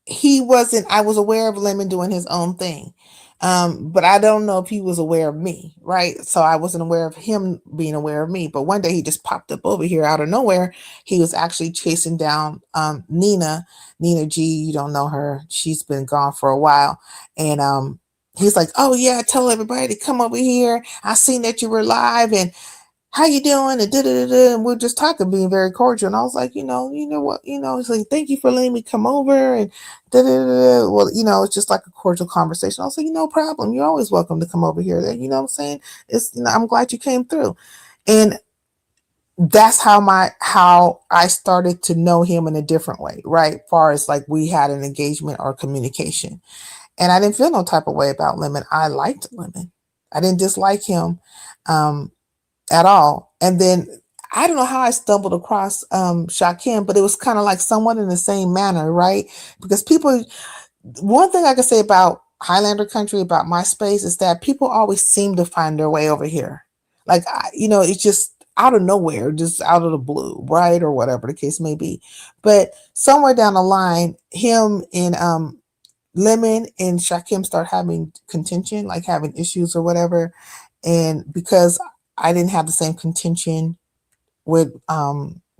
he wasn't. I was aware of Lemon doing his own thing, but I don't know if he was aware of me, right? So I wasn't aware of him being aware of me. But one day he just popped up over here out of nowhere. He was actually chasing down Nina G. You don't know her; she's been gone for a while, and he's like, "Oh yeah, tell everybody to come over here. I seen that you were live, and how you doing?" And and we're just talking, being very cordial. And I was like, you know what, it's like, thank you for letting me come over, and well, it's just like a cordial conversation. I was like, no problem. You're always welcome to come over here. You know what I'm saying? It's, I'm glad you came through. And that's how I started to know him in a different way, right? Far as like we had an engagement or communication. And I didn't feel no type of way about Lemon. I liked Lemon. I didn't dislike him. At all. And then I don't know how I stumbled across Shakim, but it was kind of like somewhat in the same manner, right? Because people, one thing I can say about Highlander country, about my space, is that people always seem to find their way over here. Like, it's just out of nowhere, just out of the blue, right? Or whatever the case may be. But somewhere down the line, him and Lemon and Shakim start having contention, like having issues or whatever. And because I didn't have the same contention with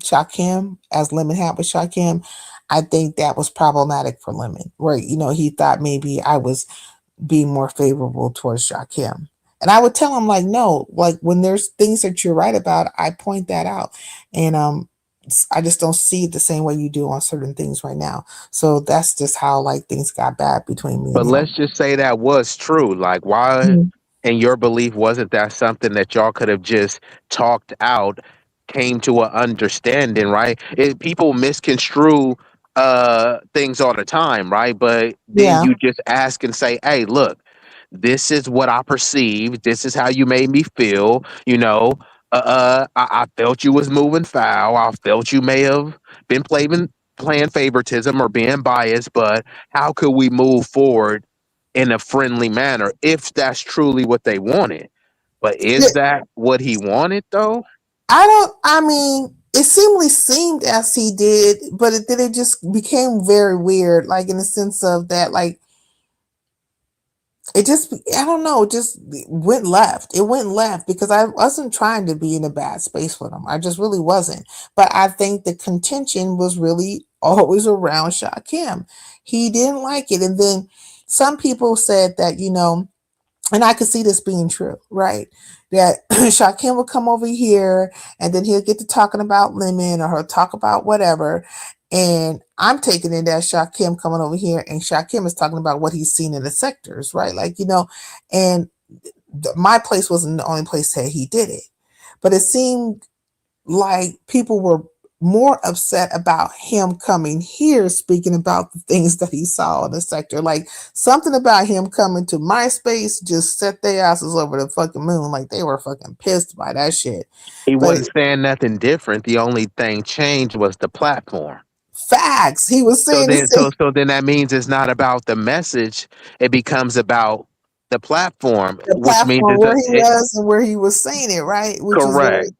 Shakim as Lemon had with Shakim, I think that was problematic for Lemon, where he thought maybe I was being more favorable towards Shakim. And I would tell him, like, no, like when there's things that you're right about, I point that out. And I just don't see it the same way you do on certain things right now. So that's just how like things got bad between me and But let's him. just say that was true. Like, why, Mhm. in your belief, wasn't that something that y'all could have just talked out, came to an understanding, right? People misconstrue things all the time, right? But then Yeah. you just ask and say, "Hey, look, this is what I perceived. This is how you made me feel. I felt you was moving foul. I felt you may have been playing favoritism or being biased, but how could we move forward in a friendly manner if that's truly what they wanted?" But is that what he wanted though? I mean, it seemed as he did, but then it just became very weird, like in the sense of that, like, it just, I don't know, it just went left. It went left because I wasn't trying to be in a bad space with him. I just really wasn't. But I think the contention was really always around Shakim. He didn't like it. And then some people said that, and I could see this being true, right? That Shakim will come over here and then he'll get to talking about Lemon, or he'll talk about whatever. And I'm taking it as Shakim coming over here, and Shakim is talking about what he's seen in the sectors, right? Like, and my place wasn't the only place that he did it. But it seemed like people were more upset about him coming here speaking about the things that he saw in the sector. Like, something about him coming to my space just set their asses over the fucking moon. Like, they were fucking pissed by that shit. He But wasn't saying nothing different. The only thing changed was the platform. facts, he was So saying the then, same. so then that means it's not about the message. It becomes about the platform, The which means platform where he was and where he was saying it, right? Which is correct.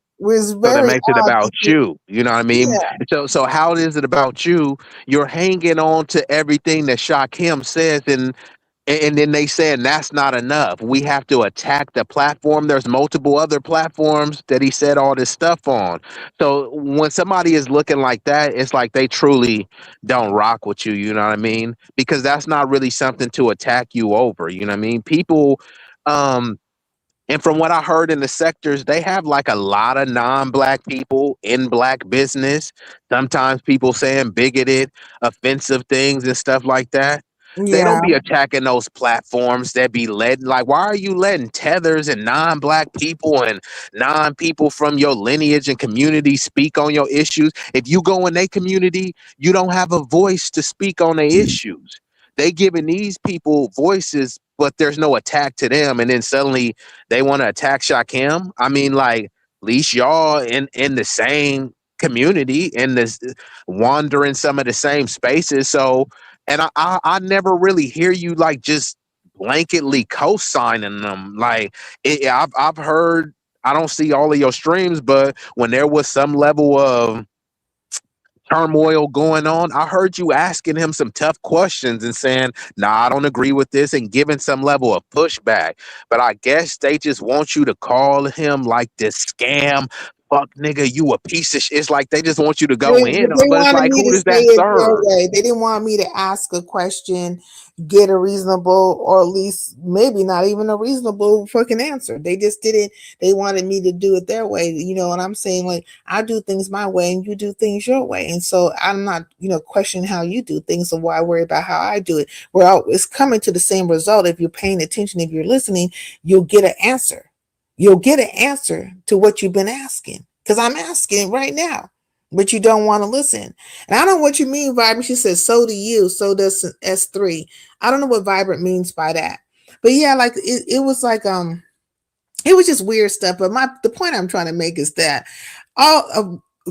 So that very makes it odd about because, you. You know what I mean? yeah. So how is it about you? You're hanging on to everything that Shakim says, and And then they saying that's not enough. We have to attack the platform. There's multiple other platforms that he said all this stuff on. So when somebody is looking like that, it's like they truly don't rock with you. You know what I mean? Because that's not really something to attack you over. You know what I mean? People, and from what I heard in the sectors, they have like a lot of non-black people in black business. Sometimes people saying bigoted, offensive things and stuff like that. They don't Yeah. be attacking those platforms that be led. Like, why are you letting tethers and non-black people and non-people from your lineage and community speak on your issues? If you go in their community, you don't have a voice to speak on their issues. They giving these people voices, but there's no attack to them. And then suddenly they want to attack Shakim. I mean, like, at least y'all in the same community and this wander in some of the same spaces. So, and I never really hear you like just blanketly co-signing them. Like I've heard, I don't see all of your streams, but when there was some level of turmoil going on, I heard you asking him some tough questions and saying, nah, I don't agree with this, and giving some level of pushback. But I guess they just want you to call him like this scam. Fuck nigga, you a piece of shit. It's like they just want you to go in, They but it's wanted like, me who to does say that it their serve? way. They didn't want me to ask a question, get a reasonable, or at least maybe not even a reasonable fucking answer. They just didn't. They wanted me to do it their way. You know what I'm saying? Like, I do things my way and you do things your way. And so I'm not, questioning how you do things. So why worry about how I do it? Well, it's coming to the same result. If you're paying attention, if you're listening, you'll get an answer. You'll get an answer to what you've been asking. Because I'm asking right now, but you don't want to listen. And I don't know what you mean, Vibrant. She says, so do you. So does S3. I don't know what Vibrant means by that. But yeah, like it was like it was just weird stuff. But the point I'm trying to make is that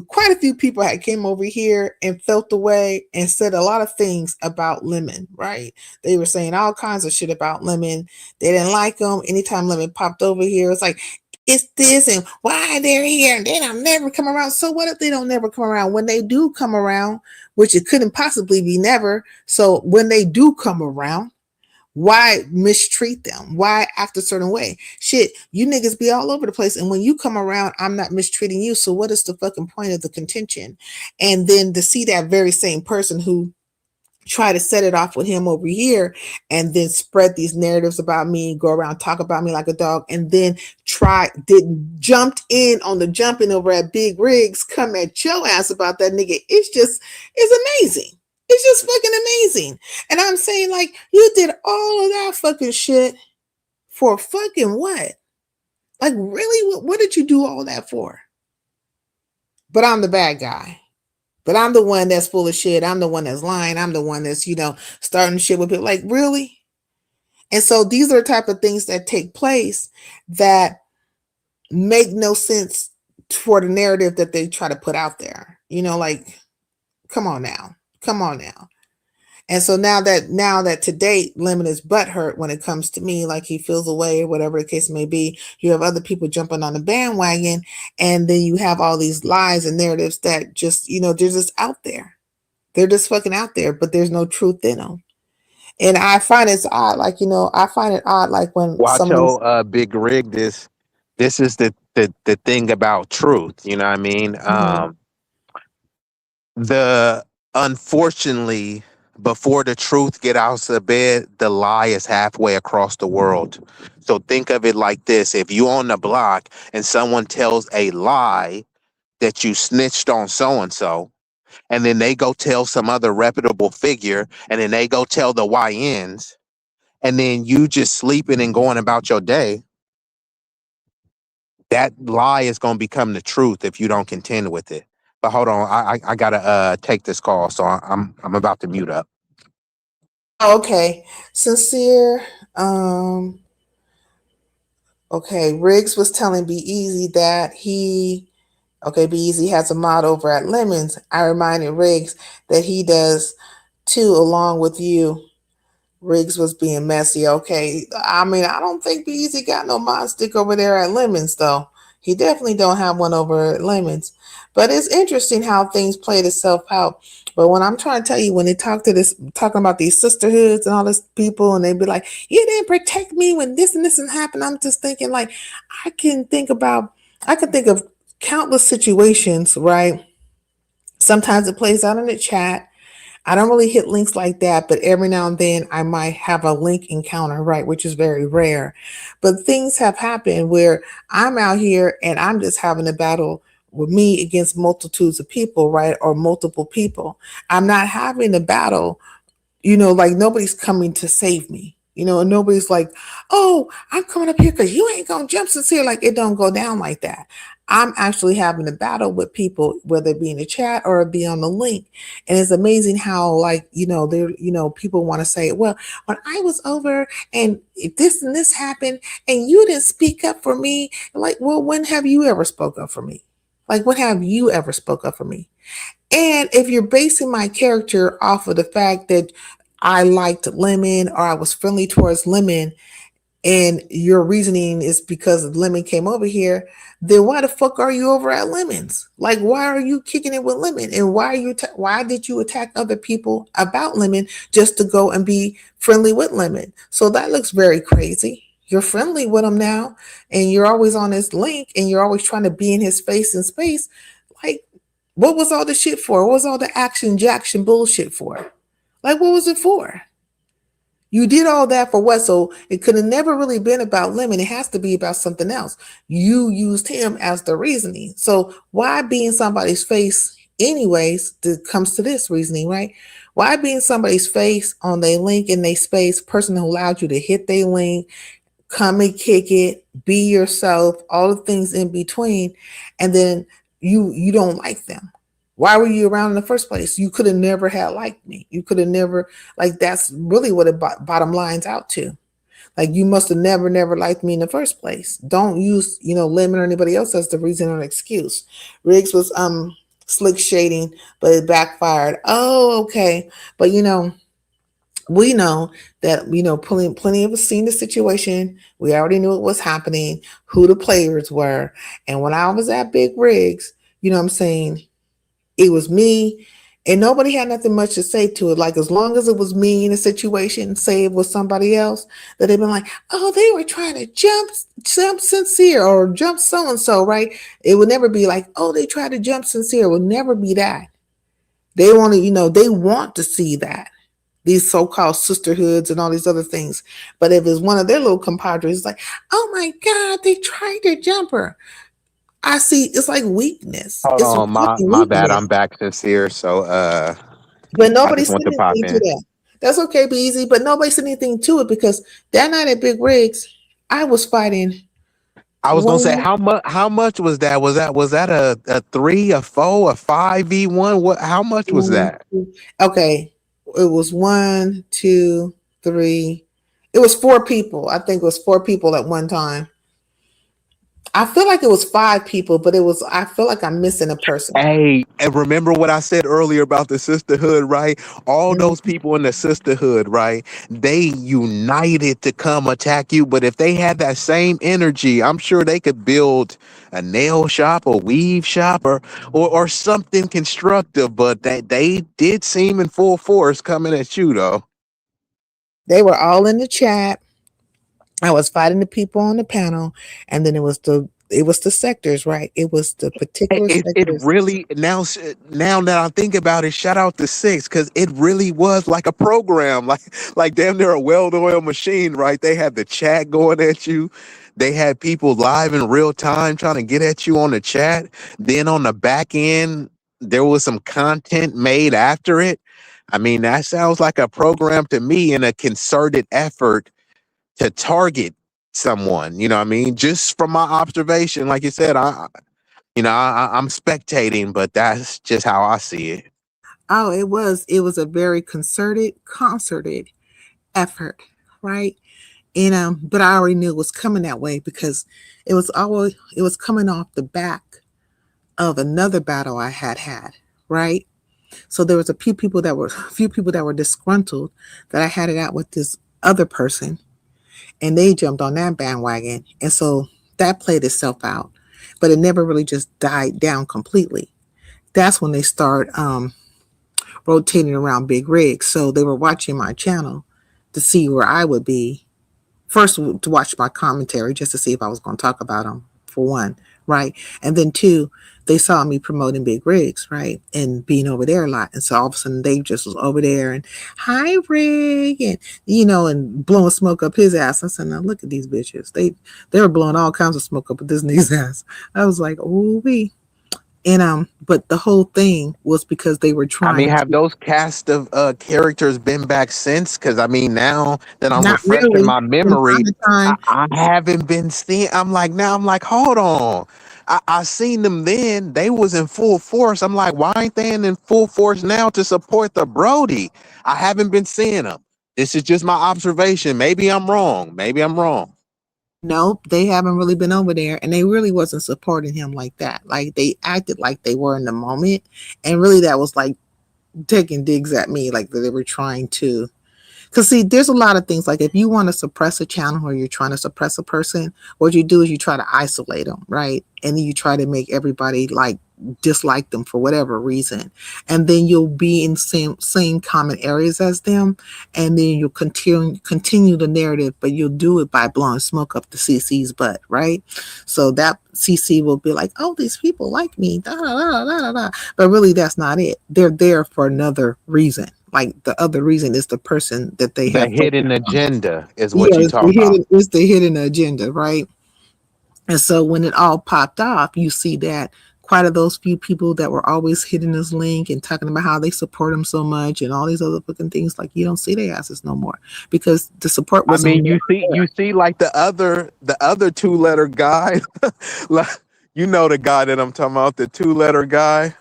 quite a few people had came over here and felt the way and said a lot of things about Lemon, right? They were saying all kinds of shit about Lemon. They didn't like him. Anytime Lemon popped over here, it's like, it's this and why they're here and they don't never come around. So what if they don't never come around? When they do come around, which it couldn't possibly be never. So when they do come around, why mistreat them? Why act a certain way? Shit, you niggas be all over the place. And when you come around, I'm not mistreating you. So what is the fucking point of the contention? And then to see that very same person who try to set it off with him over here and then spread these narratives about me, go around, talk about me like a dog, and then jumped in on the jumping over at Big Rigs, come at your ass about that nigga. It's amazing. It's just fucking amazing. And I'm saying, like, you did all of that fucking shit for fucking what? Like, really? What did you do all that for? But I'm the bad guy. But I'm the one that's full of shit. I'm the one that's lying. I'm the one that's, starting shit with people. Like, really? And so these are the type of things that take place that make no sense for the narrative that they try to put out there. Like, come on now. Come on now. And so now that to date, Lemon is butthurt when it comes to me, like he feels away or whatever the case may be. You have other people jumping on the bandwagon, and then you have all these lies and narratives that just, they're just out there. They're just fucking out there, but there's no truth in them. And I find it's odd, like, I find it odd, like when some of these. Watcho Big Rig, this is the thing about truth, you know what I mean? The unfortunately, before the truth get out of bed, the lie is halfway across the world. So think of it like this: if you on the block and someone tells a lie that you snitched on so and so, and then they go tell some other reputable figure, and then they go tell the YNs, and then you just sleeping and going about your day, that lie is going to become the truth if you don't contend with it. But hold on, I gotta take this call, so I'm about to mute up. Okay, sincere. Okay, Riggs was telling Be Easy that Be Easy has a mod over at Lemons. I reminded Riggs that he does too, along with you. Riggs was being messy. Okay, I mean, I don't think Be Easy got no mod stick over there at Lemons though. He definitely don't have one over lemons. But it's interesting how things played itself out. But when I'm trying to tell you, when they talking about these sisterhoods and all this people, and they be like, you didn't protect me when this and this and happened. I'm just thinking like, I can think about, I can think of countless situations, right? Sometimes it plays out in the chat. I don't really hit links like that, but every now and then I might have a link encounter, right? Which is very rare. But things have happened where I'm out here and I'm just having a battle with me against multitudes of people, right? Or multiple people. I'm not having a battle, like nobody's coming to save me. And nobody's like, oh, I'm coming up here because you ain't gonna jump sincere. Like it don't go down like that. I'm actually having a battle with people, whether it be in the chat or it be on the link. And it's amazing how, like, there, people want to say, well, when I was over and this and this happened and you didn't speak up for me. Like, well, when have you ever spoke up for me? Like, when have you ever spoke up for me? And if you're basing my character off of the fact that I liked Lemon or I was friendly towards Lemon, and your reasoning is because Lemon came over here, then why the fuck are you over at Lemons? Like, why are you kicking it with Lemon? And why did you attack other people about Lemon just to go and be friendly with Lemon? So that looks very crazy. You're friendly with him now, and you're always on his link, and you're always trying to be in his face and space. Like, what was all the shit for? What was all the action bullshit for? Like, what was it for? You did all that for what? So it could have never really been about Lemon. It has to be about something else. You used him as the reasoning. So why be in somebody's face anyways? That comes to this reasoning, right? Why be in somebody's face on their link in their space, person who allowed you to hit their link, come and kick it, be yourself, all the things in between, and then you don't like them. Why were you around in the first place? You could have never had liked me. You could have never, like, that's really what it bottom lines out to. Like, you must have never liked me in the first place. Don't use, Lemon or anybody else as the reason or excuse. Riggs was slick shading, but it backfired. Oh, okay. But we know that, plenty of us seen the situation. We already knew what was happening, who the players were. And when I was at Big Riggs, what I'm saying, it was me, and nobody had nothing much to say to it. Like, as long as it was me in a situation, say it was somebody else, that they've been like, oh, they were trying to jump sincere or jump so-and-so, right? It would never be like, oh, they tried to jump sincere. It would never be that. They want to, they want to see that. These so-called sisterhoods and all these other things. But if it's one of their little compadres, it's like, oh my God, they tried to jump her. I see, it's like weakness. Hold It's on, my bad. weakness. I'm back sincere. So But I nobody just said want to pop anything to in. that. That's okay, be easy. But nobody said anything to it because that night at Big Rigs, I was fighting I was gonna say one. how much was that? Was that a 3, a 4, a 5v1? What, how much was that? Okay, it was 1, 2, 3. It was 4 people. I think it was 4 people at one time. I feel like it was 5 people, but I feel like I'm missing a person. Hey, and remember what I said earlier about the sisterhood, right? All those Mhm. people in the sisterhood, right? They united to come attack you. But if they had that same energy, I'm sure they could build a nail shop, a weave shop, or something constructive. But they did seem in full force coming at you, though. They were all in the chat. I was fighting the people on the panel, and then it was the sectors, right? It was the particular It sectors. really now that I think about it, shout out to Six, because it really was like a program, like damn near a well-oiled machine, right? They had the chat going at you, they had people live in real time trying to get at you on the chat. Then on the back end, there was some content made after it. I mean, that sounds like a program to me, in a concerted effort to target someone. You know what I mean? Just from my observation, like you said, I'm spectating, but that's just how I see it. Oh, it was a very concerted effort, right? And but I already knew it was coming that way because it was coming off the back of another battle I had, right? So there was a few people that were disgruntled that I had it out with this other person, and they jumped on that bandwagon, and so that played itself out. but it never really just died down completely. That's when they start rotating around big rigs. So they were watching my channel to see where I would be. First, to watch my commentary just to see if I was going to talk about them, for one, right? And then two, they saw me promoting big rigs, right? And being over there a lot. And so all of a sudden they just was over there and, hi, Rig, and, and blowing smoke up his ass. I said, now look at these bitches. They were blowing all kinds of smoke up at this nigga's ass. I was like, ooh wee. And but the whole thing was because they were trying. Have those cast of characters been back since? Because now that I'm Not refreshing really. my memory, From time to time, I haven't been seeing. I'm like, hold on. I seen them then. They was in full force. I'm like, why ain't they in full force now to support the Brody? I haven't been seeing them. This is just my observation. Maybe I'm wrong. nope, they haven't really been over there, and they really wasn't supporting him like that. Like they acted like they were in the moment, and really that was like taking digs at me, like that they were trying to. Because see, there's a lot of things, like if you want to suppress a channel or you're trying to suppress a person, what you do is you try to isolate them, right? And then you try to make everybody like dislike them for whatever reason, and then you'll be in same common areas as them, and then you'll continue the narrative, but you'll do it by blowing smoke up the CC's butt, right? So that CC will be like, oh, these people like me, da, da, da, da, da, da. But really that's not it. They're there for another reason. Like the other reason is the person that they The have. hidden agenda is what you It's talking about. it's the hidden agenda, right? And so when it all popped off, you see that quite of those few people that were always hitting this link and talking about how they support him so much and all these other fucking things, like you don't see their asses no more because the support wasn't. You see, like the other 2-letter guy, like the guy that I'm talking about, the 2-letter guy.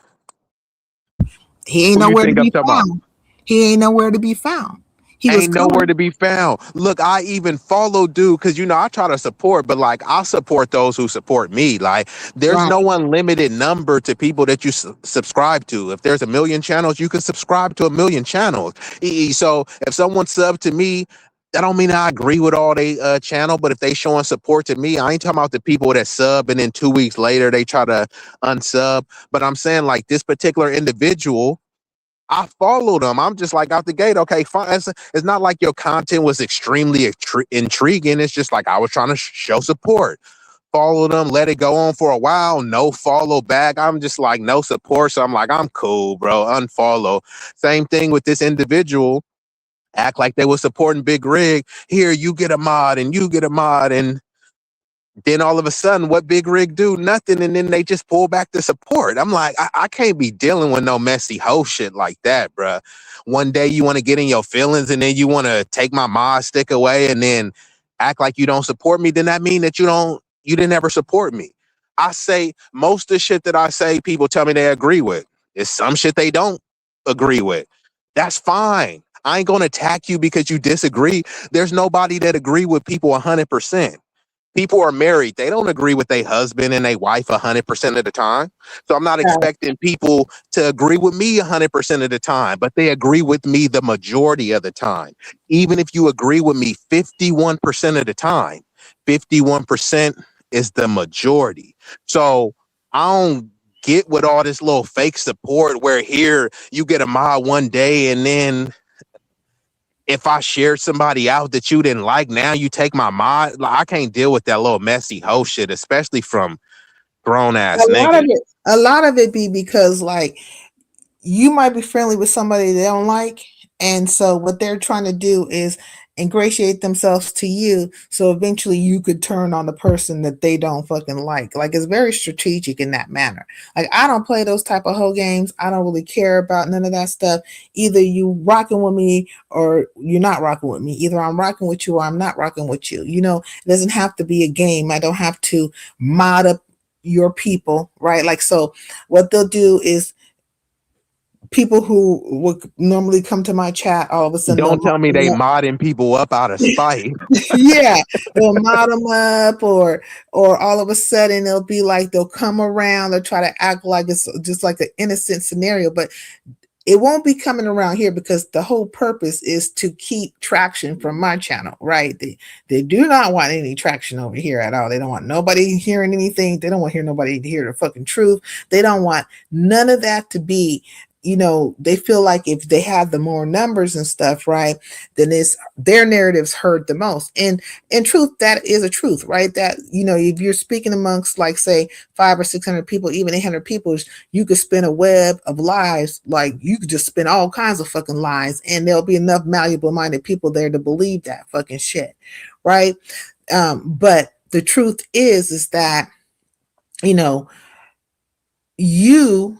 He ain't Who you nowhere to think I'm be talking about? found. He ain't nowhere to be found. He was Ain't nowhere coming. to be found. Look, I even follow dude because I try to support, but like I support those who support me. Like there's Right. no unlimited number to people that you subscribe to. If there's 1 million channels, you can subscribe to 1 million channels. So if someone sub to me, that don't mean I agree with all they channel, but if they showing support to me, I ain't talking about the people that sub and then 2 weeks later they try to unsub. But I'm saying like this particular individual, I followed them. I'm just like out the gate. Okay, fine. It's not like your content was extremely intriguing. It's just like I was trying to show support. Follow them, let it go on for a while. No follow back. I'm just like no support. So I'm like, I'm cool, bro. Unfollow. Same thing with this individual. Act like they were supporting Big Rig. Here, you get a mod and you get a mod. And then all of a sudden, what Big Rig do? Nothing. And then they just pull back the support. I'm like, I can't be dealing with no messy hoe shit like that, bruh. One day you want to get in your feelings and then you want to take my mod stick away and then act like you don't support me. Then that mean that you didn't ever support me. I say most of the shit that I say, people tell me they agree with. It's some shit they don't agree with. That's fine. I ain't going to attack you because you disagree. There's nobody that agree with people 100%. People are married. They don't agree with their husband and their wife 100% of the time. So I'm not expecting people to agree with me 100% of the time, but they agree with me the majority of the time. Even if you agree with me 51% of the time, 51% is the majority. So I don't get with all this little fake support where here you get a mod one day and then if I shared somebody out that you didn't like, now you take my mod. Like, I can't deal with that little messy hoe shit, especially from grown ass niggas. A lot of it be because like you might be friendly with somebody they don't like, and so what they're trying to do is ingratiate themselves to you, so eventually you could turn on the person that they don't fucking like it's very strategic in that manner. Like I don't play those type of hoe games. I don't really care about none of that stuff. Either you rocking with me or you're not rocking with me. Either I'm rocking with you or I'm not rocking with you. It doesn't have to be a game. I don't have to mod up your people, right? Like, so what they'll do is people who would normally come to my chat, all of a sudden Don't tell me they modding people up out of spite. yeah, they'll mod them up, or all of a sudden they'll be like, they'll come around, they'll try to act like it's just like an innocent scenario, but it won't be coming around here because the whole purpose is to keep traction from my channel, right? They do not want any traction over here at all. They don't want nobody hearing anything. They don't want nobody to hear the fucking truth. They don't want none of that to be, they feel like if they have the more numbers and stuff, right, then it's their narratives heard the most. And in truth, that is a truth, right? That, if you're speaking amongst, like, say 500 or 600 people, even 800 people, you could spin a web of lies. Like, you could just spin all kinds of fucking lies, and there'll be enough malleable minded people there to believe that fucking shit, right? But the truth is that, you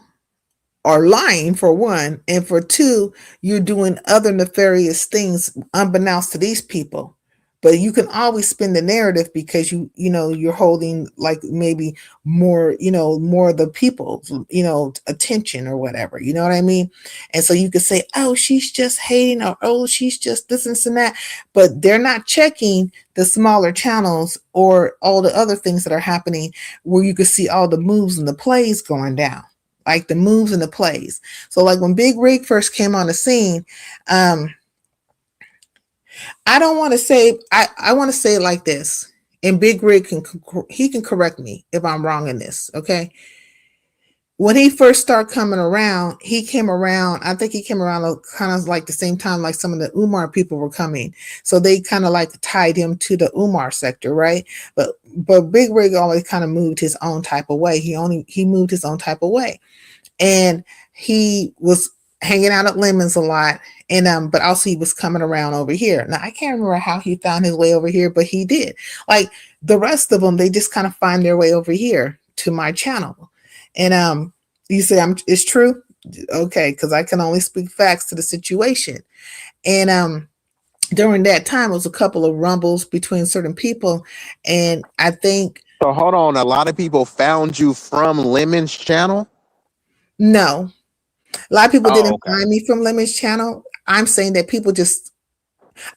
are lying, for one, and for two, you're doing other nefarious things unbeknownst to these people. But you can always spin the narrative because you're holding, like, maybe more of the people's attention or whatever, you know what I mean? And so you could say, oh, she's just hating, or oh, she's just this and that, but they're not checking the smaller channels or all the other things that are happening, where you could see all the moves and the plays going down. Like the moves and the plays. So like when Big Rig first came on the scene, I don't want to say, I want to say it like this, and Big Rig can correct me if I'm wrong in this, okay? When he first started coming around, I think he came around kind of like the same time like some of the Umar people were coming. So they kind of like tied him to the Umar sector, right? But Big Rig always kind of moved his own type of way. He moved his own type of way. And he was hanging out at Lemons a lot. And but also he was coming around over here. Now I can't remember how he found his way over here, but he did. Like the rest of them, they just kind of find their way over here to my channel. And you say it's true? Okay, because I can only speak facts to the situation. And during that time, it was a couple of rumbles between certain people. And I think So hold on, a lot of people found you from Lemon's channel? no. A lot of people didn't find me from Lemon's channel. I'm saying that people just,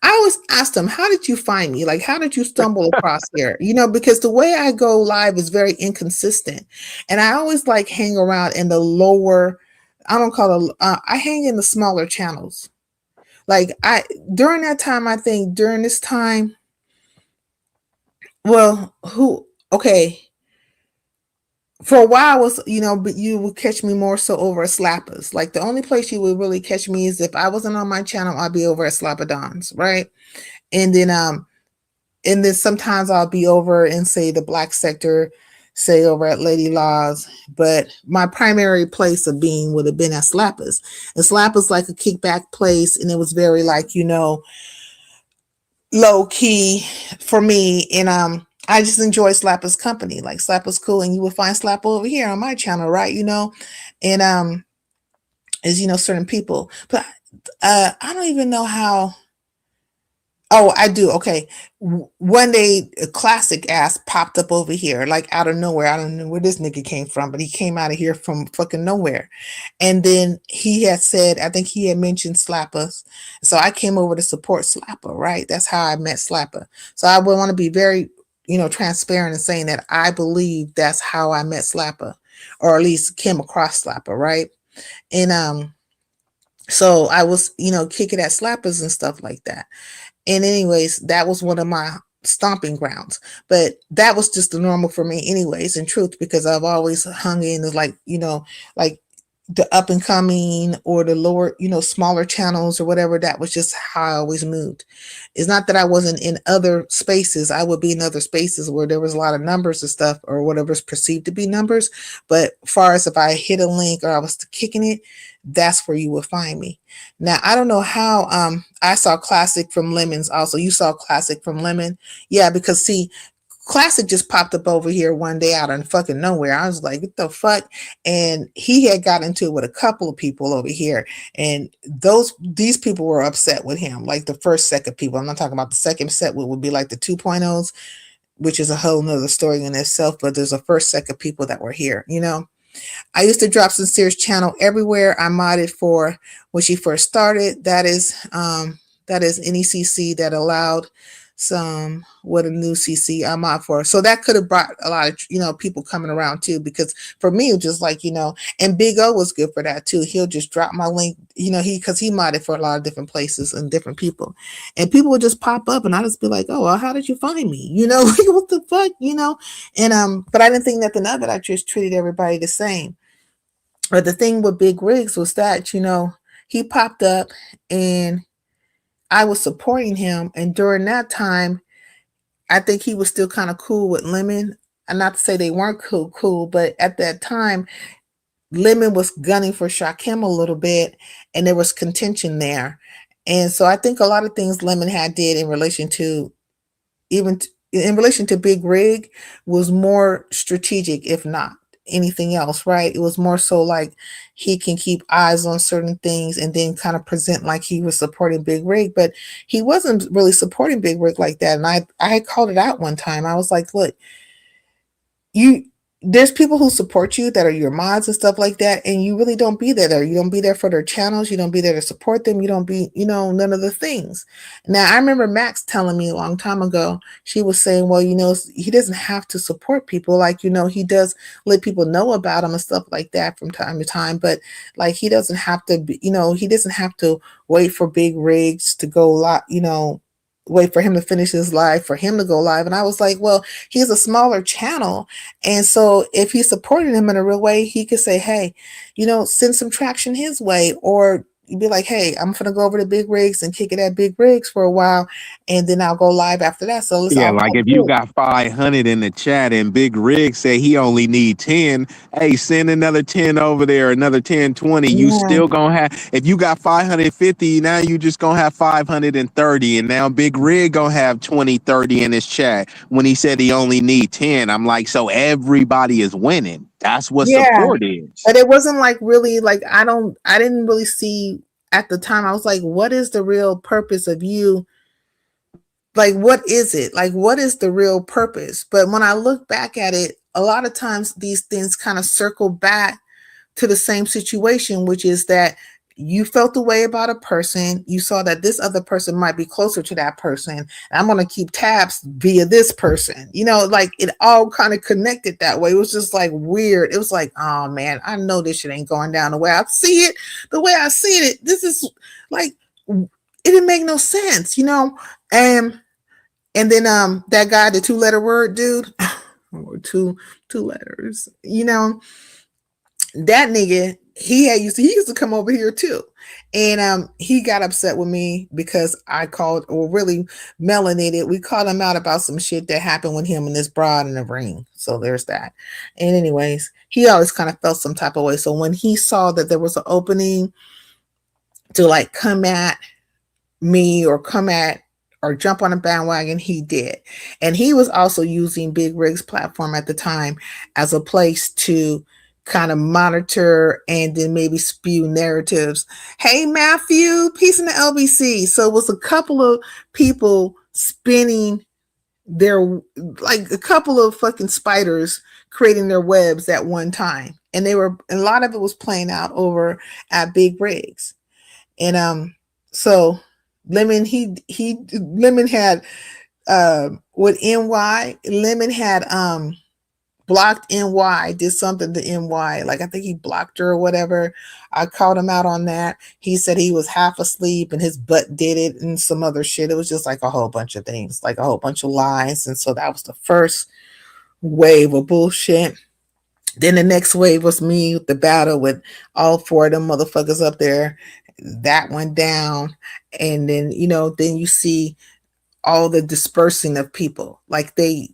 I always ask them, how did you find me? Like, how did you stumble across here? Because the way I go live is very inconsistent. And I always like hang around in the lower, I don't call it, I hang in the smaller channels. Like during this time, well, for a while was, but you would catch me more so over at Slappers. Like the only place you would really catch me is if I wasn't on my channel, I'd be over at Slappadons, right? And then sometimes I'll be over in, say, the Black sector, say over at Lady Laws. But my primary place of being would have been at Slappers. And Slappers like a kickback place, and it was very like, low key for me. And I just enjoy Slapper's company. Like Slapper's cool, and you will find Slapper over here on my channel, right? And as certain people. But I don't even know how. Oh, I do. Okay. One day, a classic ass popped up over here, like out of nowhere. I don't know where this nigga came from, but he came out of here from fucking nowhere. And then he had said, I think he had mentioned Slappers. So I came over to support Slapper, right? That's how I met Slapper. So I would want to be very, transparent in saying that I believe that's how I met Slapper, or at least came across Slapper, right? And so I was, kicking at Slappers and stuff like that. And anyways, that was one of my stomping grounds, but that was just the normal for me anyways, in truth, because I've always hung in the like the up and coming or the lower, smaller channels or whatever. That was just how I always moved. It's not that I wasn't in other spaces. I would be in other spaces where there was a lot of numbers and stuff, or whatever's perceived to be numbers. But as far as if I hit a link or I was kicking it, that's where you would find me. Now, I don't know how I saw Classic from Lemons also. You saw Classic from Lemon? Yeah, because see, Classic just popped up over here one day out of fucking nowhere. I was like, what the fuck? And he had got into it with a couple of people over here. And these people were upset with him. Like the first set of people. I'm not talking about the second set, which would be like the 2.0s, which is a whole nother story in itself. But there's a first set of people that were here, I used to drop Sincere's channel everywhere. I modded for when she first started. That is NECC that allowed some with a new CC I'm out for. So that could have brought a lot of, people coming around too, because for me, it was just like, and Big O was good for that too. He'll just drop my link, because he modded for a lot of different places and different people, and people would just pop up and I just be like, oh, well, how did you find me? Like, what the fuck, and, but I didn't think nothing of it. I just treated everybody the same. But the thing with Big Rigs was that, he popped up and I was supporting him. And during that time, I think he was still kind of cool with Lemon. And not to say they weren't cool, but at that time, Lemon was gunning for Shakim a little bit, and there was contention there. And so I think a lot of things Lemon had did in relation to Big Rig was more strategic, if not anything else, right? It was more so like he can keep eyes on certain things and then kind of present like he was supporting Big Rig, but he wasn't really supporting Big Rig like that. And I had called it out one time. I was like, look, there's people who support you that are your mods and stuff like that, and you really don't be there. You don't be there for their channels. You don't be there to support them. You don't be, none of the things. Now, I remember Max telling me a long time ago, she was saying, well, he doesn't have to support people. Like, he does let people know about him and stuff like that from time to time, but like, he doesn't have to be, he doesn't have to wait for Big Rigs to go live, wait for him to finish his live for him to go live. And I was like, well, he's a smaller channel, and so if he's supporting him in a real way, he could say, hey, send some traction his way, or be like, hey, I'm gonna go over to Big Rigs and kick it at Big Rigs for a while, and then I'll go live after that. So let's all like if you got 500 in the chat and Big Rig say he only need 10, hey, send another 10 over there, another 10, 20. You still gonna have, if you got 550, now you just gonna have 530, and now Big Rig gonna have 20, 30 in his chat when he said he only need 10. I'm like, so everybody is winning. That's what support is. But it wasn't like really like, I didn't really see at the time. I was like, what is the real purpose of you? Like, what is it? Like, what is the real purpose? But when I look back at it, a lot of times these things kind of circle back to the same situation, which is that you felt the way about a person. You saw that this other person might be closer to that person. And I'm going to keep tabs via this person. Like it all kind of connected that way. It was just like weird. It was like, oh man, I know this shit ain't going down the way I see it. The way I see it, this is like, it didn't make no sense, and then that guy, the 2-letter word dude, or two letters, that nigga, he used to come over here too, and he got upset with me because I called, or really melanated, we called him out about some shit that happened with him and this broad in the ring. So there's that. And anyways, he always kind of felt some type of way. So when he saw that there was an opening to like come at me or jump on a bandwagon, he did. And he was also using Big Rig's platform at the time as a place to kind of monitor and then maybe spew narratives. Hey, Matthew, peace in the LBC. So it was a couple of people spinning like a couple of fucking spiders creating their webs at one time. And a lot of it was playing out over at Big Rigs. And so Lemon, Lemon had with NY, Lemon had blocked NY, did something to NY. Like I think he blocked her or whatever. I called him out on that. He said he was half asleep and his butt did it and some other shit. It was just like a whole bunch of things, like a whole bunch of lies. And so that was the first wave of bullshit. Then the next wave was me with the battle with all 4 of them motherfuckers up there. That went down. And then, then you see all the dispersing of people. Like the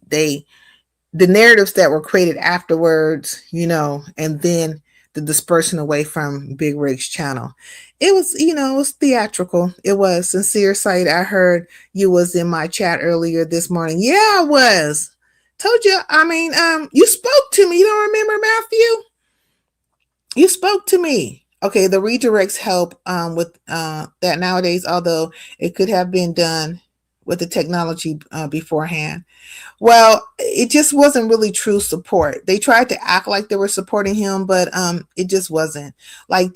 narratives that were created afterwards, and then the dispersion away from Big Rig's channel. It was, it was theatrical. It was. Sincere Sight, I heard you was in my chat earlier this morning. Yeah, I was. Told you, you spoke to me. You don't remember, Matthew? You spoke to me. Okay, the redirects help with that nowadays, although it could have been done with the technology beforehand. Well, it just wasn't really true support. They tried to act like they were supporting him, but it just wasn't. Like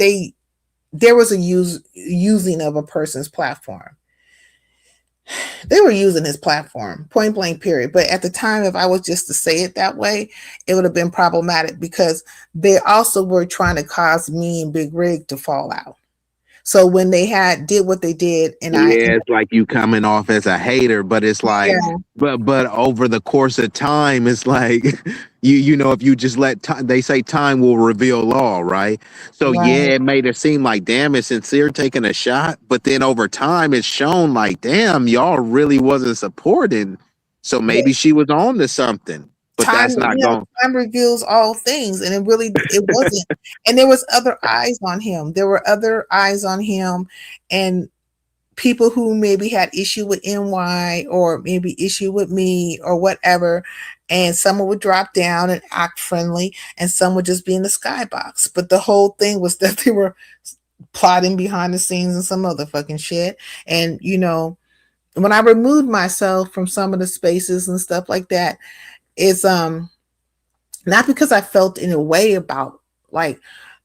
there was a using of a person's platform. They were using his platform, point blank, period. But at the time, if I was just to say it that way, it would have been problematic because they also were trying to cause me and Big Rig to fall out. So when they did what they did, and Yeah, it's like you coming off as a hater, but it's like, yeah, but over the course of time, it's like you know, if you just let time, they say time will reveal all, right? So yeah, right, it made it seem like damn, it's sincere taking a shot, but then over time, it's shown like damn, y'all really wasn't supporting. So yeah. maybe she was on to something, but Time, that's not going. time reveals all things, and it wasn't. And there was other eyes on him. There were other eyes on him, and people who maybe had issue with NY or maybe issue with me or whatever, and someone would drop down and act friendly, and some would just be in the skybox. But the whole thing was that they were plotting behind the scenes and some other fucking shit. And when I removed myself from some of the spaces and stuff like that, it's not because I felt in a way about like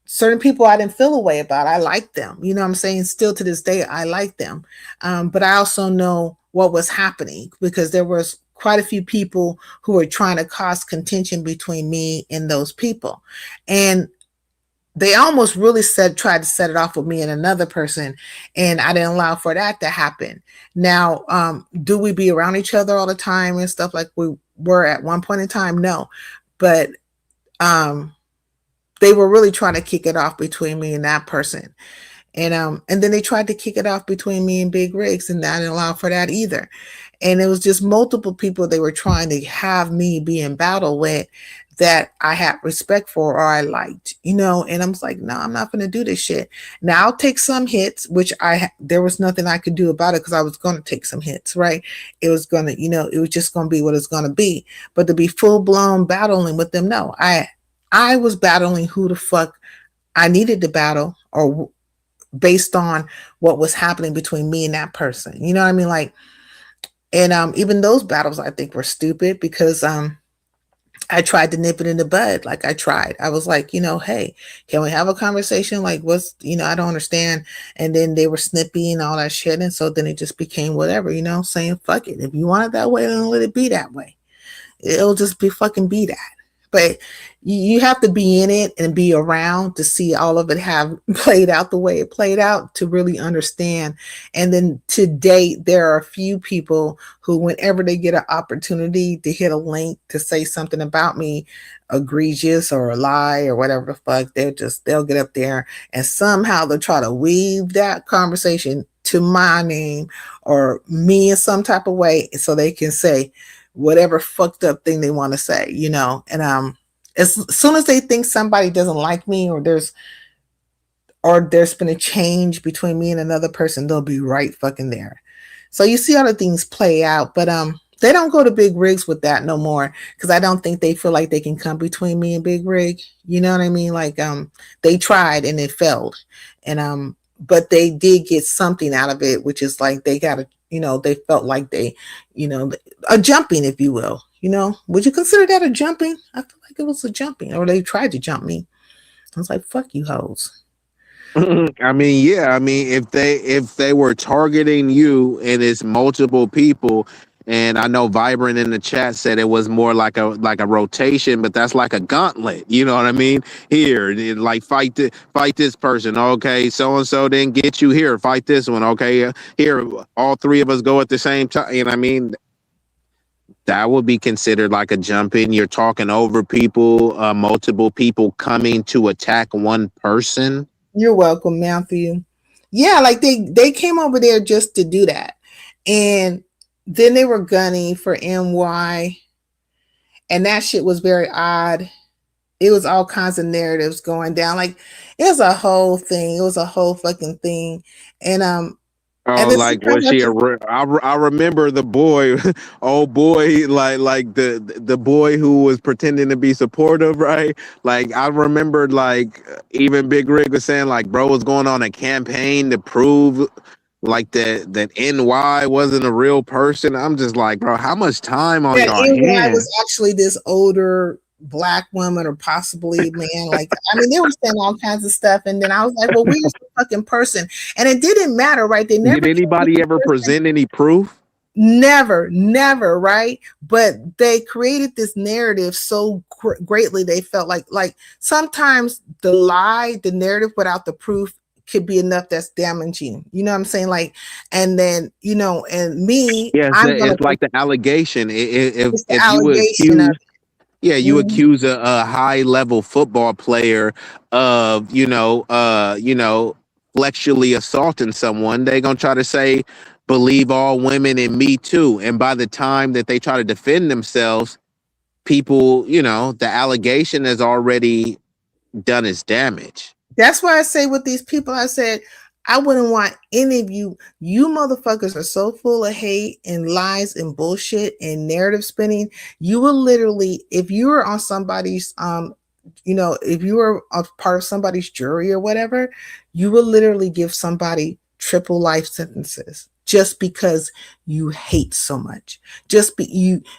certain people I didn't feel a way about. I like them. You know what I'm saying? Still to this day, I like them. But I also know what was happening because there was quite a few people who were trying to cause contention between me and those people. And they almost really tried to set it off with me and another person, and I didn't allow for that to happen. Now, do we be around each other all the time and stuff like we were at one point in time? No, but they were really trying to kick it off between me and that person. And then they tried to kick it off between me and Big Rigs, and I didn't allow for that either. And it was just multiple people they were trying to have me be in battle with that I had respect for or I liked, and I'm like, no, I'm not going to do this shit. Now I'll take some hits, which there was nothing I could do about it because I was going to take some hits, right? It was going to, it was just going to be what it's going to be. But to be full blown battling with them, no, I was battling who the fuck I needed to battle or based on what was happening between me and that person. You know what I mean? Like, and even those battles I think were stupid because I tried to nip it in the bud. Like I was like, hey, can we have a conversation? Like what's, I don't understand. And then they were snippy and all that shit. And so then it just became whatever, saying, fuck it. If you want it that way, then let it be that way. It'll just be fucking be that. But you have to be in it and be around to see all of it have played out the way it played out to really understand. And then to date, there are a few people who, whenever they get an opportunity to hit a link to say something about me, egregious or a lie or whatever the fuck, they'll get up there and somehow they'll try to weave that conversation to my name or me in some type of way so they can say whatever fucked up thing they want to say, and as soon as they think somebody doesn't like me or there's been a change between me and another person, they'll be right fucking there. So you see how the things play out, but they don't go to Big Rigs with that no more because I don't think they feel like they can come between me and Big Rig. You know what I mean? Like they tried and it failed, and but they did get something out of it, which is like they got a, they felt like they, a jumping, if you will. Would you consider that a jumping? I feel like it was a jumping, or they tried to jump me. I was like, fuck you hoes. I mean, yeah. I mean, if they were targeting you and it's multiple people, and I know Vibrant in the chat said it was more like a rotation, but that's like a gauntlet. You know what I mean? Here, like fight this person. Okay, so and so didn't get you here. Fight this one. Okay, here, all three of us go at the same time. You know what I mean? That would be considered like a jump in. You're talking over people, multiple people coming to attack one person. You're welcome, Matthew. Yeah, like they came over there just to do that. And then they were gunning for NY. And that shit was very odd. It was all kinds of narratives going down. Like it was a whole thing. It was a whole fucking thing. And Oh, like was she I remember the boy, old boy, like the boy who was pretending to be supportive, right? Like I remembered, like even Big Rig was saying, like bro was going on a campaign to prove like that NY wasn't a real person. I'm just like, bro, how much time on your hands? Was actually this older Black woman or possibly man. Like, I mean, they were saying all kinds of stuff, and then I was like, well, where's the fucking person? And it didn't matter, right? They never did anybody ever present any proof? Never, right? But they created this narrative so greatly they felt like sometimes the narrative without the proof could be enough that's damaging. You know what I'm saying? Like, and then and me, Yeah, I'm gonna it's like the allegation. it's the If you allegation of accuse, yeah, you accuse a high level football player of sexually assaulting someone, they gonna try to say believe all women and me too. And by the time that they try to defend themselves, people, the allegation has already done its damage. That's why I say with these people, I said, I wouldn't want any of you. You motherfuckers are so full of hate and lies and bullshit and narrative spinning. You will literally, if you were on somebody's, if you were a part of somebody's jury or whatever, you will literally give somebody triple life sentences just because you hate so much.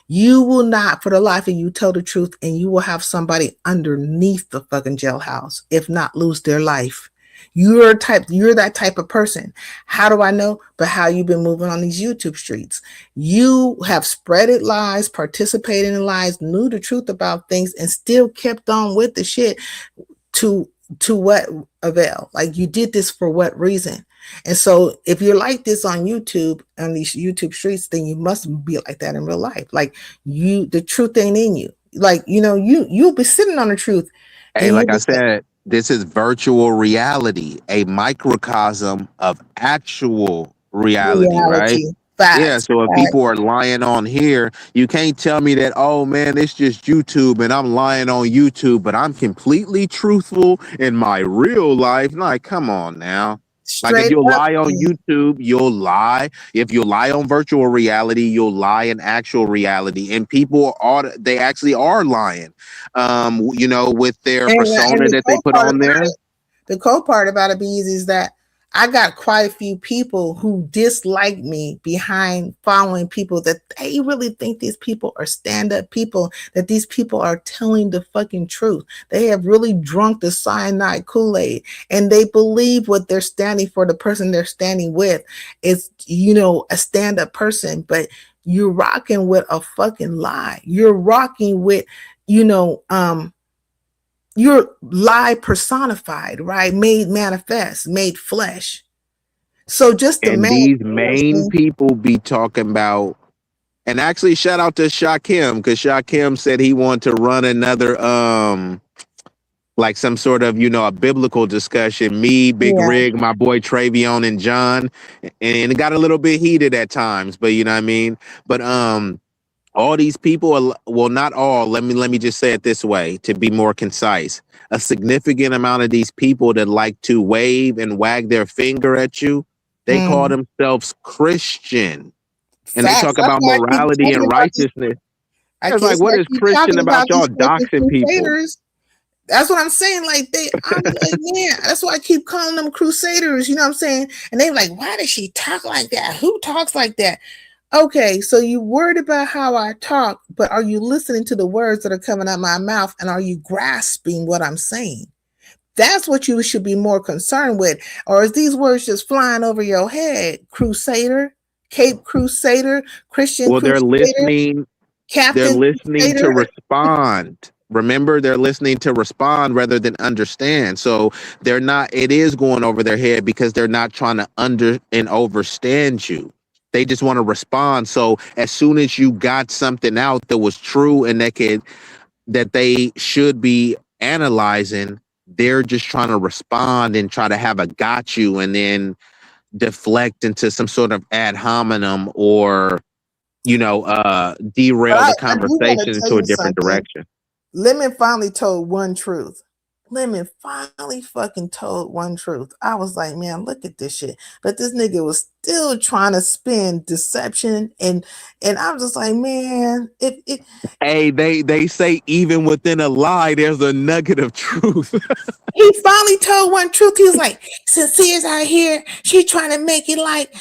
You will not for the life of you tell the truth, and you will have somebody underneath the fucking jailhouse, if not lose their life. You're that type of person. How do I know? But how you've been moving on these YouTube streets. You have spreaded lies, participated in lies, knew the truth about things, and still kept on with the shit to what avail? Like, you did this for what reason? And so if you're like this on YouTube, on these YouTube streets, then you must be like that in real life. Like, the truth ain't in you. Like, you'll be sitting on the truth. Hey, like I said, this is virtual reality, a microcosm of actual reality, right? Facts, Yeah, so if people are lying on here, you can't tell me that, oh man, it's just YouTube and I'm lying on YouTube, but I'm completely truthful in my real life. Like, come on now. Like, if you lie on YouTube, you'll lie. If you lie on virtual reality, you'll lie in actual reality. And people they actually are lying, with their persona that they put on there. The cool part about it, Bees, is that I got quite a few people who dislike me behind following people that they really think these people are stand-up people, that these people are telling the fucking truth. They have really drunk the cyanide Kool-Aid, and they believe what they're standing for, the person they're standing with is, a stand-up person, but you're rocking with a fucking lie. You're rocking with, your lie personified, right? Made manifest, made flesh. So just the these main people be talking about, and actually shout out to Shakim, because Shakim said he wanted to run another like some sort of, a biblical discussion. Me, Big Rig, my boy Travion and John. And it got a little bit heated at times, but you know what I mean? But all these people well, not all, let me just say it this way to be more concise. A significant amount of these people that like to wave and wag their finger at you, they call themselves Christian. And they talk about morality and righteousness. It's like, what is Christian about y'all doxing people? That's what I'm saying. Like, I'm like, man, that's why I keep calling them crusaders. You know what I'm saying? And they're like, why does she talk like that? Who talks like that? Okay, so you worried about how I talk, but are you listening to the words that are coming out my mouth, and are you grasping what I'm saying? That's what you should be more concerned with. Or is these words just flying over your head? Crusader, Cape Crusader, Christian Well, Crusader, they're listening. Captain They're listening Crusader. to respond. Remember, they're listening to respond rather than understand. So they're not, it is going over their head because they're not trying to overstand you. They just want to respond. So as soon as you got something out that was true and that they should be analyzing, they're just trying to respond and try to have a got you, and then deflect into some sort of ad hominem or derail the conversation into a different direction. Lemon finally told one truth. Lemon finally fucking told one truth. I was like, man, look at this shit. But this nigga was still trying to spin deception, and I was just like, man, hey, they say even within a lie, there's a nugget of truth. He finally told one truth. He was like, Sincere's out here, she trying to make it like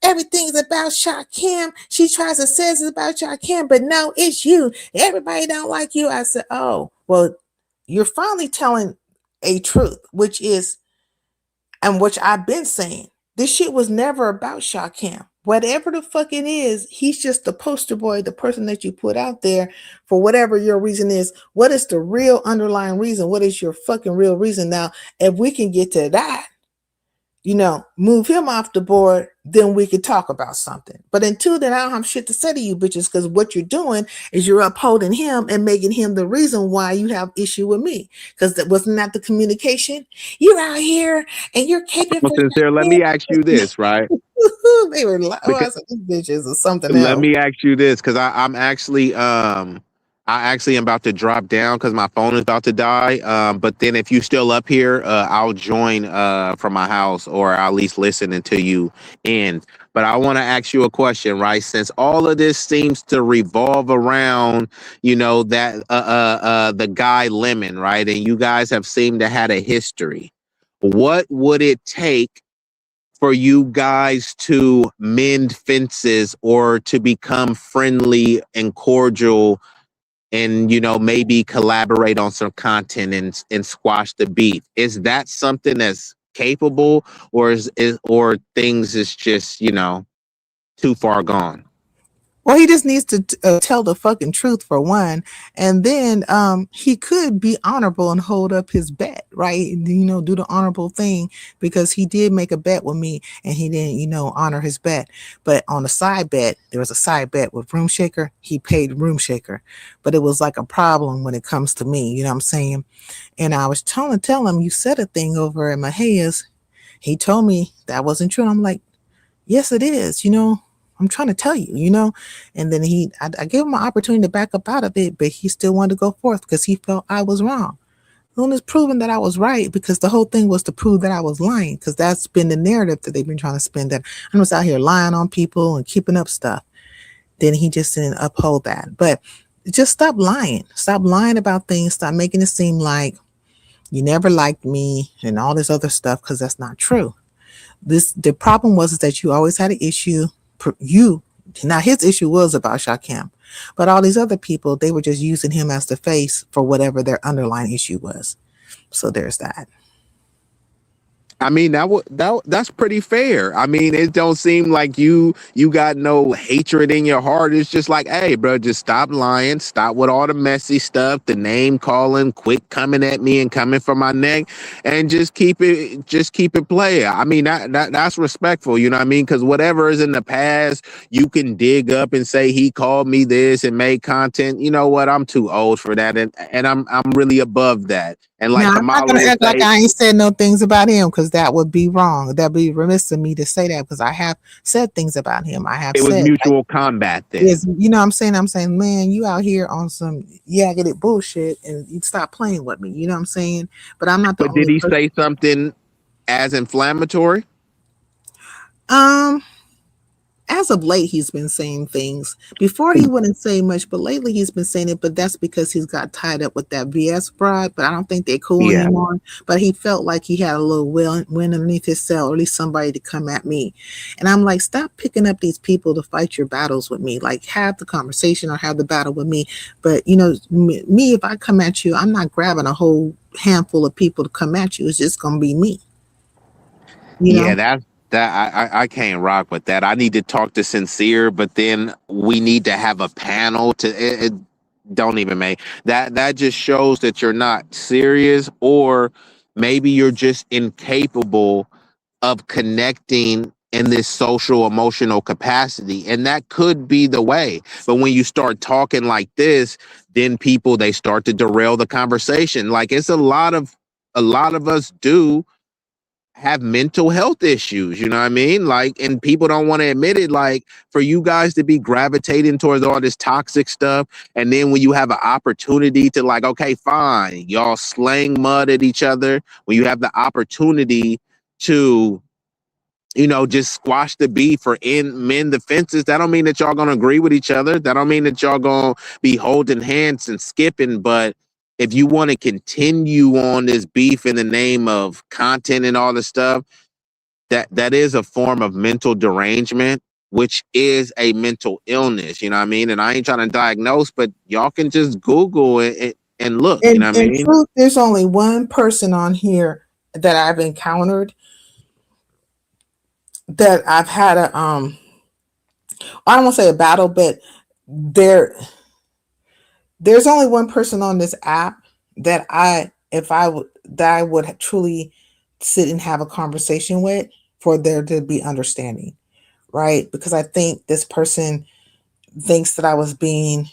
everything's about Shakim. She tries to say it's about Shakim, but no, it's you. Everybody don't like you. I said, oh, well, you're finally telling a truth, which I've been saying. This shit was never about Shakim. whatever the fuck it is, he's just the poster boy, the person that you put out there for whatever your reason is. What is the real underlying reason? What is your fucking real reason? Now, if we can get to that, move him off the board, then we could talk about something. But until then, I don't have shit to say to you bitches, because what you're doing is you're upholding him and making him the reason why you have issue with me. Because that wasn't that the communication? You're out here and you're caping Well, for sincere, let me ask you this, right? they were like, Because these bitches or something let else. me ask you this, because I actually am about to drop down because my phone is about to die. But then if you still up here, I'll join from my house, or I'll at least listen until you end. But I want to ask you a question, right? Since all of this seems to revolve around, that the guy Lemon, right? And you guys have seemed to had a history. What would it take for you guys to mend fences or to become friendly and cordial and maybe collaborate on some content and squash the beef? Is that something that's capable, or or things is just too far gone? Well, he just needs to tell the fucking truth for one, and then he could be honorable and hold up his bet, right? Do the honorable thing, because he did make a bet with me and he didn't, honor his bet. But on a side bet, there was a side bet with Room Shaker. He paid Room Shaker, but it was like a problem when it comes to me. You know what I'm saying? And I was trying to tell him, you said a thing over at Mahia's. He told me that wasn't true. I'm like, yes, it is. I'm trying to tell you, and then I gave him an opportunity to back up out of it, but he still wanted to go forth because he felt I was wrong. Soon as proving that I was right, because the whole thing was to prove that I was lying, because that's been the narrative that they've been trying to spin, that I was out here lying on people and keeping up stuff. Then he just didn't uphold that. But just stop lying. Stop lying about things. Stop making it seem like you never liked me and all this other stuff, because that's not true. The problem was that you always had an issue. Now his issue was about Shakim, but all these other people, they were just using him as the face for whatever their underlying issue was. So there's that. I mean, that's pretty fair. I mean, it don't seem like you got no hatred in your heart. It's just like, hey, bro, just stop lying, stop with all the messy stuff, the name calling, quit coming at me and coming for my neck, and just keep it playing. I mean, that's respectful, you know what I mean? Because whatever is in the past, you can dig up and say he called me this and made content. You know what? I'm too old for that, and I'm really above that. And like Now, I'm not Kamala going to would act like say, I ain't said no things about him, because that would be wrong. That'd be remiss of me to say that, because I have said things about him. I have it was said, mutual combat then. is, what I'm saying? I'm saying, man, you out here on some yagged bullshit, and you stop playing with me. You know what I'm saying? But I'm not the But did only he person. say something as inflammatory? Um, as of late, he's been saying things. Before, he wouldn't say much, but lately he's been saying it. But that's because he's got tied up with that VS broad. But I don't think they're cool Yeah. anymore. But he felt like he had a little win underneath his cell, or at least somebody to come at me. And I'm like, stop picking up these people to fight your battles with me. Like, have the conversation or have the battle with me. But me, if I come at you, I'm not grabbing a whole handful of people to come at you. It's just gonna be me. Yeah, I can't rock with that. I need to talk to Sincere, but then we need to have a panel to don't even make that just shows that you're not serious, or maybe you're just incapable of connecting in this social emotional capacity, and that could be the way. But when you start talking like this, then people, they start to derail the conversation. Like, it's a lot of us do have mental health issues, you know what I mean? Like, and people don't want to admit it. Like, for you guys to be gravitating towards all this toxic stuff, and then when you have an opportunity to, like, okay, fine, y'all slang mud at each other, when you have the opportunity to just squash the beef or mend the fences, that don't mean that y'all gonna agree with each other. That don't mean that y'all gonna be holding hands and skipping. But if you want to continue on this beef in the name of content and all this stuff, that is a form of mental derangement, which is a mental illness. You know what I mean? And I ain't trying to diagnose, but y'all can just Google it and look. You know what I In mean? truth, there's only one person on here that I've encountered that I've had I don't want to say a battle, but there's only one person on this app that I would truly sit and have a conversation with for there to be understanding, right? Because I think this person thinks that I was being,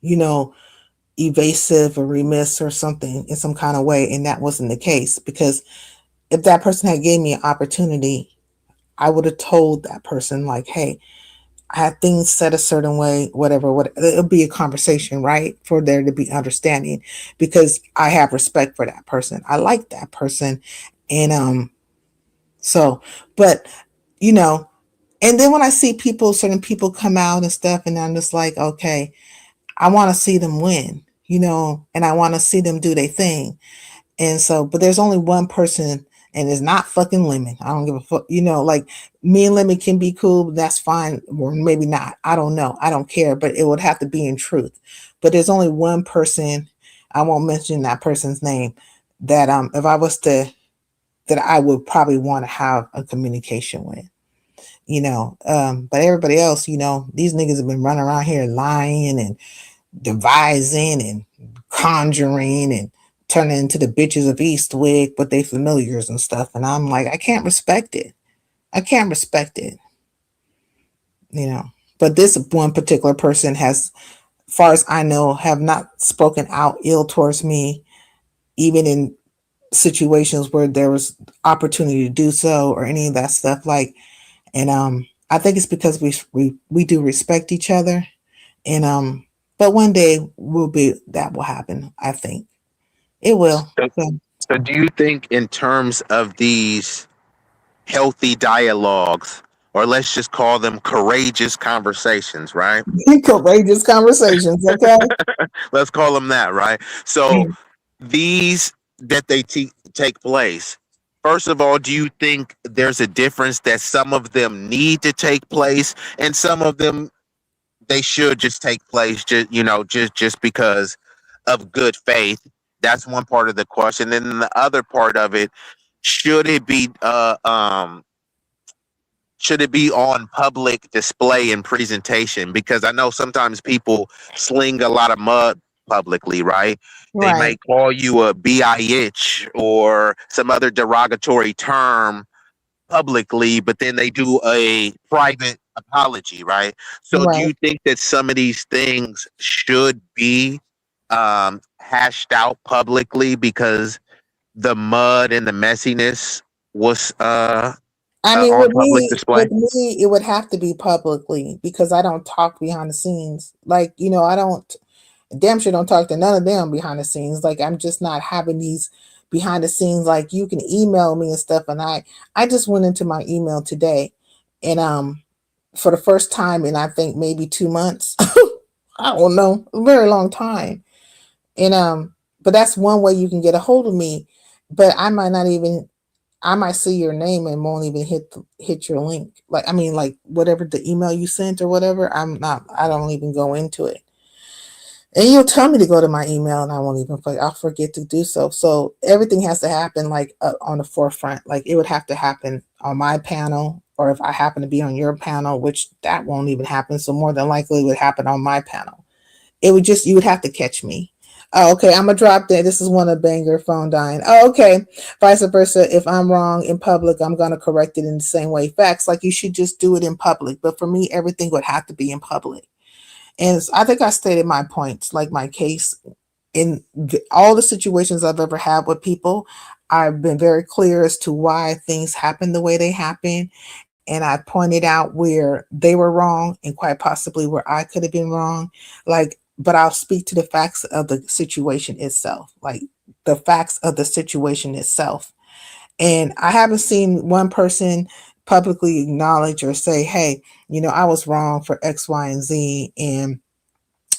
you know, evasive or remiss or something in some kind of way, and that wasn't the case. Because if that person had gave me an opportunity, I would have told that person like, hey, I had things set a certain way, whatever, it'll be a conversation, right? For there to be understanding, because I have respect for that person. I like that person. And so, but you know, and then when I see certain people come out and stuff, and I'm just like, okay, I want to see them win, and I want to see them do their thing. And so, but there's only one person, and it's not fucking Lemon. I don't give a fuck. Like me and Lemon can be cool, but that's fine, or maybe not. I don't know. I don't care, but it would have to be in truth. But there's only one person. I won't mention that person's name. That if I was to, that I would probably want to have a communication with. But everybody else, these niggas have been running around here lying and devising and conjuring and turning into the bitches of Eastwick with they familiars and stuff. And I'm like, I can't respect it. But this one particular person has, as far as I know, have not spoken out ill towards me, even in situations where there was opportunity to do so or any of that stuff. And I think it's because we do respect each other. And but one day that will happen. I think it will. So do you think in terms of these healthy dialogues, or let's just call them courageous conversations, right? Courageous conversations, okay? Let's call them that, right? So these that they take place, first of all, do you think there's a difference that some of them need to take place and some of them they should just take place just because of good faith? That's one part of the question. And then the other part of it, should it be should it be on public display and presentation? Because I know sometimes people sling a lot of mud publicly, right? They may Right. call you a bitch or some other derogatory term publicly, but then they do a private apology, right? So do Right. you think that some of these things should be hashed out publicly because the mud and the messiness was I mean, on public display? it would have to be publicly because I don't talk behind the scenes. I don't damn sure don't talk to none of them behind the scenes. Like, I'm just not having these behind the scenes. Like, you can email me and stuff, and I just went into my email today, and for the first time in I think maybe 2 months. I don't know, a very long time. And but that's one way you can get a hold of me. But I might see your name and won't even hit your link. Like, I mean, like whatever the email you sent or whatever, I don't even go into it. And you'll tell me to go to my email and I won't even, I'll forget to do so. So everything has to happen like on the forefront. Like, it would have to happen on my panel, or if I happen to be on your panel, which that won't even happen. So more than likely it would happen on my panel. You would have to catch me. Oh, okay. I'm gonna drop that. This is one of Banger phone dying. Oh, okay. Vice versa. If I'm wrong in public, I'm gonna correct it in the same way. Facts. Like, you should just do it in public. But for me, everything would have to be in public. And I think I stated my points, like my case in all the situations I've ever had with people. I've been very clear as to why things happen the way they happen. And I pointed out where they were wrong and quite possibly where I could have been wrong. But I'll speak to the facts of the situation itself, like the facts of the situation itself. And I haven't seen one person publicly acknowledge or say, hey, I was wrong for X, Y, and Z. And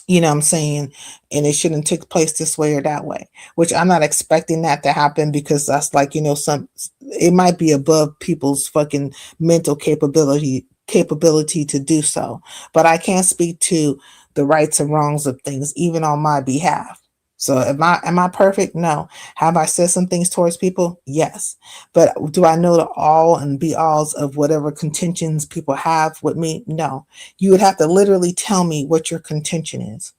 what I'm saying, and it shouldn't take place this way or that way, which I'm not expecting that to happen, because that's like, it might be above people's fucking mental capability to do so. But I can't speak to the rights and wrongs of things, even on my behalf. So am I perfect? No. Have I said some things towards people? Yes. But do I know the all and be alls of whatever contentions people have with me? No. You would have to literally tell me what your contention is.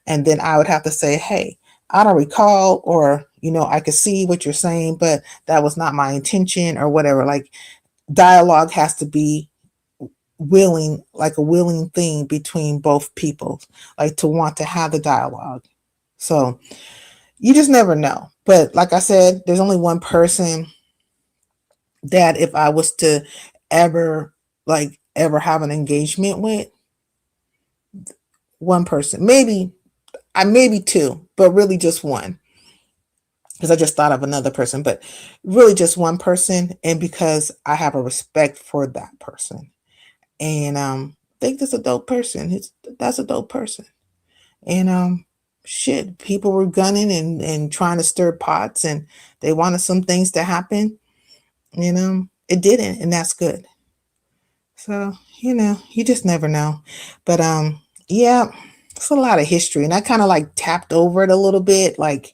And then I would have to say, hey, I don't recall, or, I could see what you're saying, but that was not my intention or whatever. Like, dialogue has to be willing, like a willing thing between both people, like to want to have the dialogue. So you just never know. But like I said, there's only one person that if I was to ever have an engagement with, one person, maybe two, but really just one, because I just thought of another person, but really just one person. And because I have a respect for that person, and I think that's a dope person. That's a dope person. And shit, people were gunning and trying to stir pots, and they wanted some things to happen, and it didn't, and that's good. So you just never know. But yeah, it's a lot of history, and I kind of like tapped over it a little bit. Like,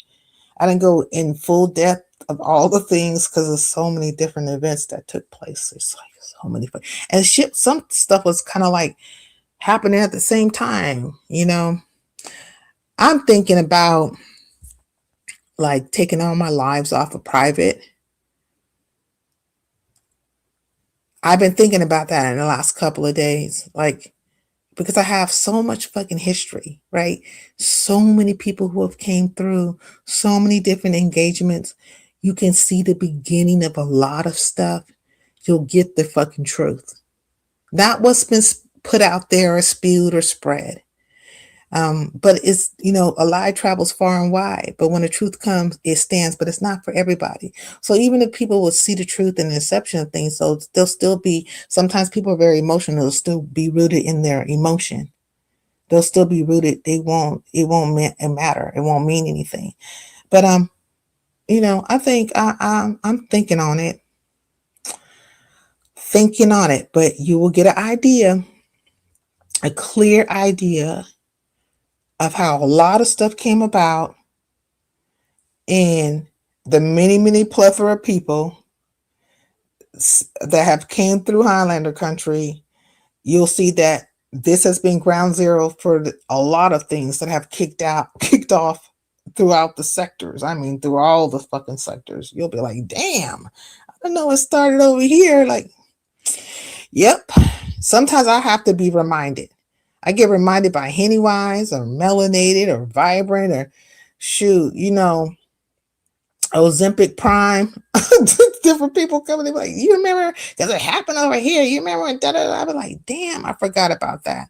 I didn't go in full depth of all the things because there's so many different events that took place. There's like so many, and shit. Some stuff was kind of like happening at the same time. I'm thinking about like taking all my lives off of private. I've been thinking about that in the last couple of days, like, because I have so much fucking history, right? So many people who have came through, so many different engagements. You can see the beginning of a lot of stuff. You'll get the fucking truth. Not what's been put out there or spewed or spread. But it's, a lie travels far and wide, but when the truth comes, it stands, but it's not for everybody. So even if people will see the truth and the inception of things, so they'll still be, sometimes people are very emotional, they'll still be rooted in their emotion. They'll still be rooted. It won't matter. It won't mean anything. But, I think I'm thinking on it, but you will get an idea, a clear idea of how a lot of stuff came about, and the many, many plethora of people that have came through Highlander country. You'll see that this has been ground zero for a lot of things that have kicked off throughout the sectors. I mean, through all the fucking sectors. You'll be like, damn, I don't know, it started over here. Like, yep. Sometimes I have to be reminded. I get reminded by Hennywise or Melanated or Vibrant or shoot, Ozempic Prime. Different people coming in like, you remember, because it happened over here. You remember when da-da-da? I was like, damn, I forgot about that.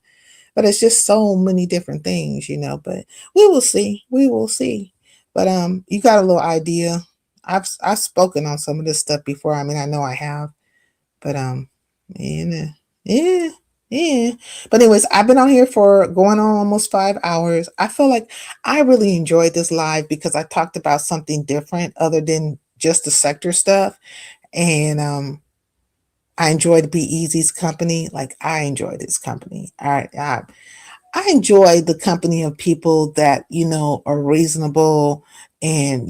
But it's just so many different things, but we will see. We will see. But you got a little idea. I've spoken on some of this stuff before. I mean, I know I have. But yeah. But anyways, I've been on here for going on almost 5 hours. I feel like I really enjoyed this live because I talked about something different other than just the sector stuff. And I enjoyed Be Easy's company. Like, I enjoyed his company. I enjoy the company of people that, are reasonable and,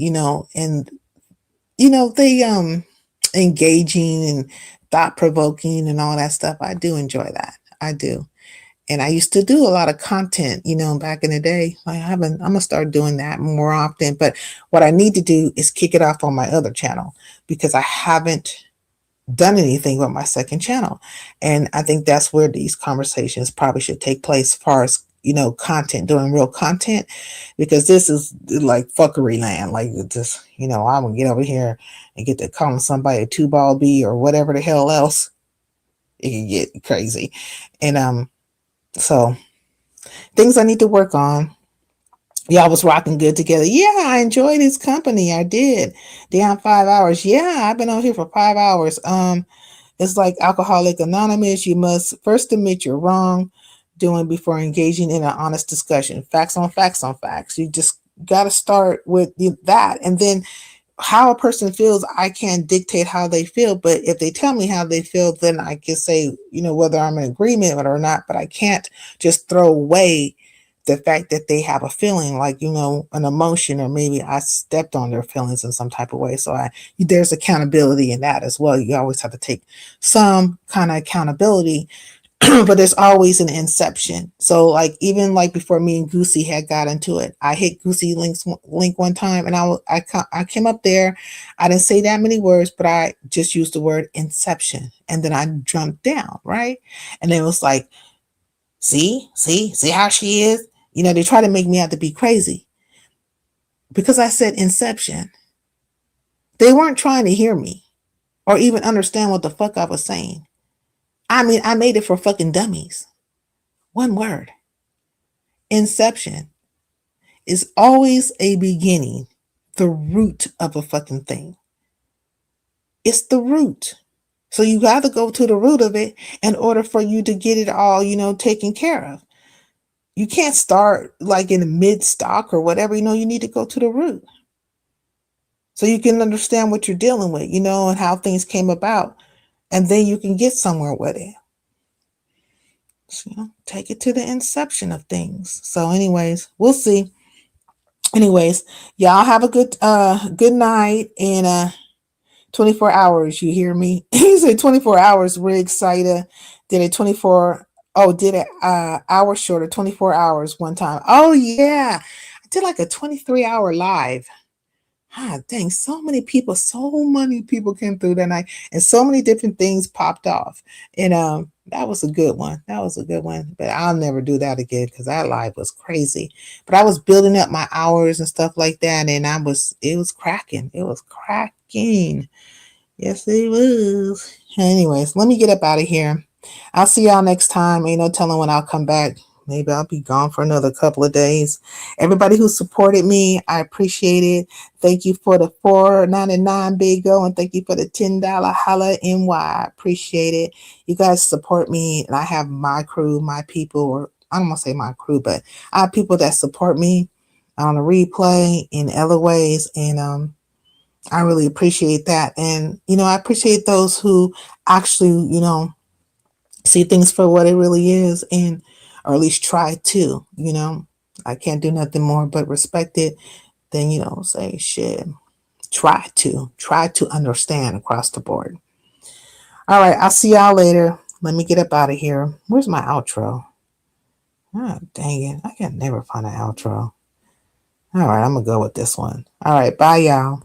they engaging and thought-provoking and all that stuff. I do enjoy that. I do. And I used to do a lot of content, back in the day. I'm gonna start doing that more often. But what I need to do is kick it off on my other channel, because I haven't done anything with my second channel. And I think that's where these conversations probably should take place, as far as, content, doing real content, because this is like fuckery land. Like, just, I'm gonna get over here and get to calling somebody a two-ball B or whatever the hell else. It can get crazy. And so things I need to work on. Y'all was rocking good together. Yeah, I enjoyed his company. I did. Damn, 5 hours. Yeah, I've been on here for 5 hours. It's like Alcoholic Anonymous. You must first admit you're wrong doing before engaging in an honest discussion. Facts on facts on facts. You just got to start with that. And then how a person feels, I can't dictate how they feel. But if they tell me how they feel, then I can say, whether I'm in agreement or not. But I can't just throw away the fact that they have a feeling, like, you know, an emotion, or maybe I stepped on their feelings in some type of way. So there's accountability in that as well. You always have to take some kind of accountability, but there's always an inception. So like, even like before me and Goosey had got into it, I hit Goosey link one time, and I came up there. I didn't say that many words, but I just used the word inception, and then I jumped down, right? And it was like, see how she is. You know, they try to make me out to be crazy because I said inception. They weren't trying to hear me or even understand what the fuck I was saying. I mean, I made it for fucking dummies. One word. Inception is always a beginning, the root of a fucking thing. It's the root. So you got to go to the root of it in order for you to get it all, you know, taken care of. You can't start like in the mid stock or whatever, you know, you need to go to the root. So you can understand what you're dealing with, you know, and how things came about. And then you can get somewhere with it. So, you know, take it to the inception of things. So anyways, we'll see. Anyways, y'all have a good night, and 24 hours, you hear me? He said 24 hours, we're excited. Did a 24, did an hour shorter, 24 hours one time. Oh yeah, I did like a 23-hour live. Ah, dang, so many people came through that night, and so many different things popped off. And that was a good one. But I'll never do that again because that live was crazy. But I was building up my hours and stuff like that, and it was cracking. It was cracking. Yes, it was. Anyways, let me get up out of here. I'll see y'all next time. Ain't no telling when I'll come back. Maybe I'll be gone for another couple of days. Everybody who supported me, I appreciate it. Thank you for the $4.99 big go, and thank you for the $10 holla NY. I appreciate it. You guys support me, and I have my crew, my people, or I don't want to say my crew, but I have people that support me on a replay in other ways, and I really appreciate that. And, you know, I appreciate those who actually, you know, see things for what it really is, and or at least try to, you know. I can't do nothing more but respect it. Then, you know, say shit. Try to understand across the board. All right, I'll see y'all later. Let me get up out of here. Where's my outro? Oh, dang it. I can never find an outro. All right, I'm gonna go with this one. All right, bye y'all.